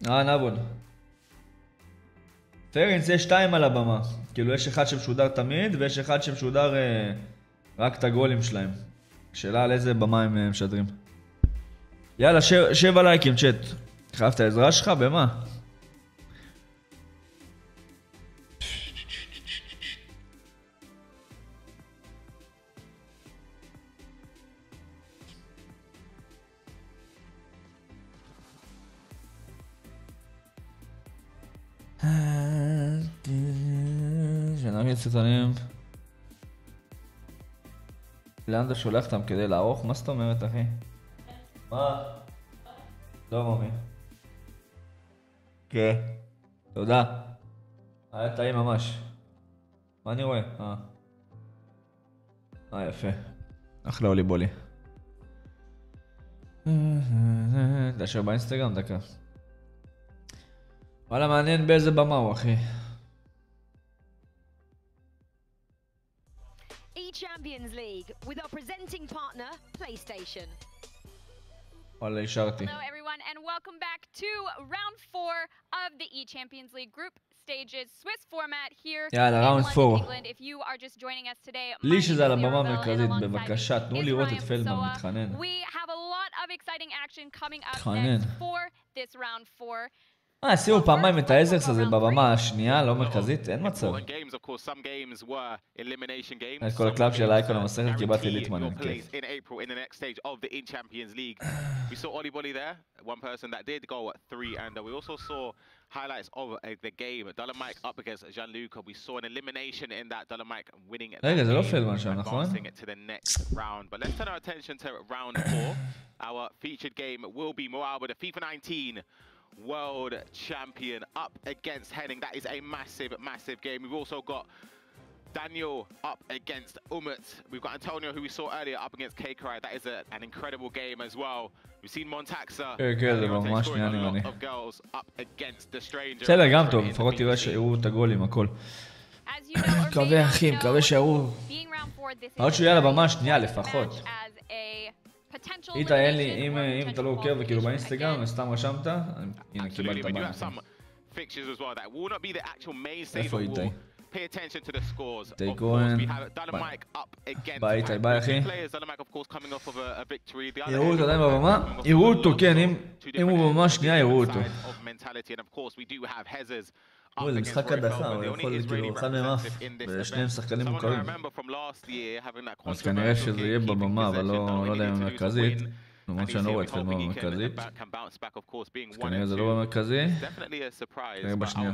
נבון. פרנס, יש 2 על הבמה. כאילו יש אחד שמשודר תמיד ויש אחד שמשודר רק את הגולים שלהם. שאלה על איזה במה הם משדרים. יאללה, 7 לייקים צ'אט. חייב את העזרה שלך? במה? שנגיד סרטונים. לאן אתה שולח אותם כדי לערוך? מה זאת אומרת, אחי? מה? לא ממי. כן. תודה. היה טעים ממש. מה אני רואה? יפה. אחלה אולי בולי. תשאר באינסטגרם דקה. וואלה, מעניין באיזה במה הוא, אחי. Champions League with our presenting partner PlayStation. וואלה, השארתי. Hello everyone and welcome back to round 4 of the E-Champions League group stages Swiss format here יאללה, ראונד 4. If you are just joining us today. לי שזה על הבמה המרכזית, בבקשה, תנו לראות את פלדמן מתחנן. We have a lot of exciting action coming up next for this round 4. עשינו פעמיים את האזרס הזה בבמה השנייה, לא מרכזית, אין מצב. את כל הקלאב של האייקון המסכת קיבלתי ליטמן, אין כיף. Highlights of the game. Dolomite up against Jean-Luc. We saw an elimination in that. Dolomite winning it. רגע, זה לא פלדמן שם, נכון? To the next round. But let's turn our attention to round 4. Our featured game will be Moab, the FIFA 19 World Champion up against Henning. That is a massive, massive game. We've also got Daniel up against Umut. We've got Antonio, who we saw earlier, up against Keikarai. That is an incredible game as well. We've seen Montaxa. A lot of girls up against the stranger. בסדר, גם טוב. לפחות תראה שיראו את הגולים, הכל. מקווה, אחי, מקווה שיראו. עוד שהוא יהיה לבמה השנייה לפחות. איתה, אין לי, אם אתה לא עוקב וכאילו באינסטגרם, סתם רשמת, הנה, קיבלת הבא. איפה איתה? תיקון, ביי איתה, ביי אחי. יראו אותו עדיין בבמה? יראו אותו, כן, אם הוא בבמה השנייה יראו אותו. זה משחק הדחה, הוא יכול כאילו אחד מהם אף, ושניהם שחקנים מוכרים. אז כנראה שזה יהיה בבמה, אבל לא יודע אם המרכזית. למרות שאני לא רואה את פלדמן במרכזית. אז כנראה זה לא במרכזי. כנראה בשנייה.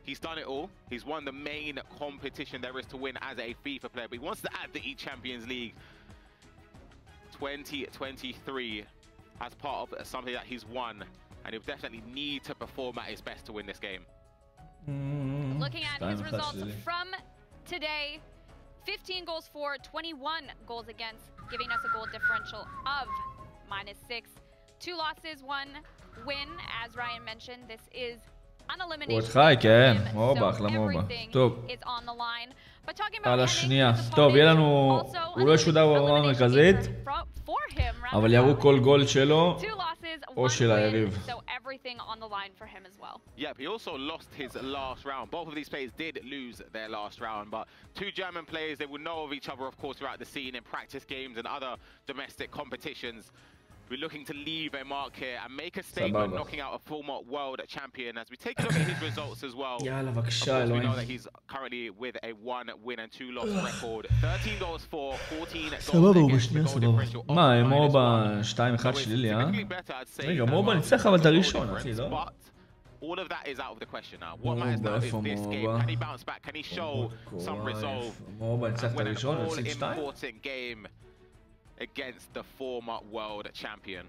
He's done it all. He's won the main competition there is to win as a FIFA player. But he wants to add the E-Champions League 2023 as part of something that he's won. And he'll definitely need to perform at his best to win this game. Looking at his results from today, 15 goals for, 21 goals against, giving us a goal differential of -6. 2 losses, 1 win. As Ryan mentioned, this is הוא עוד חי, כן, מובה, אחלה מובה. טוב. על השנייה. טוב, יהיה לנו, הוא לא ישודר ברמה המרכזית, אבל יראו כל גול שלו, או של היריב. Yeah, he also lost his last round. Both of these players did lose their last round, but 2 German players, they would know of each other, of course, throughout the scene in practice games and other domestic competitions. We're looking to leave a mark here and make a statement, knocking out a former world champion. As we take a look at his results as well, of course, we know that he's currently with a 1 win and 2 loss record. 13 goals for, 14 goals against the goal differential. מה, מובה 2-1 שלילי, אה? רגע, מובה ניצח אבל את הראשון, אחי, לא? All of that is out of the question now. What matters now is this game. Can he bounce back? Can he show some resolve? And win an all-important game against the former world champion.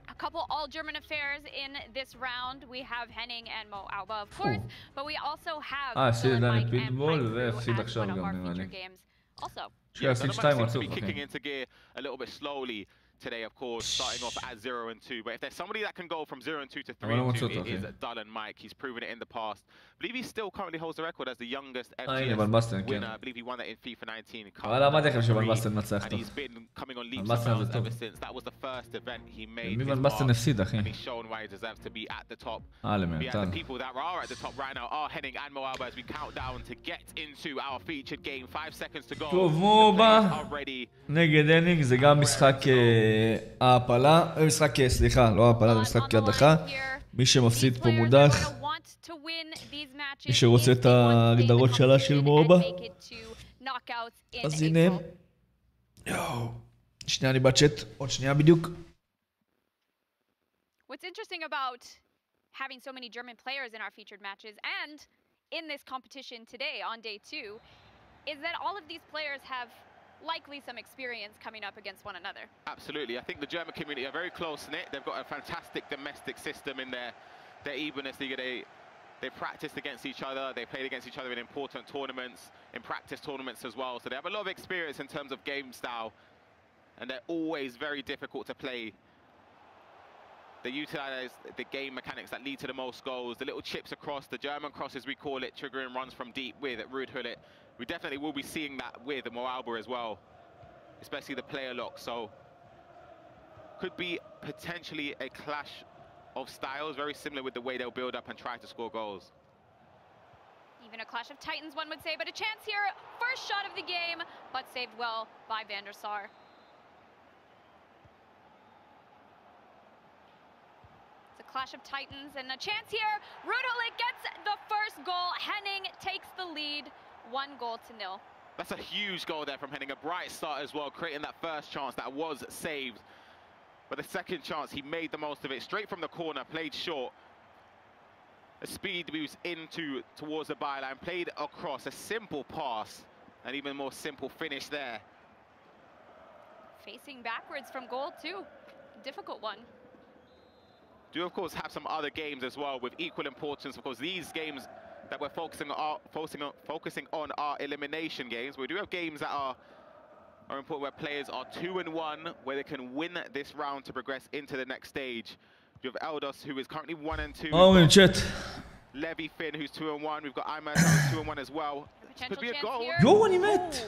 a couple all-German affairs in this round. We have Henning and Mo Alba, of course, but we also have Dylan Mike Mike and Pipe Crew as one of our feature games. Also, seems to be kicking into gear a little bit slowly today, of course, starting off at 0-2. But if there's somebody that can go from 0-2 to 3-2, it is Dylan Mike. He's proven it in the past. I believe he still currently holds the record as the youngest FGS winner. I believe he won that in FIFA 19. And he's been coming on leaps and bounds ever since. That was the first event he made his mark, and he's shown why he deserves to be at the top. The people that are at the top right now are Henning and Mo Alba as we count down to get into our featured game. 5 seconds to go. טוב, מובה נגד הנינג, זה גם משחק ההפלה, סליחה, לא ההפלה, זה משחק הדחה. מי שמפסיד פה מודח, מי שרוצה את ההגדרות שלה של מובה. אז הנה הם. שנייה אני בצ'אט, עוד שנייה בדיוק. What's interesting about having so many German players in our featured matches and in this competition today on day 2 is that all of these players have likely some experience coming up against one another. Absolutely. I think the German community are very close-knit. They've got a fantastic domestic system in their evenness. They practiced against each other. They played against each other in important tournaments, in practice tournaments as well. So they have a lot of experience in terms of game style. And they're always very difficult to play. They utilize the game mechanics that lead to the most goals. The little chips across, the German cross as we call it, triggering runs from deep with Ruud Gullit. We definitely will be seeing that with Mo Alba as well, especially the player lock. So could be potentially a clash of styles, very similar with the way they'll build up and try to score goals. Even a clash of titans, one would say, but a chance here. First shot of the game, but saved well by Van der Sar. It's a clash of titans and a chance here. Ruud Gullit gets the first goal. Henning takes the lead. 1-0. That's a huge goal there from Henning. A bright start as well, creating that first chance that was saved. But the second chance, he made the most of it. Straight from the corner, played short. A speed boost towards the byline, played across. A simple pass, and even more simple finish there. Facing backwards from goal too. Difficult one. Do of course have some other games as well with equal importance. Of course, these games that we're focusing on are elimination games. We do have games that are important where players are 2-1, where they can win this round to progress into the next stage. We have Eldos, who is currently 1-2. Oh, in chat. Levy Finn, who's 2-1. We've got Imaz, who's 2-1 as well. Could be a goal. יואו, אני מת.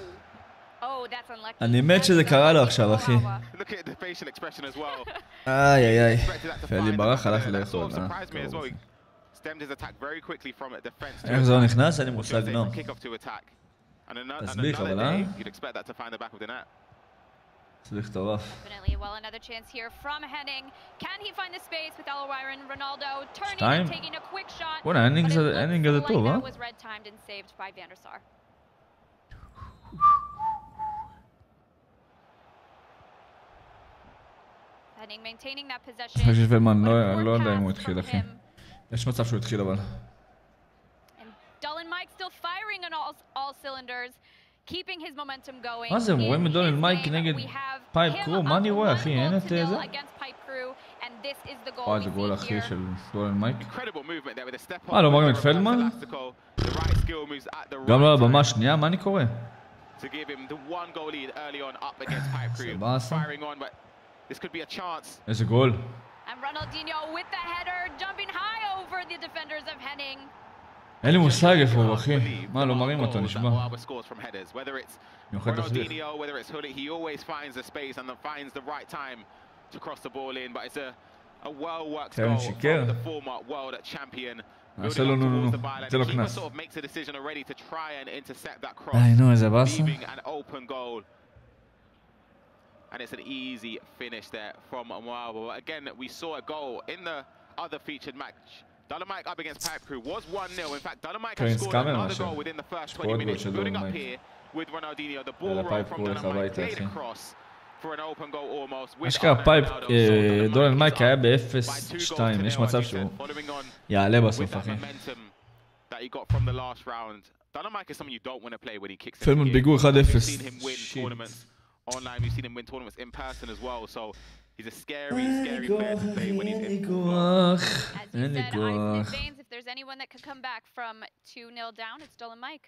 Oh, that's unlucky. אני מת שזה קרה לו עכשיו, אחי. Look at the facial expression as well. איי. פלי ברח הלך לאכול. Stemmed his attack very quickly from a defense. איך זה לא נכנס? אין לי מושג נום. תסביך אבל, You'd expect that to find the back of the net. תסביך טורף. Definitely, well, another chance here from Henning. Can he find the space with Alwyn Ronaldo turning and taking a quick shot? בוא'נה, הנינג הזה טוב, That was red timed and saved by Van der Sar. Henning maintaining that possession. חושב שפלדמן לא יודע אם הוא התחיל, אחי. יש מצב שהוא התחיל אבל. Dylan Mike still firing on all cylinders, keeping his momentum going. מה זה, רואים את דולן מייק נגד פייפ קרו? מה אני רואה, אחי? אין את זה? זה גול אחי של דולן מייק. לא מראים את פלדמן? גם לא לבמה שנייה? מה אני קורא? איזה גול. And Ronaldinho with the header, jumping high over the defenders of Henning. אין לי מושג איפה הוא, אחי. מה, לא מראים אותו, נשמע. Ronaldinho, whether it's Gullit, he always finds the space and finds the right time to cross the ball in, but it's a well-worked goal from the former world champion. Moving sort of makes a decision already to try and intercept that cross, leaving an open goal. And it's an easy finish there from Mo Alba. But again, we saw a goal in the other featured match. Dylan Mike up against Pipe Crew was 1-0. In fact, Dylan Mike has scored another goal within the first 20 minutes. Building up here with Ronaldinho. The ball roll from Dylan Mike played across for an open goal almost. אשכרה פייפ, דולן מייק היה ב-0-2. יש מצב שהוא יעלה בסוף, אחי. פלדמן פיגור 1-0. online. We've seen him win tournaments in person as well. So he's a scary player to play when he's in. As you said, eyes in veins. If there's anyone that could come back from 2-0 down, it's Dolan Mike.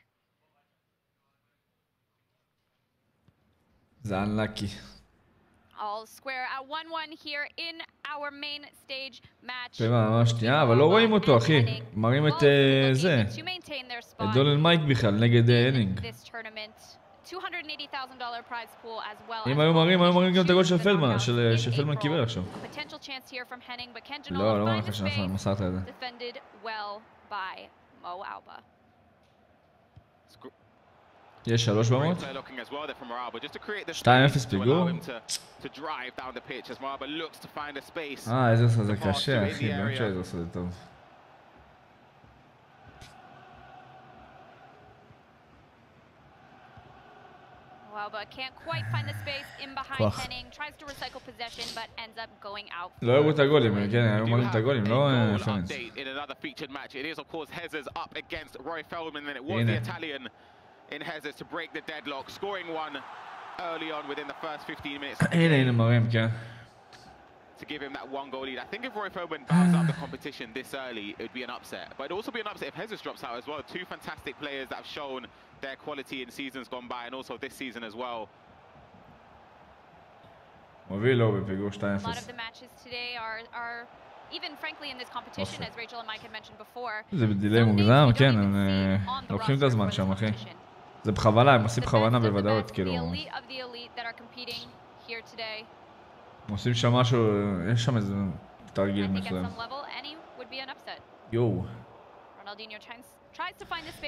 זה unlucky. All square at 1-1 here in our main stage match. ממש שנייה, אבל לא רואים אותו, אחי. מראים את זה. את דולן מייק בכלל, נגד הנינג. אם היו מראים גם את הגול של פלדמן, שפלדמן קיבל עכשיו. לא מראה לך שמסרת את זה. 3 במות? 2-0 פיגור? איזה עושה זה קשה, אחי, באמת שאיזה עושה זה טוב. לא הראו את הגולים, כן, היו מראים את הגולים, לא פרנס. הנה. In Hezes to break the deadlock, scoring one early on within the first 15 minutes. הנה מראים, כן. To give him that one goal lead. I think if Roy Feldman bows out the competition this early, it would be an upset. But it'd also be an upset if Hezes drops out as well. Two fantastic players that have shown their quality in seasons gone by and also this season as well. מוביל לו בפיגור 2-0. A lot of the matches today are even frankly in this competition, as Rachel and Mike had mentioned before. זה בדילי מוגזם, כן, לוקחים את הזמן שם, אחי. זה בכוונה, הם עושים בכוונה בוודאות, כאילו. הם עושים שם משהו, יש שם איזה תרגיל מסוים. יואו.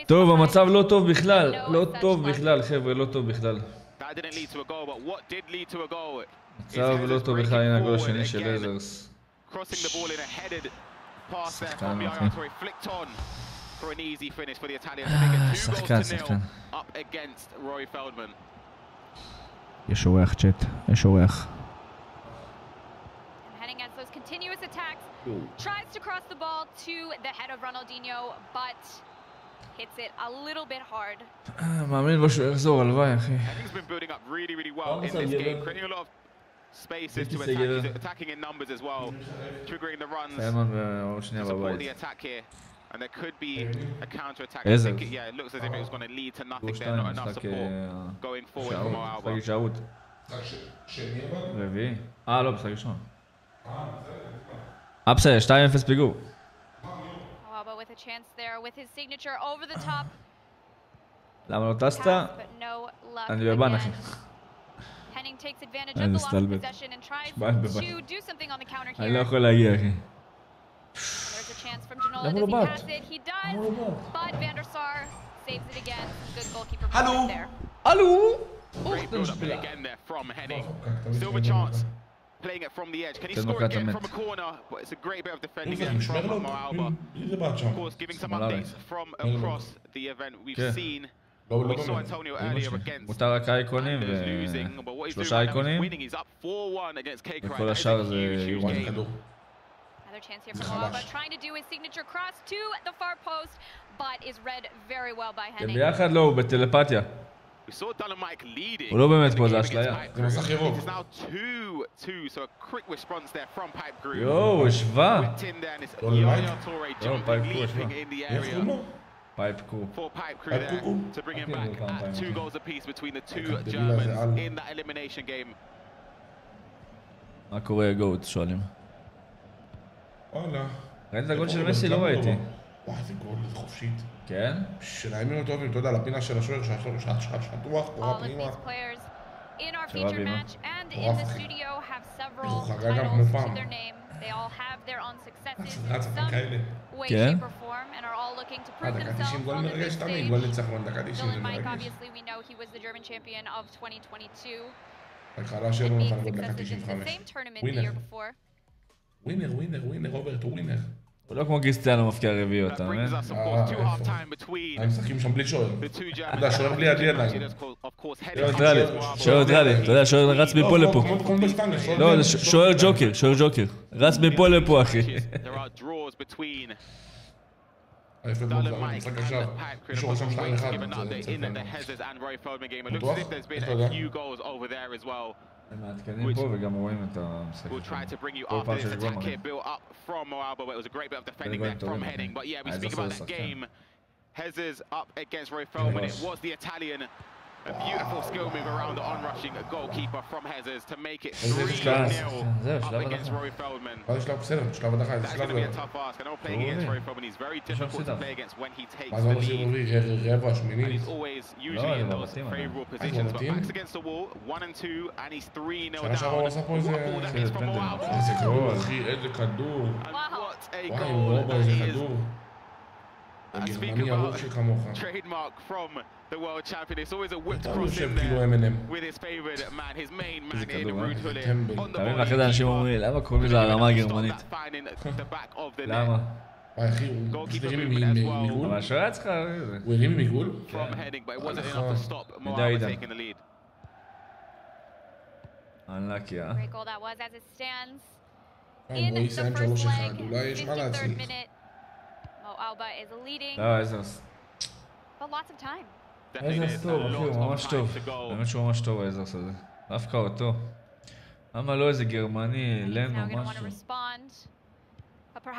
טוב, המצב לא טוב בכלל, לא טוב בכלל, חבר'ה, לא טוב בכלל. מצב לא טוב בכלל, הנה הגול השני של לזרס. Crossing the ball in a headed pass there from Yara flicked on for an easy finish for the Italians to make it 2-0 up against Roy Feldman. יש אורח צ'אט, יש אורח. Heading against those continuous attacks, tries to cross the ball to the head of Ronaldinho, but hits it a little bit hard. מאמין בו שהוא יחזור, הלוואי, אחי. He's been building up really well in this game, creating a lot of spaces to attack. He's attacking in numbers as well, triggering the runs to support the attack here. And there could be a counter attack. I think it looks as if it was going to lead to nothing there, not enough support going forward from Moalba. שערות. רביעי. לא, בסדר ראשון. בסדר, 2-0 פיגור. Moalba with a chance there with his signature over the top. למה לא טסת? אני בבן, אחי. Henning takes advantage of the loss of possession and tries to do something on the counter here. אני לא יכול להגיע, אחי. There's a chance from Janola. Does he pass it? He does, but Van der Sar saves it again. Good goalkeeper play there. Hallo! Great build-up again there from Henning. Still a chance. Playing it from the edge. Can he score again from a corner? But it's a great bit of defending from Moalba. Of course, giving some updates from across the event. We've seen. We saw Antonio earlier against מותר רק האייקונים ושלושה אייקונים וכל השאר זה אירון. Another chance here from Moalba, trying to do his signature cross to the far post, but is read very well by Henning. ביחד לא, הוא בטלפתיה. We saw Dolan Mike leading. הוא לא באמת פה, זה אשליה. זה מסך ירוק. It is now 2-2, so a quick response there from Pipe Crew. יואו, השווה. Pipe Crew. For Pipe Crew there to bring him back at 2 goals apiece between the two Germans in that elimination game. מה קורה גוט, שואלים. וואלה. ראית את הגול של מסי? לא ראיתי. וואי, זה גול חופשית. כן? שלהם טובים, אתה יודע, לפינה של השוער שטוח, קורה פנימה. In our featured match and in the studio have several titles to their name. They all have their own successes in some way, shape, or form, and are all looking to prove themselves on the big stage. Dolan Mike, obviously, we know he was the German champion of 2022. And being successes in the same tournament the year before. ווינר, רוברט, הוא ווינר. הוא לא כמו גיסטיאנו מפקיע רביעיות, אתה מבין? הם משחקים שם בלי שוער. אתה יודע, שוער בלי ידיים. שוער דרלי, אתה יודע, שוער רץ מפה לפה. לא, זה שוער ג'וקר, רץ מפה לפה, אחי. Dallin, Mike, and the pipe crew given an update in the Hezes and Roy Feldman game. It looks as if there's been a few goals over there as well. We'll try to bring you after this attack here built up from Moalba, but it was a great bit of defending there from Henning. But yeah, we speak about that game. Hezes up against Roy Feldman. It was the Italian. A beautiful skill move around the on-rushing goalkeeper from Hezes to make it 3-0 up against Roy Feldman. That's going to be a tough ask. I know playing against Roy Feldman, he's very difficult to play against when he takes the lead. And he's always usually in those favourable positions. But backs against the wall, 1-2, and he's 3-0 down. What that means from Moalba. And what a goal that is. Speaking about trademark from the world champion, it's always a whipped cross in there with his favorite man, his main man in Ruud Gullit on the ball. Finding the back of the net. Goalkeeper movement as well from Henning, but it wasn't enough to stop Moalba taking the lead. Great goal that was as it stands in the first leg, 53rd minute. Moalba is leading, but lots of time. איזרס טוב, אחי, הוא ממש טוב. באמת שהוא ממש טוב, האיזרס הזה. דווקא אותו. למה לא איזה גרמני, לנו, משהו.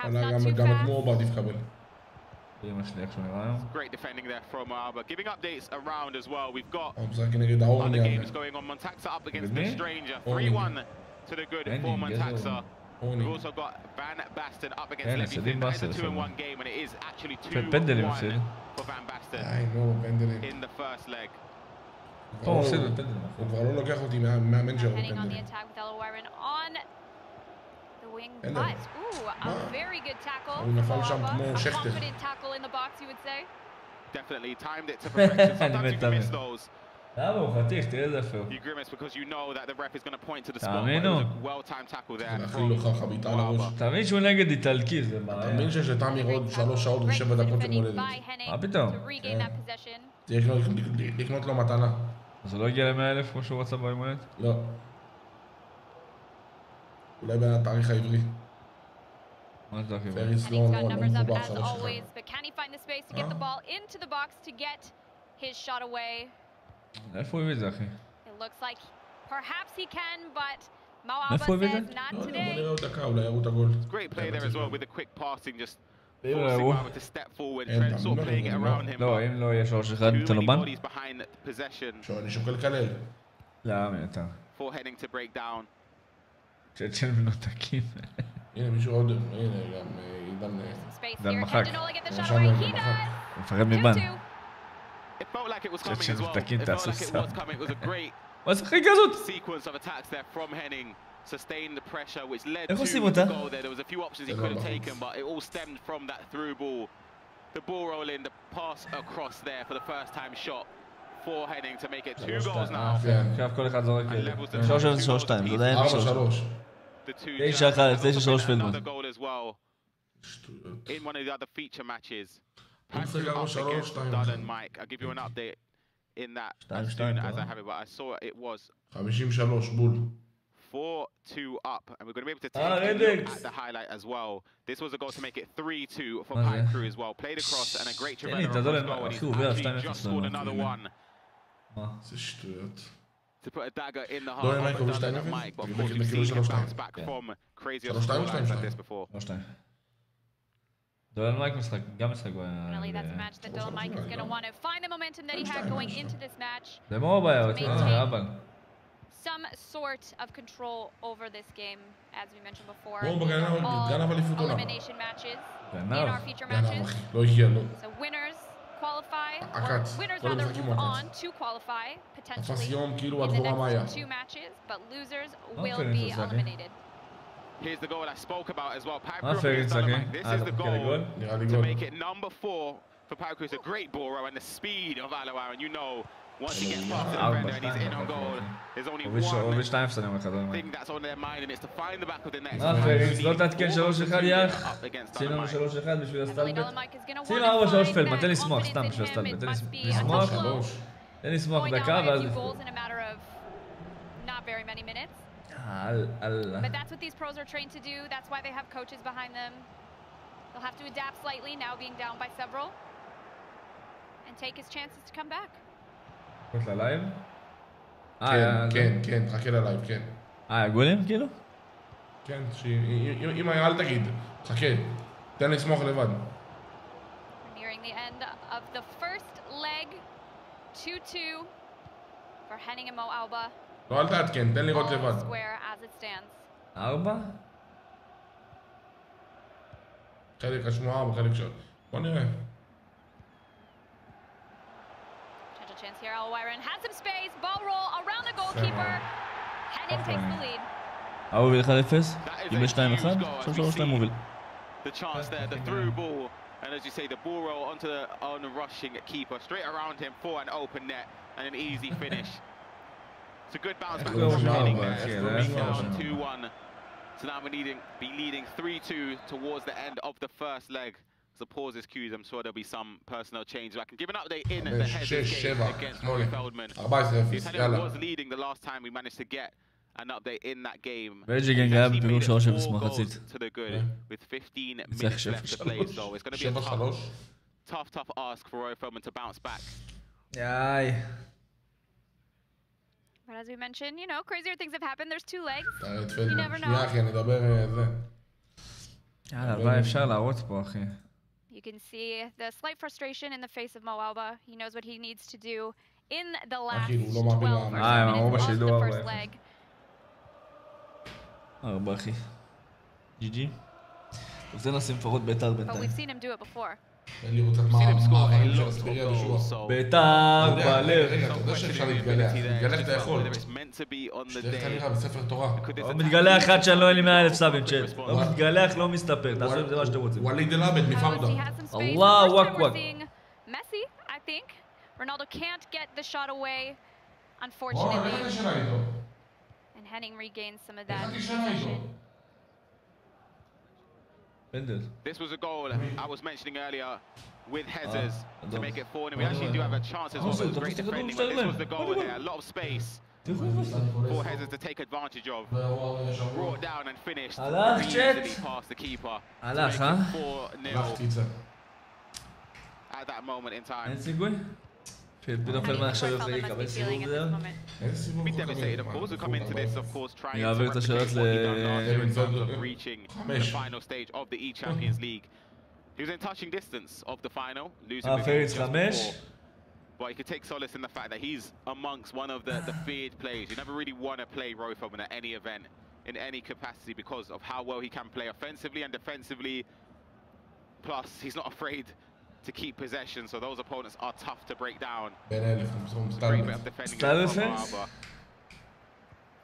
עלה גם כמו אובה עדיף קבל. אמא שלי, איך שהוא נראה היום. Great defending there from Moalba. Giving updates around as well. We've got נגד other games going on. Montaxa up against the Stranger. 3-1 to the good for Montaxa. We've also got Van Basten up against Levy. It's a 2-1 game, and it is actually 2-1 for Van Basten in the first leg. הוא כבר לא לוקח אותי מהמאמן שלו Heading on the attack with Ella on the wing, but a very good tackle. A confident tackle in the box, you would say. Definitely timed it to perfection. Sometimes you can miss those. למה הוא חתיך, תראה איזה אפילו. You grimace because you know that the ref is going to point to the spot. It was a well-timed tackle there. תאמין שהוא נגד איטלקי, זה בעיה. תאמין שיש לתאמיר עוד 3 שעות ו7 דקות למולדת. מה פתאום? צריך לקנות לו מתנה. אז זה לא הגיע ל100,000 כמו שהוא רצה במולדת? לא. אולי בתאריך העברי. מה זה הכיוון? פריס לא מחובר 3-1. איפה הוא הביא את זה, אחי? איפה הוא הביא את זה? לא, נראה עוד דקה, אולי יראו את הגול. Great play there as well with the quick passing, just forcing Moalba to step forward, Trent sort of playing it around him. לא, אם לא יהיה 3-1, ניתן לו בן? אני שוקל כלל. לא, מיותר. For heading to break down. צ'צ'ן מנותקים. הנה מישהו עוד, הנה גם עידן... עידן מחק. הוא מפחד מבן. It felt like it was coming as well. It felt like it was coming. It was a great sequence of attacks there from Henning. Sustained the pressure, which led to the goal there. There was a few options he could have taken, but it all stemmed from that through ball. The ball rolling, the pass across there for the first time shot for Henning to make it 2 goals now. עכשיו כל אחד זורק 3-2, זה עדיין 3. The two 9-1, 9-3 פלדמן. another goal as well in one of the other feature matches. Up against Dallin, Mike. I'll give you an update in that as soon as I have it, but I saw it was 53 בול. 4-2 up, and we're going to be able to take a look at the highlight as well. This was a goal to make it 3-2 for Pipe Crew as well. Played across and a great Trevor across goal, and he's actually just scored another one. זה שטויות. To put a dagger in the heart of Dallin and Mike, but of course we've seen him bounce back from crazy scorelines like this before. דולן מייק משחק, גם משחק בו... That's a match that Dallin Mike is going to want to find the momentum that he had going into this match. זה מאוד בעיה, זה אבל. Some sort of control over this game, as we mentioned before. All elimination matches in our feature matches. So winners qualify, or winners rather move on to qualify, potentially in the next 2 matches, but losers will be eliminated. Here's the goal I spoke about as well. This is the goal to make it number 4 for Pipe Crew. It's a great ball row and the speed of Alawar, and you know once he gets past the defender and he's in on goal, there's only one thing that's on their mind, and it's to find the back of the net. לא תתקן 3-1 יח. שים לנו 3-1 בשביל הסטלבט. שים 4-3 פלדמן, תן לי סמוך, סתם בשביל הסטלבט. תן לי סמוך דקה ואז לפגור. But that's what these pros are trained to do. That's why they have coaches behind them. They'll have to adapt slightly now being down by several and take his chances to come back. קוראת ללייב? כן, תחכה ללייב, כן. גולים כאילו? כן, אם היה אל תגיד, חכה, תן לי לסמוך לבד. Nearing the end of the first leg, 2-2 for Henning and Mo Alba. לא, אל תעדכן, תן לראות לבד. 4? חלק השמועה 4, חלק שעות. בוא נראה. Chance here, Alwyron had some space, ball roll around the goalkeeper. Henning takes the lead. מוביל 1-0, קיבל 2-1, עכשיו 3-2 מוביל. The chance there, the through ball, and as you say, the ball roll on the rushing keeper, straight around him for an open net and an easy finish. It's a good bounce back from Henning there. Down 2-1. So now we're be leading 3-2 towards the end of the first leg. So pause this cues, I'm sure there'll be some personnel change. I can give an update in the Headers game against Feldman. Henning was leading the last time we managed to get an update in that game. He made it 4 goals to the good with 15 minutes left to play. So it's going to be a tough ask for Roy Feldman to bounce back. But as we mentioned, you know, crazier things have happened. There's 2 legs. You never know. You can see the slight frustration in the face of Mo Alba. He knows what he needs to do in the last 12 minutes of the first leg. GG. רוצה לשים לפחות ביתר But בינתיים. we've seen him do it before. אני רוצה מה החיים של אספריה בשבוע. ביתר בלב. רגע, אתה יודע שאפשר להתגלח. להתגלח אתה יכול. שתהיה לך נראה בספר תורה. או מתגלח אחד שאני לא אין לי 100,000 סאבים צ'אט. או מתגלח לא מסתפר, תעשו עם זה מה שאתם רוצים. וליד אלעבד מפאודה. אללה וואק. Messi, I think. Ronaldo can't get the shot away, unfortunately. And Henning regains some of that possession. This was a goal I was mentioning earlier with Headers to make it 4-0. We actually do have a chance as well, but it's great defending. But this was the goal here. A lot of space for Headers to take advantage of. Brought down and finished easily past the keeper. To make it 4-0 at that moment in time. פתאום פלדמן עכשיו יוכל לקבל סיבוב זהו. Be devastated, of course. We come into this, of course, trying to יעביר את השאלות in terms of reaching the final stage of the E-Champions League. He was in touching distance of the final, losing the game just before. But you could take solace in the fact that he's amongst one of the feared players. You never really want to play Roy Feldman at any event, in any capacity, because of how well he can play offensively and defensively. Plus, he's not afraid to keep possession, so those opponents are tough to break down. Great bit of defending.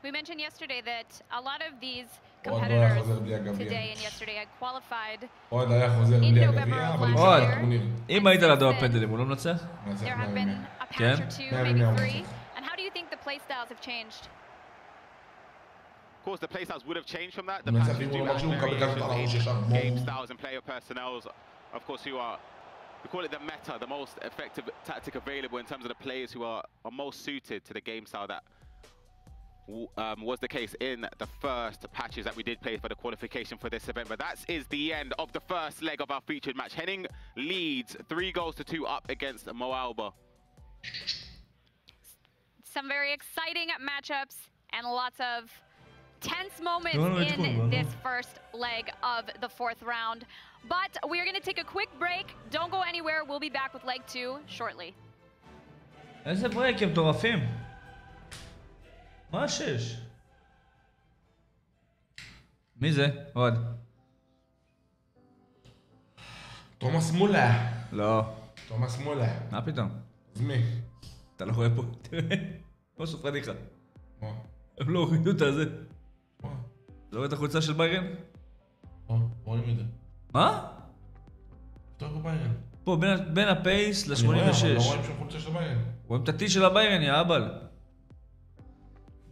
We mentioned yesterday that a lot of these competitors today and yesterday had qualified in November of last year. אם היית לדוע פנדלים, הוא לא מנצח? There have been a patch or 2, maybe 3. And how do you think the play styles have changed? Of course, the play styles would have changed from that. The patches do have game styles and player personnels, of course, who are, we call it the meta, the most effective tactic available in terms of the players who are most suited to the game style that was the case in the first patches that we did play for the qualification for this event. But that is the end of the first leg of our featured match. Henning leads 3-2 up against Mo Alba. Some very exciting matchups and lots of tense moments in this first leg of the 4th round. But we're going to take a quick break. Don't go anywhere. We'll be back with leg 2 shortly. איזה ברייק, הם מטורפים. מה השש? מי זה? עוד. תומאס מולה. לא. תומאס מולה. מה פתאום? אז מי? אתה לא רואה פה. תראה. משהו פדיחה. מה? הם לא הורידו את הזה. מה? לא רואה את החולצה של ביירן? רואים את זה. מה? פתוח בביירן. פה בין הפייס ל-86. אני רואה, אבל לא רואים שם חולצה של ביירן. רואים את הטי של הביירן, יא אבל.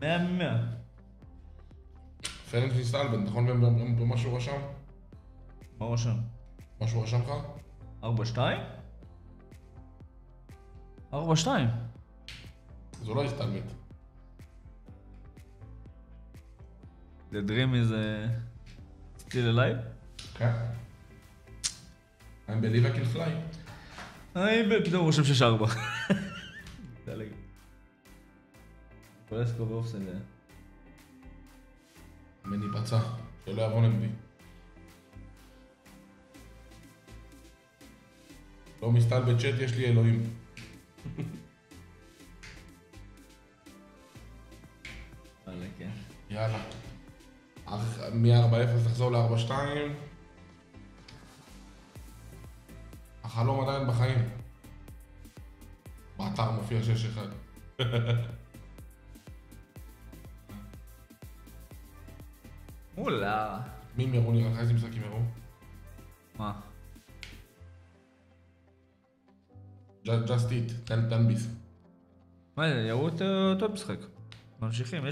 100 מ-100. פלנט נסטלבן, נכון במשהו רשם? מה רשם? משהו רשם לך? 4-2? 4-2. זו לא הסטלבט. The dream is still alive? כן. I believe I can fly. פתאום הוא רושם 6-4. דלג. פולסקו ואופסן. מני פצע, שלא יבוא נגדי. לא מסתל בצ'אט, יש לי אלוהים. יאללה. מ-4-0 תחזור ל-4-2. החלום עדיין בחיים. באתר מופיע 6-1. מולה. מי מרו נראה לך? איזה משחקים מרו? מה? Just eat, תן ביס. מה זה? יראו אותו משחק. ממשיכים,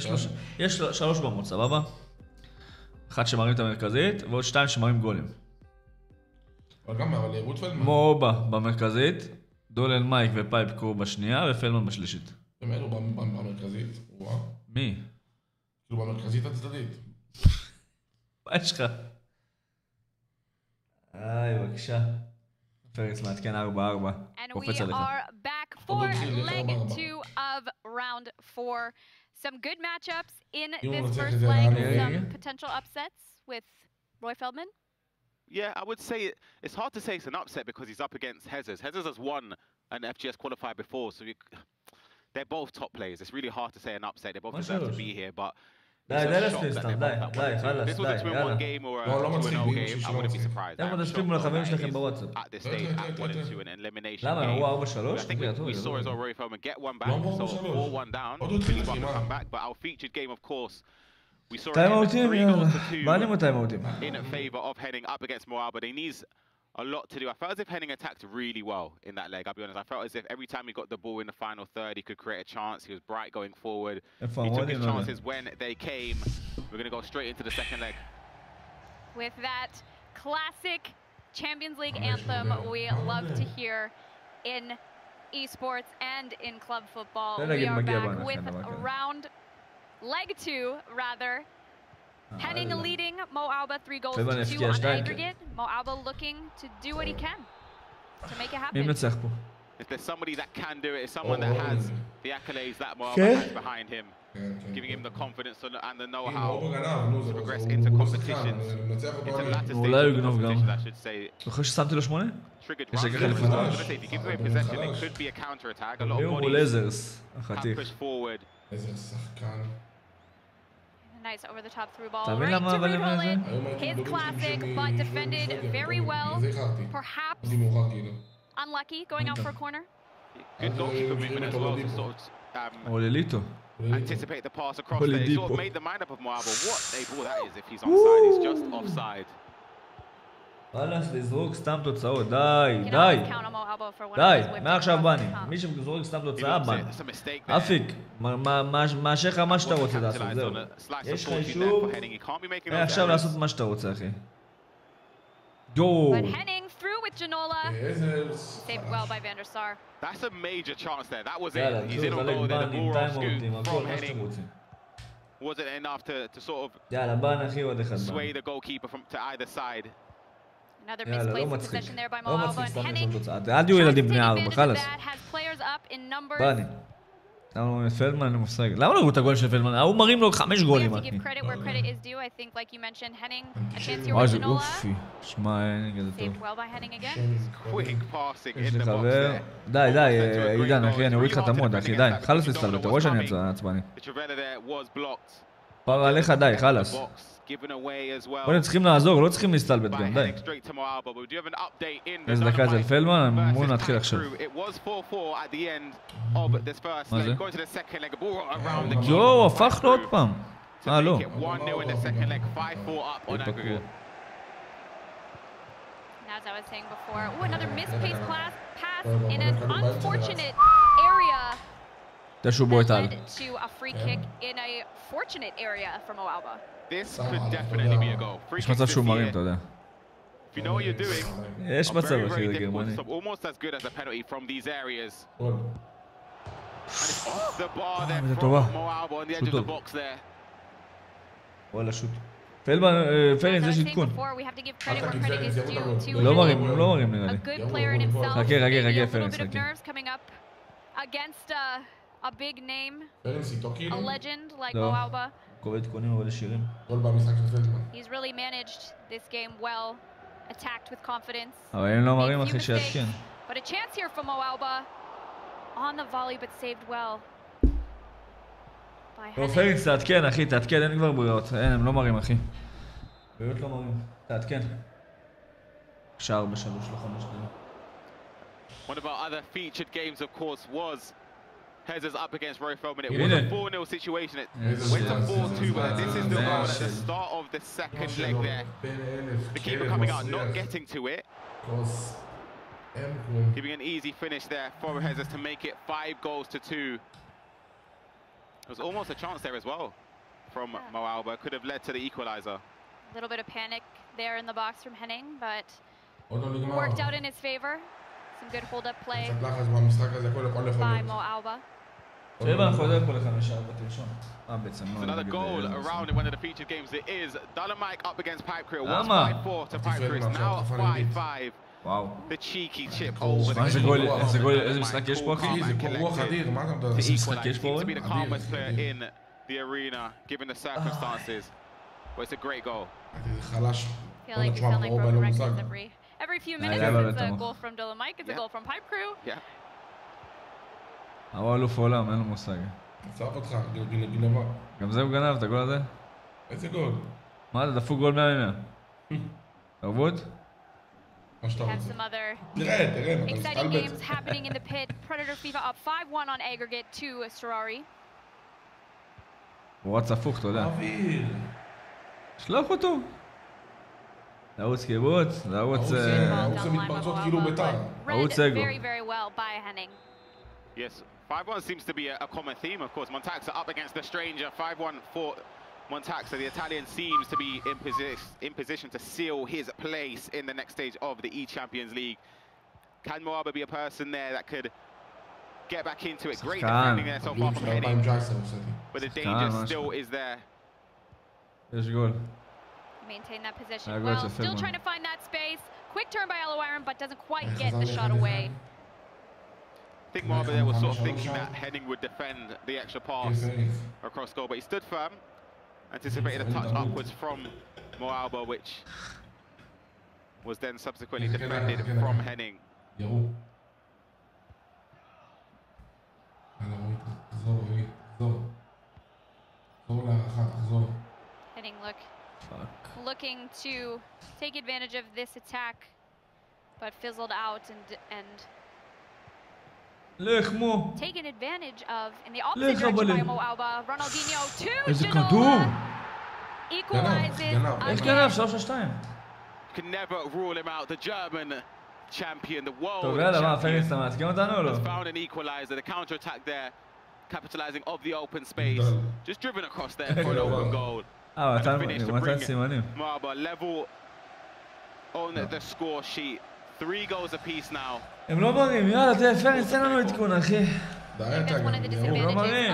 יש 3 במות, סבבה? 1 שמרים את המרכזית ועוד 2 שמרים גולים. אבל יראו פלדמן. מובה במרכזית, דולן מייק ופייפ קרו בשנייה ופלדמן בשלישית. הם אלו במרכזית, וואה. מי? כאילו במרכזית הצדדית. מה יש לך? בבקשה. פרץ מעדכן 4-4. And we are back for leg 2 of round 4. Some good matchups in this first leg. Some potential upsets with Roy Feldman. Yeah, I would say it's hard to say it's an upset because he's up against Hezes. Hezes has won an FGS qualifier before, so they're both top players. It's really hard to say an upset. They both deserve to be here, but די, לספיסטם, די, חלס, די, יאללה. לא מצחיק לי, I wouldn't be surprised. אתם תספיק מול החברים שלכם בוואטסאפ. למה, הוא 4-3? I think we saw as well Roy Feldman get one back, so 4-1 down. Really got to come back, but our featured game, of course, we saw it 3-2 in favor of Henning up against Moab, but he needs a lot to do. I felt as if Henning attacked really well in that leg, I'll be honest. I felt as if every time he got the ball in the final third, he could create a chance. He was bright going forward. He took his chances when they came. We're going to go straight into the second leg. With that classic Champions League anthem we love to hear in esports and in club football. We are back with leg 2, rather. Henning leading Mo Alba 3-2 on aggregate. Mo Alba looking to do what he can to make it happen. If there's somebody that can do it, it's someone that has the accolades that Mo Alba has behind him, giving him the confidence and the know-how to progress into competitions, into latter stages of competitions, I should say. Triggered runs. I was going to say, if you give away possession, it could be a counter-attack. A lot of bodies have pushed forward. Nice over the top through ball. Right to Roland. His classic, but defended very well. Perhaps unlucky going out for a corner. Good goalkeeper movement as well to sort of anticipate the pass across there. He sort of made the mind up of Moab. What a ball that is if he's onside. He's just offside. חלס לזרוק סתם תוצאות, די, מעכשיו בני, מי שזרוק סתם תוצאה בני, אפיק, מאשר לך מה שאתה רוצה לעשות, זהו, יש לך אישור, עכשיו לעשות מה שאתה רוצה אחי. גו! That's a major chance there, that was it, he's in on goal there, the ball roll scoop from Henning. Wasn't enough to sort of sway the goalkeeper to either side. Another misplaced possession there by Mo Alba and Henning. אל תהיו ילדים בני 4, חלס. בני. למה פלדמן אני מושג? למה לא ראו את הגול של פלדמן? הוא מרים לו 5 גולים. וואי זה אופי. שמע, אין כזה טוב. יש לי חבר. די, עידן אחי, אני אוריד לך את המוד אחי, די. חלס לסתלבט, אתה רואה שאני עצבני. פרה עליך, די, חלס. בואו צריכים לעזור, לא צריכים להסתלבט גם, די. איזה דקה זה לפלדמן, בואו נתחיל עכשיו. מה זה? יואו, הפך לו עוד פעם. לא. As I was saying before, another misplaced pass in an unfortunate area. That led to a free kick in a fortunate area for Mo Alba. This could definitely be a goal. Free kick this year. If you know what you're doing, very difficult. So almost as good as a penalty from these areas. And it's off the bar there from Mo Alba on the edge of the box there. Voilà, shoot. פלדמן, פרנס, יש עדכון. לא מרים נראה לי. חכה פרנס, חכה. פרנס איתו כאילו? לא, קורא עדכונים אבל לשירים. גול במשחק של פלדמן. אבל הם לא מרים אחרי שיעדכן. לא, פרנס, תעדכן אחי, תעדכן, אין כבר בריאות. אין, הם לא מרים אחי. בריאות לא מרים, תעדכן. שער בשלוש לחמש דקות. One of our other featured games, of course, was Hezes up against Roy Feldman. It was a 4-0 situation. It went to 4-2, but this is the goal at the start of the second leg there. The keeper coming out, not getting to it. Giving an easy finish there for Hezes to make it 5-2. There was almost a chance there as well from Mo Alba. Could have led to the equalizer. A little bit of panic there in the box from Henning, but worked out in his favor. Some good hold-up play by Mo Alba. Another goal around in one of the featured games. It is Dolomite up against Pipe Crew. It was 5-4 to Pipe Crew. It's now 5-5. Wow. The cheeky chip over the איזה משחק יש פה אחי? זה רוח אדיר, מה אתה מדבר? איזה משחק יש פה? To be the calmest player in the arena, given the circumstances. But it's a great goal. חלש. I feel like we sound like broken records every few minutes. It's a goal from Dolomite, it's a goal from Pipe Crew. Yeah. אבל אלוף עולם, אין לו מושג. עצב אותך, גנבה. גם זה הוא גנב, את הגול הזה? איזה גול? מה, אתה דפוק גול 100-100? תרבות? We have some other exciting games happening in the pit. Predator Fifa up 5-1 on aggregate to Sorari. הוא רץ הפוך, אתה יודע. שלח אותו. לערוץ קיבוץ, לערוץ... הערוץ המתפרצות כאילו ביתר. ערוץ אגו. Very, very well by Henning. Yes, 5-1 seems to be a common theme, of course. Montaxa up against the stranger, 5-1 for Montaxa. The Italian seems to be in position to seal his place in the next stage of the E-Champions League. Can Moaba be a person there that could get back into it? Great defending there so far from Henning, but the danger still is there. There's a goal. Maintain that position well, still trying to find that space. Quick turn by Aloe Iron, but doesn't quite get the shot away. I think Moaba there was sort of thinking that Henning would defend the extra pass across goal, but he stood firm. Anticipated a touch upwards from Mo Alba, which was then subsequently defended from Henning. Henning looking to take advantage of this attack, but fizzled out and taken advantage of in the opposite direction by Mo Alba. Ronaldinho to Genoa equalizes again. Can never rule him out. The German champion, the world champion, has found an equalizer. The counter-attack there, capitalizing of the open space. Just driven across there for an open goal. And finished to bring Mo Alba level on the score sheet. 3 goals apiece now. הם לא מראים, יאללה, תראה, פרנס, אין לנו עדכון, אחי. הם לא מראים.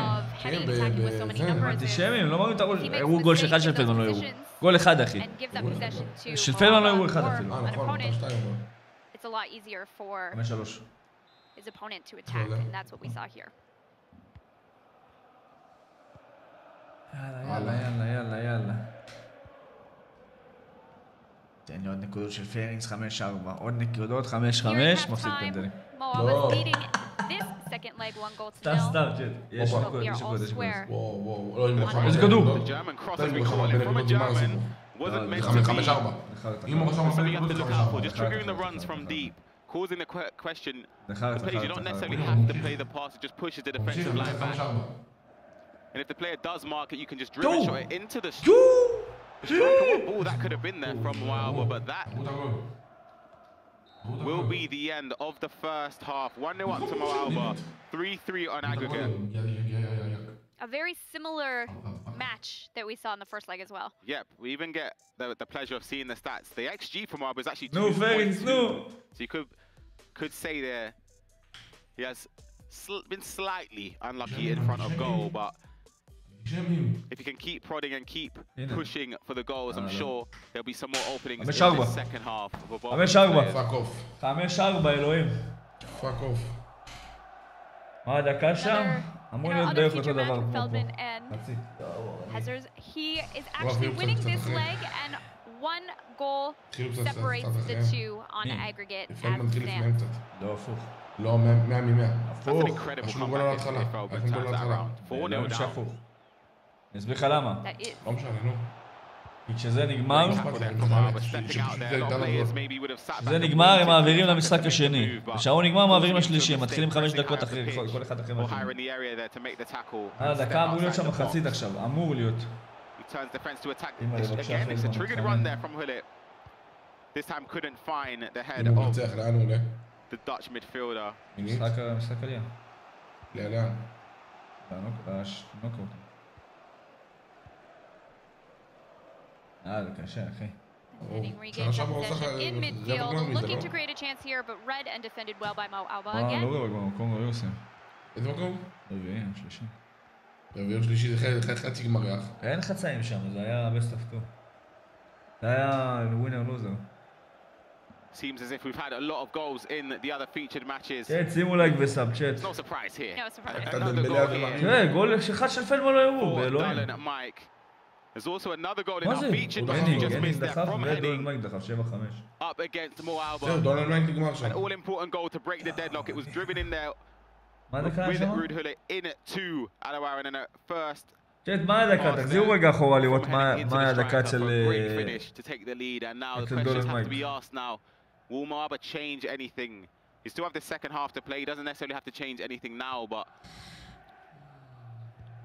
אנטישמים, לא מראים את הגול. הראו גול שאחד של פלדמן לא הראו. גול אחד, אחי. של פלדמן לא הראו אחד אפילו. 5-3. his opponent to attack, and that's what we saw here. יאללה. תן לי עוד נקודות של פרינס, 5-4. עוד נקודות, 5-5, מפסיד פנדלים. לא. סתם, יש נקודות. איזה כדור? Causing the question, the players, you don't necessarily have to play the pass, it just pushes the defensive line back. And if the player does mark it, you can just dribble shot it into the striker. Ball that could have been there from Wildwood, but that will be the end of the first half. 1-0 up to Moalba, 3-3 on aggregate. A very similar match that we saw in the first leg as well. Yep, we even get the pleasure of seeing the stats. The XG from Moalba is actually 2.2. So you could say there he has been slightly unlucky in front of goal, but If you can keep prodding and keep pushing for the goals, I'm sure there'll be some more openings in the second half of a ball. 5-4. 5-4, אלוהים. פאק אוף. מה הדקה שם? אמור להיות בערך אותו דבר. He is actually winning this leg and one goal separates the two on aggregate as it stands. לא, הפוך. לא, 100 מ-100. הפוך. אפילו גול על ההתחלה. אפילו גול על ההתחלה. לא משפוך. אני אסביר לך למה. לא משנה, נו. כי כשזה נגמר, הם מעבירים למשחק השני. כשהוא נגמר, מעבירים לשלישי. מתחילים 5 דקות אחרי, כל אחד אחרי משהו. דקה אמור להיות שם מחצית עכשיו, אמור להיות. The Dutch midfielder. משחק עלייה. לאן? נוקאוט. זה קשה, אחי. Regained possession in midfield, looking to create a chance here, but read and defended well by Mo Alba again. לא רואה במקום, לא עושים. איזה מקום? רביעי, שלישי. רביעי שלישי זה חצי גמריח. אין חצאים שם, זה היה best of 2. זה היה winner loser. Seems as if we've had a lot of goals in the other featured matches. כן, שימו לייק וסאב, צ'אט. No surprise here. No surprise. Another goal here. כן, גול אחד של פלדמן לא יראו, באלוהים. There's also another goal in our featured match. He just missed that from heading. Up against Mo Alba. An all-important goal to break the deadlock. It was driven in there with Ruud Hulle into Alawar and then a first. צ'אט, מה הדקה? תחזירו רגע אחורה לראות מה הדקה של... to take the lead and now the questions have to be asked now. Will Mo Alba change anything? He still have the second half to play. He doesn't necessarily have to change anything now, but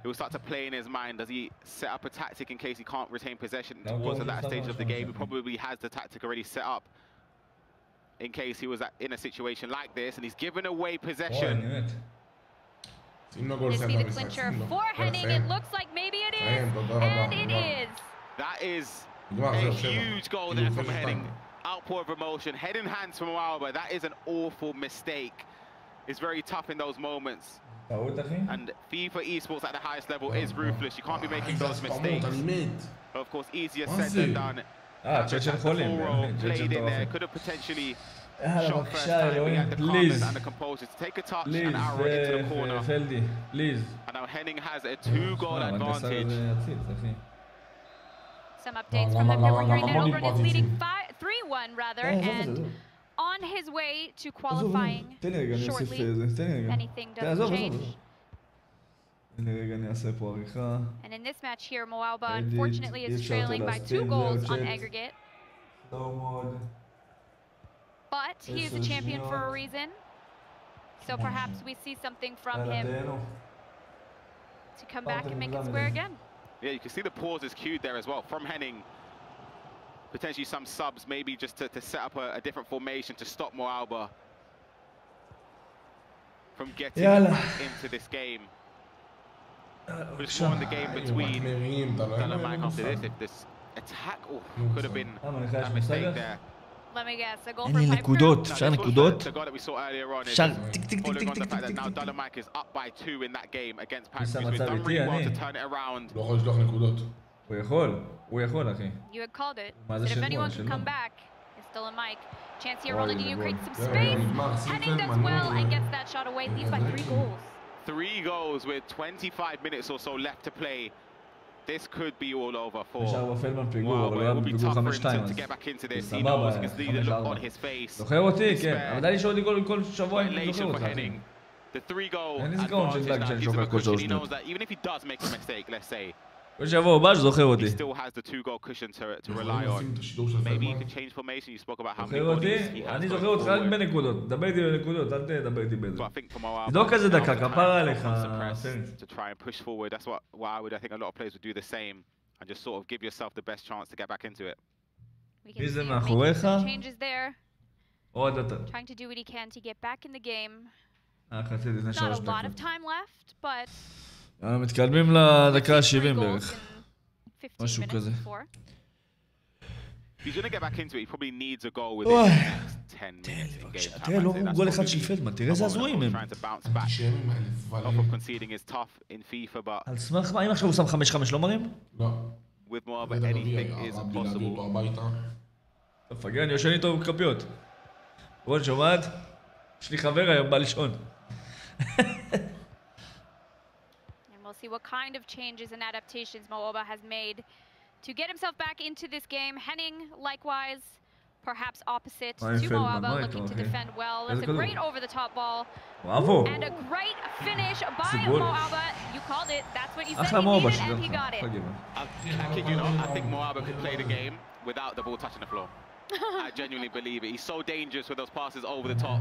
he will start to play in his mind. Does he set up a tactic in case he can't retain possession towards the latter stage of the game? He probably has the tactic already set up in case he was in a situation like this and he's given away possession. This be the clincher for Henning. It looks like maybe it is, and it is. That is a huge goal there from Henning. Outpour of emotion, head in hands from Alba. That is an awful mistake. It's very tough in those moments. And FIFA esports at the highest level is ruthless. You can't be making those mistakes. Of course, easier said than done. The full role played in there could have potentially shot first time. We had the calmness and the composure to take a touch and arrow it into the corner. And now Henning has a 2-goal advantage. Some updates from the Pepper Green that Oldburn is leading 3-1 rather, and on his way to qualifying shortly. Anything doesn't change. And in this match here, Mo Alba unfortunately is trailing by 2 goals on aggregate. But he is a champion for a reason. So perhaps we see something from him to come back and make it square again. Yeah, you can see the pauses cued there as well from Henning. Potentially some subs, maybe just to set up a different formation to stop Mo Alba from getting back into this game. Just more in the game between Dynamite after this. If this attack could have been a mistake there. Let me guess, a goal אין for לי נקודות, אפשר נקודות? The goal that we saw earlier on is אפשר טיק טיק טיק following טיק on the טיק fact that טיק now טיק. Dynamite is up by 2 in that game against Paris. שם He's מצב done איתי, really well אני. to turn it around. לא יכול לשלוח נקודות. הוא יכול, אחי. You had called it. מה Said זה if anyone שלנו? can come back, it's still a Mike. Chance here, וואי, Ronald, you גול. create some Yeah, space. נגמר, Henning does well and gets that shot away, leads by 3 goals. 3 goals with 25 minutes or so left to play. This could be all over for בשלב פלדמן פיגור, Wow, אבל it הוא היה will be בפיגור tough for 5-2 him אז. to get back into this. He סבבה, knows, you can see the look 5-4. on his face. זוכר אותי, כן. אבל לי שעוד גול כל שבוע אני זוכר Elation for אותך. Henning. The 3-goal אין לי זיכרון של advantage דג now שאני gives him שוכר a כל cushion. 3 He שניות. knows that even if he does make a mistake, let's say, כל שבוע הבא שזוכר he אותי. still has the 2-goal cushion to rely on. Maybe you could change formation. You spoke about how many זוכר bodies he אותי? has אני going זוכר אותך רק forward. בנקודות. דבר איתי בנקודות, אל תדבר איתי בזה. So I think for Mo Alba, זה לא כזה now's דקה, the time כפרה to עליך. suppress, to try and push forward. That's why I think a lot of players would do the same and just sort of give yourself the best chance to get back into it. We can מי see זה him making מאחוריך? some changes there, עוד אתה. trying to do what he can to get back in the game. חצי לפני Not 3 a lot דקות. of time left, but מתקדמים לדקה ה-70 3 בערך. goals in 15 משהו minutes כזה. before. If he's going to get back into it, he probably needs a goal within the next 10 minutes in game time. תראה, לא גול אחד של פלדמן, תראה איזה הזויים הם. Off of conceding is tough in FIFA, but על סמך מה, אם עכשיו הוא שם 5-5 לא מרים? לא. with more, but anything is possible. תפגר, אני יושן איתו בכפיות. רון, שומעת? יש לי חבר היום, בא לישון. We'll see what kind of changes and adaptations Mooba has made to get himself back into this game. Henning, likewise, perhaps opposite to Mooba, looking to defend well. That's a great over-the-top ball. Bravo. And a great finish by Mooba. You called it. That's what you said he needed, and he got it. I kid you not, I think Mooba could play the game without the ball touching the floor. I genuinely believe it. He's so dangerous with those passes over the top.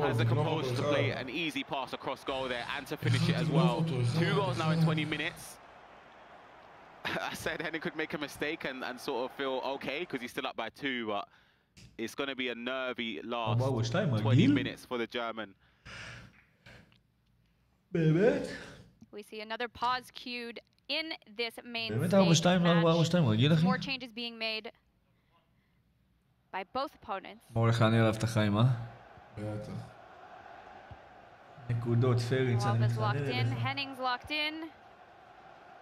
Has the composure to play an easy pass across goal there and to finish it as well. 2 goals now in 20 minutes. I said Henning could make a mistake and sort of feel okay because he's still up by 2, but it's going to be a nervy last 20 minutes for the German. We see another pause cued in this main stage match. More changes being made by both opponents. הולך לעניין עליו את החיים, אה? בטח. נקודות, פרינץ, אני מתחנן אליך. Henning's locked in.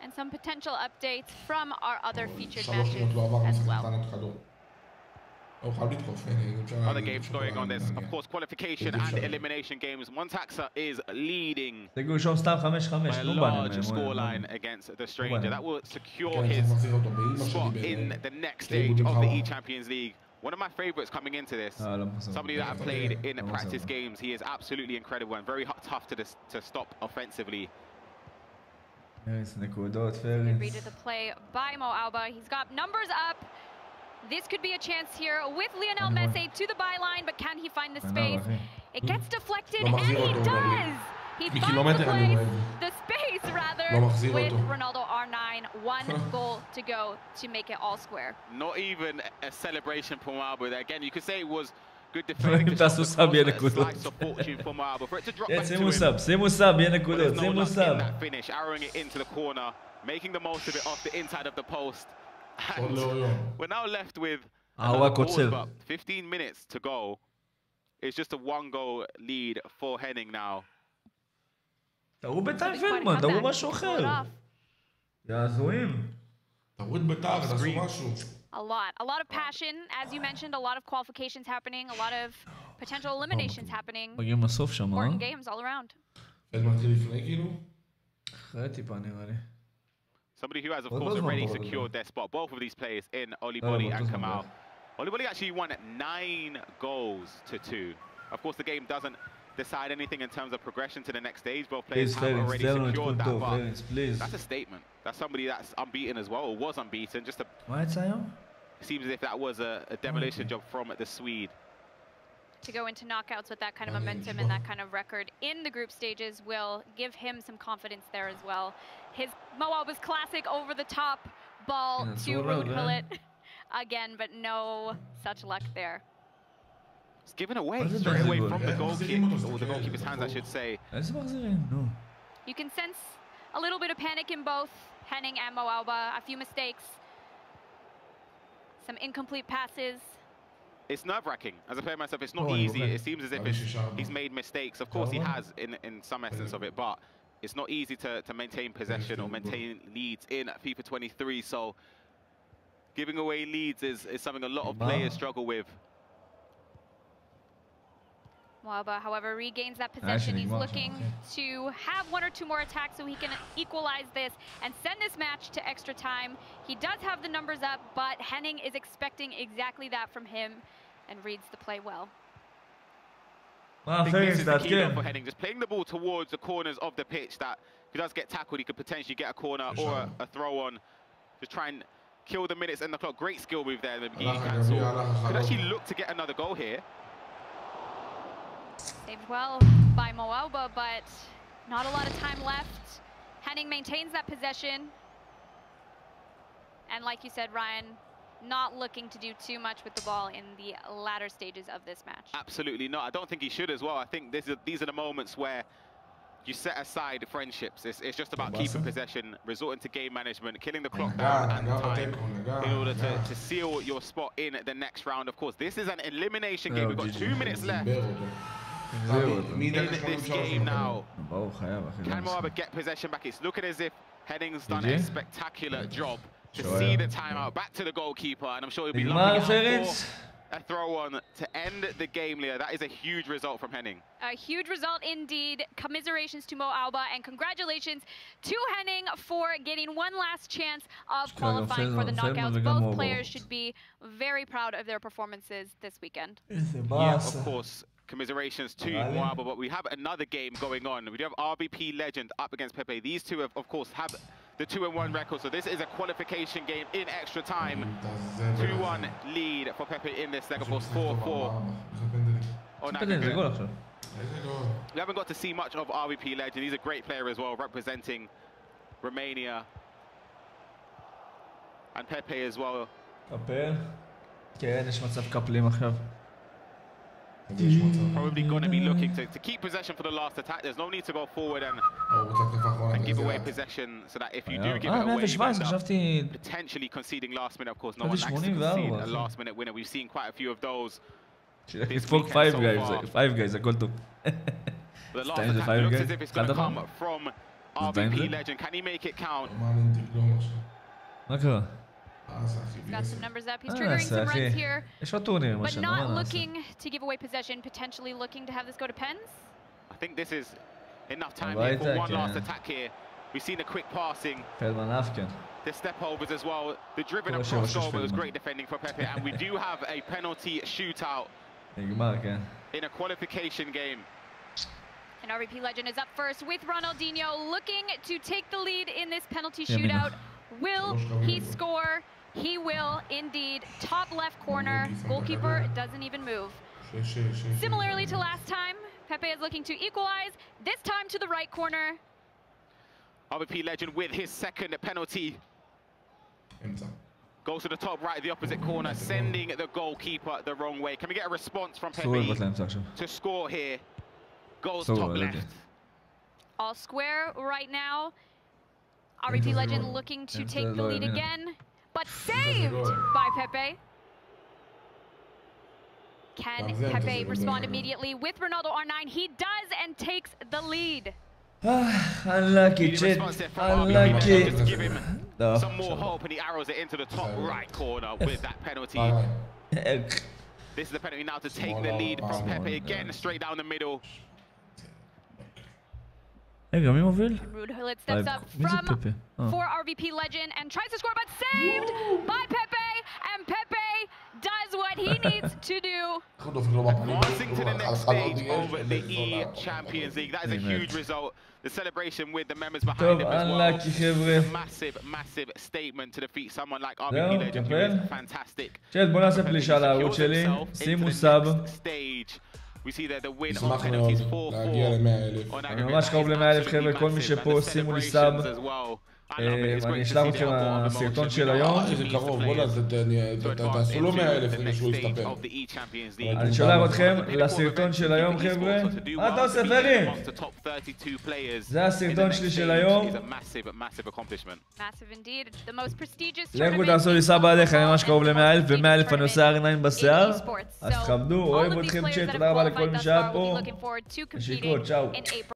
And some potential updates from our other featured matches as well. Other games going on, there's of course qualification and elimination games. Montaxa is leading by a large scoreline against the stranger. That will secure his spot in the next stage of the E-Champions League. One of my favorites coming into this, somebody that I've played in practice games. He is absolutely incredible and very tough to stop offensively. Read the play by Mooba. He's got numbers up. This could be a chance here with Lionel Messi to the byline, but can he find the space? It gets deflected, and he does! He finds the space, rather, with Ronaldo R9. 1 goal to go to make it all square. Not even a celebration for Mooba there. Again, you could say it was good defending. A slice of fortune for Mooba. For it to drop back to him. There's no luck in that finish, arrowing it into the corner, making the most of it off the inside of the post. And we're now left with about 15 minutes to go. It's just a 1-goal lead for Henning now. תראו בינתיים פלדמן, תראו משהו אחר. יעזועים. תראו את בית"ר, תעשו משהו. A lot of passion, as you mentioned, a lot of qualifications happening, a lot of potential eliminations happening. מגיעים לסוף שם, אה? Important games all around. פלדמן התחיל לפני כאילו? אחרי טיפה נראה לי. Somebody who has, of course, already secured their spot. Both of these players in Oliboli and Kamal. Oliboli actually won 9 goals to 2. Of course, the game doesn't decide anything in terms of progression to the next stage. Both players have already secured that, but that's a statement. That's somebody that's unbeaten as well, or was unbeaten. Just seems as if that was a demolition job from the Swede. To go into knockouts with that kind of momentum and that kind of record in the group stages will give him some confidence there as well. His Mooba's classic over-the-top ball to Ruud Gullit again, but no such luck there. It's given away straight away from the goalkeeper, or the goalkeeper's hands, I should say. You can sense a little bit of panic in both Henning and Mooba. A few mistakes, some incomplete passes. It's nerve-wracking. As a player myself, it's not easy. It seems as if he's made mistakes. Of course, he has in some essence of it, but it's not easy to maintain possession or maintain leads in FIFA 23. So giving away leads is something a lot of players struggle with. Mooba, however, regains that possession. He's looking to have 1 or 2 more attacks so he can equalize this and send this match to extra time. He does have the numbers up, but Henning is expecting exactly that from him and reads the play well. I think this is the key for Henning, just playing the ball towards the corners of the pitch, that if he does get tackled, he could potentially get a corner or a throw on to try and kill the minutes and the clock. Great skill move there, the McGee cancel. Could actually look to get another goal here. Saved well by Mooba, but not a lot of time left. Henning maintains that possession. And like you said, Ryan, not looking to do too much with the ball in the latter stages of this match. Absolutely not. I don't think he should as well. I think these are the moments where you set aside friendships. It's just about keeping possession, resorting to game management, killing the clock down and time in order to seal your spot in the next round. Of course, this is an elimination game. We've got 2 minutes left in this game now. Can Moaba get possession back? It's looking as if Henning's done a spectacular job to see the timeout back to the goalkeeper, and I'm sure he'll be looking out for a throw-on to end the game, Leah. That is a huge result from Henning. A huge result indeed. Commiserations to Mo Alba, and congratulations to Henning for getting one last chance of qualifying for the knockouts. Both players should be very proud of their performances this weekend. Yeah, of course. Commiserations to Mo Alba, but we have another game going on. We do have RBP Legend up against Pepe. These two, of course, have the 2-1 record, so this is a qualification game in extra time. 2-1 lead for Pepe in this leg, of course, 4-4. We haven't got to see much of RBP Legend. He's a great player as well, representing Romania. And Pepe as well. קפל? כן, יש מצב קפלים עכשיו. Probably going to be looking to keep possession for the last attack. There's no need to go forward and give away possession, so that if you do give it away, you end up potentially conceding last minute. Of course, no one likes to concede a last minute winner. We've seen quite a few of those. It's 5 guys, הכל טוב. The last attack looks as if it's going to come from RBP Legend. Can he make it count? מה קרה? He's got some numbers up. He's triggering some runs here, but not looking to give away possession, potentially looking to have this go to pens. I think this is enough time here for one last attack here. We've seen a quick passing. Perdman The step overs as well. The driven across goal, but it was great defending for Pepe. And we do have a penalty shootout in a qualification game. And RBP Legend is up first with Ronaldinho looking to take the lead in this penalty shootout. Will he score? He will indeed. Top left corner. Goalkeeper doesn't even move. Similarly to last time, Pepe is looking to equalize, this time to the right corner. RBP Legend with his second penalty. Goes to the top right of the opposite corner, sending the goalkeeper the wrong way. Can we get a response from Pepe to score here? Goes top left. All square right now. RBP Legend looking to take the lead again, but saved by Pepe. Can Pepe respond immediately with Ronaldo R9? He does and takes the lead. Unlucky, Chit. Unlucky. Just give him some more hope, and he arrows it into the top right corner with that penalty. This is the penalty now to take the lead from Pepe again, straight down the middle. Rude Hullet steps up for RBP Legend and tries to score, but saved by Pepe, and Pepe does what he needs to do. Advancing to the next stage over the E-Champions League. That is a huge result. The celebration with the members behind him as well. Massive, massive statement to defeat someone like RBP Legend, who is fantastic. בוא נעשה פלישה לערוץ שלי, שימו סאב. We see that the win on penalties 4-4. אני ממש קרוב ל-100,000 חבר'ה, כל מי שפה שימו לי סאב. ואני אשלח אתכם לסרטון של היום. זה קרוב, בוא'נה, תעשו לו 100,000 כדי שהוא יסתפר. אני שולח אתכם לסרטון של היום, חבר'ה. מה אתה עושה, פרי? זה הסרטון שלי של היום. לכו תעשו לי סאב עליך, אני ממש קרוב ל-100,000, ו-100,000 אני עושה R9 בשיער. אז תכבדו, אוהב אתכם צ'אט, תודה רבה לכל מי שהיה פה. נשיקות, צ'או.